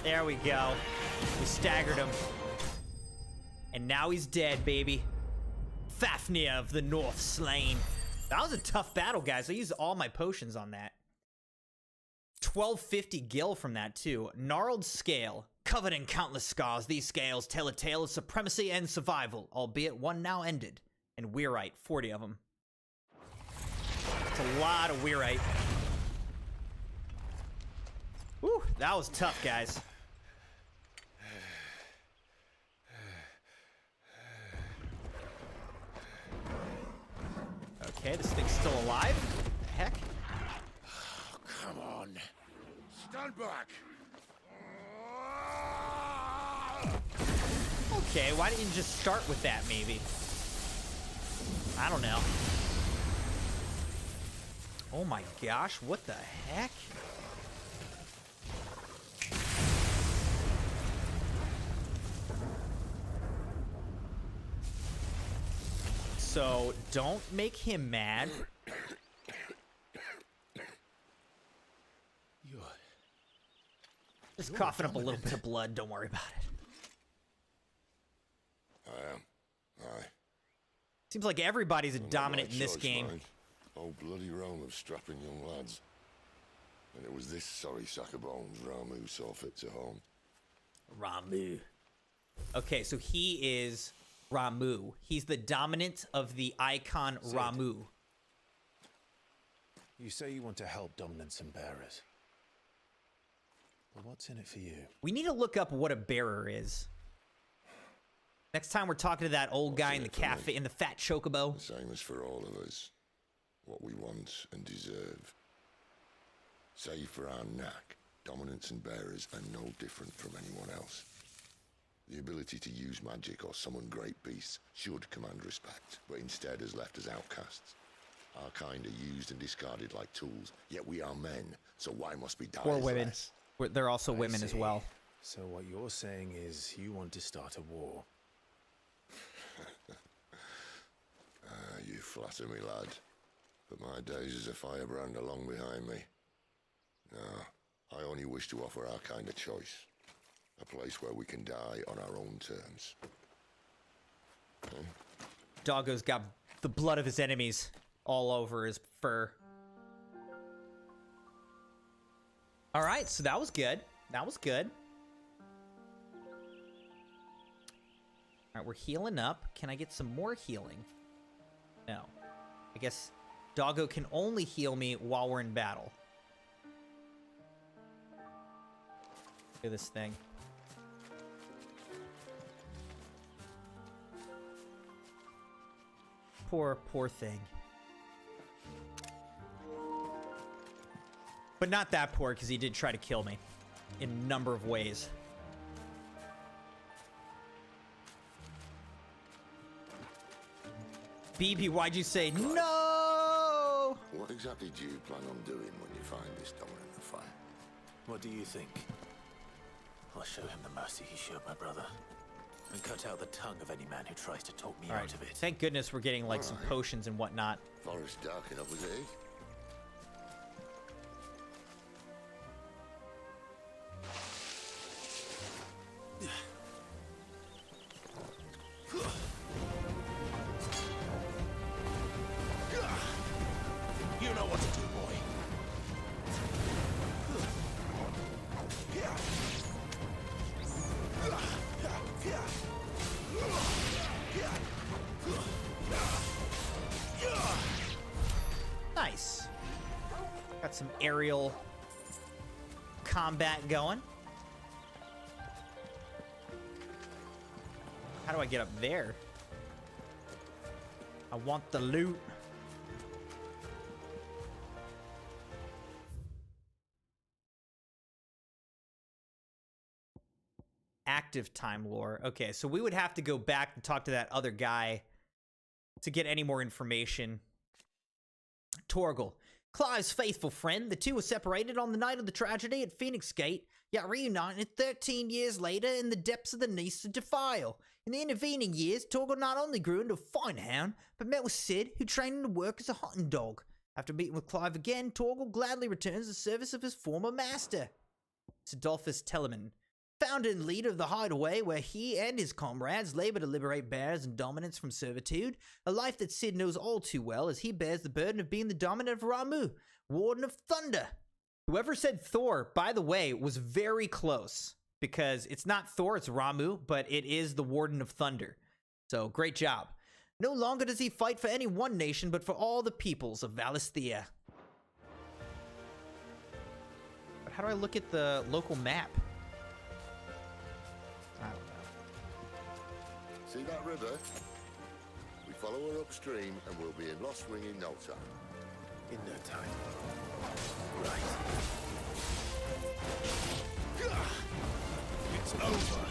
There we go. We staggered him. And now he's dead, baby. Fafnir of the North slain. That was a tough battle, guys. I used all my potions on that. 1250 gil from that, too. Gnarled scale. Covered in countless scars, these scales tell a tale of supremacy and survival, albeit one now ended. And Weirite, 40 of them. It's a lot of Weirite. Whew, that was tough, guys. Okay, this thing's still alive. What the heck? Oh, come on. Stand back. Okay, why didn't you just start with that, maybe? I don't know. Oh my gosh, what the heck? So, don't make him mad. Just coughing up a little bit of blood, don't worry about it. I am. Aye. Seems like everybody's a Not dominant my in this choice, game. mind. Oh, bloody realm of strapping young lads. And it was this sorry sack of bones Ramu saw fit to home. Ramu. Okay, so he is Ramu. He's the dominant of the icon Sid. Ramu. You say you want to help dominants and bearers. But what's in it for you? We need to look up what a bearer is. Next time we're talking to that old guy in the cafe, in the fat chocobo. The same as for all of us. What we want and deserve. Save for our knack, dominants and bearers are no different from anyone else. The ability to use magic or summon great beasts should command respect, but instead has left us outcasts. Our kind are used and discarded like tools, yet we are men, so why must we die Or as women. less? They're also women as well. So what you're saying is you want to start a war. You flatter me, lad. But my days as a firebrand are long behind me. No, I only wish to offer our kind of choice. A place where we can die on our own terms. Doggo's got the blood of his enemies all over his fur. All right, so that was good. That was good. All right, we're healing up. Can I get some more healing? No. I guess Doggo can only heal me while we're in battle. Look at this thing. Poor thing. But not that poor, because he did try to kill me in a number of ways. BB, why'd you say no? What exactly do you plan on doing when you find this dominant of fire? What do you think? I'll show him the mercy he showed my brother, and cut out the tongue of any man who tries to talk me out of it. Thank goodness we're getting like some potions and whatnot. Forest dark enough, was it? You know what to do, boy. Nice. Got some aerial combat going. How do I get up there? I want the loot. Active time lore. Okay, so we would have to go back and talk to that other guy to get any more information. Torgal, Clive's faithful friend. The two were separated on the night of the tragedy at Phoenix Gate, yet reunited 13 years later in the depths of the Nisa Defile. In the intervening years, Torgal not only grew into a fine hound, but met with Sid, who trained him to work as a hunting dog. After meeting with Clive again, Torgal gladly returns the service of his former master. Sidolphus Telemann, founder and leader of the Hideaway, where he and his comrades labor to liberate bears and dominants from servitude, a life that Sid knows all too well as he bears the burden of being the dominant of Ramu, Warden of Thunder. Whoever said Thor, by the way, was very close, because it's not Thor, it's Ramu, but it is the Warden of Thunder. So, great job. No longer does he fight for any one nation, but for all the peoples of Valisthea. But how do I look at the local map? I don't know. See that river? We follow her upstream and we'll be in Lost Ring in no time. In no time. Right. It's over.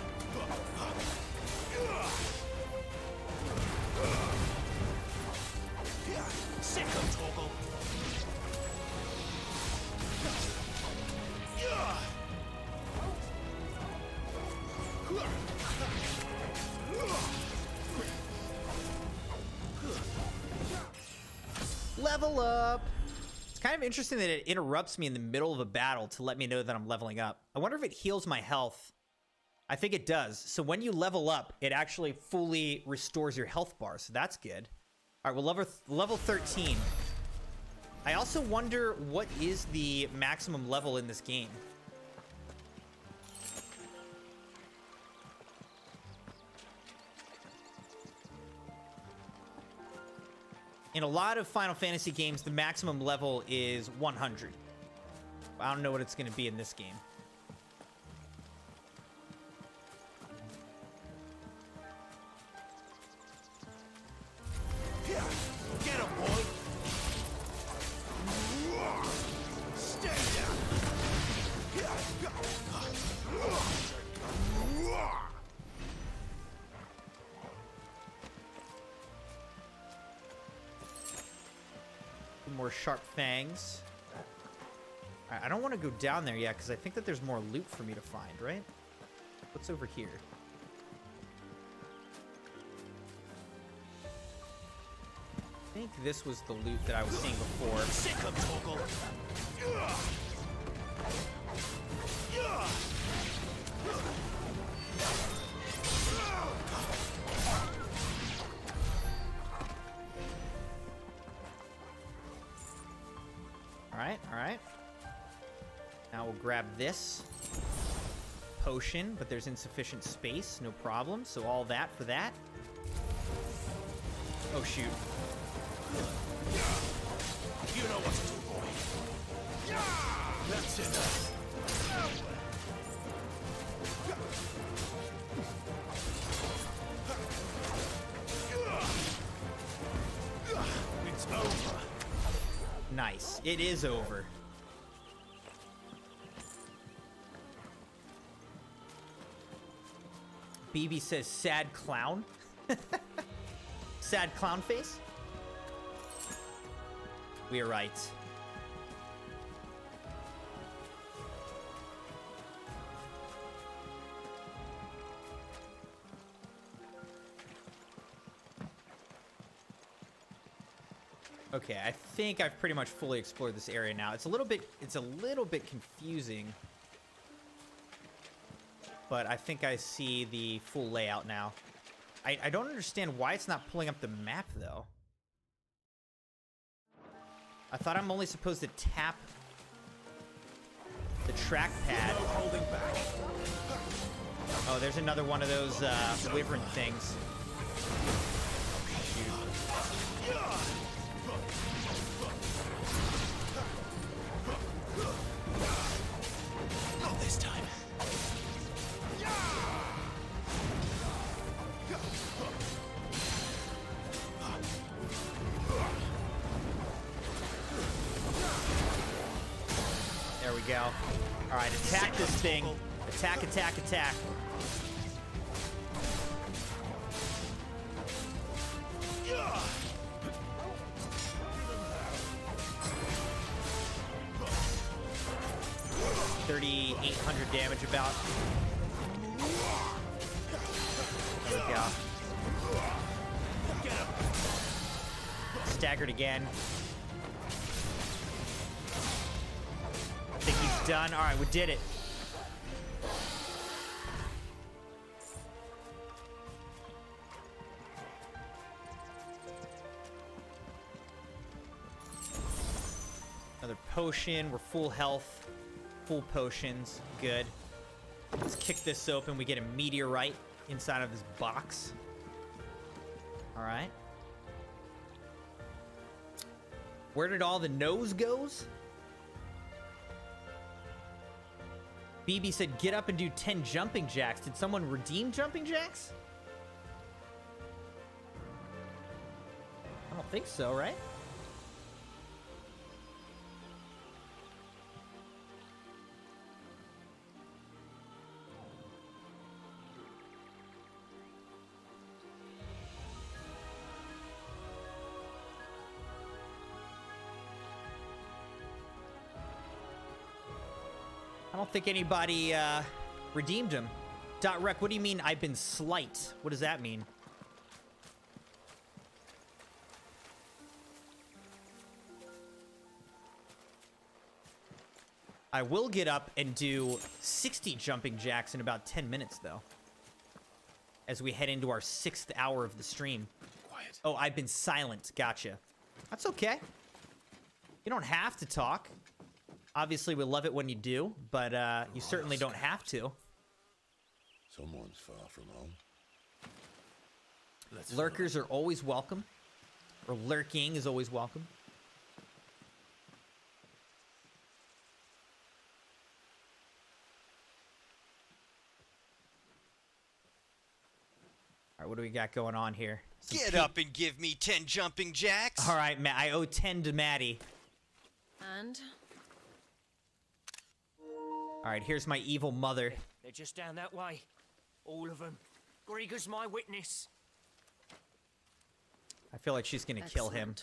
Sick of Torgal. Level up. It's kind of interesting that it interrupts me in the middle of a battle to let me know that I'm leveling up. I wonder if it heals my health. I think it does. So when you level up, it actually fully restores your health bar. So that's good. All right, well, level 13. I also wonder what is the maximum level in this game. In a lot of Final Fantasy games, the maximum level is 100. I don't know what it's going to be in this game. Get him, boy! Stay down! More sharp fangs. All right, I don't want to go down there yet because I think that there's more loot for me to find, right? What's over here? I think this was the loot that I was seeing before. Sick of Torgal. All right. Now we'll grab this potion, but there's insufficient space, no problem. So all that for that. Oh, shoot. You know what to do, boy. That's it. It's over. Nice. It is over. BB says sad clown. Sad clown face. We are right. Okay, I think I've pretty much fully explored this area now. It's a little bit confusing. But I think I see the full layout now. I don't understand why it's not pulling up the map, though. I thought I'm only supposed to tap the trackpad. No holding back. Oh, there's another one of those wyvern things. Not this time. There we go. All right, attack this thing. Attack, attack, attack. $3,800 damage about. There we go. Staggered again. I think he's done. All right, we did it. Another potion. We're full health. Full potions. Good. Let's kick this open. We get a meteorite inside of this box. All right. Where did all the nose goes? BB said, get up and do 10 jumping jacks. Did someone redeem jumping jacks? I don't think so, right? I don't think anybody redeemed him. .rec, what do you mean I've been slight? What does that mean? I will get up and do 60 jumping jacks in about 10 minutes, though. As we head into our 6th hour of the stream. Quiet. Oh, I've been silent. Gotcha. That's okay. You don't have to talk. Obviously, we love it when you do, but you certainly don't have to. Someone's far from home. Lurkers are always welcome. Or lurking is always welcome. All right, what do we got going on here? Get up and give me 10 jumping jacks. All right, Matt. I owe 10 to Maddie. And? All right, here's my evil mother. They're just down that way. All of them. Grieger's my witness. I feel like she's gonna kill him.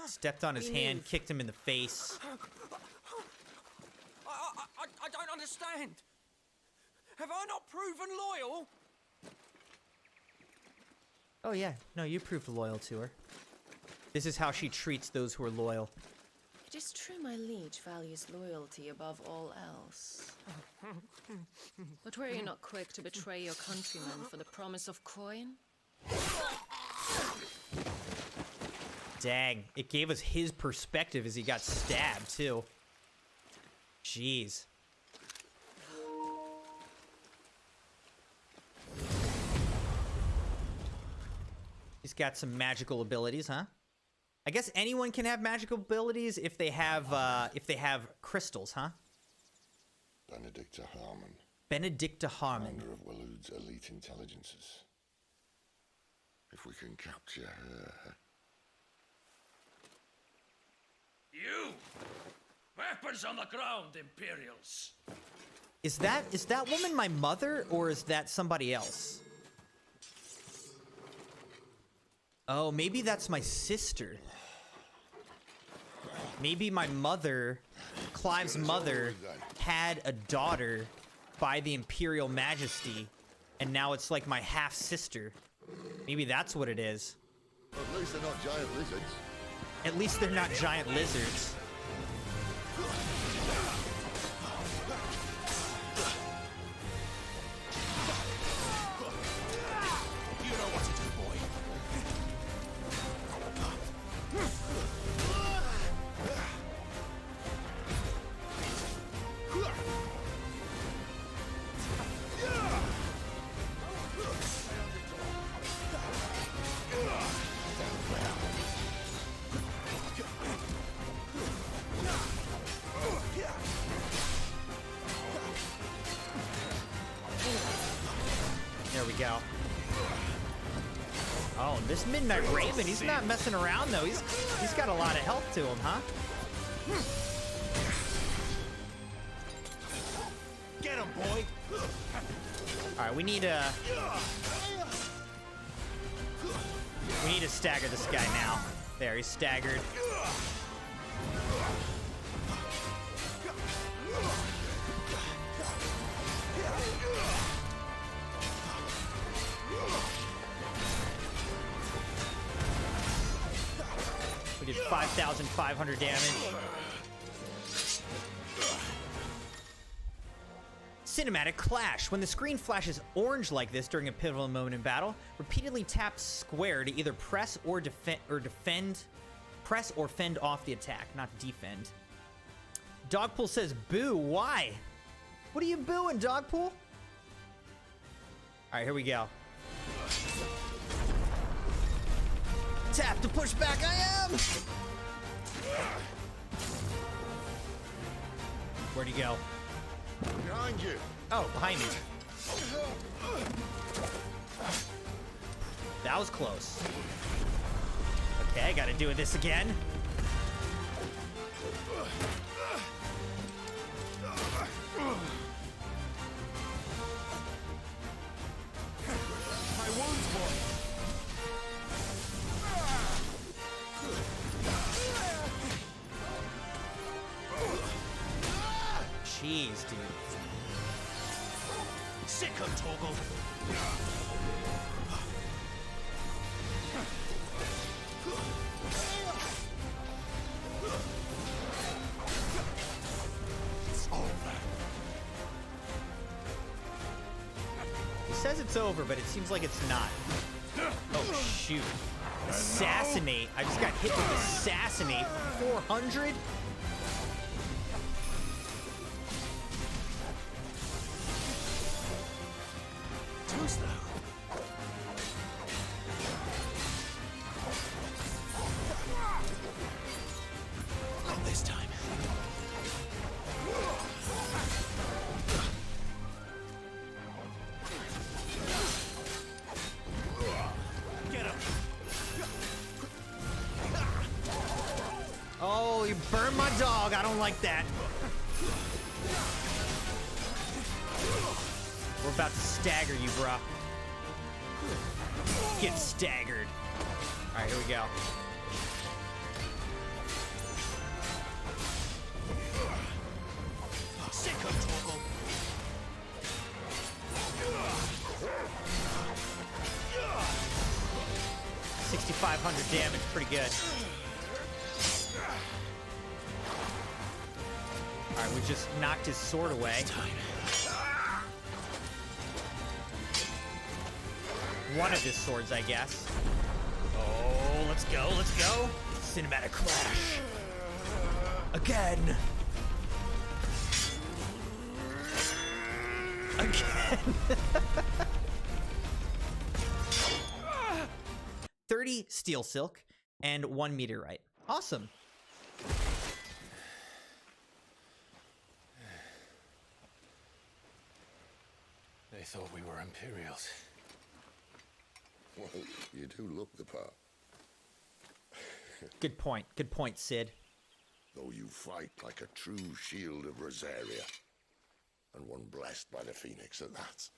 Stepped on his hand, kicked him in the face. I don't understand. Have I not proven loyal? Oh yeah, no, you proved loyal to her. This is how she treats those who are loyal. It is true my liege values loyalty above all else. But were you not quick to betray your countrymen for the promise of coin? Dang, it gave us his perspective as he got stabbed, too. Jeez. He's got some magical abilities, huh? I guess anyone can have magical abilities if they have crystals, huh? Benedicta Harmon. Benedicta Harmon. Commander of Waloed's elite intelligences. If we can capture her... You! Weapons on the ground, Imperials! Is that woman my mother, or is that somebody else? Oh, maybe that's my sister. Maybe my mother, Clive's mother, had a daughter by the Imperial Majesty, and now it's like my half-sister. Maybe that's what it is. At least they're not giant lizards. At least they're not giant lizards. You know what to do, boy. There we go. Oh, this Midnight Raven, he's not messing around though. He's got a lot of health to him, huh? Get him, boy. All right, we need to stagger this guy now. There, he's staggered. We did 5,500 damage. Cinematic Clash. When the screen flashes orange like this during a pivotal moment in battle, repeatedly tap square to either press or fend off the attack, not defend. Dogpool says, boo, why? What are you booing, Dogpool? All right, here we go. Tap to push back, I am! Where'd he go? Behind you. Oh, behind me. That was close. Okay, gotta do this again. My wounds, boy. Jeez, dude. Sick of Toggle. It's over. He says it's over, but it seems like it's not. Oh, shoot. Assassinate. I just got hit with Assassinate for 400? Too slow. Not this time. Get him. Oh, you burned my dog. I don't like that. We're about to stagger you, bruh. Get staggered. All right, here we go. Sick of Toggle. 6,500 damage, pretty good. All right, we just knocked his sword away. One of his swords, I guess. Oh, let's go, let's go. Cinematic Clash. Again. Again. 30 steel silk, and 1 meteorite. Awesome. They thought we were Imperials. Well, you do look the part. Good point. Good point, Sid. Though you fight like a true shield of Rosaria. And one blessed by the Phoenix at that.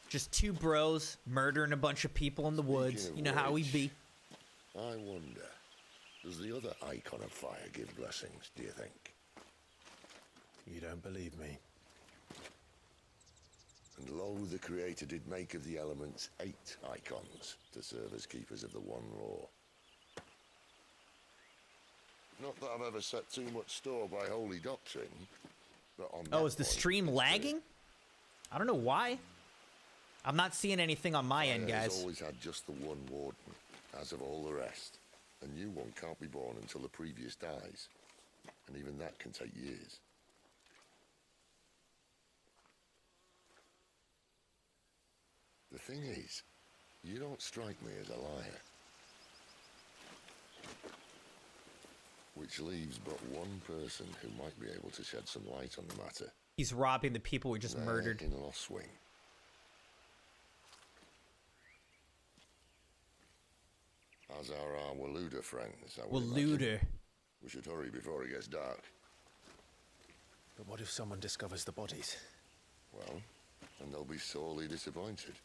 Just two bros murdering a bunch of people in the woods. You know how we be. I wonder, does the other icon of fire give blessings, do you think? You don't believe me? And lo, the Creator did make of the elements 8 icons to serve as keepers of the one law. Not that I've ever set too much store by holy doctrine, but on Oh, is the stream lagging? I don't know why. I'm not seeing anything on my end, guys. Has always had just the one warden, as of all the rest. A new one can't be born until the previous dies, and even that can take years. The thing is, you don't strike me as a liar. Which leaves but one person who might be able to shed some light on the matter. He's robbing the people we just murdered. In Lost Wing. As are our Waluda friends. Waluda. We should hurry before it gets dark. But what if someone discovers the bodies? Well, and they'll be sorely disappointed.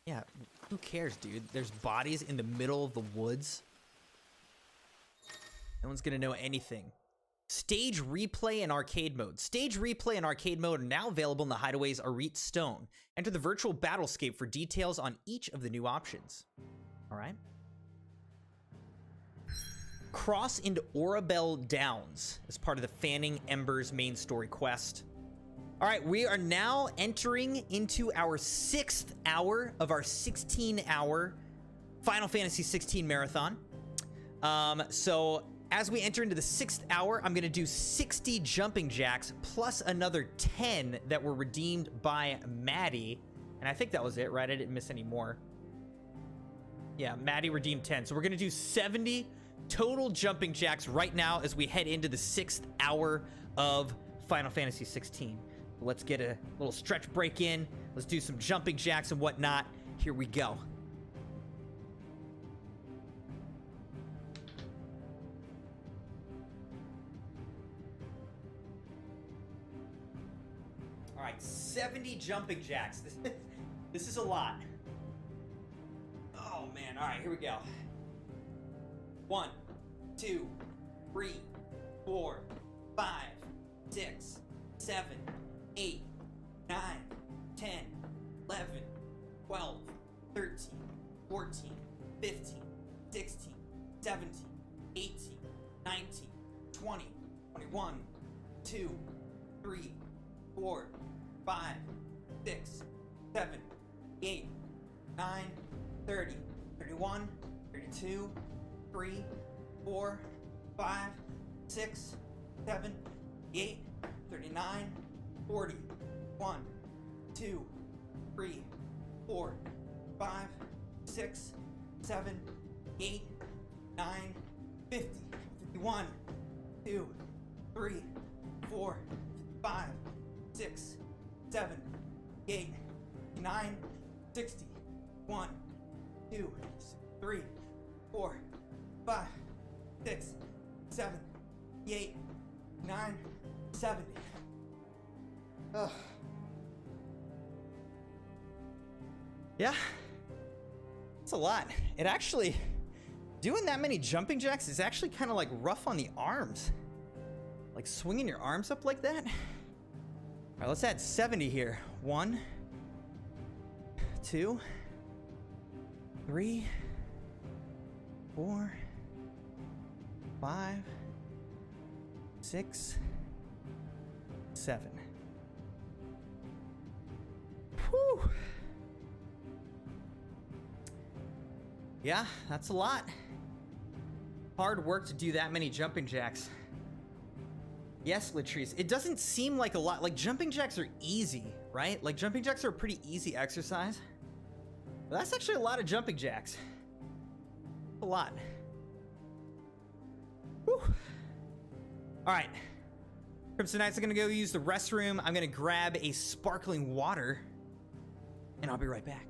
Yeah, who cares, dude? There's bodies in the middle of the woods. No one's gonna know anything. Stage replay and arcade mode. Stage replay and arcade mode are now available in the Hideaway's Arit Stone. Enter the virtual battlescape for details on each of the new options. All right. Cross into Orabel Downs as part of the Fanning Embers main story quest. All right, we are now entering into our 6th hour of our 16-hour Final Fantasy XVI marathon. So as we enter into the 6th hour, I'm going to do 60 jumping jacks plus another 10 that were redeemed by Maddie. And I think that was it, right? I didn't miss any more. Yeah, Maddie redeemed 10. So we're going to do 70 total jumping jacks right now as we head into the 6th hour of Final Fantasy XVI. Let's get a little stretch break in. Let's do some jumping jacks and whatnot. Here we go. All right, 70 jumping jacks. This is a lot. Oh, man. All right, here we go. 1, 2, 3, 4, 5, 6, 7, 8, 9, 10, 11, 12, 13, 14, 15, 16, 17, 18, 19, 20, 21, 2, 3, 4, 5, 6, 7, 8, 9, 30, 31, 32, 3, 4, 5, 6, 7, 8, 39, 40, 1, 2, 3, 4, 5, 6, 7, 8, 9, 50, 51, 2, 3, 4, 5, 6, 7, 8, 9, 60, 1, 2, 3, 4, 5, 6, 7, 8, 9, 70. Ugh. Yeah, it's a lot. It actually, doing that many jumping jacks is actually kind of like rough on the arms. Like swinging your arms up like that. All right, let's add 70 here. 1, 2, 3, 4, 5, 6, 7. Whew. Yeah, that's a lot. Hard work to do that many jumping jacks. Yes, Latrice. It doesn't seem like a lot. Like, jumping jacks are easy, right? Like, jumping jacks are a pretty easy exercise. But that's actually a lot of jumping jacks. A lot. Whew. All right. Crimson Knights are going to go use the restroom. I'm going to grab a sparkling water. And I'll be right back.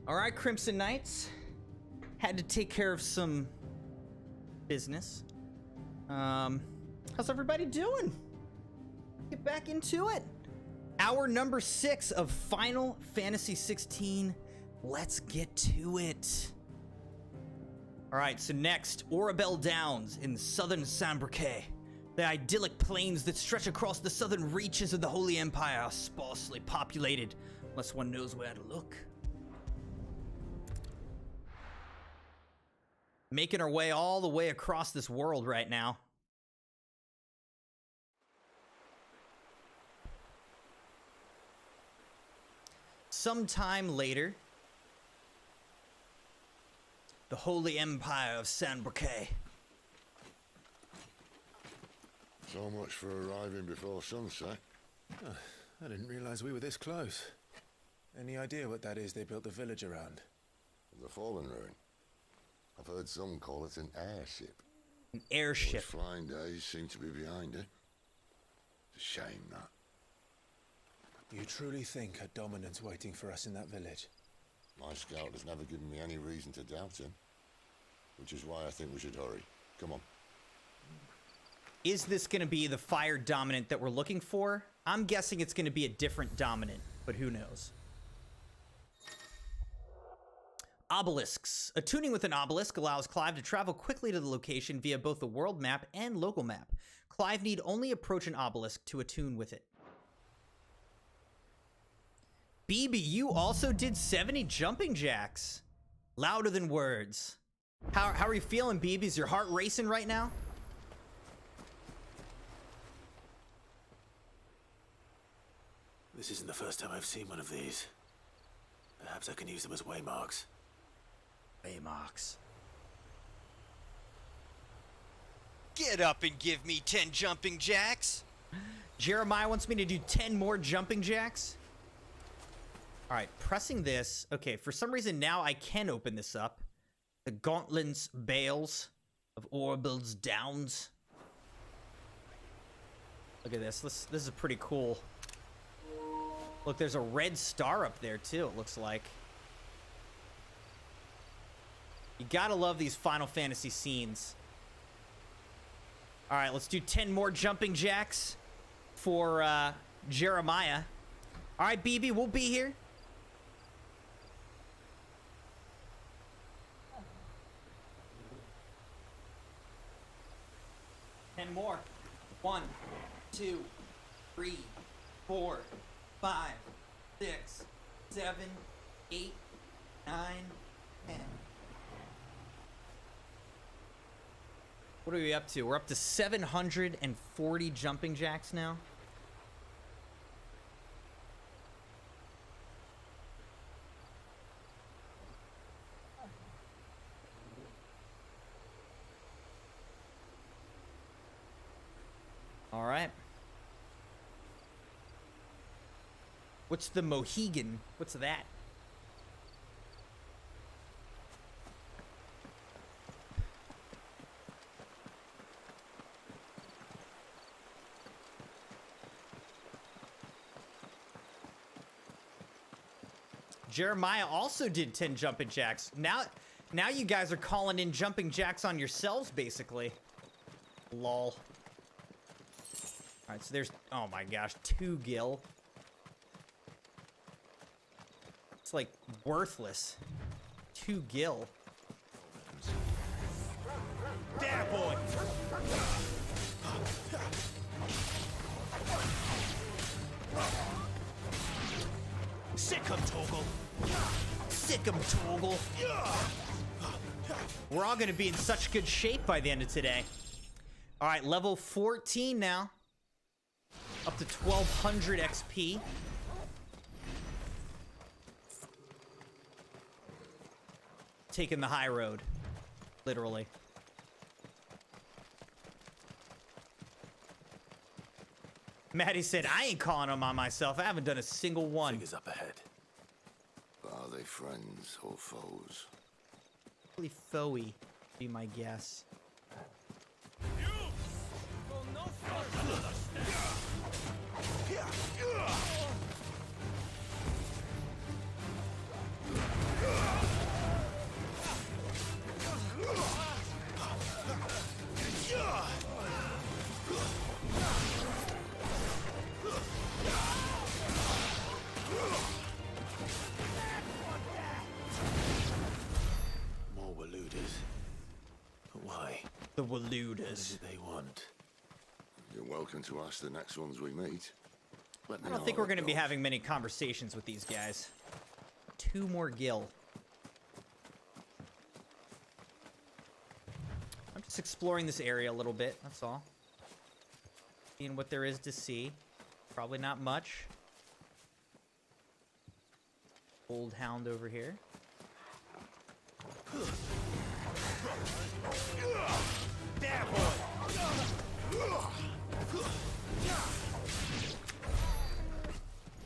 All right, Crimson Knights. Had to take care of some business. How's everybody doing? Get back into it. Hour number 6 of Final Fantasy XVI. Let's get to it. All right, so next, Orabelle Downs in southern Sambrique. The idyllic plains that stretch across the southern reaches of the Holy Empire are sparsely populated, unless one knows where to look. Making our way all the way across this world right now. Sometime later, the Holy Empire of Sambrique. So much for arriving before sunset. Oh, I didn't realize we were this close. Any idea what that is they built the village around? The Fallen Ruin. I've heard some call it an airship. An airship. Those flying days seem to be behind it. It's a shame, that. You truly think a dominant's waiting for us in that village? My scout has never given me any reason to doubt him. Which is why I think we should hurry. Come on. Is this going to be the fire dominant that we're looking for? I'm guessing it's going to be a different dominant, but who knows? Obelisks. Attuning with an obelisk allows Clive to travel quickly to the location via both the world map and local map. Clive need only approach an obelisk to attune with it. BB, you also did 70 jumping jacks. Louder than words. How are you feeling, BB? Is your heart racing right now? This isn't the first time I've seen one of these. Perhaps I can use them as waymarks. Waymarks. Get up and give me 10 jumping jacks. Jeremiah wants me to do 10 more jumping jacks. All right, pressing this. Okay, for some reason now I can open this up. The Gauntlets Bales of Orabelle's Downs. Look at this. This is pretty cool. Look, there's a red star up there too, it looks like. You gotta love these Final Fantasy scenes. All right, let's do 10 more jumping jacks for Jeremiah. All right, BB, we'll be here. Ten more. 1, 2, 3, 4, 5, 6, 7, 8, 9, 10. What are we up to? We're up to 740 jumping jacks now. All right. What's the Mohegan? What's that? Jeremiah also did 10 jumping jacks. Now you guys are calling in jumping jacks on yourselves, basically. Lol. All right, so there's, oh my gosh, 2 gil. It's like worthless. 2 gil. There, boy! Sick 'em, Torgal! Sick 'em, Torgal! We're all gonna be in such good shape by the end of today. All right, level 14 now. Up to 1200 XP. Taking the high road. Literally. Maddie said, I ain't calling them on myself. I haven't done a single one. Figures up ahead. Are they friends or foes? Probably foey, be my guess. Waluders. What is it they want? You're welcome to ask the next ones we meet. I don't think we're going to be having many conversations with these guys. 2 more gil. I'm just exploring this area a little bit, that's all. Seeing what there is to see. Probably not much. Old hound over here.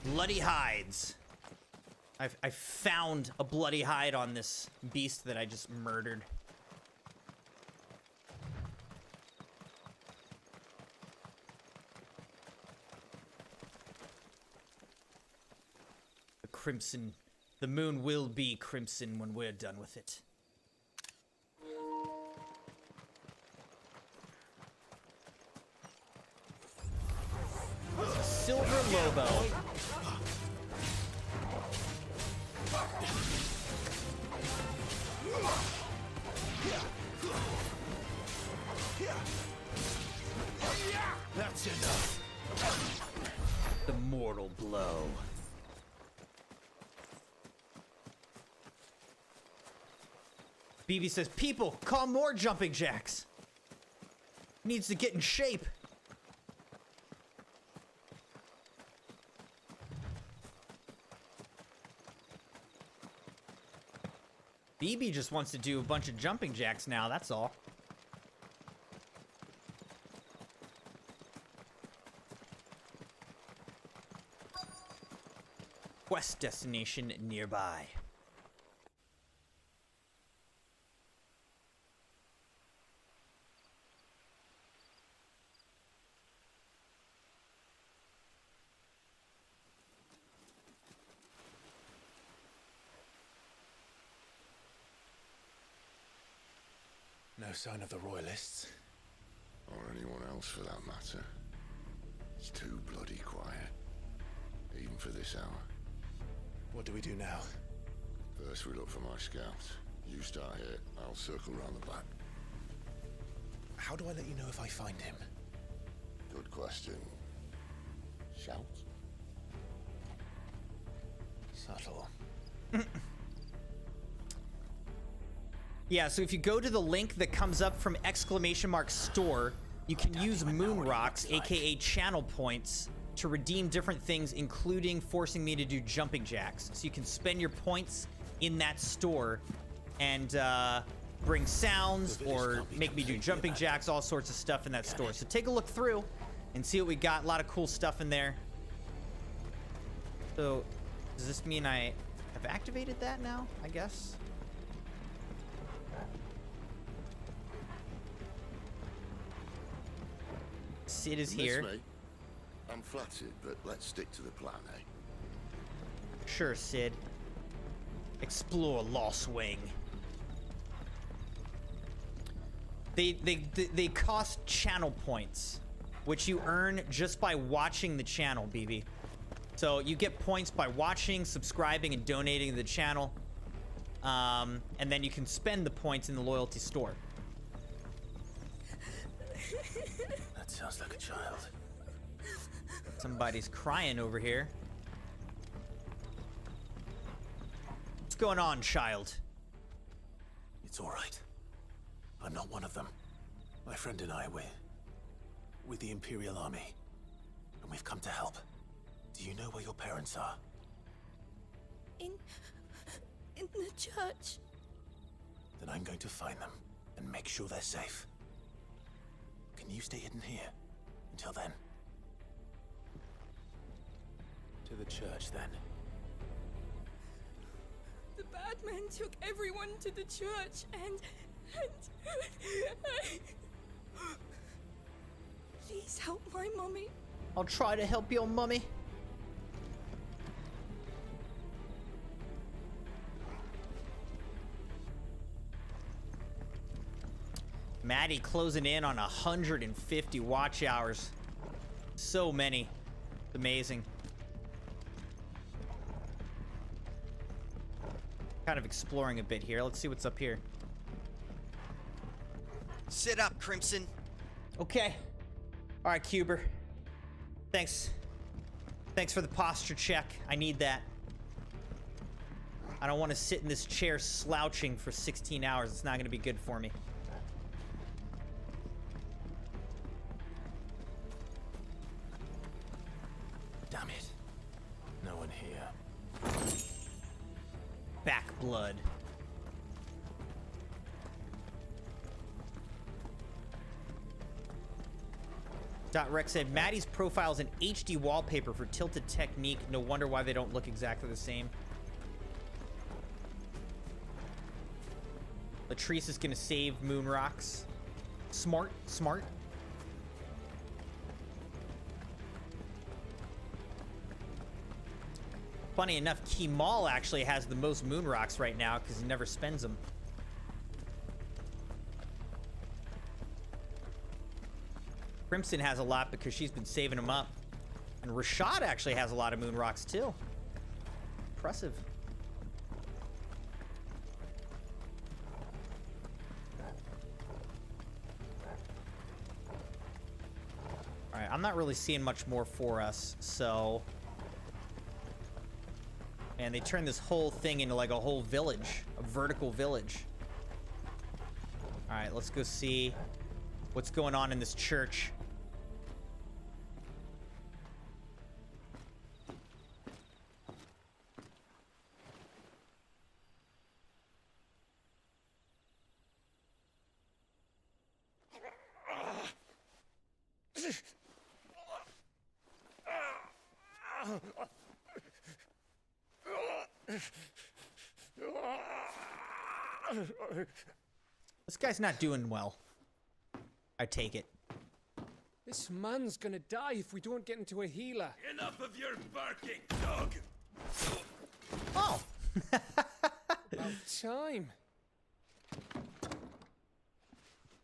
Bloody hides. I found a bloody hide on this beast that I just murdered. The crimson. The moon will be crimson when we're done with it. Silver Lobo. That's enough. The mortal blow. BB says, people, call more jumping jacks. Needs to get in shape. BB just wants to do a bunch of jumping jacks now, that's all. Quest destination nearby. No sign of the Royalists. Or anyone else for that matter. It's too bloody quiet. Even for this hour. What do we do now? First we look for my scouts. You start here, I'll circle round the back. How do I let you know if I find him? Good question. Shout? Subtle. Yeah, so if you go to the link that comes up from !store, you can use moon rocks, aka channel points, to redeem different things, including forcing me to do jumping jacks. So you can spend your points in that store and bring sounds or make me do jumping jacks, all sorts of stuff in that store. So take a look through and see what we got. A lot of cool stuff in there. So does this mean I have activated that now, I guess? Sid is here. Miss me? I'm flattered, but let's stick to the plan, eh? Sure, Sid. Explore Lost Wing. They cost channel points, which you earn just by watching the channel, BB. So you get points by watching, subscribing, and donating to the channel. And then you can spend the points in the loyalty store. That sounds like a child. Somebody's crying over here. What's going on, child? It's all right. I'm not one of them. My friend and I, we're with the Imperial Army. And we've come to help. Do you know where your parents are? In the church. Then I'm going to find them and make sure they're safe. Can you stay hidden here until then? To the church, then. The bad men took everyone to the church and please help my mummy. I'll try to help your mummy. Maddie closing in on 150 watch hours. So many. It's amazing. Kind of exploring a bit here. Let's see what's up here. Sit up, Crimson. Okay. All right, Cuber. Thanks. Thanks for the posture check. I need that. I don't want to sit in this chair slouching for 16 hours. It's not going to be good for me. Damn it. No one here. Back blood. Rex said, Maddie's profile is an HD wallpaper for tilted technique. No wonder why they don't look exactly the same. Latrice is gonna save moon rocks. Smart, smart. Funny enough, Kemal actually has the most moon rocks right now because he never spends them. Crimson has a lot because she's been saving them up. And Rashad actually has a lot of moon rocks too. Impressive. All right, I'm not really seeing much more for us, so... And they turned this whole thing into like a whole village, a vertical village. All right, let's go see what's going on in this church. This guy's not doing well. I take it. This man's gonna die if we don't get into a healer. Enough of your barking, dog! Oh! About time.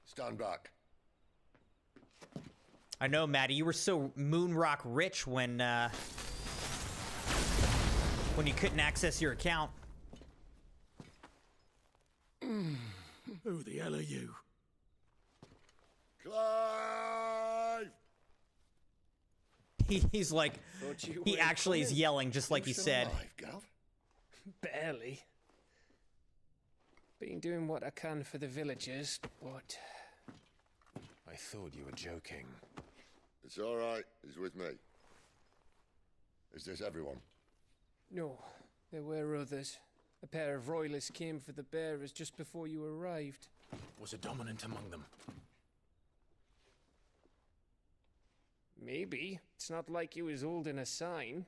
Stand back. I know, Maddie, you were so Moonrock rich when you couldn't access your account. Who the hell are you? Clive! He's like, he actually is yelling just like he said. Alive, Gav? Barely. Been doing what I can for the villagers, but... I thought you were joking. It's all right. He's with me. Is this everyone? No, there were others. A pair of royalists came for the bearers just before you arrived. Was a dominant among them? Maybe. It's not like he was holding a sign.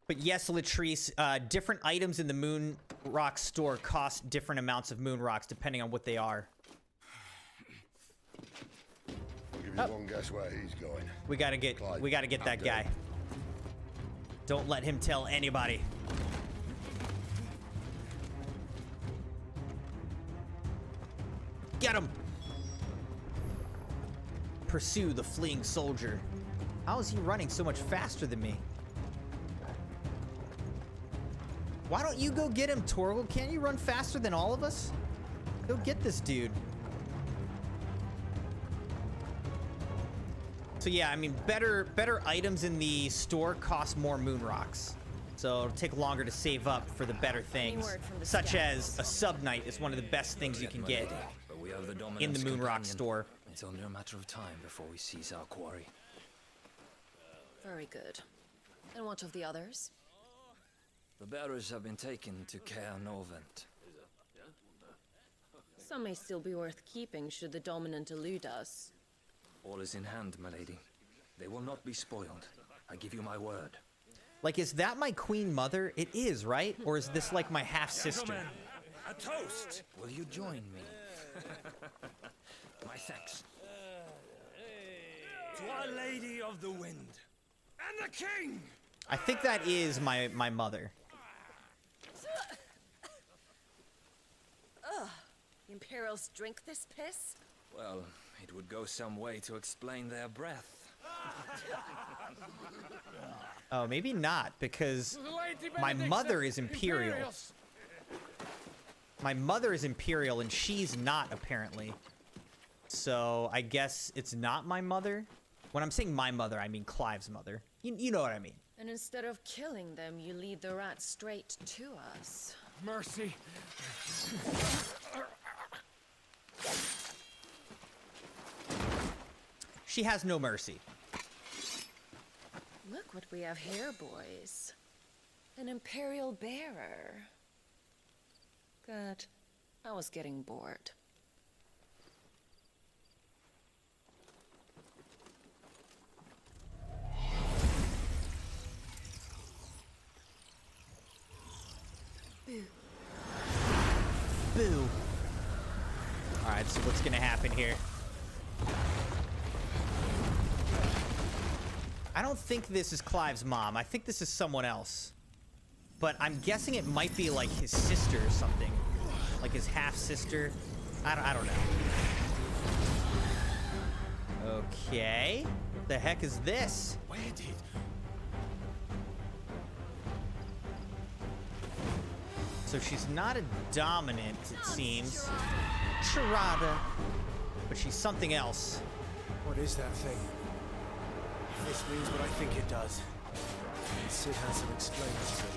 But yes, Latrice, different items in the Moon Rock store cost different amounts of Moon Rocks depending on what they are. I'll give you one guess where he's going. We gotta get that guy. Don't let him tell anybody. Get him! Pursue the fleeing soldier. How is he running so much faster than me? Why don't you go get him, Torgal? Can't you run faster than all of us? Go get this dude. So yeah, I mean, better items in the store cost more moon rocks. So it'll take longer to save up for the better things, such as a sub-knight is one of the best things you can get in the moon rock store. It's only a matter of time before we seize our quarry. Very good. And what of the others? The bearers have been taken to Caer Novent. Some may still be worth keeping should the dominant elude us. All is in hand, my lady. They will not be spoiled. I give you my word. Like, is that my queen mother? It is, right? Or is this like my half-sister? A toast! Will you join me? My thanks. To Our Lady of the Wind and the King! I think that is my mother. Ugh. Imperials drink this piss? Well, it would go some way to explain their breath. Oh, maybe not, because my mother is Imperial. My mother is Imperial, and she's not, apparently. So I guess it's not my mother. When I'm saying my mother, I mean Clive's mother. You know what I mean. And instead of killing them, you lead the rats straight to us. Mercy. She has no mercy. Look what we have here, boys. An Imperial bearer. Good. I was getting bored. Boo. Boo. Alright, so what's gonna happen here? I don't think this is Clive's mom. I think this is someone else. But I'm guessing it might be like his sister or something. Like his half-sister. I don't know. Okay. What the heck is this? Where did... So she's not a dominant, it seems. Charada. But she's something else. What is that thing? If this means what I think it does, then Sid has to explain it to me.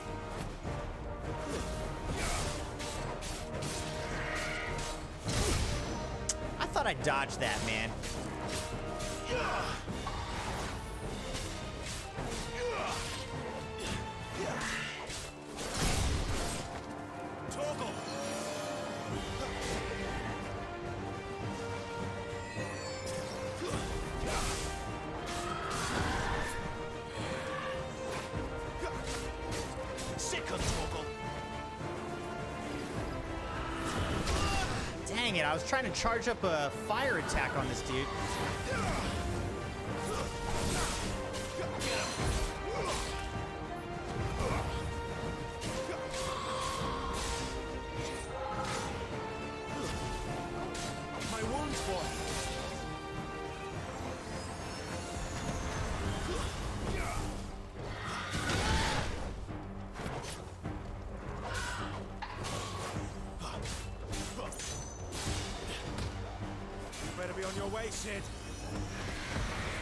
I thought I dodged that, man. Dang it, I was trying to charge up a fire attack on this dude. My wounds, boy. Better be on your way, Sid.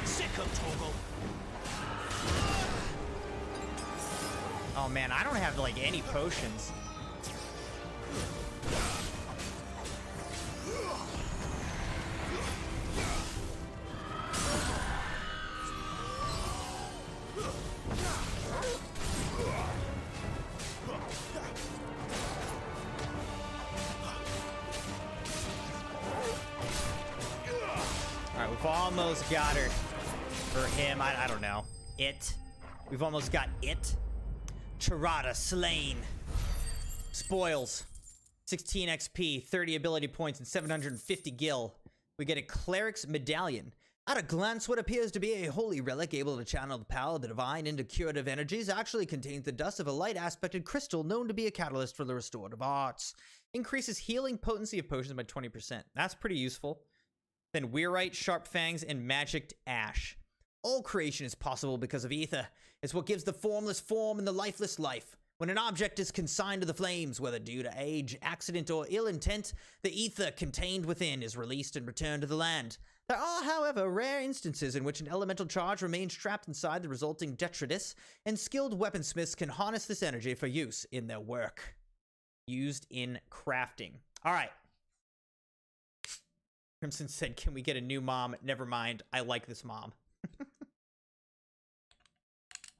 Sick of Torgal. Oh man, I don't have like any potions. Alright, we've almost got her. Or him, I don't know. It. We've almost got it. Charada slain. Spoils. 16 XP, 30 ability points, and 750 gil. We get a cleric's medallion. At a glance, what appears to be a holy relic able to channel the power of the divine into curative energies actually contains the dust of a light-aspected crystal known to be a catalyst for the restorative arts. Increases healing potency of potions by 20%. That's pretty useful. Then Weirite, Sharp Fangs, and Magicked Ash. All creation is possible because of ether. It's what gives the formless form and the lifeless life. When an object is consigned to the flames, whether due to age, accident, or ill intent, the ether contained within is released and returned to the land. There are, however, rare instances in which an elemental charge remains trapped inside the resulting detritus, and skilled weaponsmiths can harness this energy for use in their work. Used in crafting. All right. Crimson said, can we get a new mom? Never mind. I like this mom.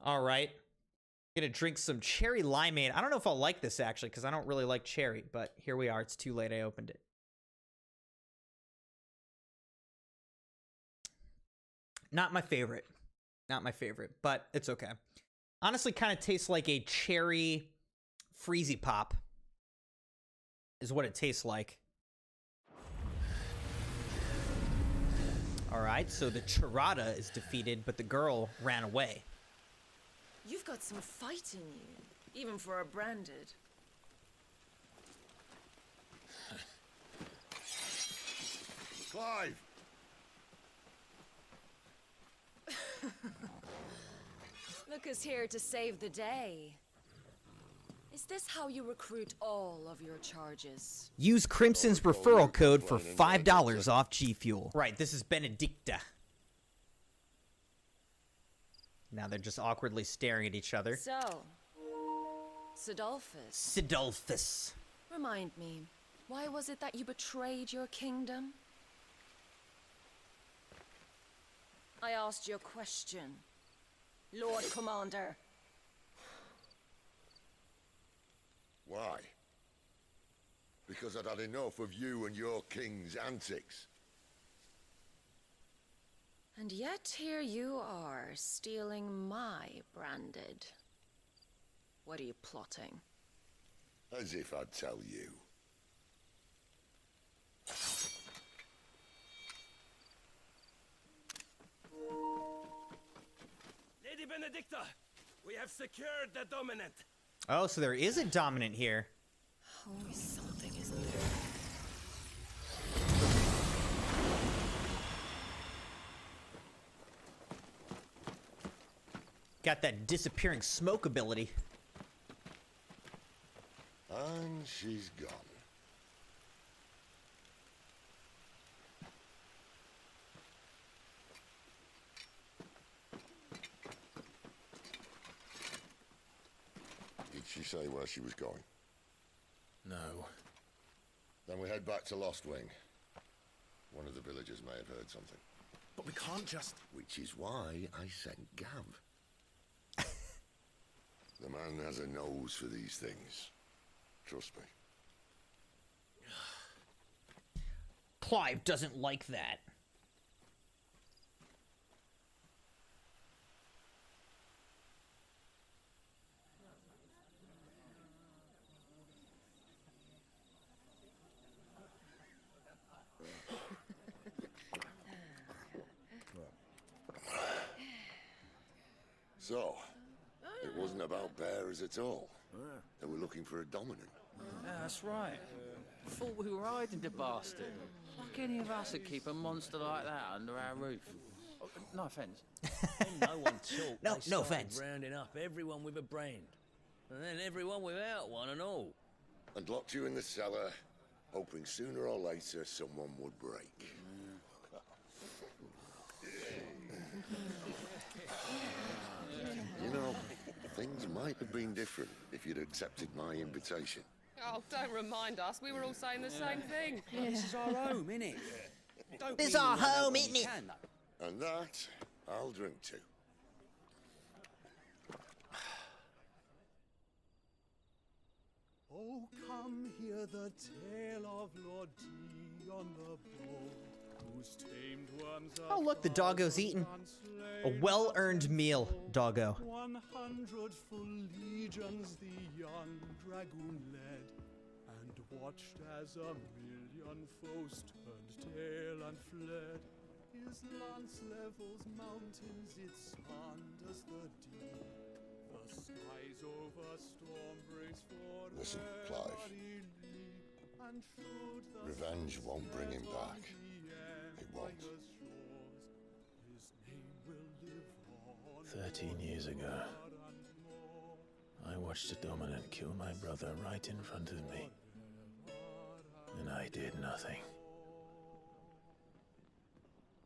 All right. Gonna drink some cherry limeade. I don't know if I'll like this, actually, because I don't really like cherry, but here we are. It's too late. I opened it. Not my favorite. Not my favorite, but it's okay. Honestly, kind of tastes like a cherry Freezy Pop is what it tastes like. All right, so the Charada is defeated, but the girl ran away. You've got some fight in you, even for a branded. Clive! Look who's here to save the day. Is this how you recruit all of your charges? Use Crimson's referral code for $5 off G Fuel. Right, this is Benedicta. Now they're just awkwardly staring at each other. So, Sidolphus. Sidolphus. Remind me, why was it that you betrayed your kingdom? I asked you a question, Lord Commander. Why? Because I'd had enough of you and your king's antics. And yet here you are, stealing my branded. What are you plotting? As if I'd tell you. Lady Benedicta, we have secured the dominant. Oh, so there is a dominant here. Always something, isn't there? Got that disappearing smoke ability. And she's gone. Did she say where she was going? No. Then we head back to Lost Wing. One of the villagers may have heard something. But we can't just... Which is why I sent Gav. The man has a nose for these things. Trust me. Clive doesn't like that. So, it wasn't about bears at all. They were looking for a dominant. Yeah, that's right. Thought we were hiding the bastard. Like any of us would keep a monster like that under our roof. Oh, no offence. No one talked. No, They no started offence. rounding up everyone with a brand. And then everyone without one and all. And locked you in the cellar, hoping sooner or later someone would break. You know, things might have been different if you'd accepted my invitation. Oh, don't remind us. We were all saying the same thing. This is our home, innit? This our home, isn't it? And that, I'll drink to. Oh, come hear the tale of Lord T on the boat, whose tamed worms are Oh, look, the doggo's eating a well-earned meal, doggo. 100 full legions the young dragoon led, and watched as a million foes turned tail and fled. His lance levels mountains, it sanders the deep. The skies over storm breaks for Listen, Clive. Revenge won't bring him back. It won't. 13 years ago, I watched a dominant kill my brother right in front of me. And I did nothing.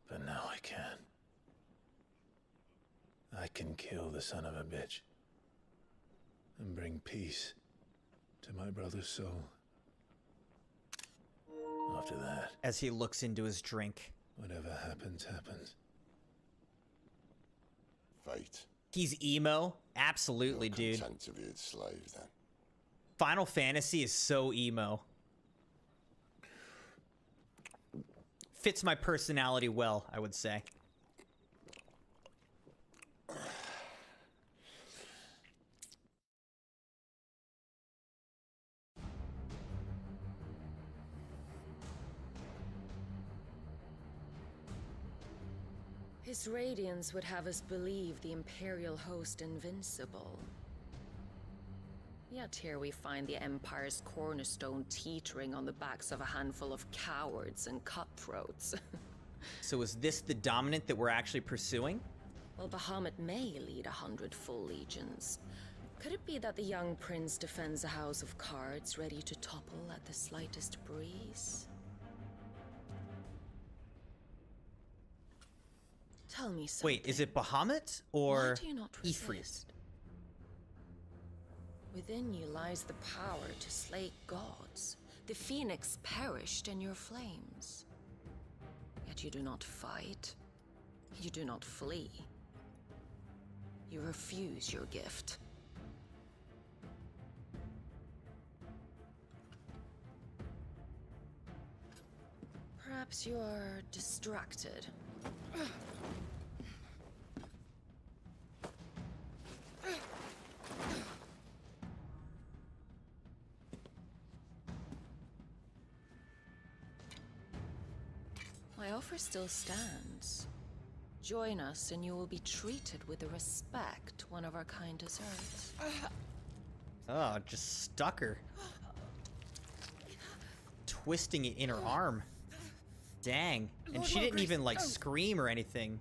But now I can. I can kill the son of a bitch. And bring peace to my brother's soul. After that, as he looks into his drink, whatever happens, happens. Fate. He's emo? Absolutely, dude. Content to be its slave, then. Final Fantasy is so emo. Fits my personality well, I would say. His radiance would have us believe the Imperial host invincible. Yet here we find the Empire's cornerstone teetering on the backs of a handful of cowards and cutthroats. So is this the dominant that we're actually pursuing? Well, Bahamut may lead 100 full legions, Could it be that the young prince defends a house of cards ready to topple at the slightest breeze? Tell me something. Wait, is it Bahamut or Why do you not Ifrit? resist? Within you lies the power to slay gods. The phoenix perished in your flames. Yet you do not fight. You do not flee. You refuse your gift. Perhaps you are distracted. My offer still stands. Join us and you will be treated with the respect one of our kind deserves. Oh, just stuck her. Twisting it in her arm. Dang. And Lord she didn't Margrace, even, like, no. scream or anything.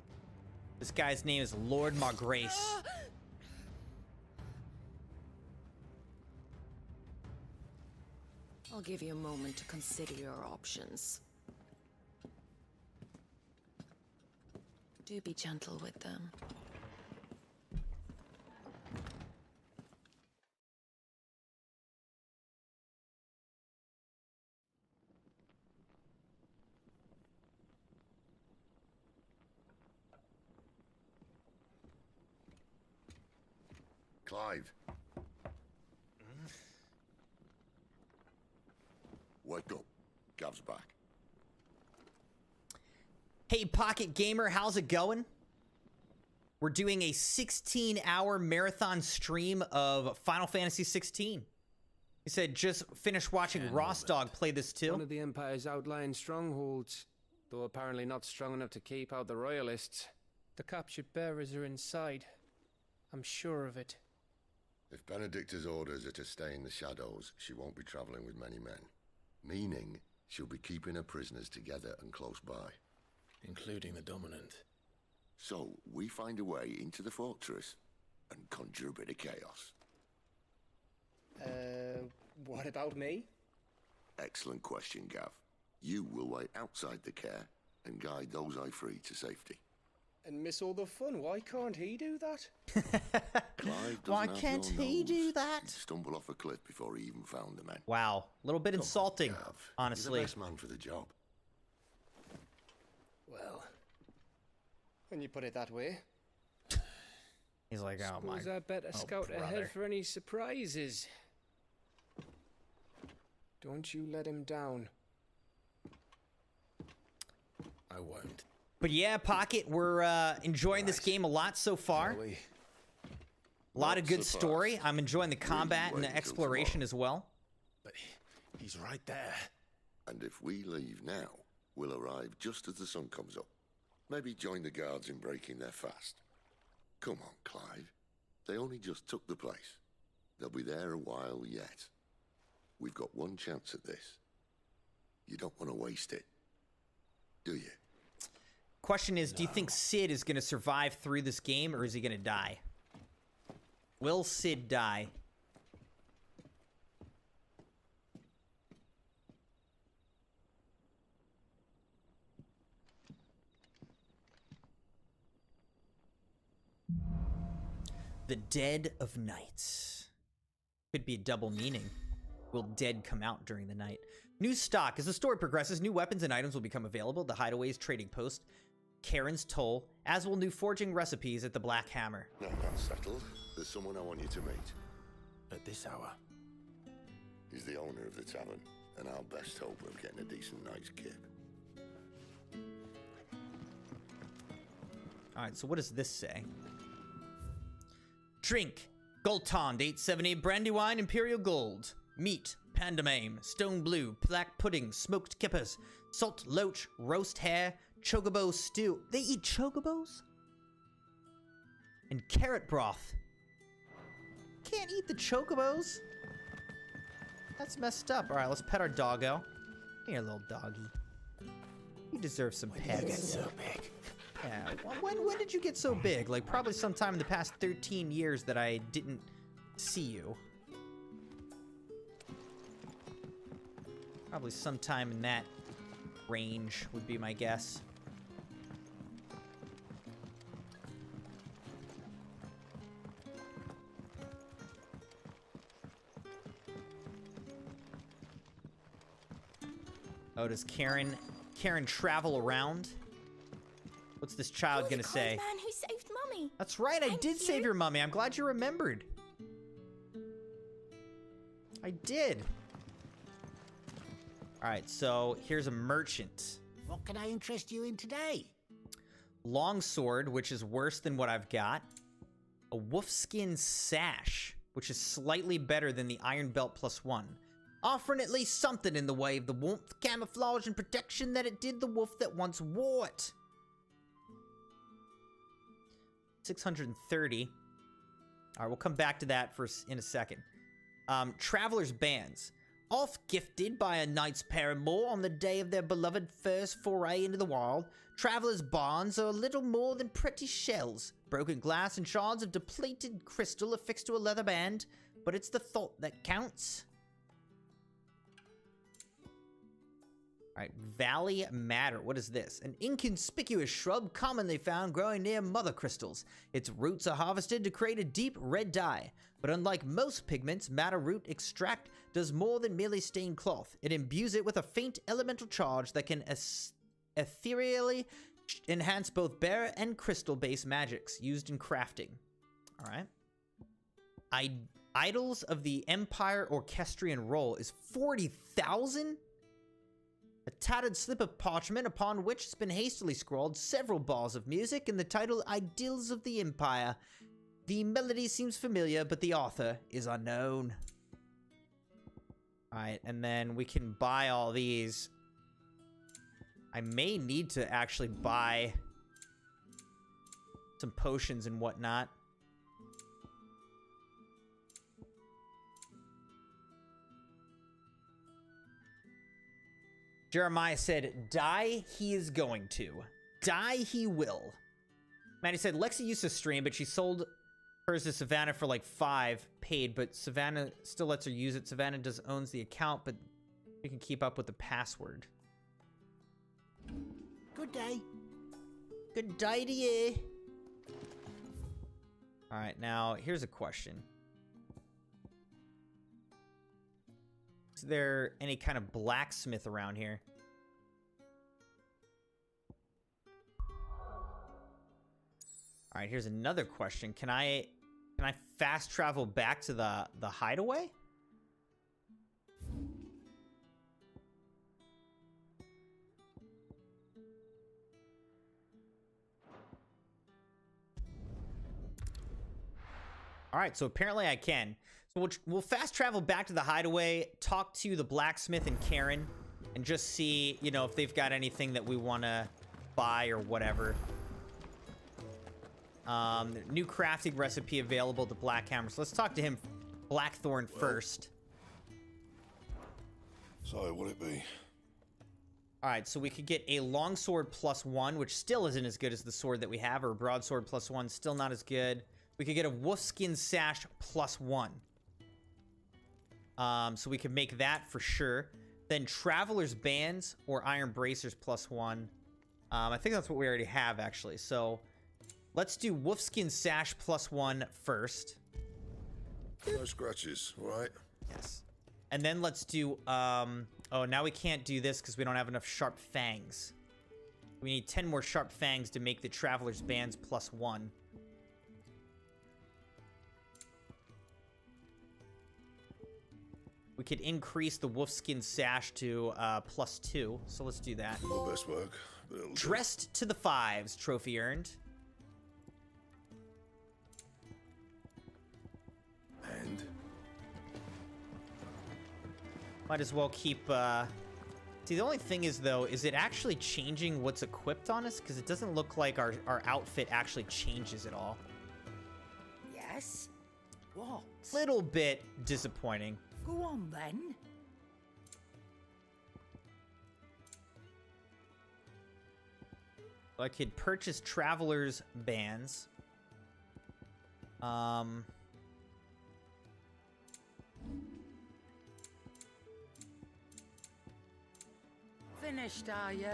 This guy's name is Lord Margrace. I'll give you a moment to consider your options. Do be gentle with them. Clive. Wake up. Gav's back. Hey, Pocket Gamer, how's it going? We're doing a 16-hour marathon stream of Final Fantasy XVI. He said just finished watching Rossdog play this too. One of the Empire's outlying strongholds, though apparently not strong enough to keep out the Royalists. The captured bearers are inside. I'm sure of it. If Benedicta's orders are to stay in the shadows, she won't be traveling with many men. Meaning, she'll be keeping her prisoners together and close by. Including the Dominant. So, we find a way into the fortress and conjure a bit of chaos. What about me? Excellent question, Gav. You will wait outside the care and guide those I free to safety. And miss all the fun. Why can't he do that? Clive Why doesn't have can't your he nose. do that? He'd stumble off a cliff before he even found the men. Wow, a little bit insulting, Gav. honestly. He's the best man for the job. Well, when you put it that way. He's like, oh my. Suppose I better scout brother. ahead for any surprises. Don't you let him down. I won't. But yeah, Pocket, we're enjoying this game a lot so far. A lot of good story. I'm enjoying the combat and the exploration as well. But he's right there. And if we leave now, we'll arrive just as the sun comes up. Maybe join the guards in breaking their fast. Come on, Clive. They only just took the place. They'll be there a while yet. We've got one chance at this. You don't want to waste it, do you? Question is, do you think Sid is going to survive through this game, or is he going to die? Will Sid die? The Dead of Night. Could be a double meaning. Will dead come out during the night? New stock. As the story progresses, new weapons and items will become available at the Hideaway's trading post, Karen's Toll, as will new forging recipes at the Black Hammer. No, that's settled. There's someone I want you to meet. At this hour. He's the owner of the tavern, and our best hope of getting a decent night's kip. Alright, so what does this say? Drink. Goltond 878 Brandywine Imperial Gold. Meat. Pandamame. Stone Blue. Black Pudding. Smoked kippers. Salt loach. Roast hare. Chocobo stew. They eat chocobos? And carrot broth. Can't eat the chocobos? That's messed up. Alright, let's pet our doggo. Here, little doggy. You deserve some pets. You get so big. Yeah, when did you get so big? Like, probably sometime in the past 13 years that I didn't see you. Probably sometime in that range would be my guess. Oh, does Karen travel around? What's this child gonna say? Man who saved Mummy. That's right, I did save your mummy. I'm glad you remembered. I did. All right, so here's a merchant. What can I interest you in today? Longsword, which is worse than what I've got. A wolfskin sash, which is slightly better than the iron belt +1. Offering at least something in the way of the warmth, camouflage, and protection that it did the wolf that once wore it. 630. All right, we'll come back to that in a second. Traveler's bands. Oft gifted by a knight's paramour on the day of their beloved first foray into the wild, travelers' bonds are a little more than pretty shells, broken glass and shards of depleted crystal affixed to a leather band, but it's the thought that counts. All right, Valley Madder. What is this? An inconspicuous shrub commonly found growing near mother crystals. Its roots are harvested to create a deep red dye. But unlike most pigments, madder root extract does more than merely stain cloth. It imbues it with a faint elemental charge that can ethereally enhance both bearer and crystal-based magics used in crafting. All right. Idols of the Empire Orchestrion Roll is 40,000? A tattered slip of parchment upon which has been hastily scrawled several bars of music and the title Idyls of the Empire. The melody seems familiar, but the author is unknown. Alright, and then we can buy all these. I may need to actually buy some potions and whatnot. Jeremiah said, die he is going to. Die he will. Maddie said, Lexi used to stream, but she sold hers to Savannah for like 5 paid, but Savannah still lets her use it. Savannah owns the account, but you can keep up with the password. Good day. Good day to you. All right, now here's a question. Is there any kind of blacksmith around here? All right, here's another question. Can I fast travel back to the hideaway? All right, so apparently I can. So we'll fast travel back to the hideaway, talk to the blacksmith and Karen, and just see, you know, if they've got anything that we want to buy or whatever. New crafting recipe available to Blackhammer. So let's talk to him, Blackthorn, first. So, what'll it be? All right, so we could get a longsword +1, which still isn't as good as the sword that we have, or a broadsword +1, still not as good. We could get a wolfskin sash +1. So we could make that for sure. Then traveler's bands or iron bracers +1. I think that's what we already have, actually. So let's do wolfskin sash +1 first. No scratches, all right? Yes. And then let's do, oh, now we can't do this because we don't have enough sharp fangs. We need 10 more sharp fangs to make the traveler's bands +1. We could increase the wolfskin sash to +2, so let's do that. Not best work, but it'll Dressed to the 5s, trophy earned. And might as well keep. See, the only thing is though, is it actually changing what's equipped on us? Because it doesn't look like our outfit actually changes at all. Yes? What? Little bit disappointing. Go on, then. I could purchase traveler's bands. Finished, are you?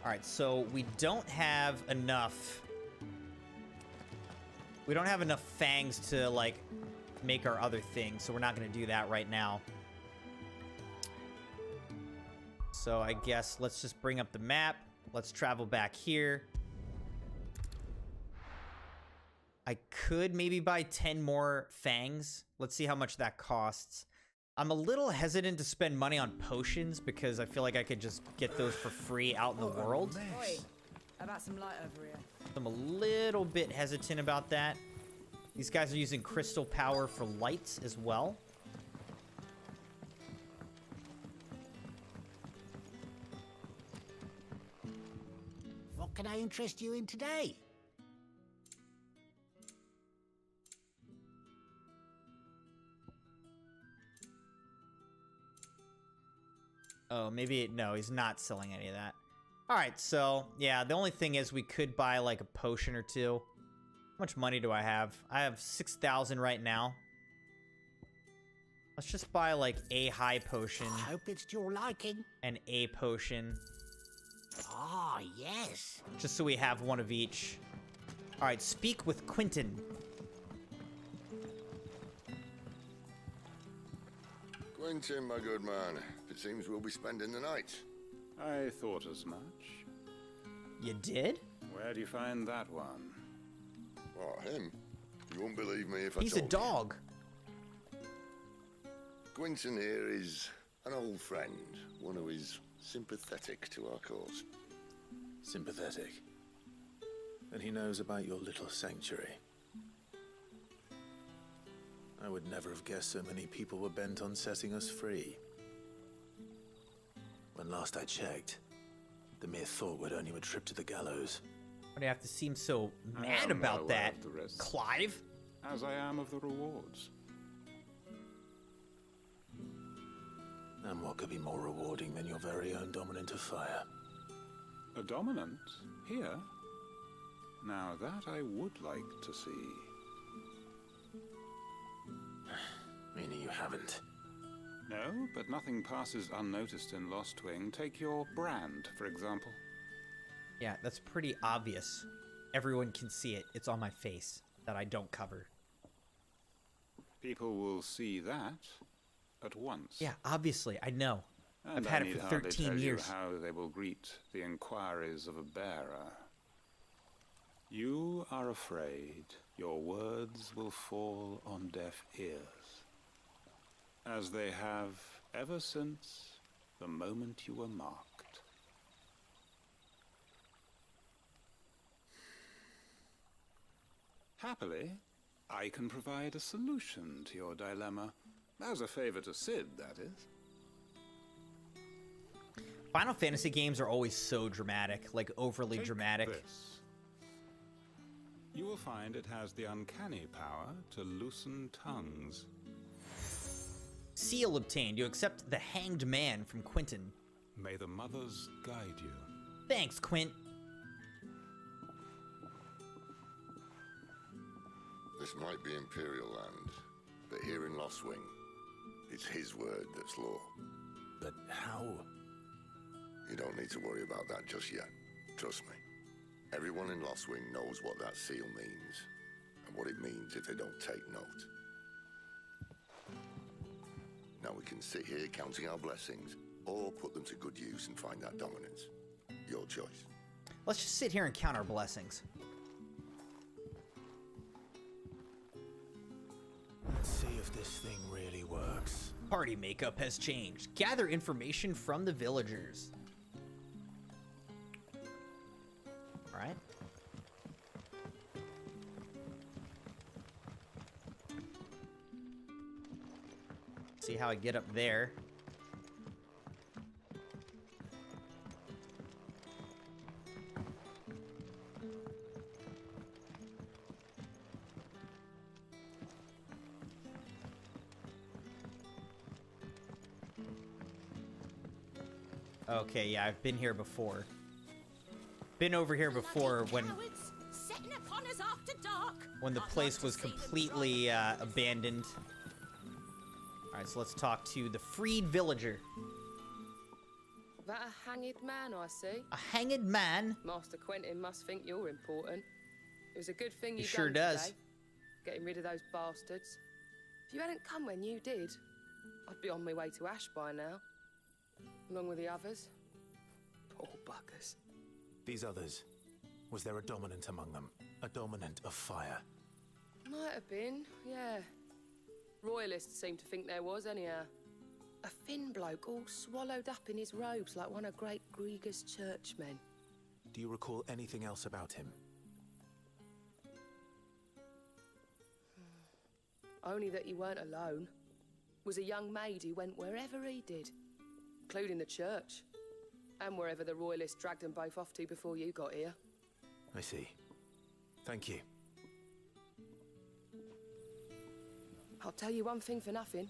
Alright, so we don't have enough... We don't have enough fangs to, like, make our other thing, so we're not going to do that right now. So I guess let's just bring up the map. Let's travel back here. I could maybe buy 10 more fangs. Let's see how much that costs. I'm a little hesitant to spend money on potions because I feel like I could just get those for free out in the world. Oi, how about some light over here? I'm a little bit hesitant about that. These guys are using crystal power for lights as well. What can I interest you in today? Oh, maybe, no, he's not selling any of that. All right, so, yeah, the only thing is we could buy, like, a potion or two. How much money do I have? I have 6,000 right now. Let's just buy, like, a high potion. I hope it's to your liking. And a potion. Ah, yes. Just so we have one of each. All right, speak with Quentin. Quentin, my good man. It seems we'll be spending the night. I thought as much. You did? Where do you find that one? What, him? You won't believe me if I He's a dog. Quentin here is an old friend, one who is sympathetic to our cause. Sympathetic? And he knows about your little sanctuary. I would never have guessed so many people were bent on setting us free. When last I checked, the mere thought would earn you a trip to the gallows. Why do you have to seem so mad about that, Clive? As I am of the rewards. And what could be more rewarding than your very own dominant of fire? A dominant? Here? Now that I would like to see. Meaning you haven't? No, but nothing passes unnoticed in Lost Wing. Take your brand, for example. Yeah, that's pretty obvious. Everyone can see it. It's on my face that I don't cover. People will see that at once. Yeah, obviously, I know. And I've had I it need for hardly 13 tell years. You how they will greet the inquiries of a bearer. You are afraid your words will fall on deaf ears, as they have ever since the moment you were marked. Happily, I can provide a solution to your dilemma. As a favor to Sid, that is. Final Fantasy games are always so dramatic, like overly dramatic. This. You will find it has the uncanny power to loosen tongues. Seal obtained. You accept the Hanged Man from Quentin. May the mothers guide you. Thanks, Quint. This might be Imperial land, but here in Lost Wing, it's his word that's law. But how? You don't need to worry about that just yet. Trust me. Everyone in Lost Wing knows what that seal means, and what it means if they don't take note. Now we can sit here counting our blessings, or put them to good use and find that dominance. Your choice. Let's just sit here and count our blessings. Let's see if this thing really works. Party makeup has changed. Gather information from the villagers. All right. See how I get up there. Okay, yeah, I've been here before. Been over here before when the place was completely abandoned. All right, so let's talk to the freed villager. That a hanged man, I see. A hanged man? Master Quentin must think you're important. It was a good thing you sure done does. today, getting rid of those bastards. If you hadn't come when you did, I'd be on my way to Ash by now, along with the others. Poor buggers. These others, was there a dominant among them? A dominant of fire? Might have been, yeah. Royalists seem to think there was, anyhow. A thin bloke all swallowed up in his robes like one of Great Grieger's churchmen. Do you recall anything else about him? Only that he weren't alone. Was a young maid who went wherever he did, including the church, and wherever the Royalists dragged them both off to before you got here. I see. Thank you. I'll tell you one thing for nothing.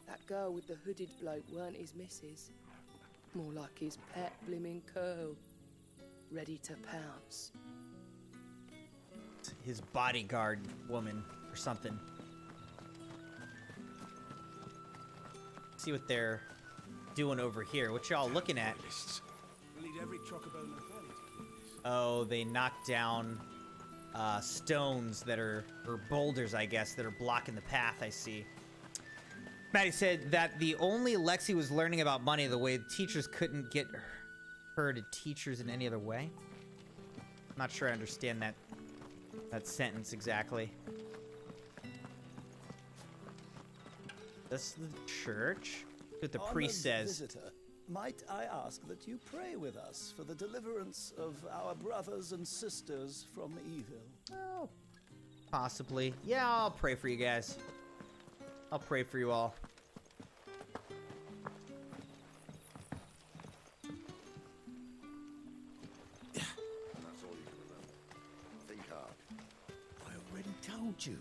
That girl with the hooded bloke weren't his missus. More like his pet blimmin' curl. Ready to pounce. His bodyguard woman or something. See what they're doing over here. What y'all looking at? Oh, they knocked down stones that are, or boulders, I guess, that are blocking the path, I see. Maddie said that the only Lexi was learning about money the way teachers couldn't get her to teachers in any other way. I'm not sure I understand that sentence exactly. This is the church. What the priest says. Visitor, might I ask that you pray with us for the deliverance of our brothers and sisters from evil? Oh, possibly. Yeah, I'll pray for you guys. I'll pray for you all. That's all you can remember. Think hard. I already told you.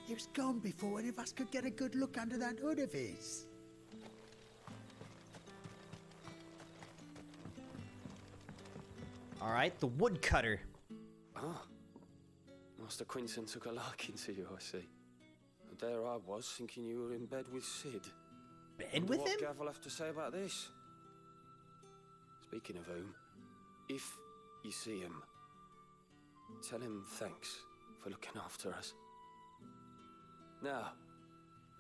He was gone before any of us could get a good look under that hood of his. All right, the woodcutter. Ah. Master Quinton took a liking to you, I see. And there I was, thinking you were in bed with Sid. Bed with him? What Gav will have to say about this? Speaking of whom, if you see him, tell him thanks for looking after us. Now,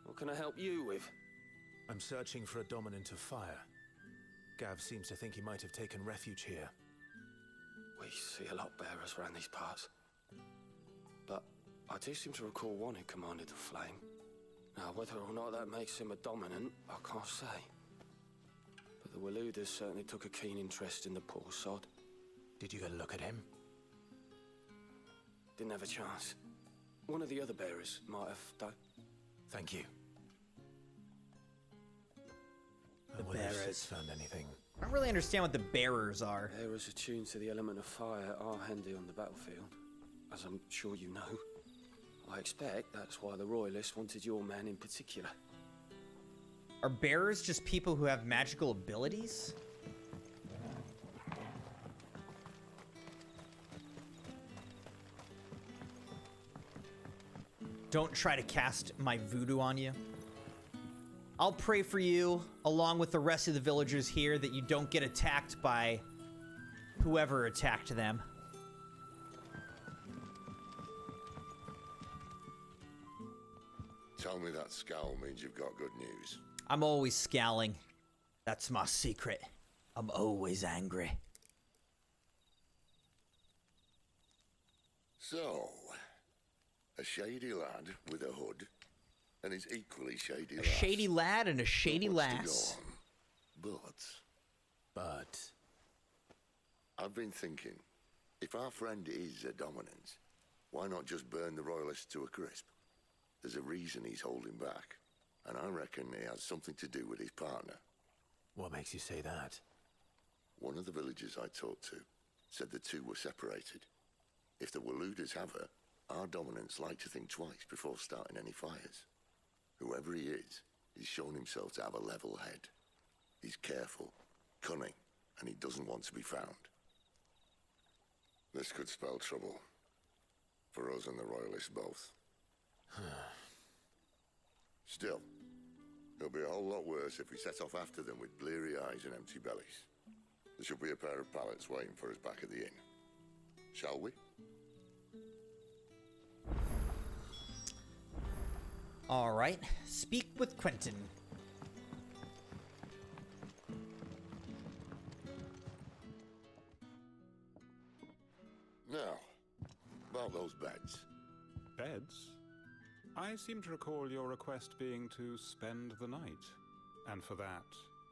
what can I help you with? I'm searching for a dominant of fire. Gav seems to think he might have taken refuge here. We see a lot bearers around these parts. But I do seem to recall one who commanded the flame. Now, whether or not that makes him a dominant, I can't say. But the Waluders certainly took a keen interest in the poor sod. Did you get a look at him? Didn't have a chance. One of the other bearers might have done. Thank you. The whether bearers. Sid's found anything. I don't really understand what the bearers are. Bearers attuned to the element of fire are handy on the battlefield, as I'm sure you know. I expect that's why the Royalists wanted your man in particular. Are bearers just people who have magical abilities? Don't try to cast my voodoo on you. I'll pray for you, along with the rest of the villagers here, that you don't get attacked by whoever attacked them. Tell me that scowl means you've got good news. I'm always scowling. That's my secret. I'm always angry. So, a shady lad with a hood, and his equally shady A shady lad and a shady lass. But I've been thinking, if our friend is a dominant, why not just burn the Royalists to a crisp? There's a reason he's holding back, and I reckon he has something to do with his partner. What makes you say that? One of the villagers I talked to said the two were separated. If the Waluders have her, our dominants like to think twice before starting any fires. Whoever he is, he's shown himself to have a level head. He's careful, cunning, and he doesn't want to be found. This could spell trouble. For us and the Royalists both. Still, It'll be a whole lot worse if we set off after them with bleary eyes and empty bellies. There should be a pair of pallets waiting for us back at the inn. Shall we? All right. Speak with Quentin. Now, about those beds. Beds? I seem to recall your request being to spend the night. And for that,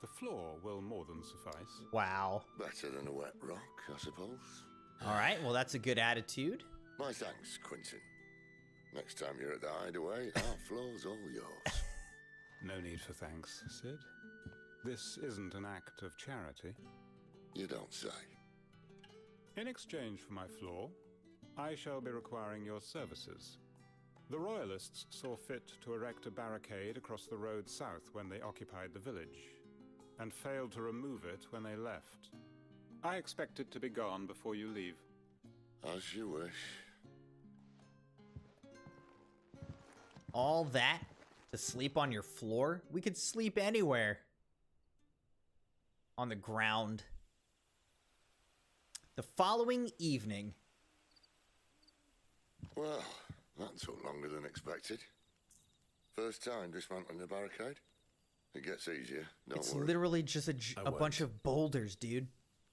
the floor will more than suffice. Wow. Better than a wet rock, I suppose. All right, well, that's a good attitude. My thanks, Quentin. Next time you're at the hideaway, our floor's all yours. No need for thanks, Sid. This isn't an act of charity. You don't say. In exchange for my floor, I shall be requiring your services. The Royalists saw fit to erect a barricade across the road south when they occupied the village, and failed to remove it when they left. I expect it to be gone before you leave. As you wish. All that to sleep on your floor? We could sleep anywhere. On the ground. The following evening. Well, that took longer than expected. First time dismantling the barricade? It gets easier, don't It's worry. literally just a bunch of boulders, dude.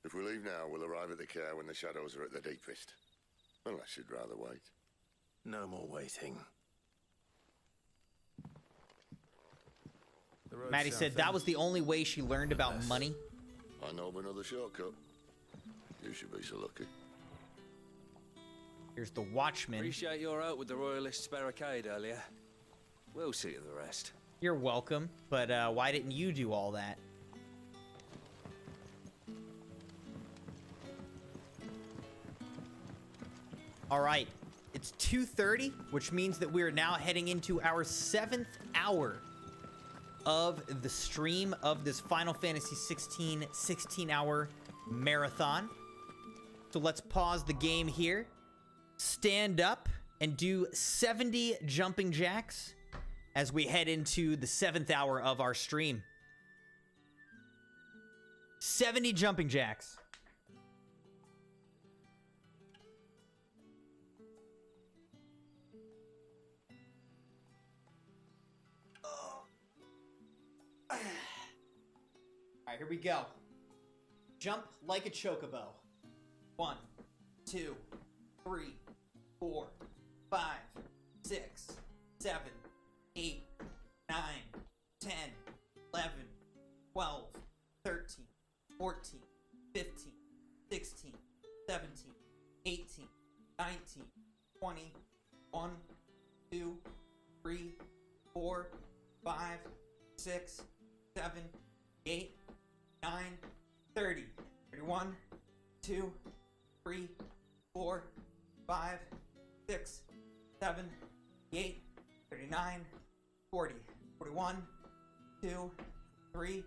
If we leave now, we'll arrive at the care when the shadows are at their deepest. Unless you'd rather wait. No more waiting. Maddie said that was the only way she learned about money. I know of another shortcut. You should be so lucky. Here's the Watchman. Appreciate your help with the Royalists' barricade earlier. We'll see to the rest. You're welcome, but why didn't you do all that? All right, it's 2:30, which means that we are now heading into our 7th hour of the stream of this Final Fantasy XVI 16-hour marathon. So let's pause the game here, stand up, and do 70 jumping jacks as we head into the 7th hour of our stream. 70 jumping jacks. All right, here we go. Jump like a chocobo. 1, 2, 3, 4, 5, 6, 7, 8, 9, 10, 11, 12, 13, 14, 15, 16, 17, 18, 19, 20, 1, 2, 3, 4, 5, 6, 7, 8, 9, 30, 31, 2, 3, 4, 5, 6, 7, 8, 39, 40, 41, 2, 3,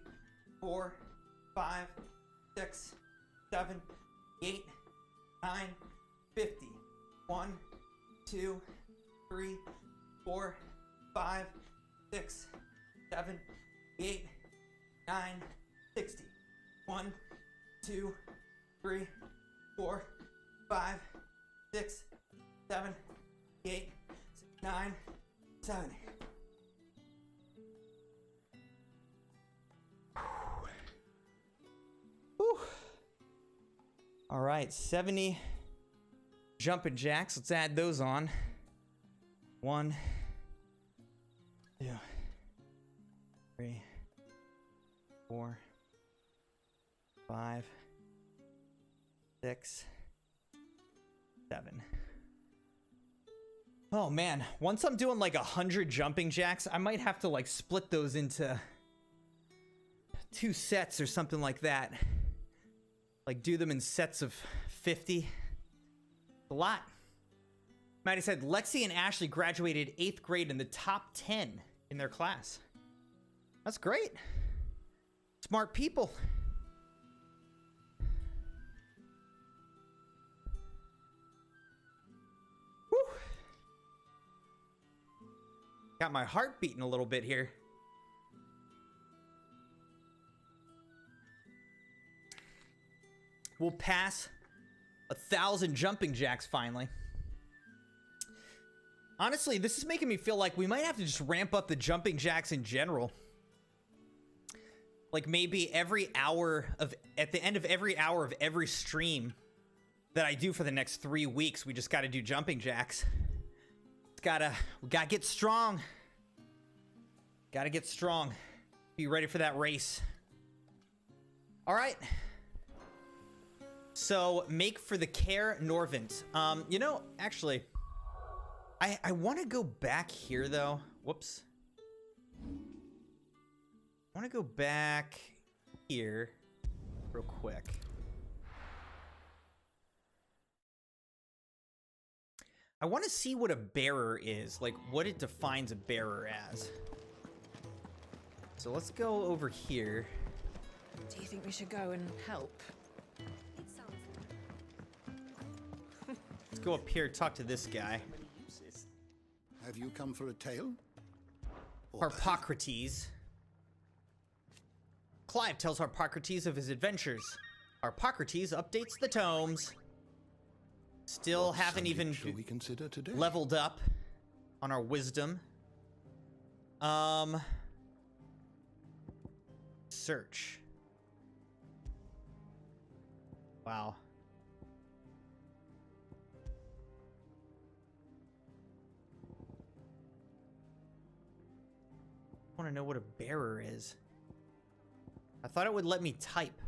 4, 5, 6, 7, 8, 9, 50, 1, 2, 3, 4, 5, 6, 7, 8, 9, 60. 1, 2, 3, 4, 5, 6, 7, 8, 9, 70. Whew. All right, 70 jumping jacks. Let's add those on. 1, 2, 3, 4, 5, 6, 7. Oh man, once I'm doing like 100 jumping jacks, I might have to like split those into 2 sets or something like that. Like do them in sets of 50. A lot. Maddie said Lexi and Ashley graduated 8th grade in the top 10 in their class. That's great. Smart people. Whew. Got my heart beating a little bit here. we'll pass 1,000 jumping jacks finally. Honestly, this is making me feel like we might have to just ramp up the jumping jacks in general. Like maybe every hour of, at the end of every hour of every stream that I do for the next 3 weeks, we just got to do jumping jacks. We gotta get strong. Gotta get strong. Be ready for that race. All right. So make for the Care Norvent. You know, actually, I want to go back here though. Whoops. I want to go back here real quick. I want to see what a bearer is, like what it defines a bearer as. So let's go over here. Do you think we should go and help? Let's go up here, talk to this guy. Have you come for a tale? Harpocrates. Clive tells Harpocrates of his adventures. Harpocrates updates the tomes. Still haven't even leveled up on our wisdom. Search. Wow. I want to know what a bearer is. I thought it would let me type.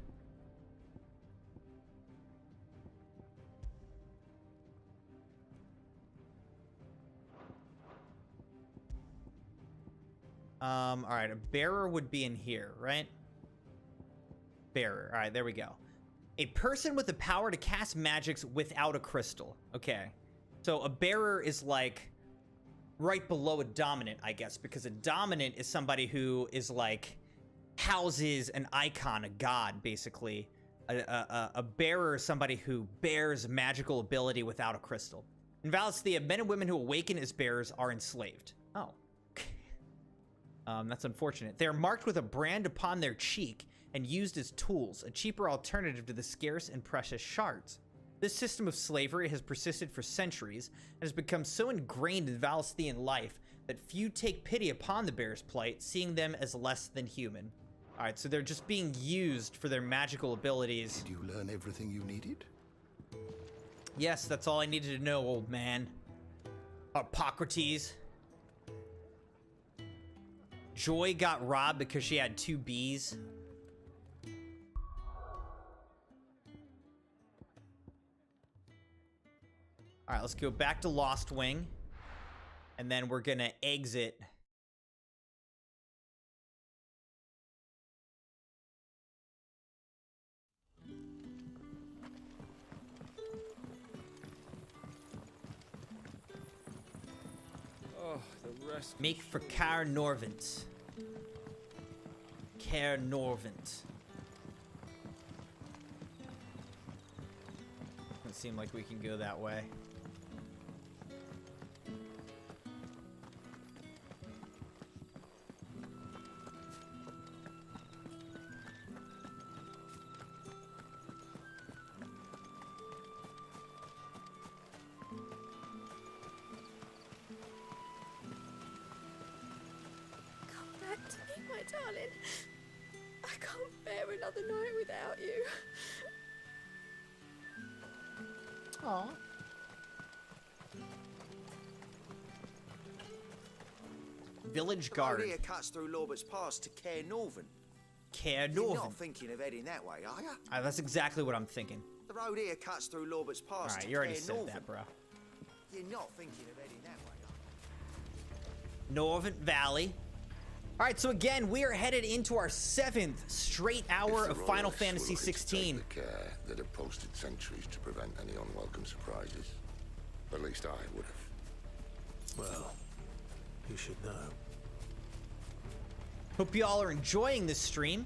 All right, a bearer would be in here, right? Bearer. All right, there we go. A person with the power to cast magics without a crystal. Okay. So a bearer is like right below a dominant, I guess, because a dominant is somebody who is like houses an icon, a god, basically. A bearer is somebody who bears magical ability without a crystal. In Valisthea, men and women who awaken as bearers are enslaved. Oh. That's unfortunate. They are marked with a brand upon their cheek and used as tools, a cheaper alternative to the scarce and precious shards. This system of slavery has persisted for centuries and has become so ingrained in Valisthean life that few take pity upon the bear's plight, seeing them as less than human. All right, so they're just being used for their magical abilities. Did you learn everything you needed? Yes, that's all I needed to know, old man. Harpocrates. Joy got robbed because she had 2 bees. All right, let's go back to Lost Wing. And then we're gonna exit. Oh, the rest. Make for Care Norvent. Care Norvent. Doesn't seem like we can go that way. Darling, I can't bear another night without you. Aww. Village guard. The road here cuts through Lorbert's Pass to Care Norvent. Care You're Norvent. not thinking of heading that way, are you? That's exactly what I'm thinking. The road here cuts through Lorbert's Pass All right, to you already Care said Norvent. that, bro. You're not thinking of heading that way, are Norvent Valley. All right, so again, we are headed into our 7th straight hour of Final Fantasy XVI. The care that have posted sentries to prevent any unwelcome surprises. At least I would have. Well, you should know. Hope you all are enjoying this stream.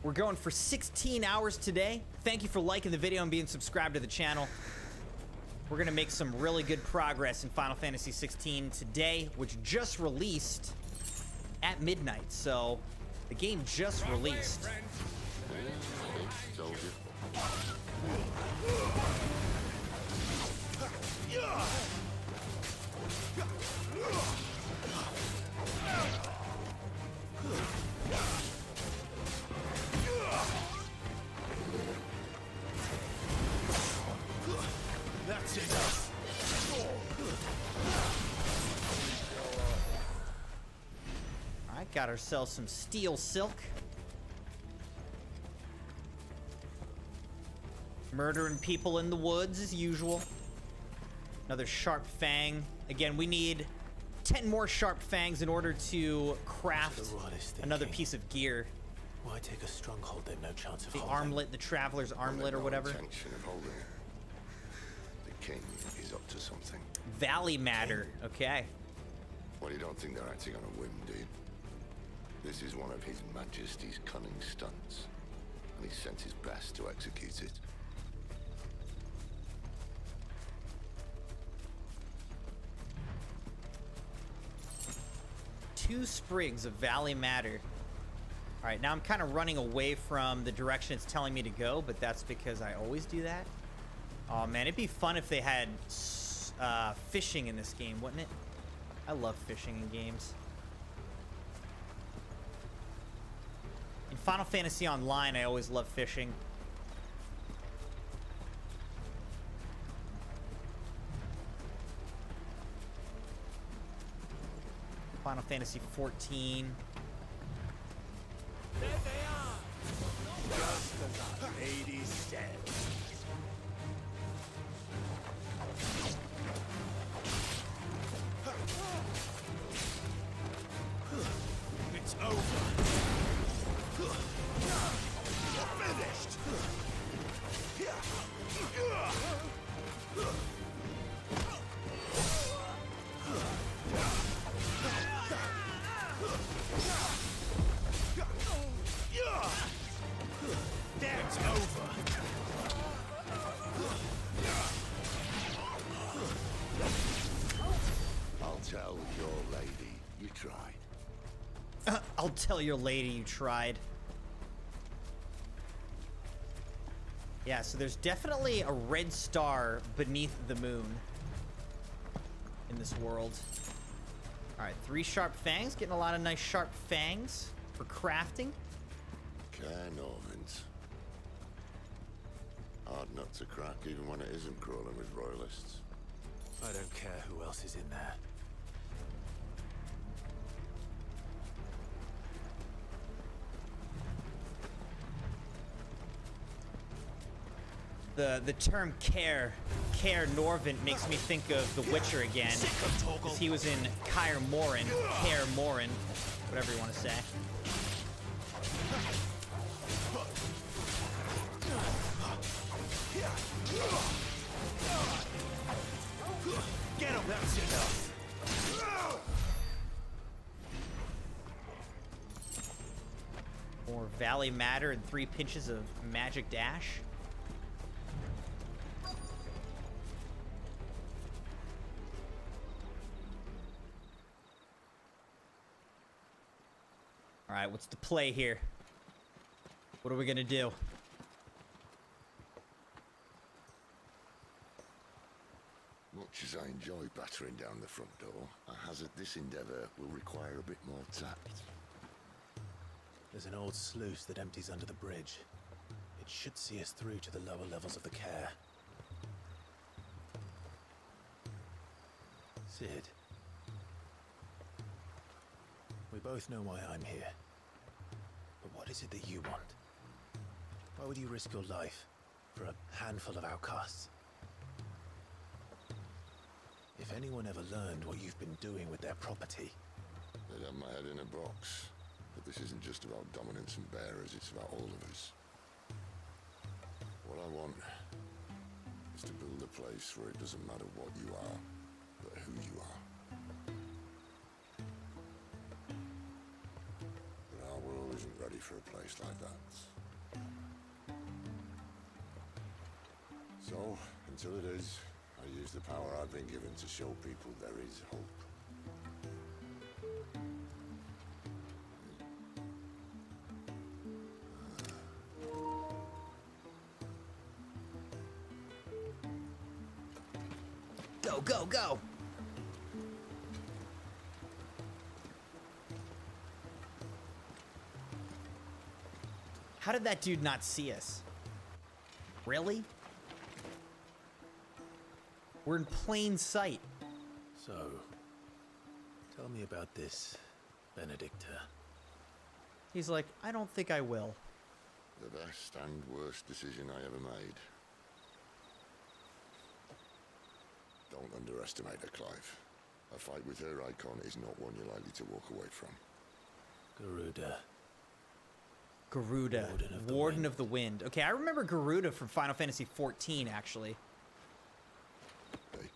We're going for 16 hours today. Thank you for liking the video and being subscribed to the channel. We're gonna make some really good progress in Final Fantasy XVI today, which just released at midnight. So the game just released. That's enough. Alright, got ourselves some steel silk. Murdering people in the woods as usual. Another sharp fang. Again, we need 10 more sharp fangs in order to craft another piece of gear. Why take a stronghold they've no chance of The holding? armlet, the traveler's armlet or whatever. Intention of holding it. The king is up to something. Valley matter. Okay. Well, you don't think they're acting on a whim, do you? This is one of His Majesty's cunning stunts, and he sent his best to execute it. Two sprigs of Valley matter. All right, now I'm kind of running away from the direction it's telling me to go, but that's because I always do that. Oh man, it'd be fun if they had fishing in this game, wouldn't it? I love fishing in games. In Final Fantasy Online, I always love fishing. Final Fantasy 14. There they are! Just as our lady said. It's over. You're finished. It's over. I'll tell your lady you tried. I'll tell your lady you tried. Yeah, so there's definitely a red star beneath the moon in this world. All right, 3 sharp fangs. Getting a lot of nice sharp fangs for crafting. Norvins. Hard nut to crack even when it isn't crawling with royalists. I don't care who else is in there. The term Kaer Norvent makes me think of The Witcher again, because he was in Kaer Morhen, whatever you want to say. Get him! That's enough! More Valley Matter and 3 pinches of Magic Dash. All right, what's the play here? What are we gonna do? Much as I enjoy battering down the front door, I hazard this endeavor will require a bit more tact. There's an old sluice that empties under the bridge. It should see us through to the lower levels of the Kaer. Sid. We both know why I'm here. But what is it that you want? Why would you risk your life for a handful of outcasts? If anyone ever learned what you've been doing with their property... They'd have my head in a box. But this isn't just about dominance and bearers, it's about all of us. What I want is to build a place where it doesn't matter what you are, but who you are. But our world isn't ready for a place like that. So, until it is, I use the power I've been given to show people there is hope. Go, go, go! How did that dude not see us? Really? We're in plain sight. So, tell me about this, Benedicta. He's like, I don't think I will. The best and worst decision I ever made. Don't underestimate her, Clive. A fight with her icon is not one you're likely to walk away from. Garuda, Warden of the Wind. Okay, I remember Garuda from Final Fantasy XIV, actually. Hey.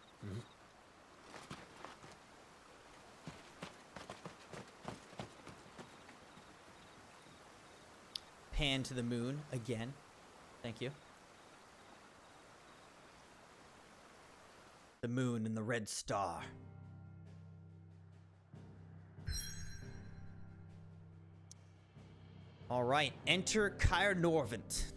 Pan to the moon again. Thank you. The moon and the red star. All right, enter Caer Norvent.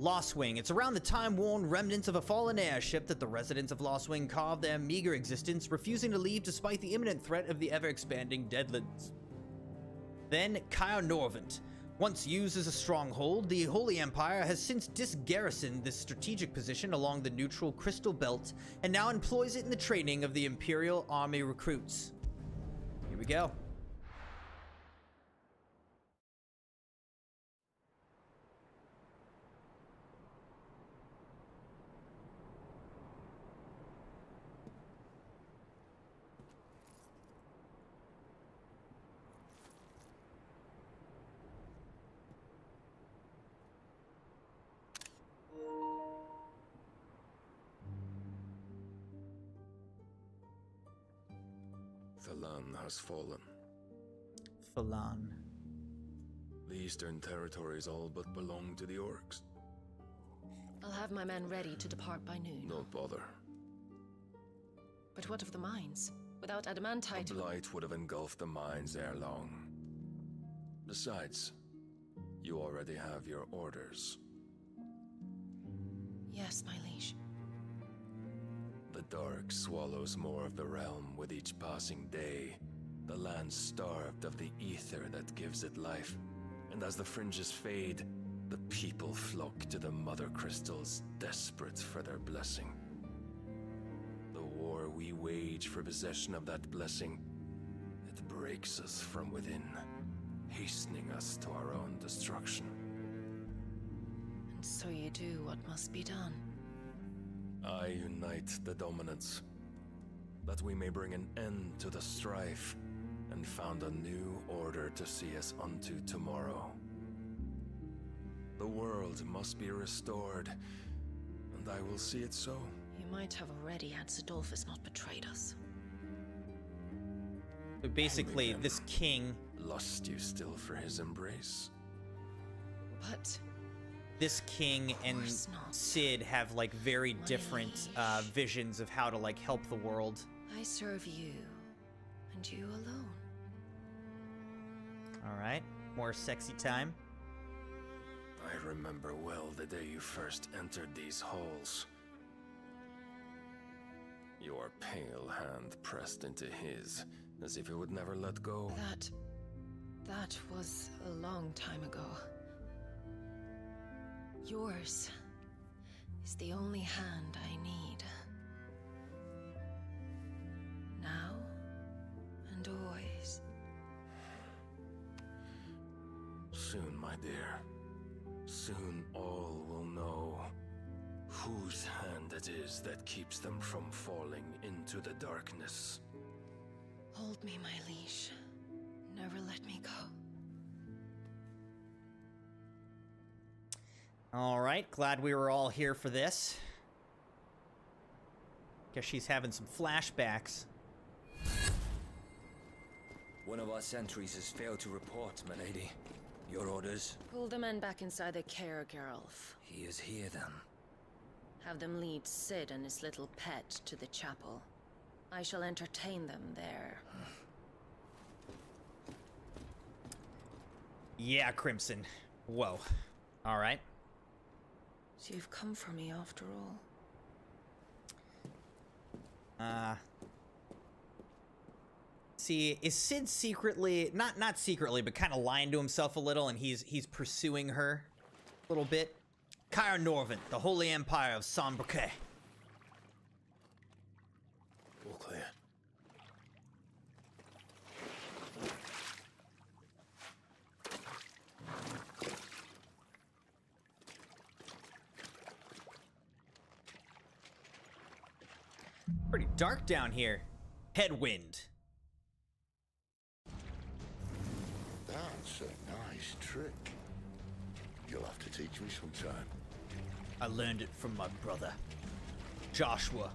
Lostwing. It's around the time-worn remnants of a fallen airship that the residents of Lostwing carve their meager existence, refusing to leave despite the imminent threat of the ever-expanding Deadlands. Then, Caer Norvent. Once used as a stronghold, the Holy Empire has since disgarrisoned this strategic position along the neutral Crystal Belt, and now employs it in the training of the Imperial Army recruits. Here we go. Falan has fallen. Falan. The Eastern territories all but belong to the orcs. I'll have my men ready to depart by noon. Don't bother. But what of the mines? Without adamantite... A blight would have engulfed the mines ere long. Besides, you already have your orders. Yes, my liege. The dark swallows more of the realm with each passing day. The land starved of the ether that gives it life. And as the fringes fade, the people flock to the mother crystals, desperate for their blessing. The war we wage for possession of that blessing, it breaks us from within, hastening us to our own destruction. And so you do what must be done. I unite the dominants, that we may bring an end to the strife, and found a new order to see us unto tomorrow. The world must be restored, and I will see it so. You might have already had Zidolphus not betrayed us. But basically, this king... Lust you still for his embrace? But... This king and Cid have, like, very different visions of how to, like, help the world. I serve you, and you alone. Alright, more sexy time. I remember well the day you first entered these halls. Your pale hand pressed into his, as if it would never let go. That was a long time ago. Yours is the only hand I need. Now and always. Soon, my dear. Soon all will know whose hand it is that keeps them from falling into the darkness. Hold me, my liege. Never let me go. Alright, glad we were all here for this. Guess she's having some flashbacks. One of our sentries has failed to report, milady. Your orders? Pull the men back inside the Caer Geralf. He is here, then. Have them lead Cid and his little pet to the chapel. I shall entertain them there. Yeah, Crimson. Whoa. Alright. So you've come for me after all. See, is Sid secretly, not secretly, but kind of lying to himself a little, and he's pursuing her a little bit? Caer Norvent, the Holy Empire of Sombriquet. All clear. Pretty dark down here. Headwind. That's a nice trick. You'll have to teach me sometime. I learned it from my brother. Joshua,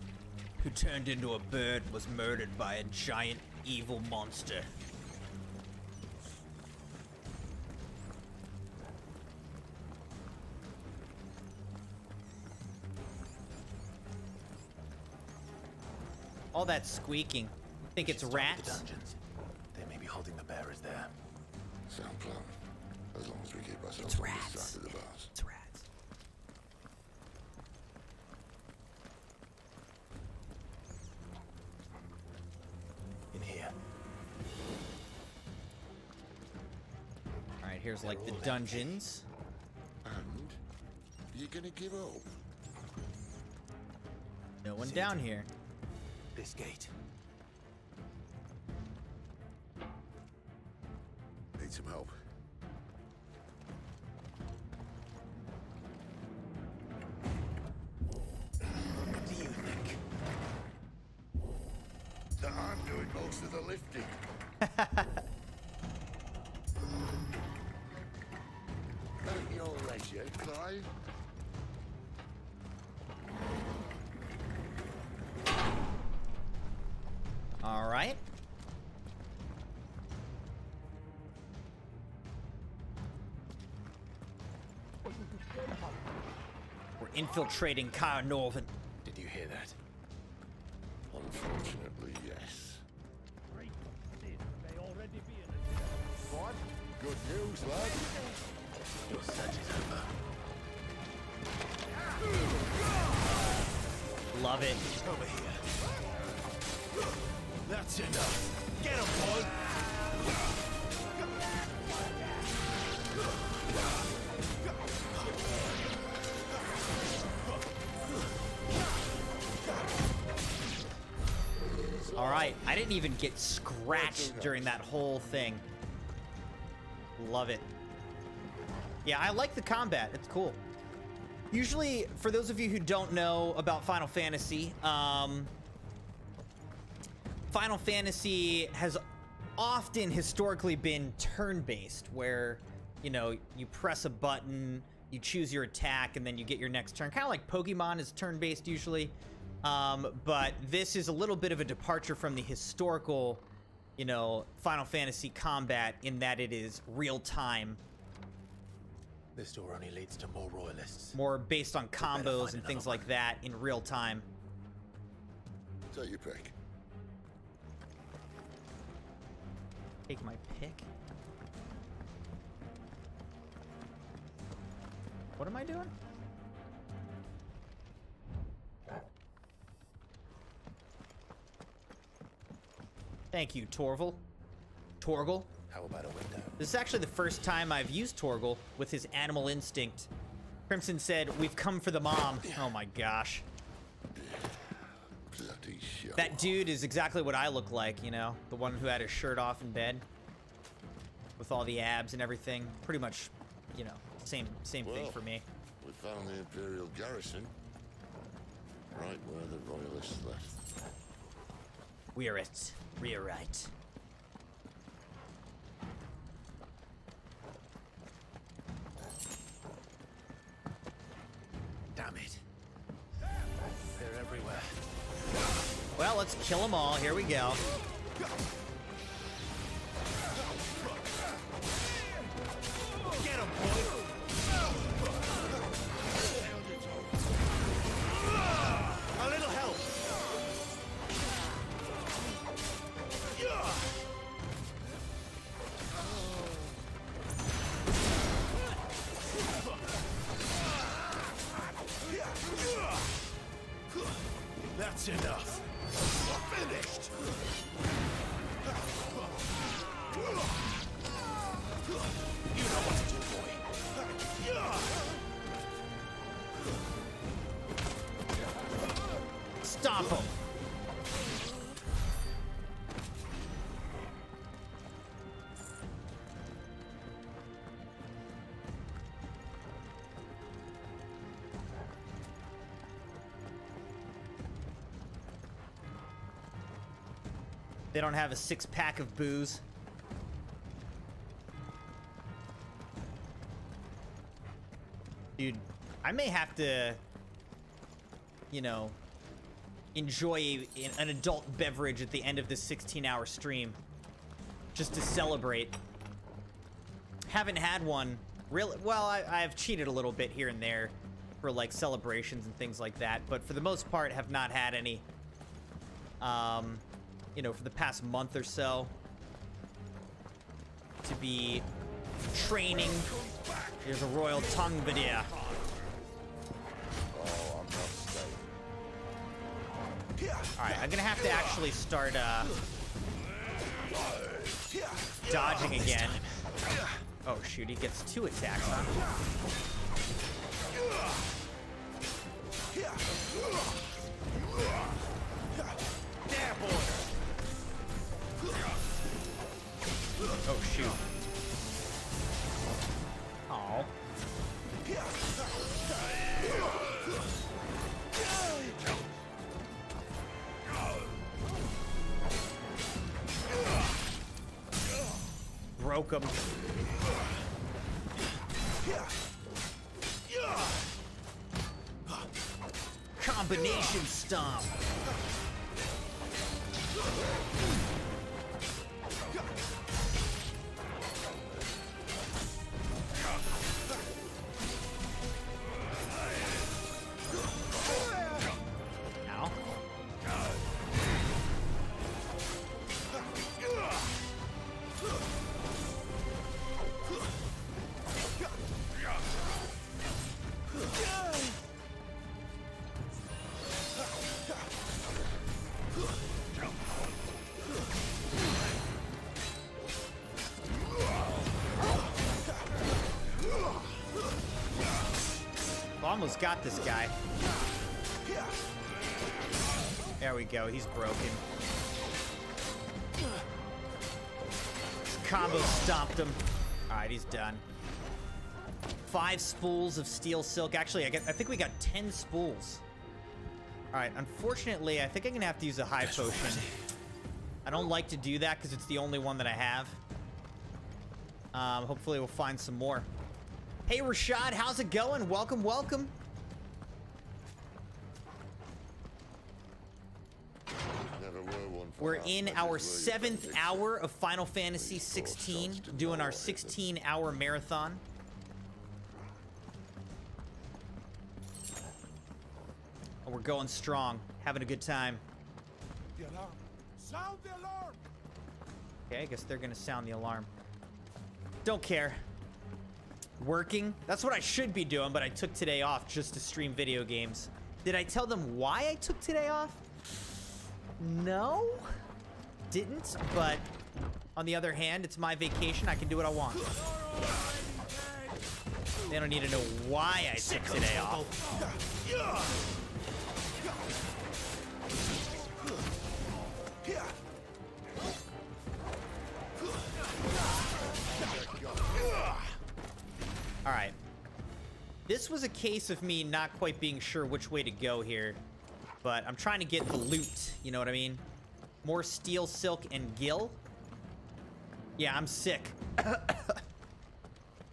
who turned into a bird, was murdered by a giant evil monster. All that squeaking. Think it's rats? The dungeons. They may be holding the bearers there. Sound plan. As long as we keep ourselves on this side of the bars. It's rats. In here. Alright, here's like the dungeons. And you're gonna give up? No one down here. This gate. Need some help. What do you think? That I'm doing most of the lifting. At your leisure, Clive. All right. We're infiltrating Caer Norvent. Did you hear that? Unfortunately, yes. What? Good news, lad. Your search is over. Love it. Over here. That's enough. Get him, boy. All right, I didn't even get scratched during that whole thing. Love it. Yeah, I like the combat. It's cool. Usually, for those of you who don't know about Final Fantasy, Final Fantasy has often historically been turn-based, where, you know, you press a button, you choose your attack, and then you get your next turn. Kind of like Pokemon is turn-based usually. But this is a little bit of a departure from the historical, you know, Final Fantasy combat in that it is real-time. This door only leads to more royalists. More based on combos and things like that in real time. Take your pick. Take my pick? What am I doing? Thank you, Torval. Torgal. How about a window? This is actually the first time I've used Torgal with his animal instinct. Crimson said, "We've come for the mom." Oh my gosh. Bloody shit. That dude is exactly what I look like, you know? The one who had his shirt off in bed. With all the abs and everything. Pretty much, you know, same thing for me. We found the Imperial garrison. Right where the royalists left. We're it. We're right. Damn it. They're everywhere. Well, let's kill them all. Here we go. Get him, boy. A little help. That's enough. finished! You know what to do, boy. Stop him. They don't have a 6-pack of booze. Dude, I may have to, you know, enjoy an adult beverage at the end of this 16-hour stream. Just to celebrate. Haven't had one really. Well, I've cheated a little bit here and there for like celebrations and things like that. But for the most part, have not had any, you know, for the past month or so. To be training. Here's a royal tongue video. Oh, I'm not staying. Alright, I'm gonna have to actually start dodging again. Oh shoot, he gets 2 attacks, huh? There, boy. Oh shoot. Oh. Broke him. Combination stomp. Ow. Almost got this guy. There we go, he's broken. Combo stomped him. Alright, he's done. 5 spools of steel silk. Actually, I think we got 10 spools. Alright, unfortunately, I think I'm gonna have to use a high potion. I don't like to do that because it's the only one that I have. Hopefully we'll find some more. Hey Rashad, how's it going? Welcome, welcome. We're in our 7th hour of Final Fantasy XVI, doing our 16-hour marathon. And we're going strong, having a good time. The alarm. Sound the alarm. Okay, I guess they're gonna sound the alarm. Don't care. Working. That's what I should be doing, but I took today off just to stream video games. Did I tell them why I took today off? No. Didn't, but on the other hand, it's my vacation. I can do what I want. They don't need to know why I took today off. All right. This was a case of me not quite being sure which way to go here, but I'm trying to get the loot, you know what I mean? More steel, silk, and gil. Yeah, I'm sick.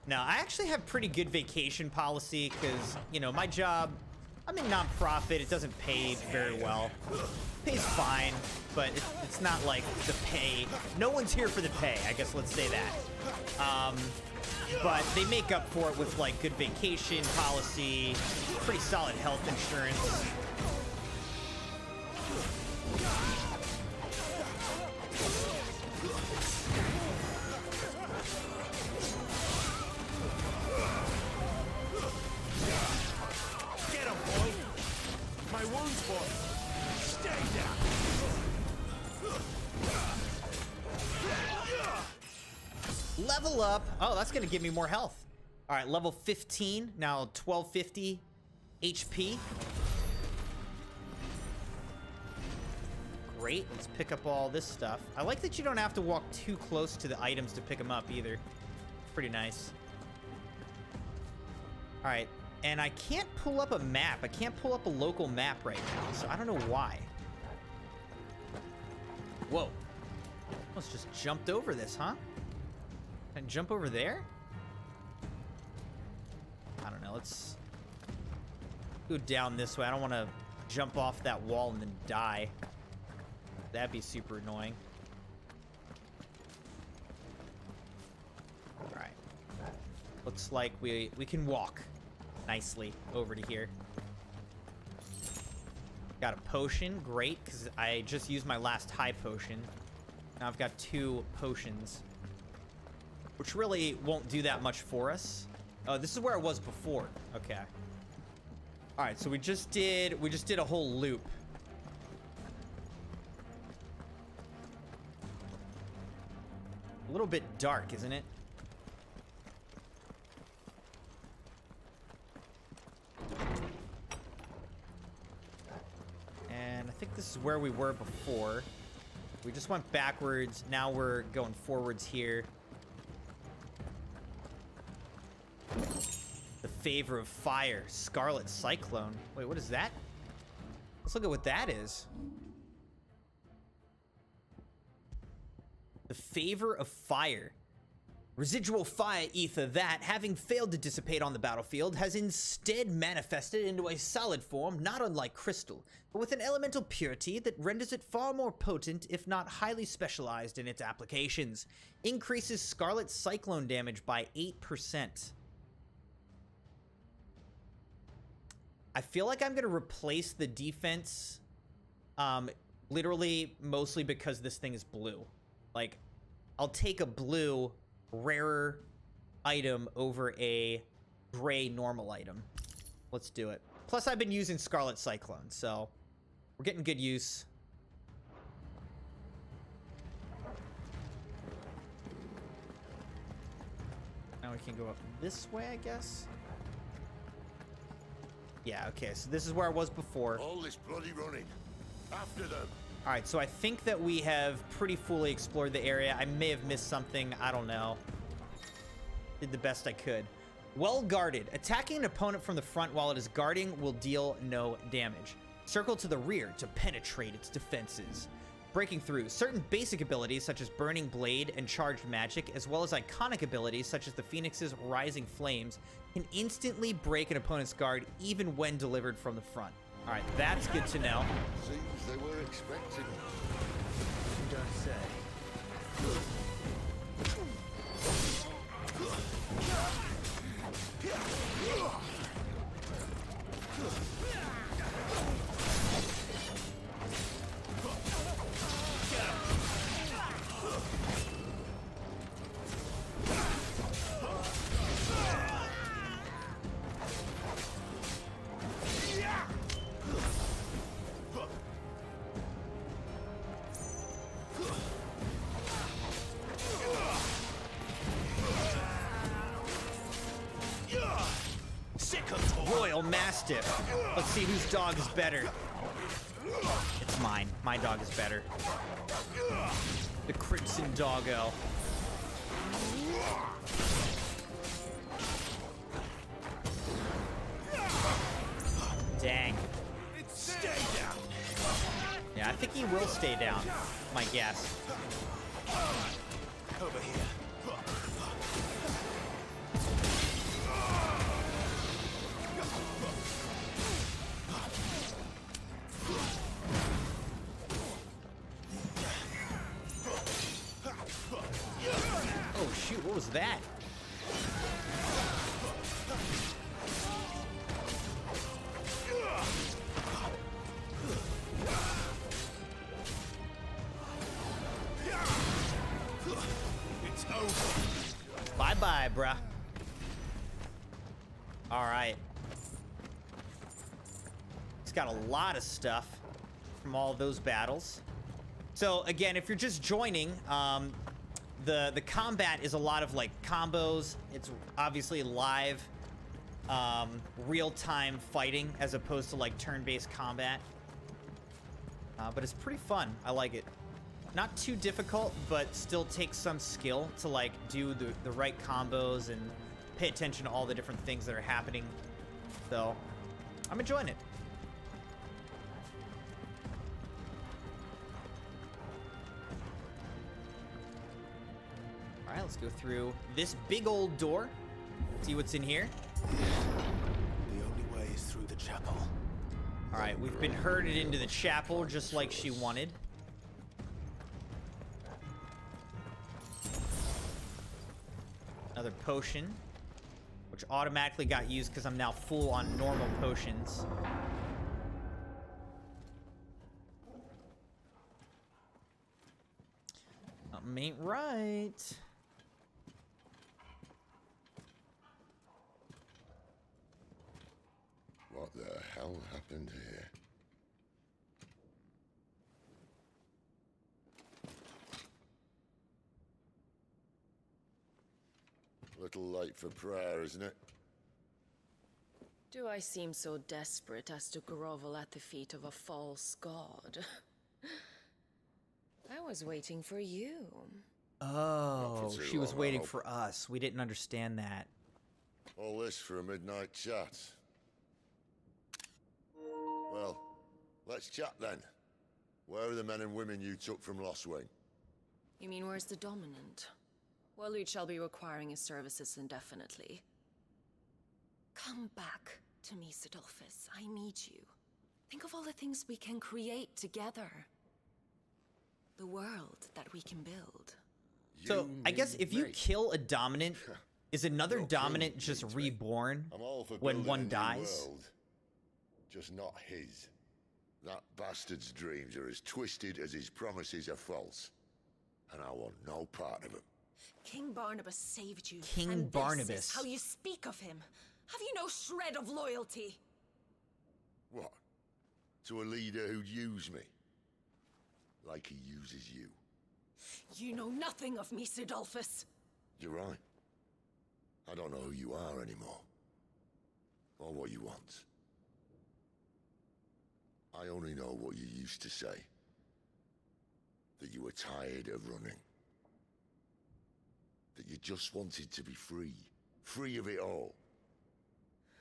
Now, I actually have pretty good vacation policy because, you know, my job, I'm in nonprofit. It doesn't pay very well. It pays fine, but it's not like the pay. No one's here for the pay, I guess let's say that. But they make up for it with like good vacation policy, pretty solid health insurance. Get him, boy. My wounds, boy. Stay down. Level up. Oh, that's gonna give me more health. All right, level 15, now 1250 HP. Great, let's pick up all this stuff. I like that you don't have to walk too close to the items to pick them up either. Pretty nice. All right, and I can't pull up a map. I can't pull up a local map right now, so I don't know why. Whoa. Almost just jumped over this, huh? Can I jump over there? I don't know, let's go down this way. I don't want to jump off that wall and then die. That'd be super annoying. All right. Looks like we can walk nicely over to here. Got a potion, great, because I just used my last high potion. Now I've got 2 potions, which really won't do that much for us. Oh, this is where I was before. Okay. All right, so we just did a whole loop. A little bit dark, isn't it? And I think this is where we were before. We just went backwards. Now we're going forwards here. The favor of fire, Scarlet Cyclone. Wait, what is that? Let's look at what that is. The favor of fire. Residual fire ether that, having failed to dissipate on the battlefield, has instead manifested into a solid form not unlike crystal, but with an elemental purity that renders it far more potent, if not highly specialized in its applications. Increases Scarlet Cyclone damage by 8%. I feel like I'm going to replace the defense, literally mostly because this thing is blue. Like, I'll take a blue, rarer item over a gray normal item. Let's do it. Plus, I've been using Scarlet Cyclone, so we're getting good use. Now we can go up this way, I guess. Yeah, okay, so this is where I was before. All this bloody running. After them. All right, so I think that we have pretty fully explored the area. I may have missed something. I don't know. Did the best I could. Well guarded. Attacking an opponent from the front while it is guarding will deal no damage. Circle to the rear to penetrate its defenses. Breaking through. Certain basic abilities such as Burning Blade and Charged Magic, as well as iconic abilities such as the Phoenix's Rising Flames, can instantly break an opponent's guard even when delivered from the front. All right, that's good to know. Seems they were expecting. You don't say. Royal Mastiff. Let's see whose dog is better. It's mine. My dog is better. The Crimson Doggo. Dang. Stay down. Yeah, I think he will stay down. My guess. Over here. Oh shoot, what was that? It's over. Bye-bye, bruh. All right. It's got a lot of stuff from all those battles. So again, if you're just joining, the combat is a lot of like combos. It's obviously live, real-time fighting as opposed to like turn-based combat. But it's pretty fun. I like it. Not too difficult, but still takes some skill to like do the right combos and pay attention to all the different things that are happening. So I'm enjoying it. All right, let's go through this big old door. See what's in here. The only way is through the chapel. All right, we've been herded into the chapel just like she wanted. Another potion, which automatically got used because I'm now full on normal potions. Something ain't right. What the hell happened here? Little late for prayer, isn't it? Do I seem so desperate as to grovel at the feet of a false god? I was waiting for you. Oh, she was long, waiting I for us. We didn't understand that. All this for a midnight chat. Well, let's chat then. Where are the men and women you took from Lostwing? You mean where's the dominant? Waleed shall be requiring his services indefinitely. Come back to me, Sidolphus. I need you. Think of all the things we can create together. The world that we can build. So, I guess if you kill a dominant, is another dominant just reborn when one dies? World, just not his. That bastard's dreams are as twisted as his promises are false. And I want no part of them. King Barnabas saved you. King and Barnabas. This is how you speak of him. Have you no shred of loyalty? What? To a leader who'd use me? Like he uses you. You know nothing of me, Sidolphus. You're right. I don't know who you are anymore. Or what you want. I only know what you used to say. That you were tired of running. That you just wanted to be free. Free of it all.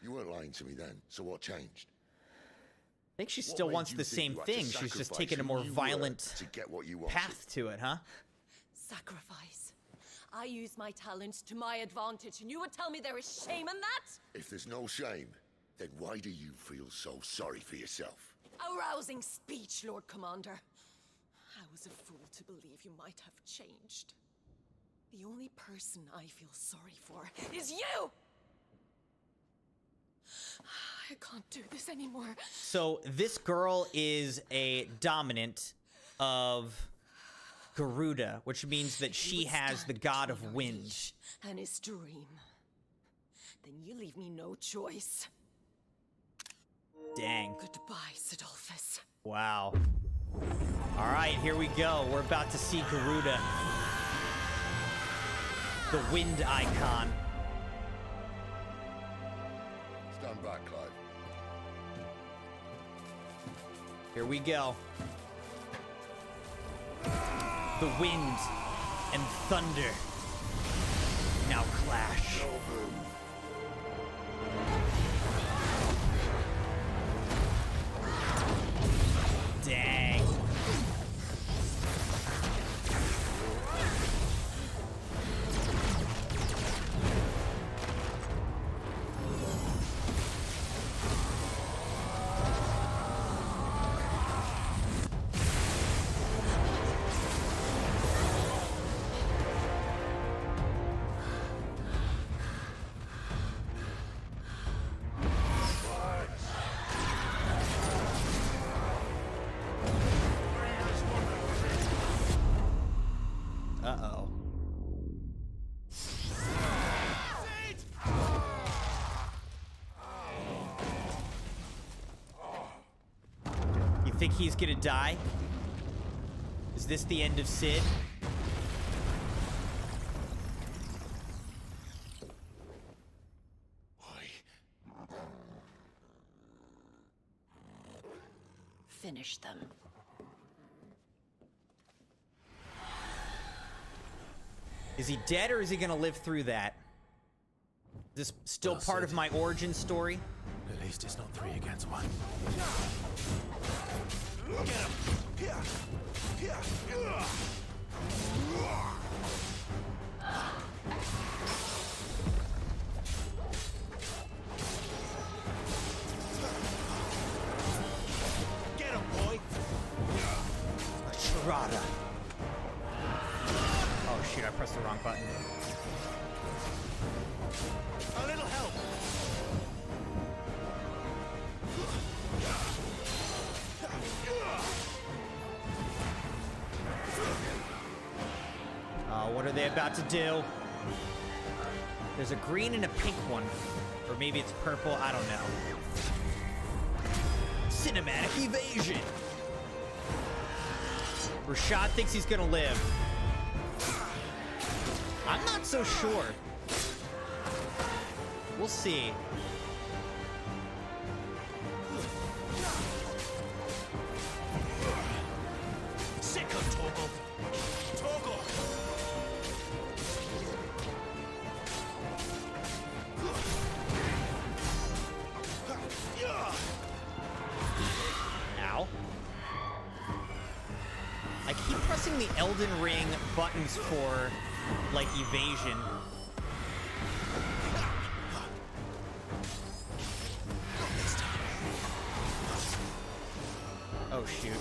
You weren't lying to me then, so what changed? I think she still wants the same thing. She's just taking a more violent path to it, huh? Sacrifice. I use my talents to my advantage, and you would tell me there is shame in that? If there's no shame, then why do you feel so sorry for yourself? A rousing speech, Lord Commander. I was a fool to believe you might have changed. The only person I feel sorry for is you! I can't do this anymore. So this girl is a dominant of Garuda, which means that she has the god of wind. And his dream. Then you leave me no choice. Dang. Goodbye, Sidolphus. Wow. All right, here we go. We're about to see Garuda. The wind icon. Stand back, Clive. Here we go. The wind and thunder now clash. Dang. Uh-oh. You think he's gonna die? Is Is this the end of Sid? Finish them. Is he dead or is he gonna live through that? Is this still part of my origin story? At least it's not 3 against 1. Get him, boy! Shirada. Oh shoot, I pressed the wrong button. A little help! Oh, what are they about to do? There's a green and a pink one. Or maybe it's purple, I don't know. Cinematic evasion! Rashad thinks he's gonna live. I'm not so sure. We'll see. Sick of Torgal! Torgal! Ow. I keep pressing the Elden Ring buttons for, like, evasion. Oh, shoot.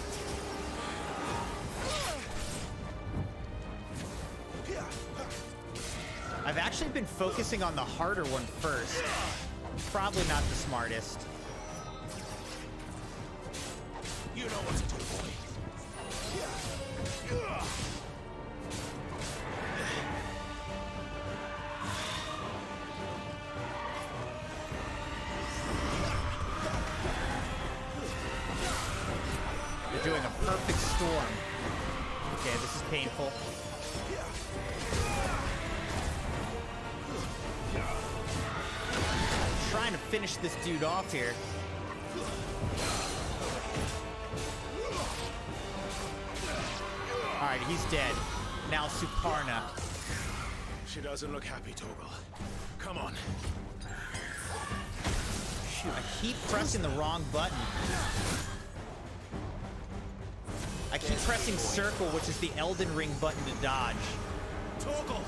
I've actually been focusing on the harder one first. Probably not the smartest. You know what to do, boy. You're doing a perfect storm. Okay, this is painful. I'm trying to finish this dude off here. Alright, he's dead. Now Suparna. She doesn't look happy, Torgal. Come on. Shoot, I keep pressing the wrong button. I keep pressing circle, which is the Elden Ring button to dodge. Torgal!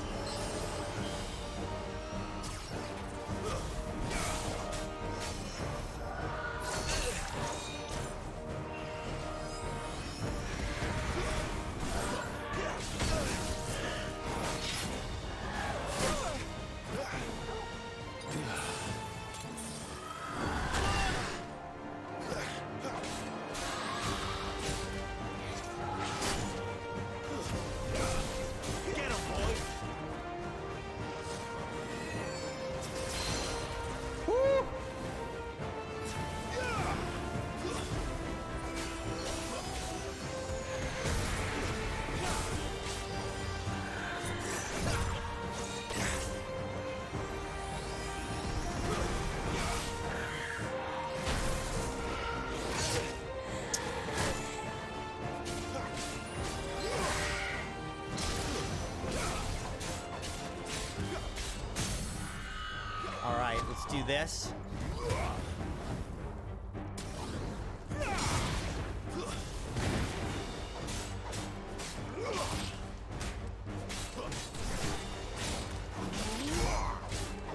Alright, let's do this.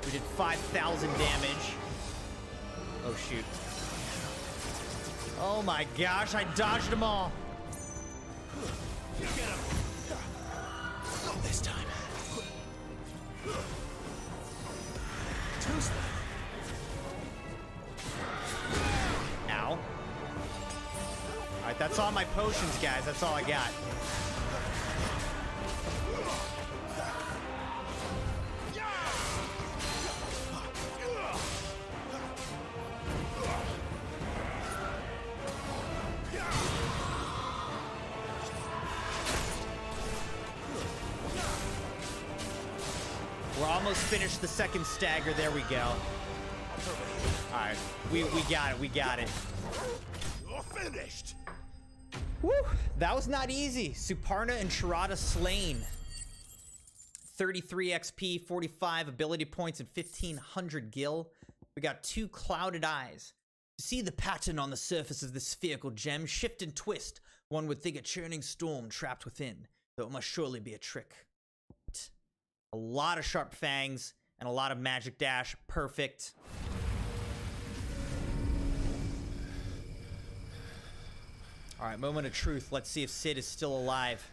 We did 5,000 damage. Oh, shoot. Oh my gosh, I dodged them all. Get him! Not this time. Tuesday. Ow. Alright, that's all my potions, guys. That's all I got. Almost finished the second stagger. There we go. All right, we got it. We got it. You're finished. Woo! That was not easy. Suparna and Sharada slain. 33 XP, 45 ability points, and 1,500 gil. We got 2 clouded eyes. To see the pattern on the surface of this spherical gem shift and twist, one would think a churning storm trapped within, though it must surely be a trick. A lot of sharp fangs and a lot of magic dash. Perfect. All right, moment of truth. Let's see if Sid is still alive.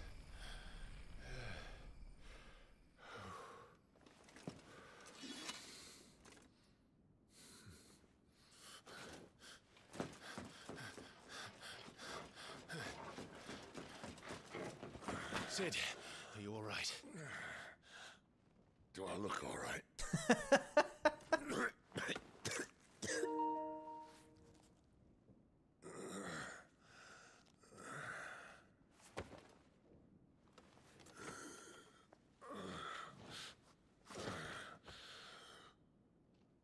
Sid, are you all right? Do I look all right?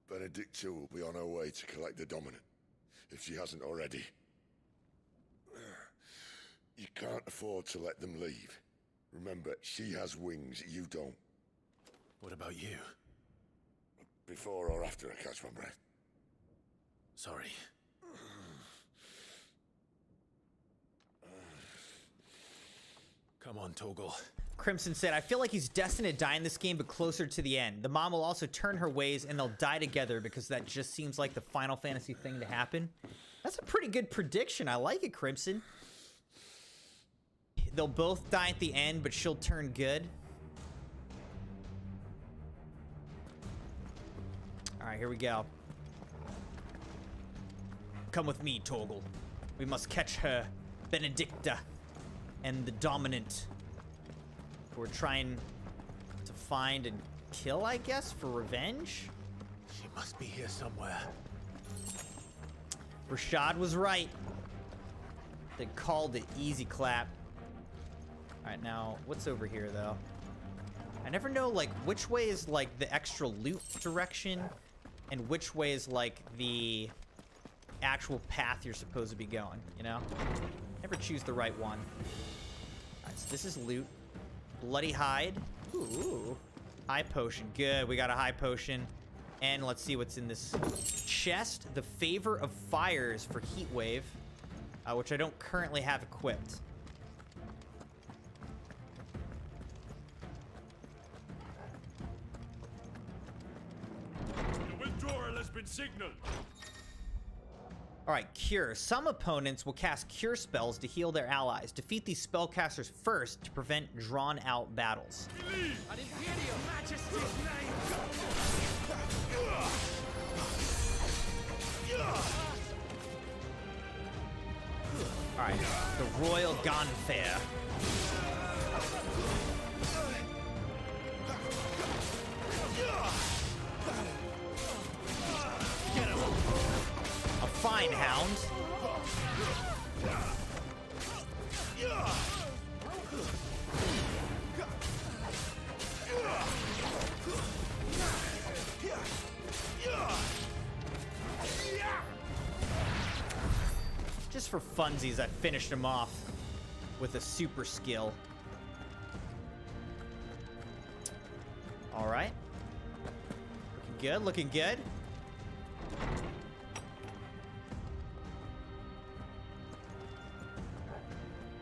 Benedicta will be on her way to collect the dominant, if she hasn't already. You can't afford to let them leave. Remember, she has wings, you don't. What about you? Before or after I catch my breath? Sorry. Come on, Torgal. Crimson said, I feel like he's destined to die in this game, but closer to the end. The mom will also turn her ways and they'll die together because that just seems like the Final Fantasy thing to happen. That's a pretty good prediction. I like it, Crimson. They'll both die at the end, but she'll turn good. All right, here we go. Come with me, Torgal. We must catch her, Benedicta, and the dominant. We're trying to find and kill, I guess, for revenge. She must be here somewhere. Rashad was right. They called it easy clap. All right, now what's over here though? I never know like which way is like the extra loot direction and which way is like the actual path you're supposed to be going, you know? Never choose the right one. All right, so this is loot. Bloody hide. Ooh. High potion. Good, we got a high potion. And let's see what's in this chest. The Favor of Fires for Heat Wave, which I don't currently have equipped. The withdrawal has been signaled. All right, Cure. Some opponents will cast Cure spells to heal their allies. Defeat these spellcasters first to prevent drawn-out battles. An Imperial Majesty's name! All right, the Royal Gunfair. A fine hound. Just for funsies, I finished him off with a super skill. All right. Looking good, looking good.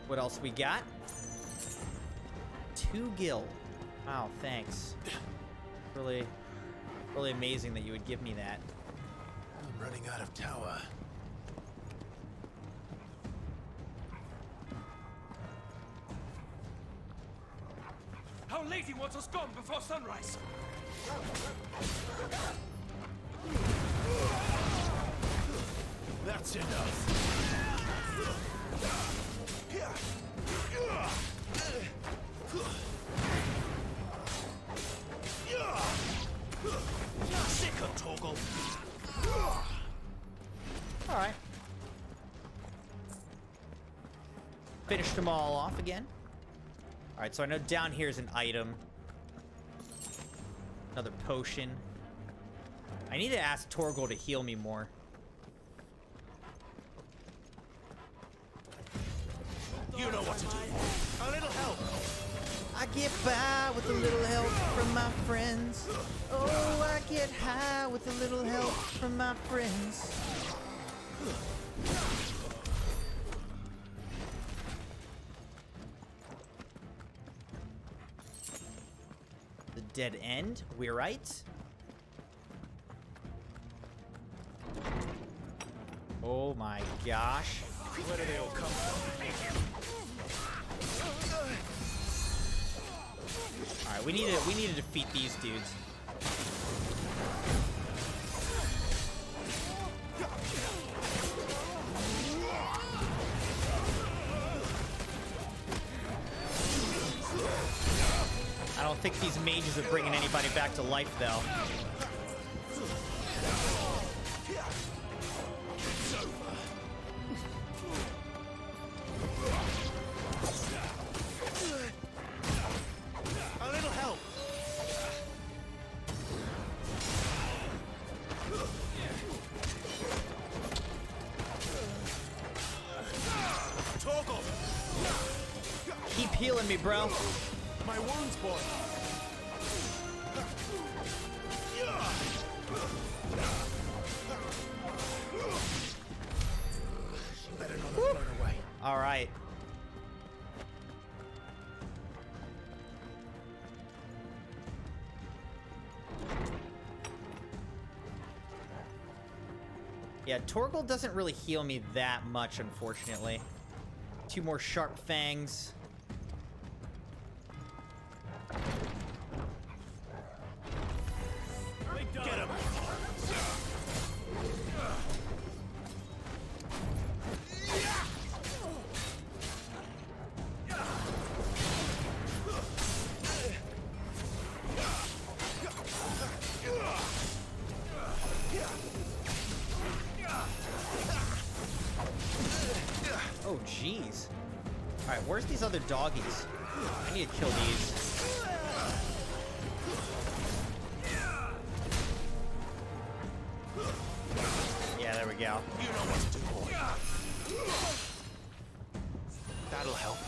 What else we got? 2 gil. Wow, thanks. Really amazing that you would give me that. I'm running out of tower. Our lady wants us gone before sunrise. That's enough. Sick of Torgal. All right. Finished them all off again. All right, so I know down here is an item. Another potion. I need to ask Torgal to heal me more. You know what to do. A little help. I get by with a little help from my friends. Oh, I get high with a little help from my friends. The dead end, we're right. Oh my gosh. Where do they all come from? All right, we need to defeat these dudes. I don't think these mages are bringing anybody back to life, though. A little help. Torgal. Keep healing me, bro. My wounds, boy. Better not have blown away. All right. Yeah, Torgal doesn't really heal me that much, unfortunately. 2 more sharp fangs. Get him. Oh, jeez. All right, where's these other doggies? I need to kill these. Yeah, there we go. You know what to do, boy. That'll help.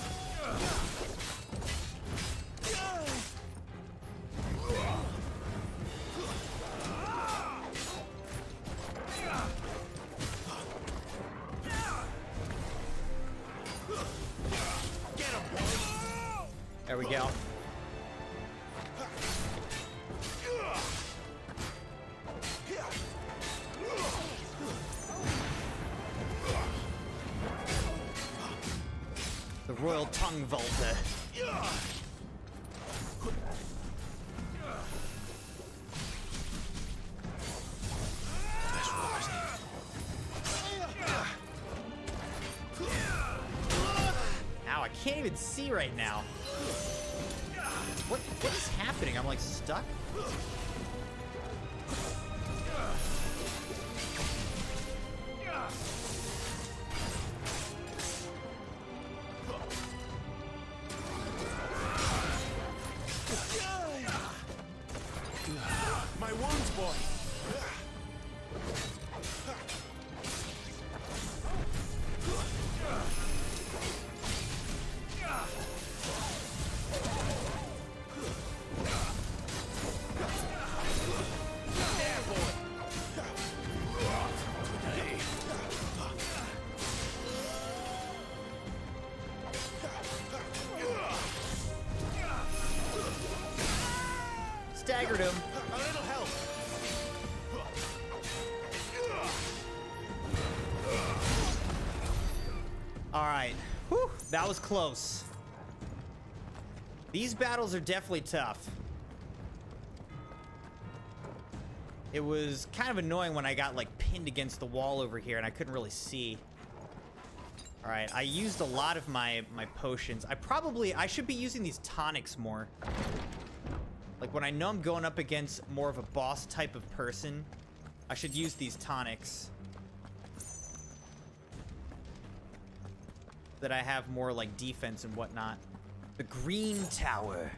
Get him, boy. There we go. The Royal Tongue Vaulter. Ow, I can't even see right now. What is happening? I'm like stuck. My wounds, boy. Staggered him. A little help. All right. Whew, that was close. These battles are definitely tough. It was kind of annoying when I got like pinned against the wall over here and I couldn't really see. All right, I used a lot of my potions. I should be using these tonics more. Like when I know I'm going up against more of a boss type of person, I should use these tonics. That I have more like defense and whatnot. The Green Tower.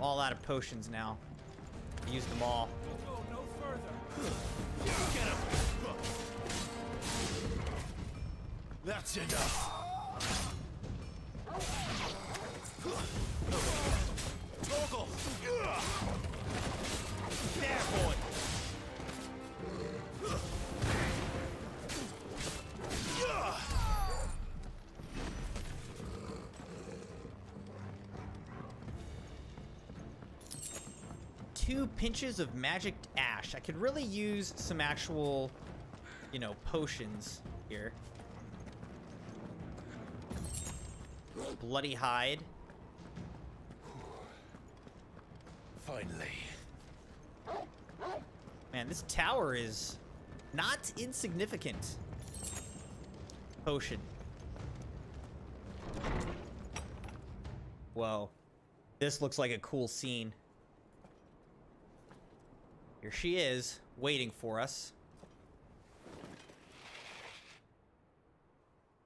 all out of potions now. I used them all. Go no further. Get him. That's enough. Torgal. There, boy. Two pinches of magic ash. I could really use some actual, you know, potions here. Bloody hide. Finally. Man, this tower is not insignificant. Potion. Whoa. This looks like a cool scene. Here she is, waiting for us.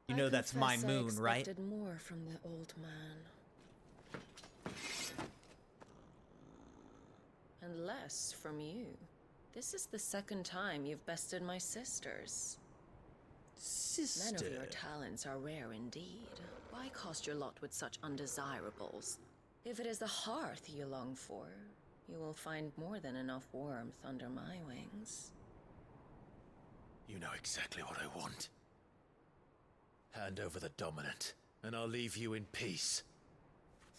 You know that's my moon, right? I expected more from the old man. And less from you. This is the second time you've bested my sisters. Sister. Men of your talents are rare indeed. Why cost your lot with such undesirables? If it is the hearth you long for, you will find more than enough warmth under my wings. You know exactly what I want. Hand over the dominant, and I'll leave you in peace.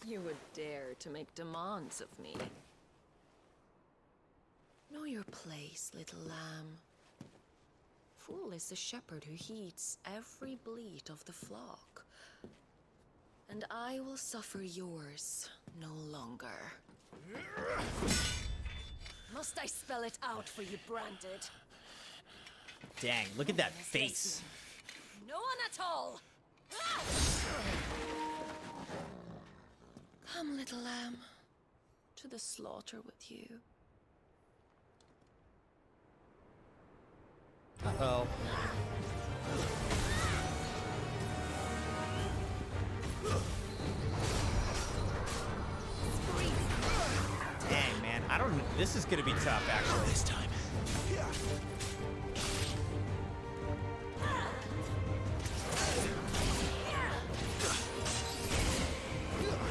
You would dare to make demands of me. Know your place, little lamb. Fool is the shepherd who heeds every bleat of the flock. And I will suffer yours no longer. Must I spell it out for you, Branded? Dang, look at that face. No one at all! Come, little lamb, to the slaughter with you. Uh-oh. Dang, man. I don't... This is gonna be tough, actually. This time.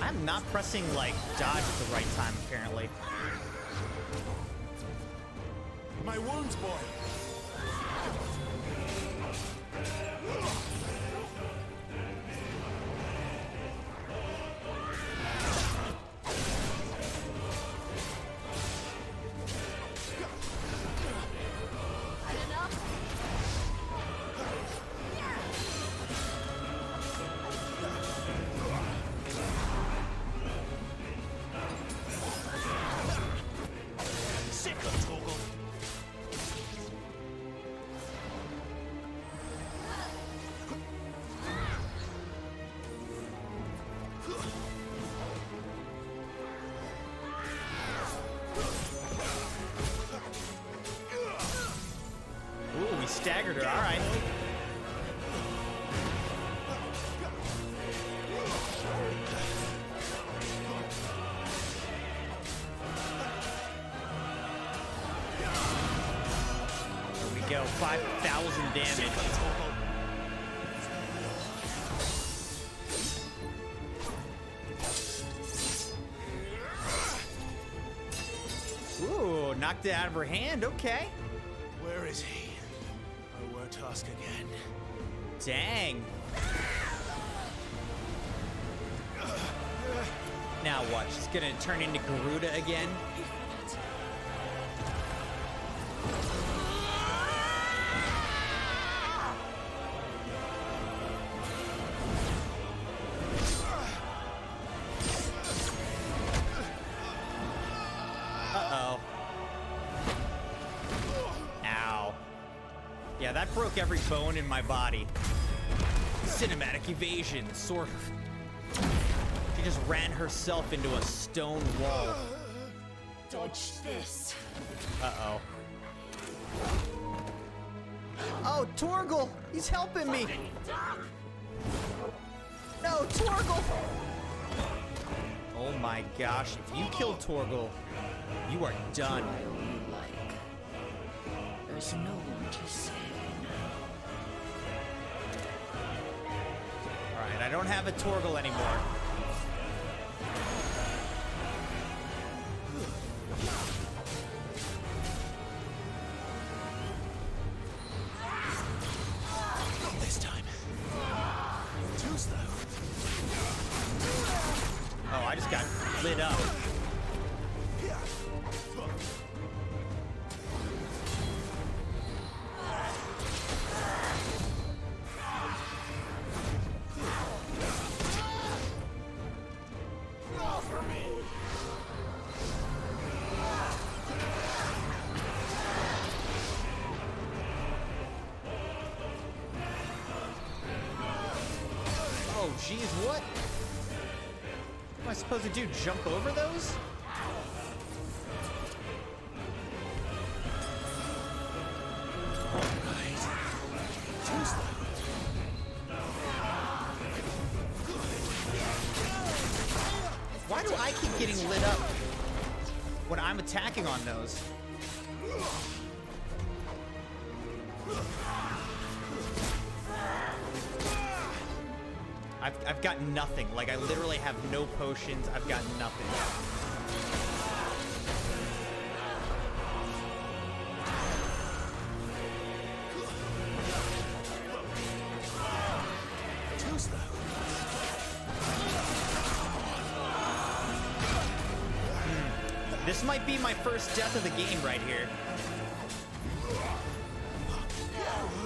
I'm not pressing, like, dodge at the right time, apparently. My wounds, boy. Staggered her, all right. Here we go, 5,000 damage. Ooh, knocked it out of her hand, okay. Where is he? I won't ask again. Dang. Now what? She's gonna turn into Garuda again? Uh-oh. Ow. Yeah, that broke every bone in my body. Cinematic evasion, sort of. She just ran herself into a stone wall. Dodge this. Uh-oh. Oh, Torgal! He's helping me! No, Torgal! Oh my gosh, if you kill Torgal, you are done. Try all you like. There's no one to save now. Alright, I don't have a Torgal anymore. Not this time. Too slow. Oh, I just got lit up. Oh, geez, what? What am I supposed to do? Jump over those? Why do I keep getting lit up when I'm attacking on those? I've got nothing. Like, I literally have no potions. I've got nothing. Too slow. This might be my first death of the game right here.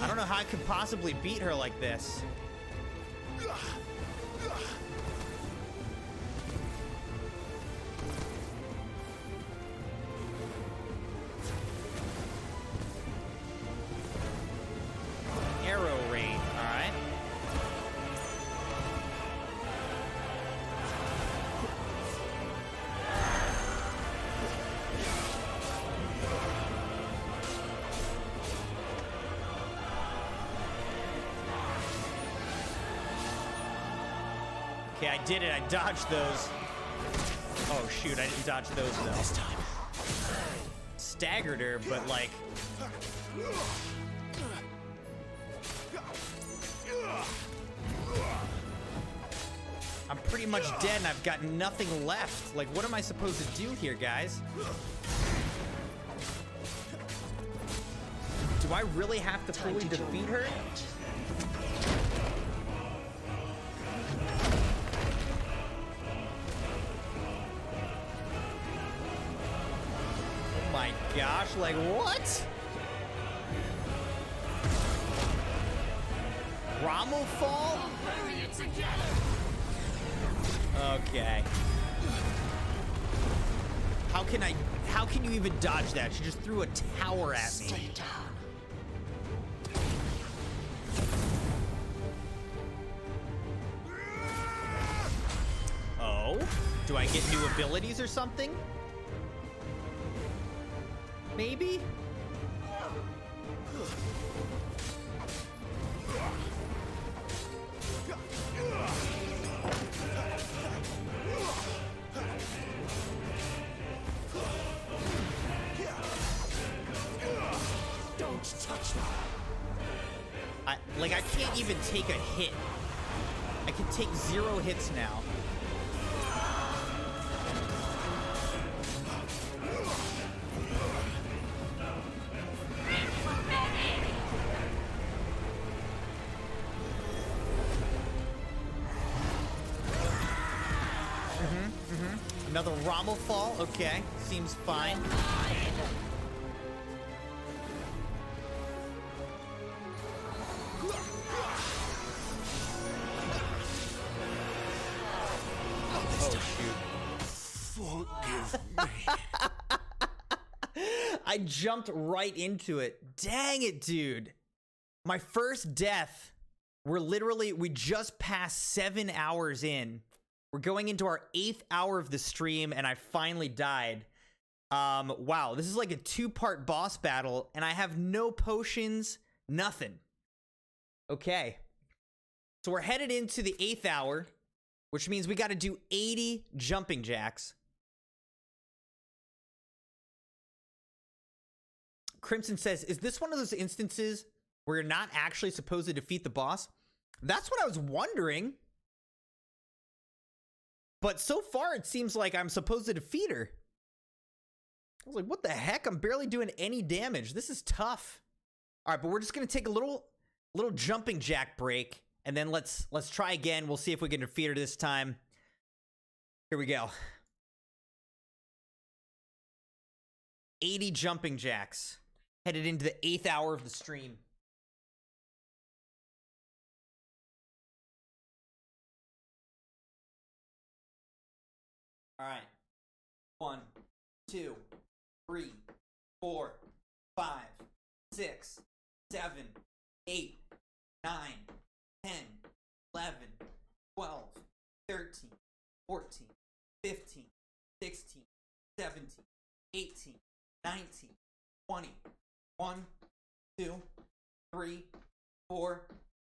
I don't know how I could possibly beat her like this. Arrow rain, all right. Okay, I did it. I dodged those. Oh, shoot. I didn't dodge those, though. This time. Staggered her, but, like... I'm pretty much dead, and I've got nothing left. Like, what am I supposed to do here, guys? Do I really have to fully defeat her? Oh my gosh, like what? Rommel fall? Okay. How can you even dodge that? She just threw a tower at me. Stay down. Oh? Do I get new abilities or something? Maybe? Don't touch that. Like, I can't even take a hit. I can take 0 hits now. Another Rommel fall? Okay. Seems fine. Oh, shoot. Forgive me. I jumped right into it. Dang it, dude. My first death. We just passed 7 hours in. We're going into our 8th hour of the stream, and I finally died. Wow, this is like a 2-part boss battle, and I have no potions, nothing. Okay. So we're headed into the 8th hour. which means we got to do 80 jumping jacks. Crimson says, is this one of those instances where you're not actually supposed to defeat the boss? That's what I was wondering. But so far, it seems like I'm supposed to defeat her. I was like, what the heck? I'm barely doing any damage. This is tough. All right, but we're just going to take a little jumping jack break, and then let's try again. We'll see if we can defeat her this time. Here we go. 80 jumping jacks. Headed into the 8th hour of the stream. All right. 1, 2, 3, 4, 5, 6, 7, 8, 9, 10, 11, 12, 13, 14, 15, 16, 17, 18, 19, 20. 1, 2, 3, 4,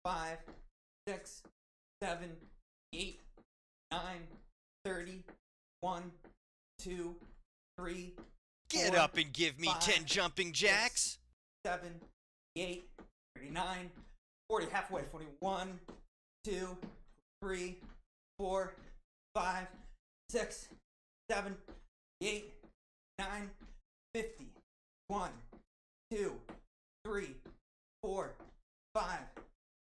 5, 6, 7, 8, 9, 30. 1, 2, 3. Get up and give me 10 jumping jacks. 7, 8, 39, 40, halfway. 41, 2, 3, 4, 5, 6, 7, 8, 9, 50. 1, 2, 3, 4, 5,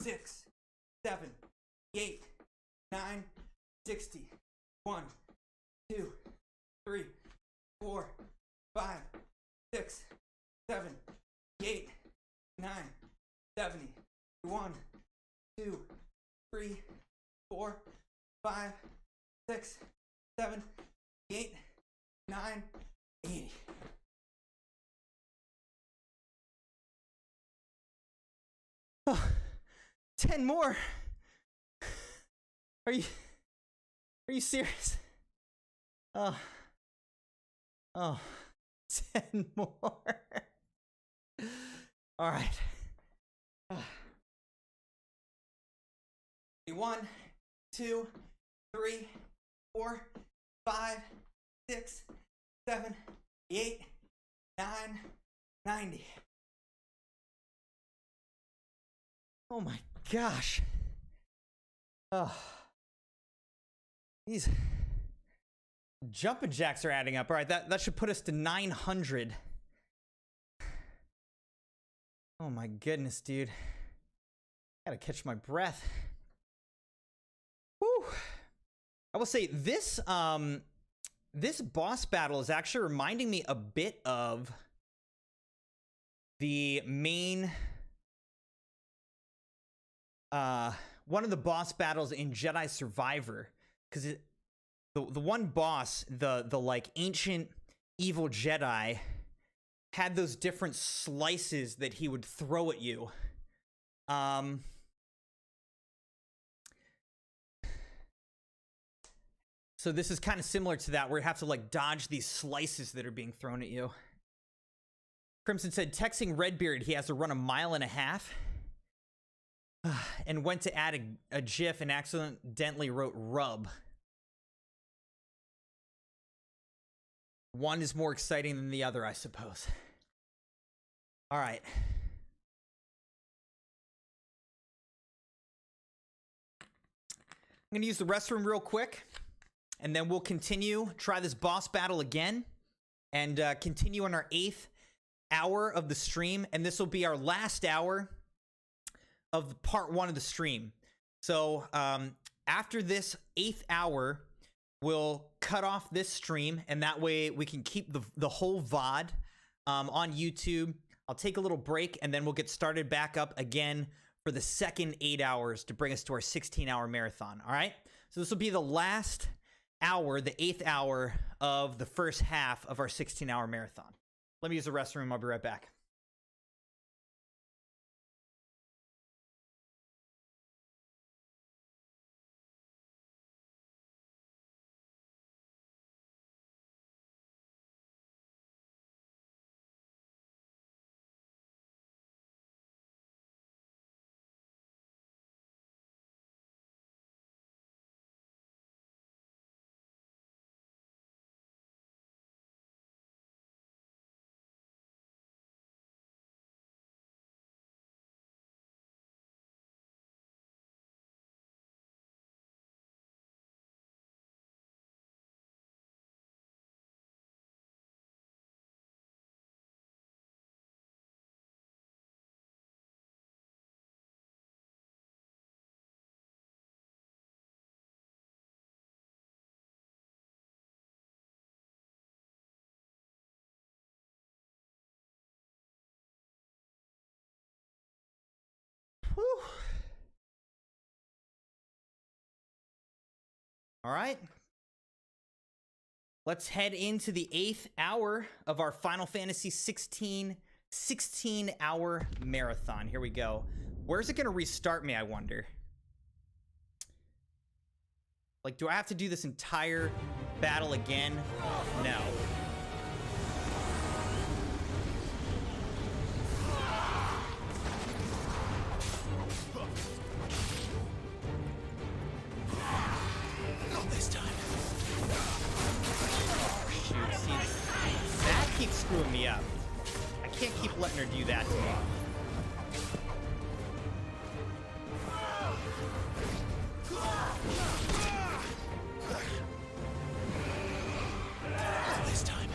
6, 7, 8, 9, 60. 1, 2, 3, 4, 5, 6, 7, 8, 9, 70. 1, 2, 3, 4, 5, 6, 7, 8, 9, 80. Oh, 10 more. Are you serious? Oh, 10 more. All right. 1, 2, 3, 4, 5, 6, 7, 8, 9, 90. Oh my gosh. Oh. These jumping jacks are adding up. All right, that should put us to 900. Oh my goodness, dude. Gotta catch my breath. Whew. I will say this this boss battle is actually reminding me a bit of the main one of the boss battles in Jedi Survivor, because the one boss, the like ancient evil Jedi, had those different slices that he would throw at you. So this is kind of similar to that, where you have to like dodge these slices that are being thrown at you. Crimson said, texting Redbeard, he has to run 1.5 miles. And went to add a GIF and accidentally wrote rub. One is more exciting than the other, I suppose. All right. I'm going to use the restroom real quick, and then we'll continue, try this boss battle again, and continue on our 8th hour of the stream. And this will be our last hour of part 1 of the stream. So after this 8th hour, we'll cut off this stream, and that way we can keep the whole VOD on YouTube. I'll take a little break, and then we'll get started back up again for the second 8 hours to bring us to our 16-hour marathon. All right? So this will be the last hour, the 8th hour of the first half of our 16-hour marathon. Let me use the restroom. I'll be right back. All right. Let's head into the 8th hour of our Final Fantasy XVI 16-hour marathon. Here we go. Where's it going to restart me, I wonder? Like, do I have to do this entire battle again? No. Not this time. Oh, shoot. See, that keeps screwing me up. I can't keep letting her do that to me. This time.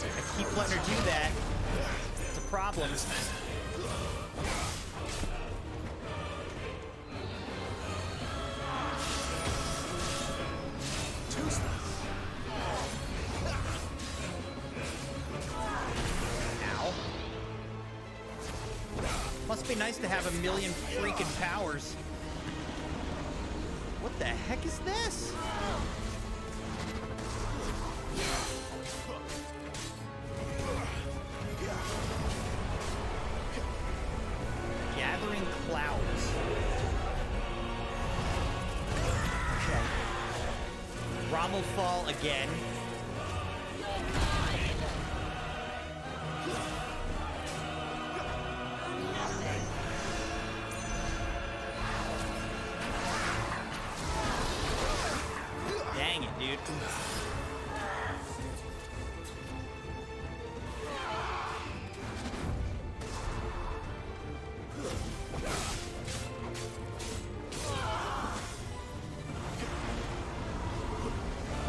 I keep letting her do that. It's a problem. Ow. Must be nice to have a million freaking powers. What the heck is this? Gathering clouds. Okay. Rommel fall again. Dang it, dude.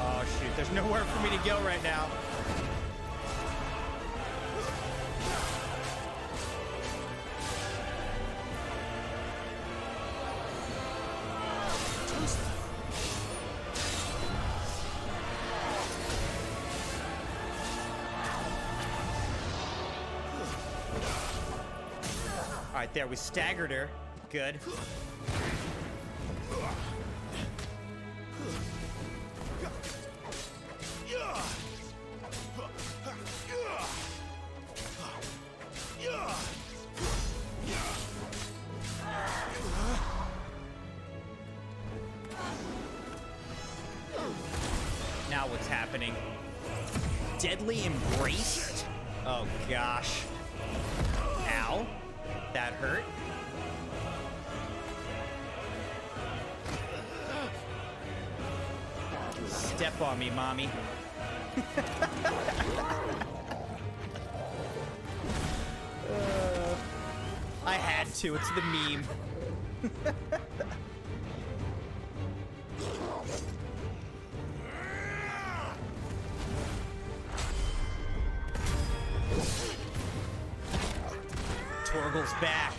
Oh, shoot. There's nowhere for me to go right now. All right, there. We staggered her. Good. Now what's happening? Deadly Embrace? Oh, gosh. Ow. That hurt. Step on me, mommy. I had to. It's the meme. Torgal's back,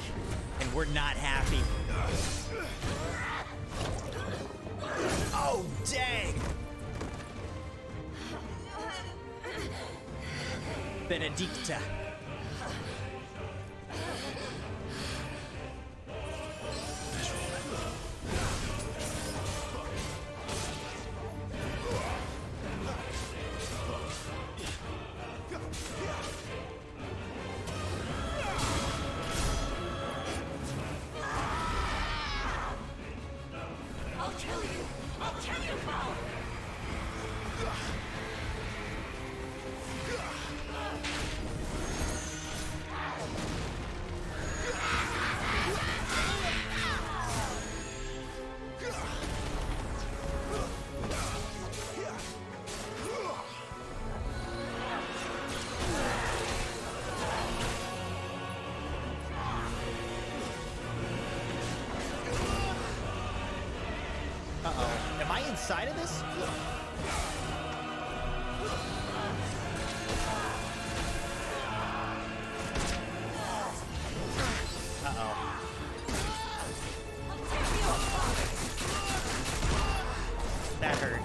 and we're not happy. Oh, dang! Benedicta. Uh-oh. Am I inside of this? Uh-oh. That hurt.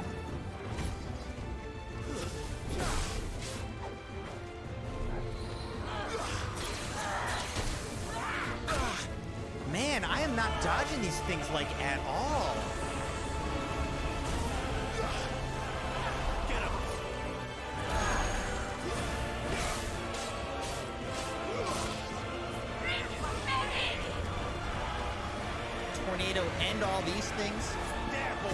dodging these things like at all. Get him! Tornado and all these things. There, boy!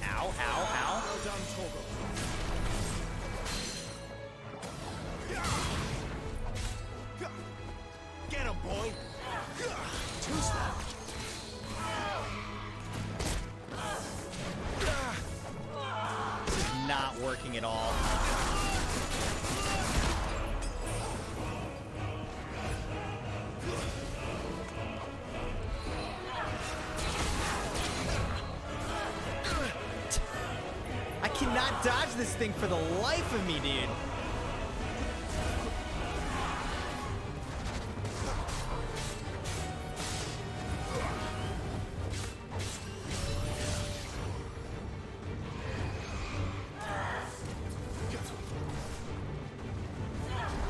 Ow, ow, ow. Well done, Torgal. Get him, boy! Two-step! This is not working at all. I cannot dodge this thing for the life of me, dude.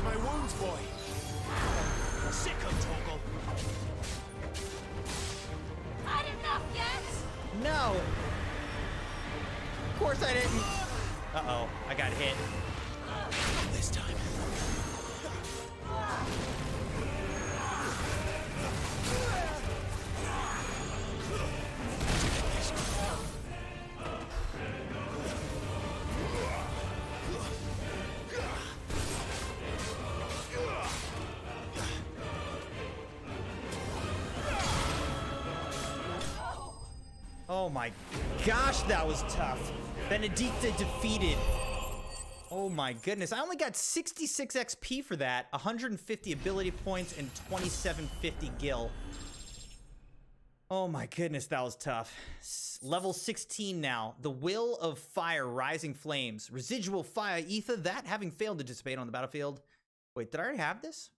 My wounds, boy! Sick of Torgal! Not enough yet? No. Of course I didn't. Uh-oh, I got hit. This time. Oh my gosh, that was tough. Benedicta defeated. Oh my goodness. I only got 66 XP for that, 150 ability points, and 2750 gil. Oh my goodness, that was tough. Level 16 now. The Will of Fire, Rising Flames. Residual Fire Ether, that having failed to dissipate on the battlefield. Wait, did I already have this?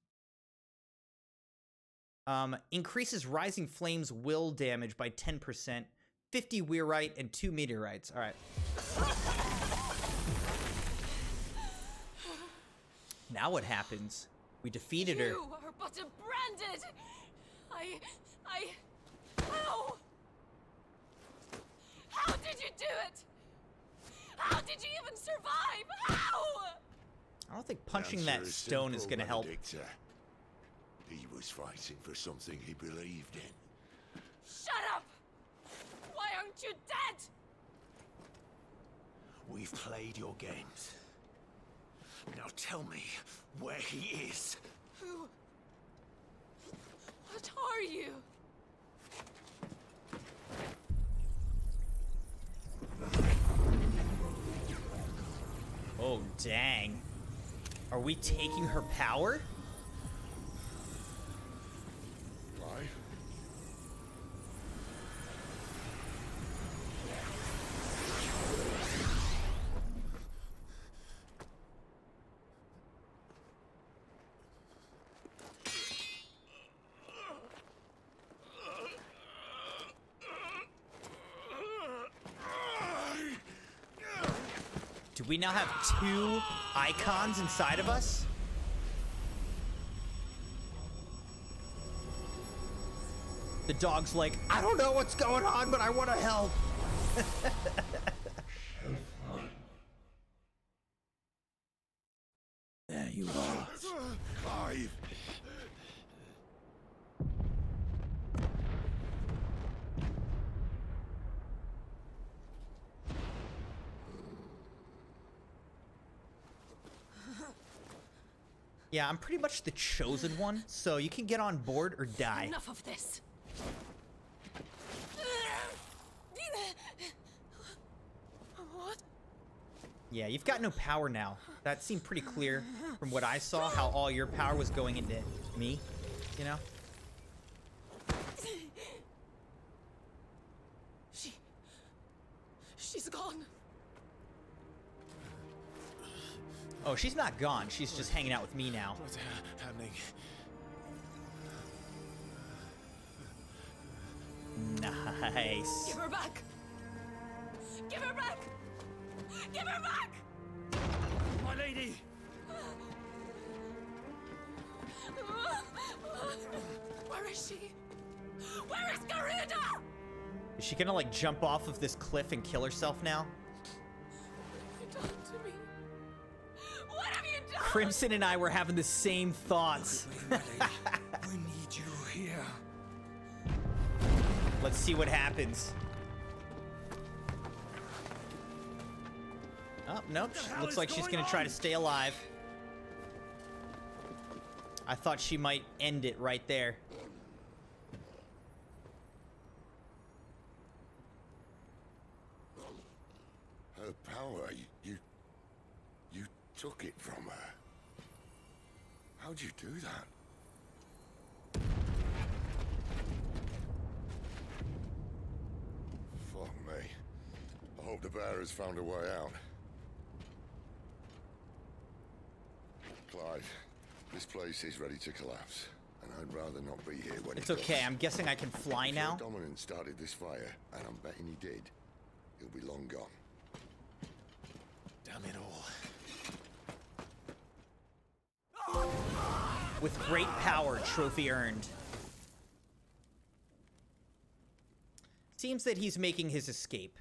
Increases Rising Flames will damage by 10%. 50 Weirite and 2 Meteorites. All right. Now what happens? We defeated her. You are but a branded. How? How did you do it? How did you even survive? How? I don't think punching that stone is going to help. He was fighting for something he believed in. Shut up! Why aren't you dead? We've played your games. Now tell me where he is. Who? What are you? Oh, dang. Are we taking her power? Why? Do we now have 2 icons inside of us? The dog's like, I don't know what's going on, but I want to help. There you are. Clive! Yeah, I'm pretty much the chosen one, so you can get on board or die. Enough of this. What? Yeah, you've got no power now. That seemed pretty clear from what I saw, how all your power was going into me, you know? She's gone. Oh, she's not gone. She's just hanging out with me now. What's happening? Nice. Give her back. Give her back. Give her back. My lady. Where is she? Where is Garuda? Is she gonna like jump off of this cliff and kill herself now? What have you done to me? What have you done? Crimson and I were having the same thoughts. We need you here. Let's see what happens. Oh, nope. Looks like she's gonna try to stay alive. I thought she might end it right there. Her power, you took it from her. How'd you do that? Fuck me. I hope the bear has found a way out. Clive, this place is ready to collapse, and I'd rather not be here when it's okay. I'm guessing I can fly now. Dominant started this fire, and I'm betting he did. He'll be long gone. Damn it all. With great power, trophy earned. Seems that he's making his escape.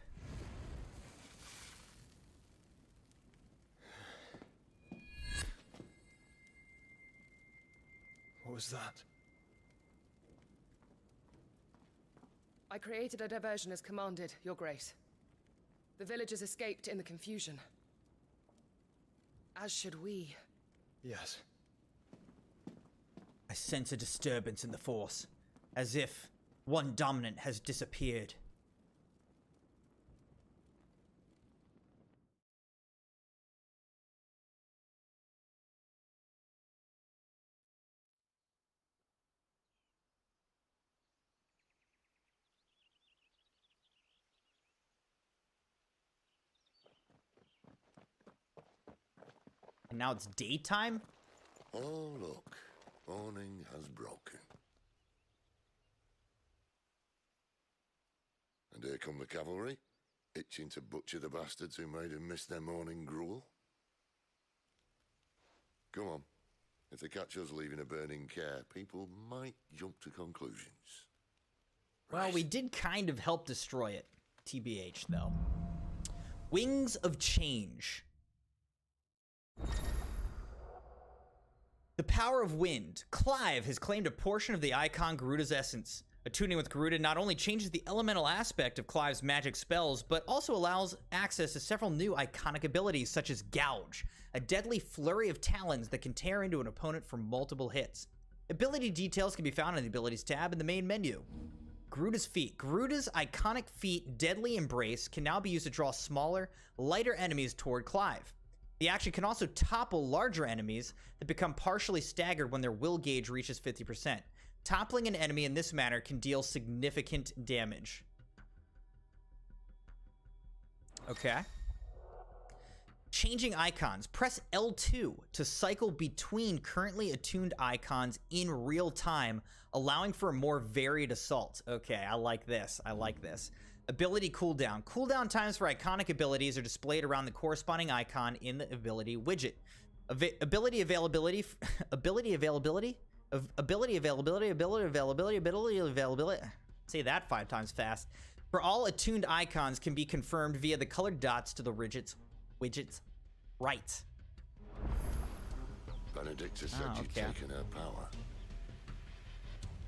What was that? I created a diversion as commanded, Your Grace. The villagers escaped in the confusion. As should we. Yes. I sense a disturbance in the force, as if one dominant has disappeared. And now it's daytime? Oh, look. Morning has broken. And here come the cavalry, itching to butcher the bastards who made them miss their morning gruel. Come on. If they catch us leaving a burning care, people might jump to conclusions. Well, we did kind of help destroy it. TBH, though. Wings of Change. The power of wind. Clive has claimed a portion of the icon Garuda's essence. Attuning with Garuda not only changes the elemental aspect of Clive's magic spells, but also allows access to several new iconic abilities, such as Gouge, a deadly flurry of talons that can tear into an opponent for multiple hits. Ability details can be found in the Abilities tab in the main menu. Garuda's feat. Garuda's iconic feat, Deadly Embrace, can now be used to draw smaller, lighter enemies toward Clive. The action can also topple larger enemies that become partially staggered when their will gauge reaches 50%. Toppling an enemy in this manner can deal significant damage. Okay. Changing icons. Press L2 to cycle between currently attuned icons in real time, allowing for a more varied assault. Okay, I like this. I like this. Ability cooldown. Cooldown times for iconic abilities are displayed around the corresponding icon in the ability widget. Ability availability. Say that 5 times fast. For all attuned icons can be confirmed via the colored dots to the widget's right. Benedicta said you'd taken her power.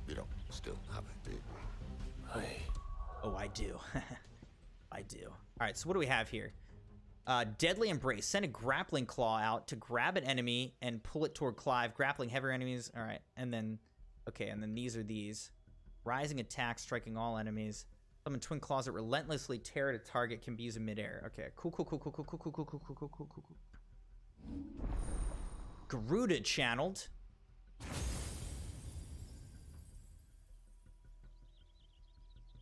You don't still have it, do you? Oh, I do. I do. All right, so what do we have here? Deadly Embrace. Send a grappling claw out to grab an enemy and pull it toward Clive. Grappling heavier enemies. All right, and then, okay, and then these are these. Rising attack, striking all enemies. Summon twin claws that relentlessly tear at a target, can be used in midair. Okay, cool. Garuda channeled.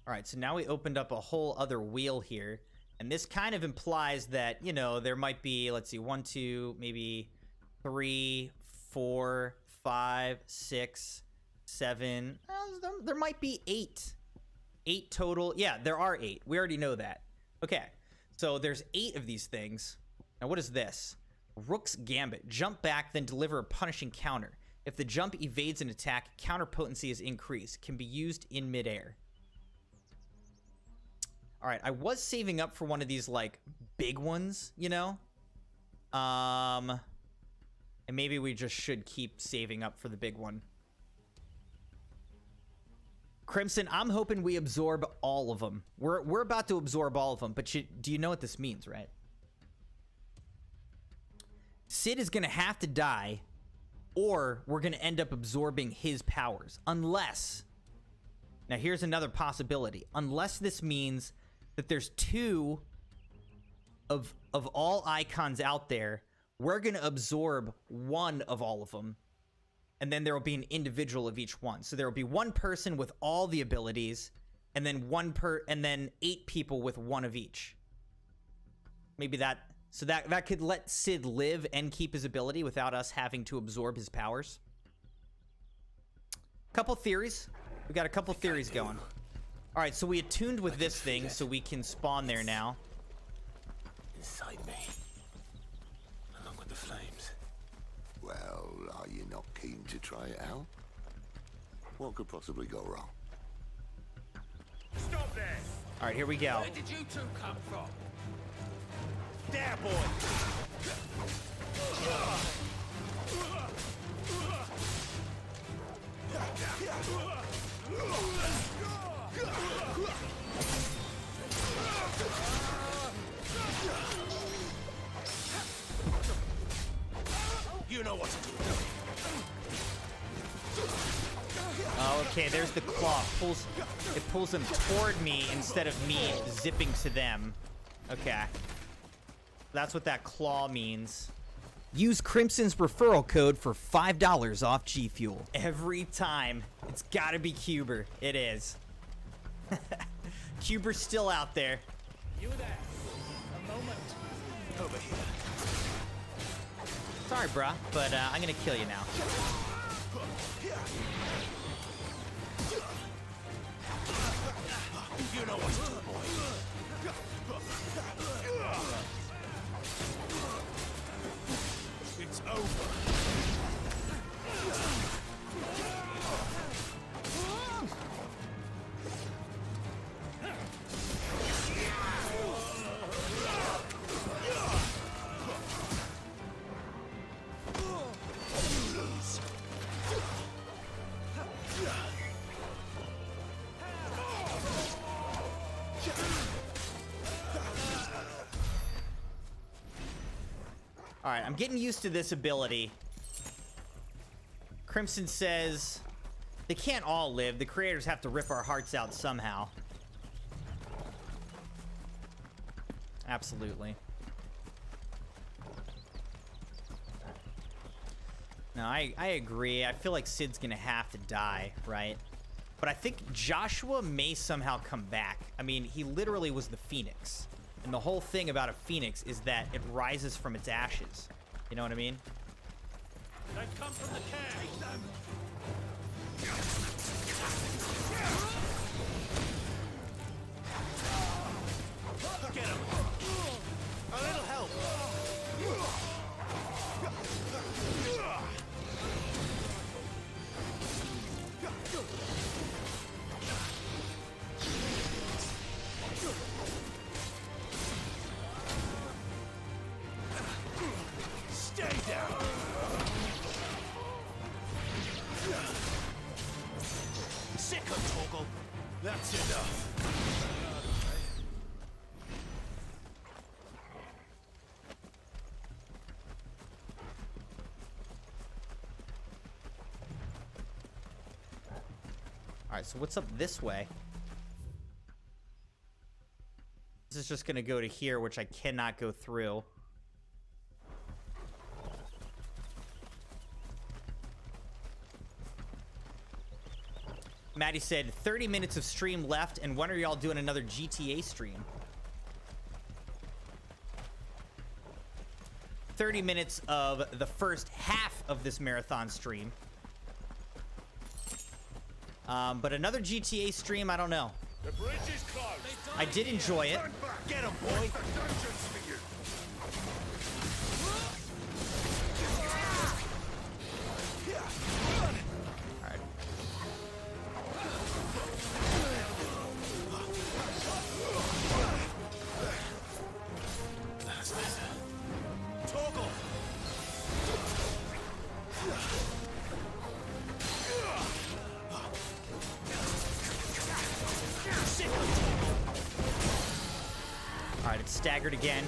All right, so now we opened up a whole other wheel here. And this kind of implies that, you know, there might be, let's see, 1, 2, maybe 3, 4, 5, 6, 7. There might be 8. 8 total. Yeah, there are 8. We already know that. Okay, so there's 8 of these things. Now, what is this? Rook's Gambit. Jump back, then deliver a punishing counter. If the jump evades an attack, counter potency is increased. Can be used in midair. All right, I was saving up for one of these, like, big ones, you know? And maybe we just should keep saving up for the big one. Crimson, I'm hoping we absorb all of them. We're about to absorb all of them, but do you know what this means, right? Sid is going to have to die, or we're going to end up absorbing his powers. Unless, now here's another possibility. Unless this means that there's two of all icons out there, we're going to absorb one of all of them, and then there will be an individual of each one. So there will be one person with all the abilities, and then and then 8 people with one of each. Maybe that, so that could let Sid live and keep his ability without us having to absorb his powers. Couple theories. We got a couple theories going. All right, so we attuned with this thing, so we can spawn there now. Inside me, along with the flames. Well, are you not keen to try it out? What could possibly go wrong? Stop there! All right, here we go. Where did you two come from? There, boy! You know what to do. Oh, okay, there's the claw. It pulls them toward me instead of me zipping to them. Okay. That's what that claw means. Use Crimson's referral code for $5 off G Fuel. Every time. It's gotta be Cuber. It is. Cuber's still out there. You there. A moment. Over here. Sorry, bruh, but I'm gonna kill you now. You know what to do, boy. It's over. All right, I'm getting used to this ability. Crimson says they can't all live. The creators have to rip our hearts out somehow. Absolutely. No, I agree. I feel like Sid's gonna have to die, right? But I think Joshua may somehow come back. I mean, he literally was the Phoenix. And the whole thing about a Phoenix is that it rises from its ashes. You know what I mean? They come from the camp. Take them. Get him. A little help. Stay down. Sick of Toggle. That's enough. All right, so what's up this way? This is just gonna go to here, which I cannot go through. Maddie said 30 minutes of stream left, and when are y'all doing another GTA stream? 30 minutes of the first half of this marathon stream. But another GTA stream, I don't know. The bridge is closed. I did enjoy it. Get him, boy. Alright, it's staggered again.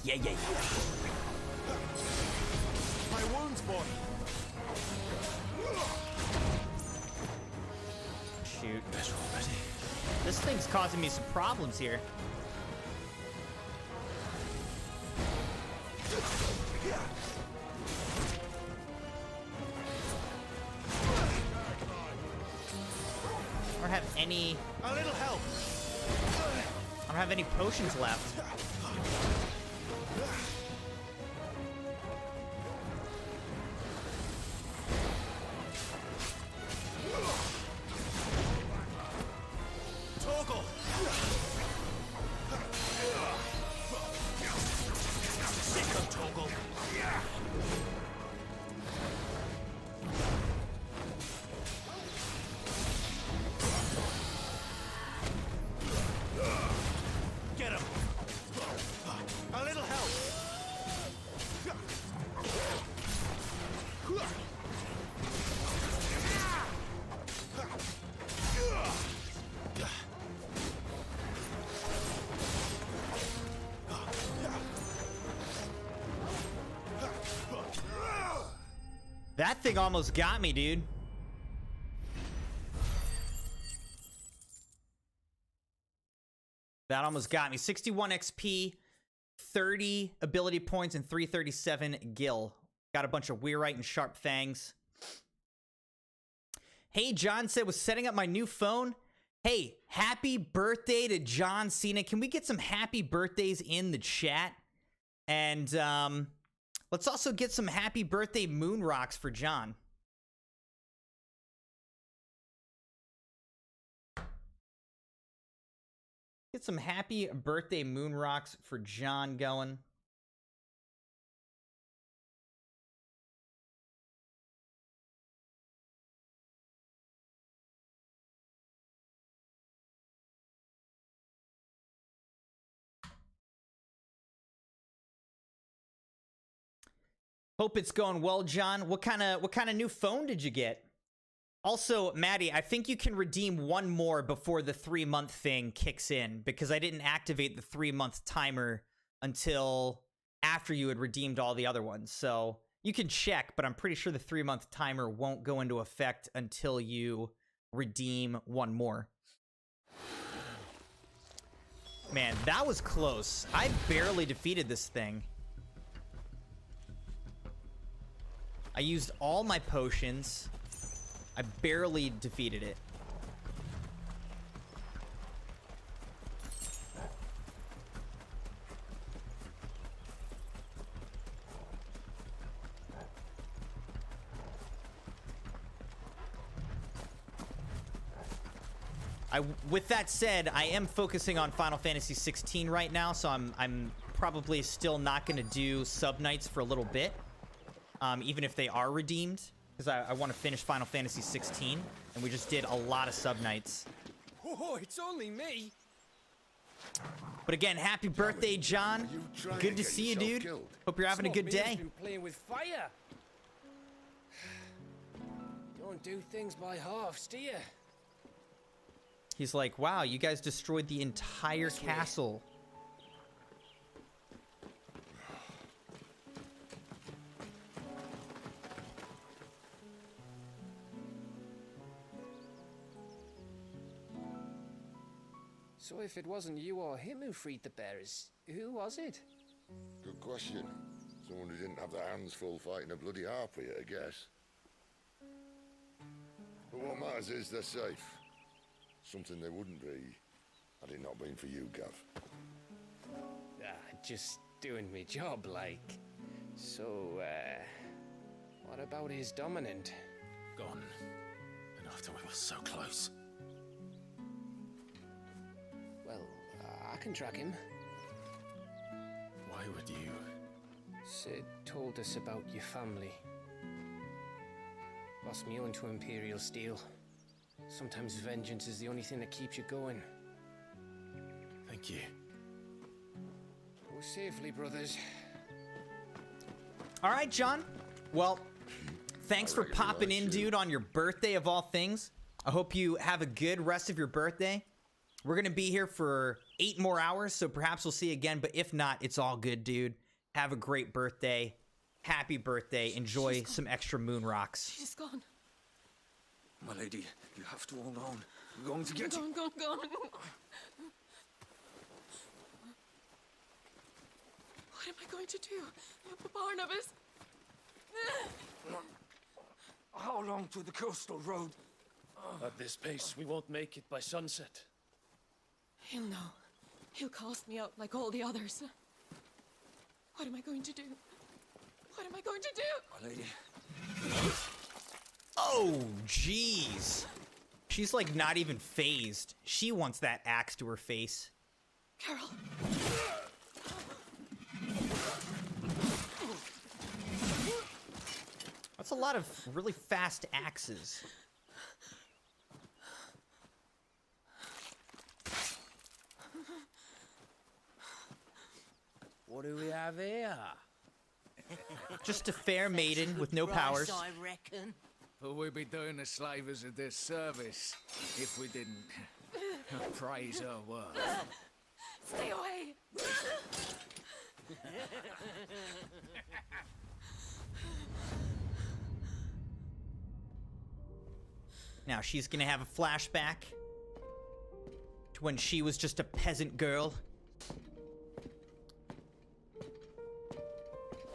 Yeah. My wounds, boy. Shoot. This thing's causing me some problems here. I don't have any... A little help. I don't have any potions left. Torgal. Sick of Torgal. Get him. A little help. That thing almost got me, dude. That almost got me. 61 XP, 30 ability points, and 337 gil. Got a bunch of Weirite and Sharp Fangs. Hey, John said, was setting up my new phone. Hey, happy birthday to John Cena. Can we get some happy birthdays in the chat? And let's also get some happy birthday moon rocks for John. Get some happy birthday moon rocks for John going. Hope it's going well, John. What kind of new phone did you get? Also, Maddie, I think you can redeem one more before the 3-month thing kicks in, because I didn't activate the 3-month timer until after you had redeemed all the other ones. So you can check, but I'm pretty sure the 3-month timer won't go into effect until you redeem one more. Man, that was close. I barely defeated this thing. I used all my potions. I barely defeated it. With that said, I am focusing on Final Fantasy XVI right now, so I'm probably still not going to do sub-nights for a little bit, even if they are redeemed. Because I want to finish Final Fantasy XVI, and we just did a lot of sub-nights. Oh, it's only me. But again, happy birthday, John. Good to see you, dude. Hope you're having a good day. Been playing with fire. Don't do things by halves, do you? He's like, wow, you guys destroyed the entire castle. So if it wasn't you or him who freed the bearers, who was it? Good question. Someone who didn't have their hands full fighting a bloody harpy, I guess. But what matters is they're safe. Something they wouldn't be, had it not been for you, Gav. Just doing me job, like. So, what about his dominant? Gone. And after we were so close. Well, I can track him. Why would you? Sid told us about your family. CrimsonMune to Imperial Steel. Sometimes vengeance is the only thing that keeps you going. Thank you. Go safely, brothers. All right, John. Well, thanks for popping in, dude, on your birthday of all things. I hope you have a good rest of your birthday. We're going to be here for 8 more hours, so perhaps we'll see you again. But if not, it's all good, dude. Have a great birthday. Happy birthday. Enjoy some extra moon rocks. She's gone. My lady, you have to hold on. We're going to get you. Gone. What am I going to do? Barnabas? How long to the coastal road? At this pace, we won't make it by sunset. He'll know. He'll cast me out like all the others. What am I going to do? What am I going to do? My lady. Oh, jeez. She's like not even phased. She wants that axe to her face. Carol. That's a lot of really fast axes. What do we have here? Just a fair maiden with no powers. I reckon. But we'd be doing the slavers a disservice if we didn't praise her work. Stay away. Now she's gonna have a flashback to when she was just a peasant girl.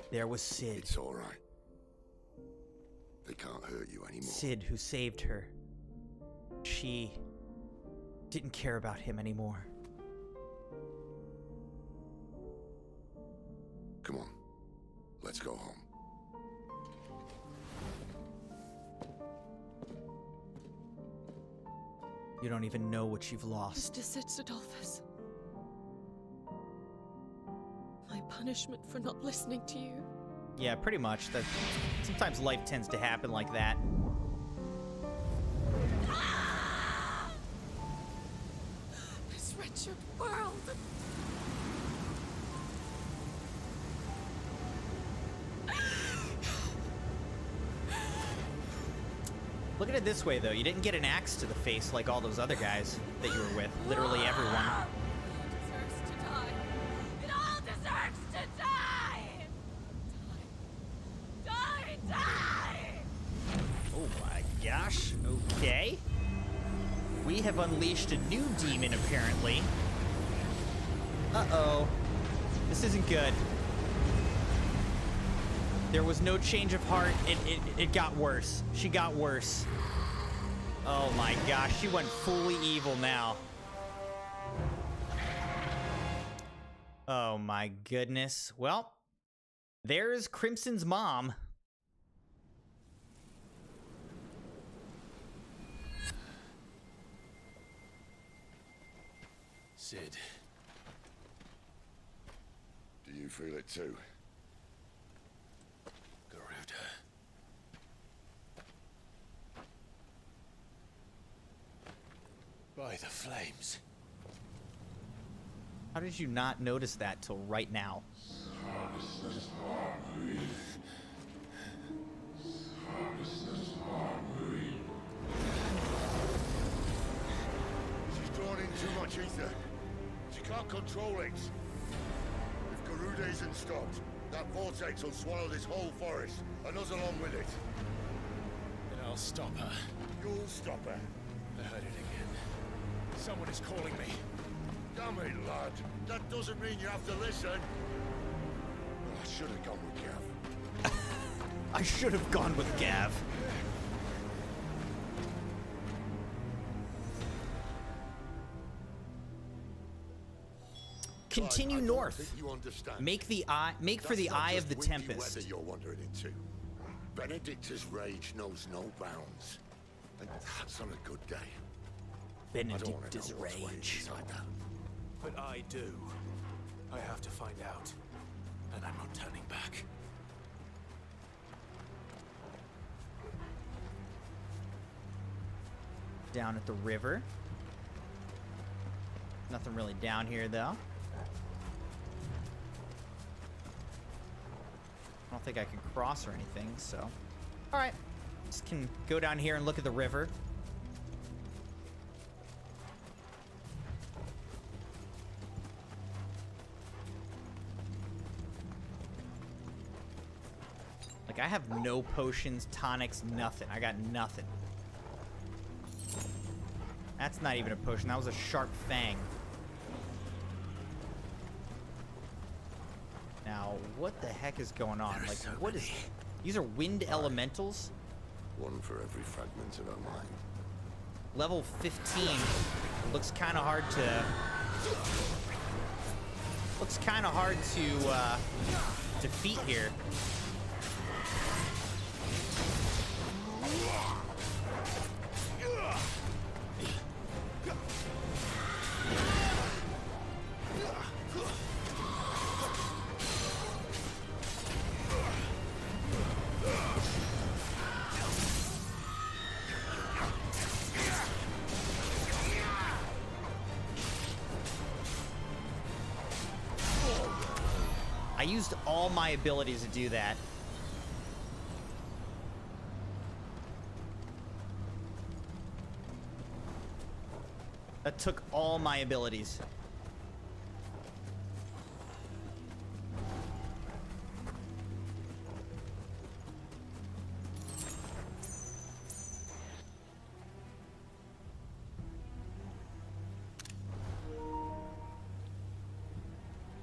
There was Sid. It's all right. They can't hurt you anymore. Sid, who saved her. She didn't care about him anymore. Come on. Let's go home. You don't even know what you've lost. Mr. Sid Adolphus. My punishment for not listening to you. Yeah, pretty much. That sometimes life tends to happen like that. This wretched world. Look at it this way, though. You didn't get an axe to the face like all those other guys that you were with. Literally everyone. It all deserves to die! Die! Oh my gosh. Okay. We have unleashed a new demon, apparently. Uh-oh. This isn't good. There was no change of heart. It got worse. She got worse. Oh my gosh, she went fully evil now. Oh my goodness. Well, there's Crimson's mom. Sid. Do you feel it too? By the flames. How did you not notice that till right now? She's drawn in too much ether. She can't control it. If Garuda isn't stopped, that vortex will swallow this whole forest, and us along with it. Then I'll stop her. You'll stop her. I heard it again. Someone is calling me. Damn it, lad. That doesn't mean you have to listen. I should have gone with Gav. I should have gone with Gav. Continue north. Make for the Eye of the Tempest. Weather you're wandering into. Benedicta's rage knows no bounds, and that's on a good day. Benedicta's rage. But I do. I have to find out, and I'm not turning back. down at the river. Nothing really down here, though. I don't think I can cross or anything, so... Alright. Just can go down here and look at the river. Like, I have no potions, tonics, nothing. I got nothing. That's not even a potion. That was a sharp fang. Now, what the heck is going on? Like, what is... These are wind elementals? One for every fragment of our mind. Level 15. Looks kind of hard to... Looks kind of hard to defeat here. I used all my abilities to do that. That took all my abilities.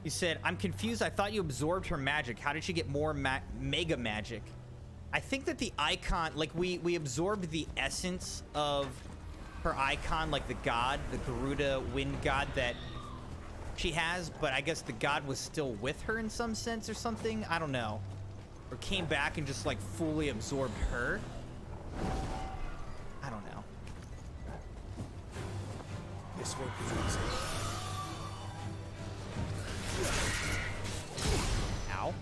He said, I'm confused. I thought you absorbed her magic. How did she get more mega magic? I think that the icon, like we absorbed the essence of her icon, like the god, the Garuda wind god that she has, but I guess the god was still with her in some sense or something. I don't know. Or came back and just like fully absorbed her. I don't know. This won't be easy. Ow.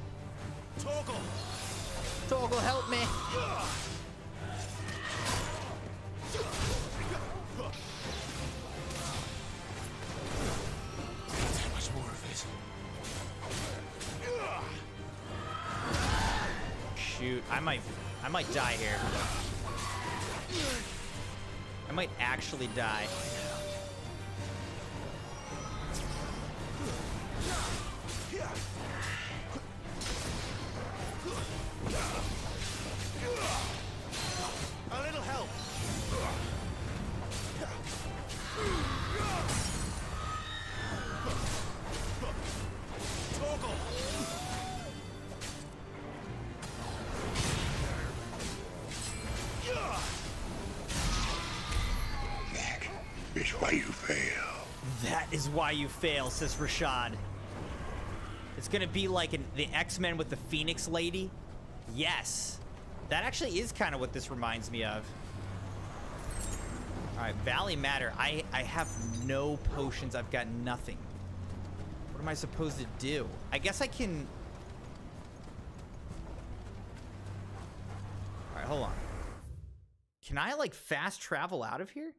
Torgal! Torgal, help me! How much more of it? Shoot, I might die here. I might actually die. A little help. Torgal. It's why you fail. That is why you fail, says Rashad. It's gonna be like the X-Men with the Phoenix Lady. Yes. That actually is kind of what this reminds me of. All right, Valley Matter. I have no potions. I've got nothing. What am I supposed to do? I guess I can... All right, hold on. Can I, like, fast travel out of here?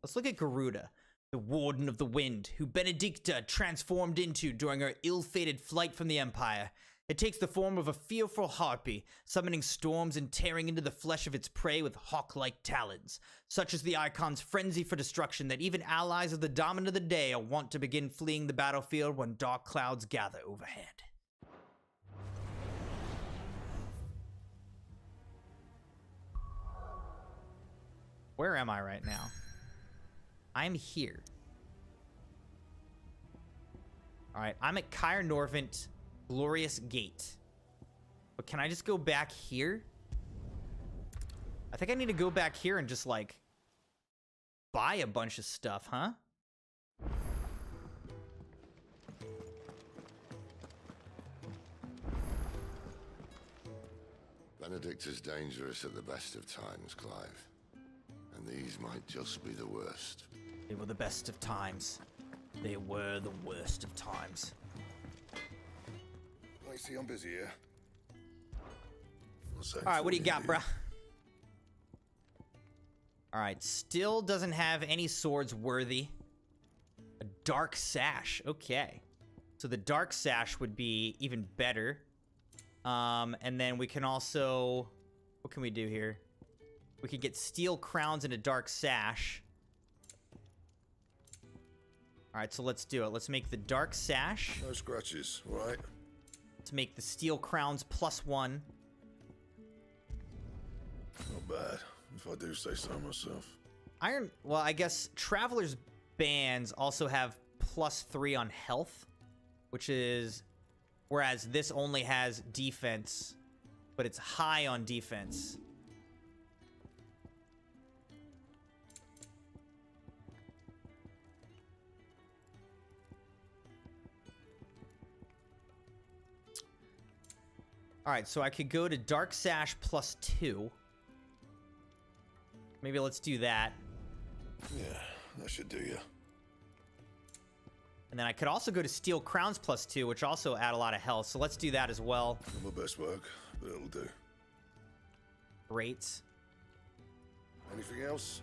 Let's look at Garuda, the Warden of the Wind, who Benedicta transformed into during her ill-fated flight from the Empire. It takes the form of a fearful harpy, summoning storms and tearing into the flesh of its prey with hawk-like talons. Such is the icon's frenzy for destruction that even allies of the Dominant of the Day are wont to begin fleeing the battlefield when dark clouds gather overhead. Where am I right now? I'm here. All right, I'm at Caer Norvent Glorious Gate. But can I just go back here? I think I need to go back here and just, like, buy a bunch of stuff, huh? Benedict is dangerous at the best of times, Clive. And these might just be the worst. They were the best of times. They were the worst of times. I see I'm busy here. All right, what do you got, bruh? All right, still doesn't have any swords worthy. A dark sash, okay. So the dark sash would be even better. And then we can also, what can we do here? We can get steel crowns and a dark sash. All right, so let's do it. Let's make the dark sash. No scratches, right? Let's make the steel crowns +1. Not bad, if I do say so myself. Well, I guess Traveler's Bands also have +3 on health, which is, whereas this only has defense, but it's high on defense. All right, so I could go to Dark Sash +2. Maybe let's do that. Yeah, that should do you. And then I could also go to Steel Crowns +2, which also add a lot of health. So let's do that as well. Not my best work, but it'll do. Great. Anything else?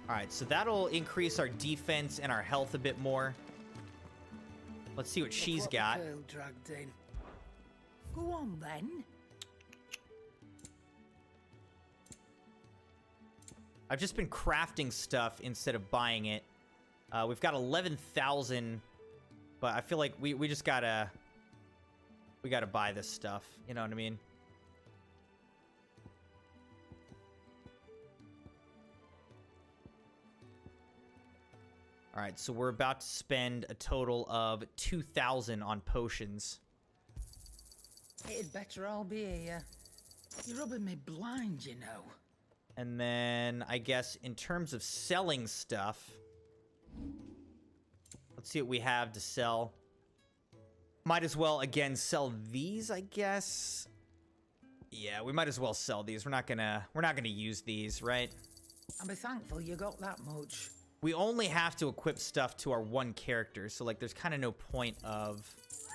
All right, so that'll increase our defense and our health a bit more. Let's see what she's got. Dragged in. Go on then. I've just been crafting stuff instead of buying it. We've got 11,000, but I feel like we just gotta buy this stuff. You know what I mean? All right, so we're about to spend a total of 2,000 on potions. It'd better all be here. You're rubbing me blind, you know. And then I guess in terms of selling stuff, let's see what we have to sell. Might as well again sell these, I guess. Yeah, we might as well sell these. We're not gonna use these, right? I'll be thankful you got that much. We only have to equip stuff to our one character, so like there's kind of no point of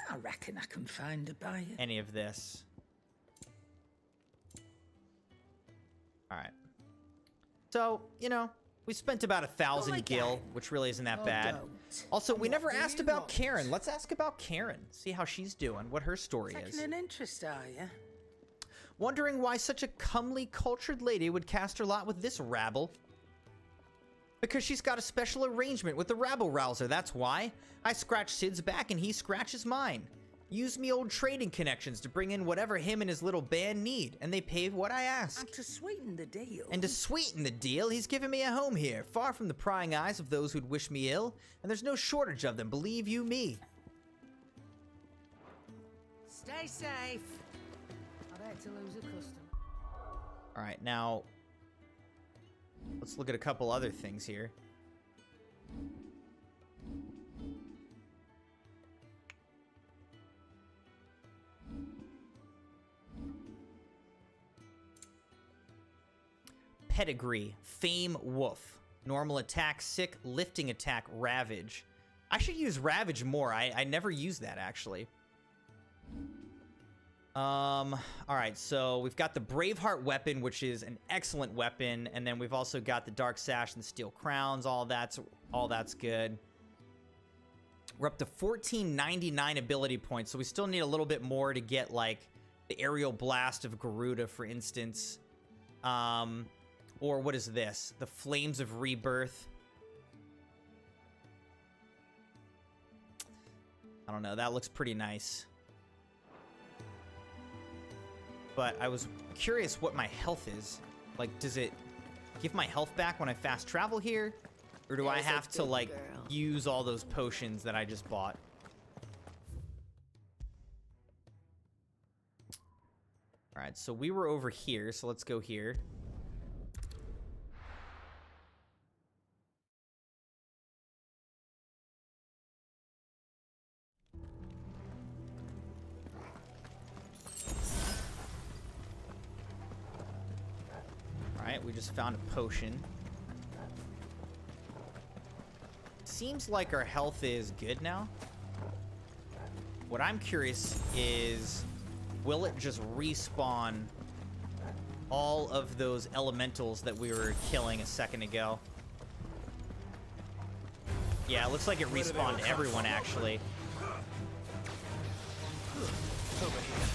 I reckon I can find a buyer. Any of this. All right. So, you know, we spent about 1,000 gil, which really isn't that bad. Also, we never asked about Karen. Let's ask about Karen. See how she's doing, what her story is. Taking an interest, are you? Wondering why such a comely, cultured lady would cast her lot with this rabble. Because she's got a special arrangement with the rabble-rouser, that's why. I scratch Sid's back and he scratches mine. Use me old trading connections to bring in whatever him and his little band need, and they pay what I ask. And to sweeten the deal. And to sweeten the deal, he's given me a home here, far from the prying eyes of those who'd wish me ill, and there's no shortage of them, believe you me. Stay safe. I'd hate to lose a customer. All right, now let's look at a couple other things here. Pedigree, Fame Wolf. Normal attack, Sick, Lifting attack, Ravage. I should use Ravage more. I never use that, actually. Alright, so we've got the Braveheart weapon, which is an excellent weapon, and then we've also got the Dark Sash and the Steel Crowns. All that's good. We're up to 1499 ability points, so we still need a little bit more to get, like, the Aerial Blast of Garuda, for instance. Or what is this? The Flames of Rebirth. I don't know, that looks pretty nice. But I was curious what my health is. Like, does it give my health back when I fast travel here? Or do I have to, like, use all those potions that I just bought? Alright, so we were over here, so let's go here. Alright, we just found a potion. Seems like our health is good now. What I'm curious is, will it just respawn all of those elementals that we were killing a second ago. Yeah, it looks like it respawned everyone, actually. Over here.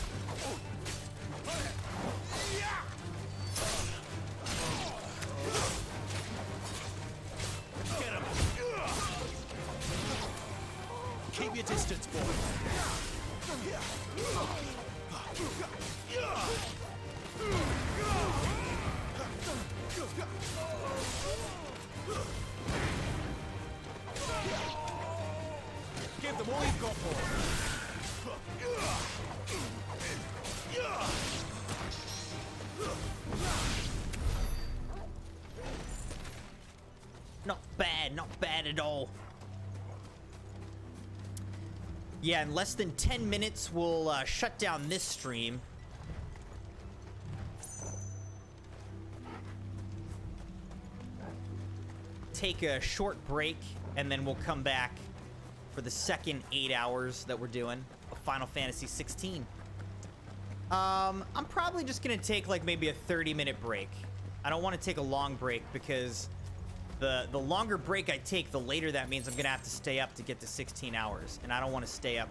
Get him. Keep your distance, boy. Give them all you've got, boy. Not bad at all. Yeah, in less than 10 minutes, we'll shut down this stream. Take a short break, and then we'll come back for the second 8 hours that we're doing of Final Fantasy XVI. I'm probably just gonna take like maybe a 30-minute break. I don't want to take a long break because the longer break I take, the later that means I'm gonna have to stay up to get to 16 hours, and I don't want to stay up,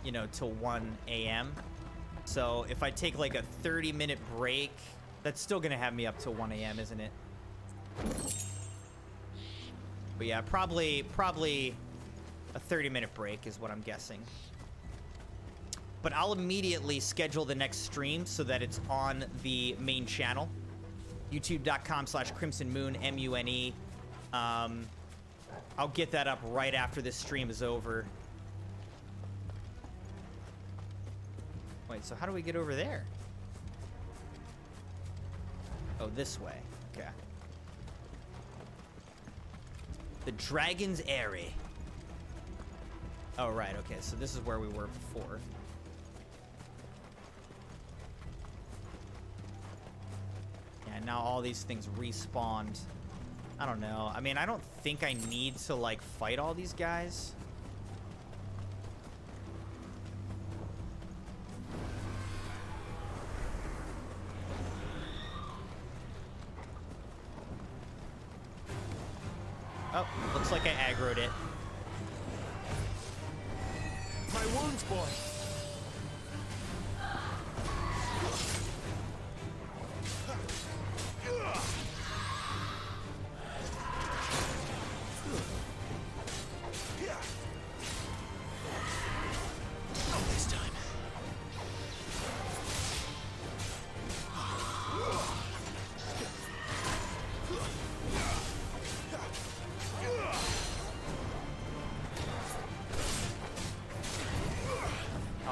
you know, till 1 a.m. So if I take like a 30-minute break, that's still gonna have me up till 1 a.m., isn't it? But yeah, probably a 30-minute break is what I'm guessing. But I'll immediately schedule the next stream so that it's on the main channel. YouTube.com/CrimsonMune, M-U-N-E. I'll get that up right after this stream is over. Wait, so how do we get over there? Oh, this way. Okay. The Dragon's Eyrie. Oh, right. Okay, so this is where we were before. Yeah, now all these things respawned. I don't know. I mean, I don't think I need to, like, fight all these guys. Oh, looks like I aggroed it. My wounds, boy. Not this time.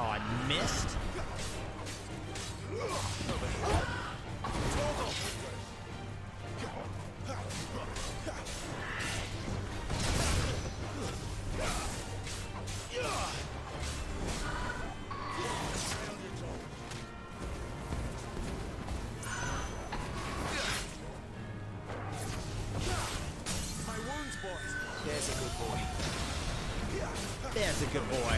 Oh, I missed. My wounds, boys. There's a good boy. There's a good boy.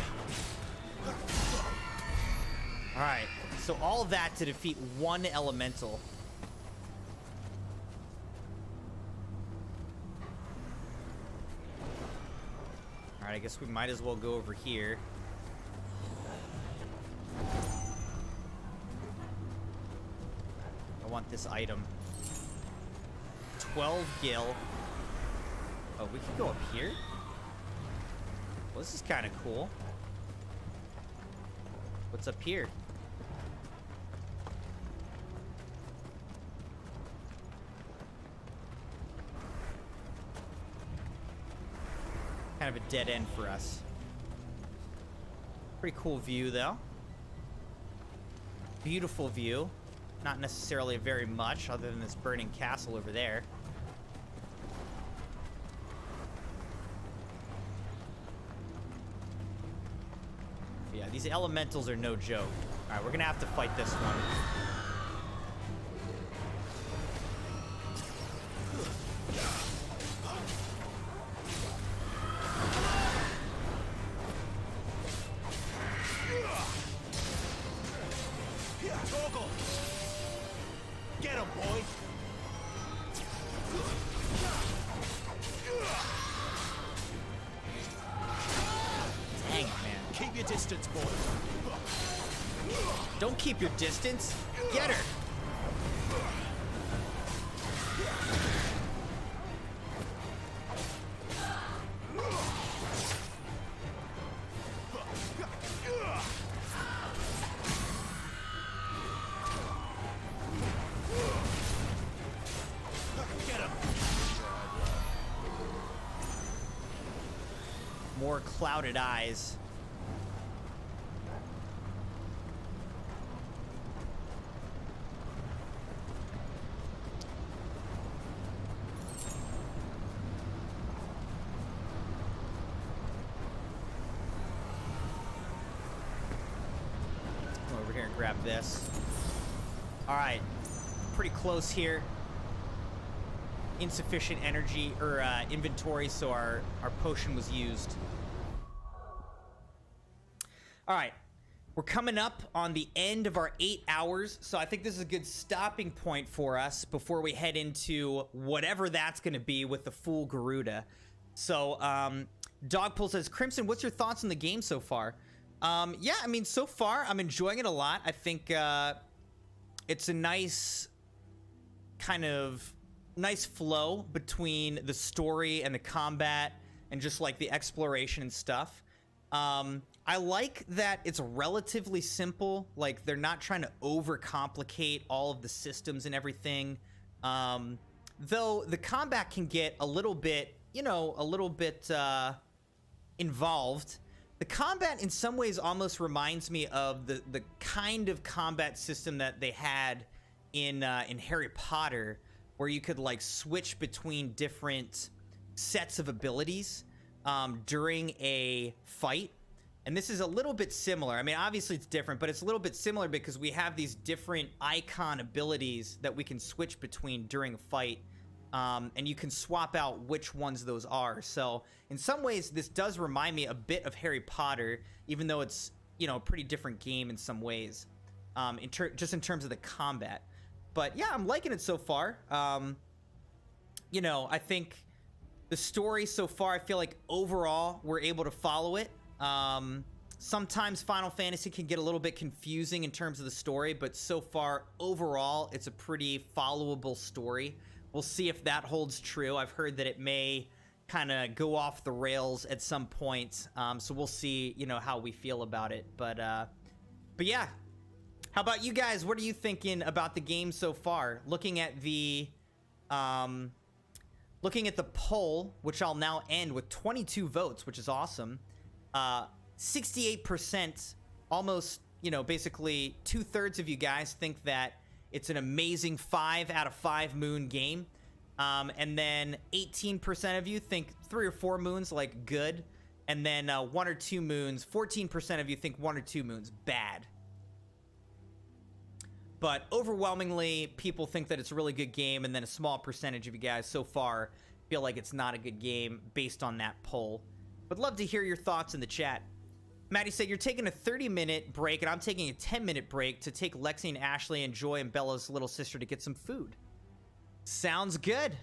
Alright, so all that to defeat one elemental. Alright, I guess we might as well go over here. I want this item. 12 gil. Oh, we can go up here? Well, this is kind of cool. What's up here? Kind of a dead end for us. Pretty cool view, though. Beautiful view. Not necessarily very much, other than this burning castle over there. Yeah, these elementals are no joke. Alright, we're gonna have to fight this one. Get him, boy! Dang it, man. Keep your distance, boy. Don't keep your distance. Get her. More clouded eyes. Come over here and grab this. All right, pretty close here. Insufficient energy or inventory, so our potion was used. All right, we're coming up on the end of our 8 hours, so I think this is a good stopping point for us before we head into whatever that's going to be with the Fool Garuda. So, Dogpool says, Crimson, what's your thoughts on the game so far? Yeah, I mean, so far, I'm enjoying it a lot. I think it's a nice kind of nice flow between the story and the combat and just like the exploration and stuff. I like that it's relatively simple. Like, they're not trying to overcomplicate all of the systems and everything. Though the combat can get a little bit, you know, a little bit involved. The combat in some ways almost reminds me of the kind of combat system that they had in Harry Potter, where you could like switch between different sets of abilities during a fight. And this is a little bit similar. I mean, obviously it's different, but it's a little bit similar because we have these different icon abilities that we can switch between during a fight. And you can swap out which ones those are. So in some ways, this does remind me a bit of Harry Potter, even though it's, you know, a pretty different game in some ways, just in terms of the combat. But yeah, I'm liking it so far. You know, I think the story so far, I feel like overall we're able to follow it. Sometimes Final Fantasy can get a little bit confusing in terms of the story, but so far overall it's a pretty followable story. We'll see if that holds true. I've heard that it may kind of go off the rails at some point, so we'll see, you know, how we feel about it. But yeah, how about you guys? What are you thinking about the game so far? Looking at the poll, which I'll now end with 22 votes, which is awesome. 68%, almost, you know, basically 2/3 of you guys think that it's an amazing 5 out of 5 moon game. And then 18% of you think 3 or 4 moons, like, good. And then 1 or 2 moons, 14% of you think 1 or 2 moons, bad. But overwhelmingly, people think that it's a really good game, and then a small percentage of you guys so far feel like it's not a good game based on that poll. Would love to hear your thoughts in the chat. Maddie said, you're taking a 30-minute break, and I'm taking a 10-minute break to take Lexi and Ashley and Joy and Bella's little sister to get some food. Sounds good.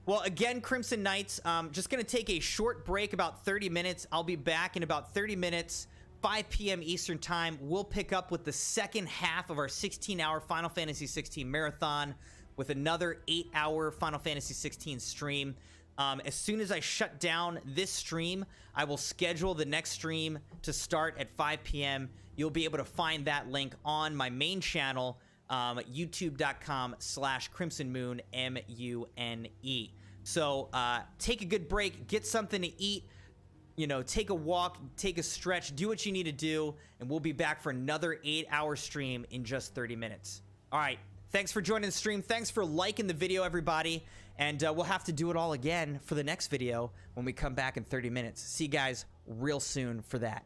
Well, again, Crimson Knights, just going to take a short break, about 30 minutes. I'll be back in about 30 minutes, 5 p.m. Eastern Time. We'll pick up with the second half of our 16-hour Final Fantasy XVI marathon with another 8-hour Final Fantasy XVI stream. As soon as I shut down this stream, I will schedule the next stream to start at 5 p.m. You'll be able to find that link on my main channel, youtube.com/CrimsonMune, MUNE. So take a good break, get something to eat, you know, take a walk, take a stretch, do what you need to do, and we'll be back for another 8-hour stream in just 30 minutes. All right. Thanks for joining the stream. Thanks for liking the video, everybody. And we'll have to do it all again for the next video when we come back in 30 minutes. See you guys real soon for that.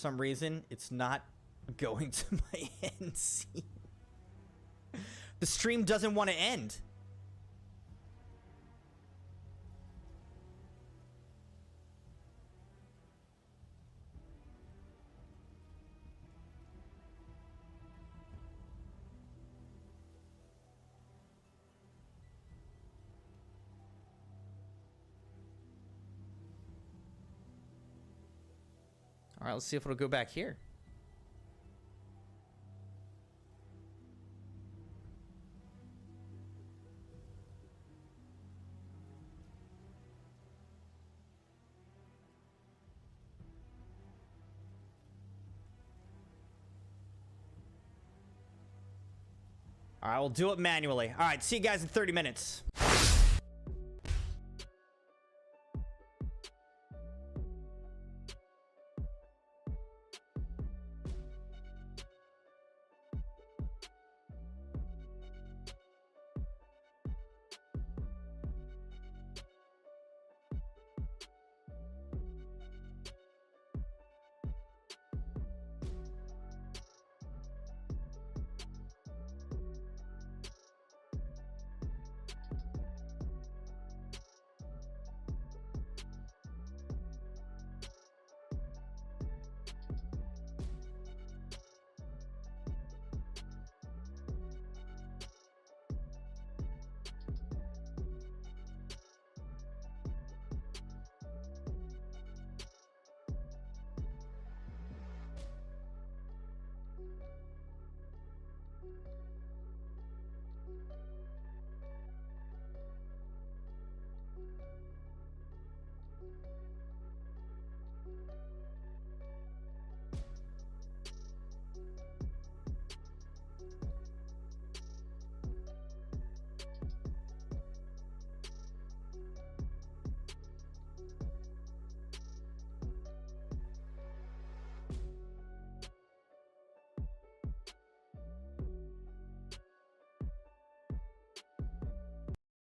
some reason, it's not going to my end scene. The stream doesn't want to end. All right, let's see if it'll go back here. All right, we'll do it manually. All right, see you guys in 30 minutes.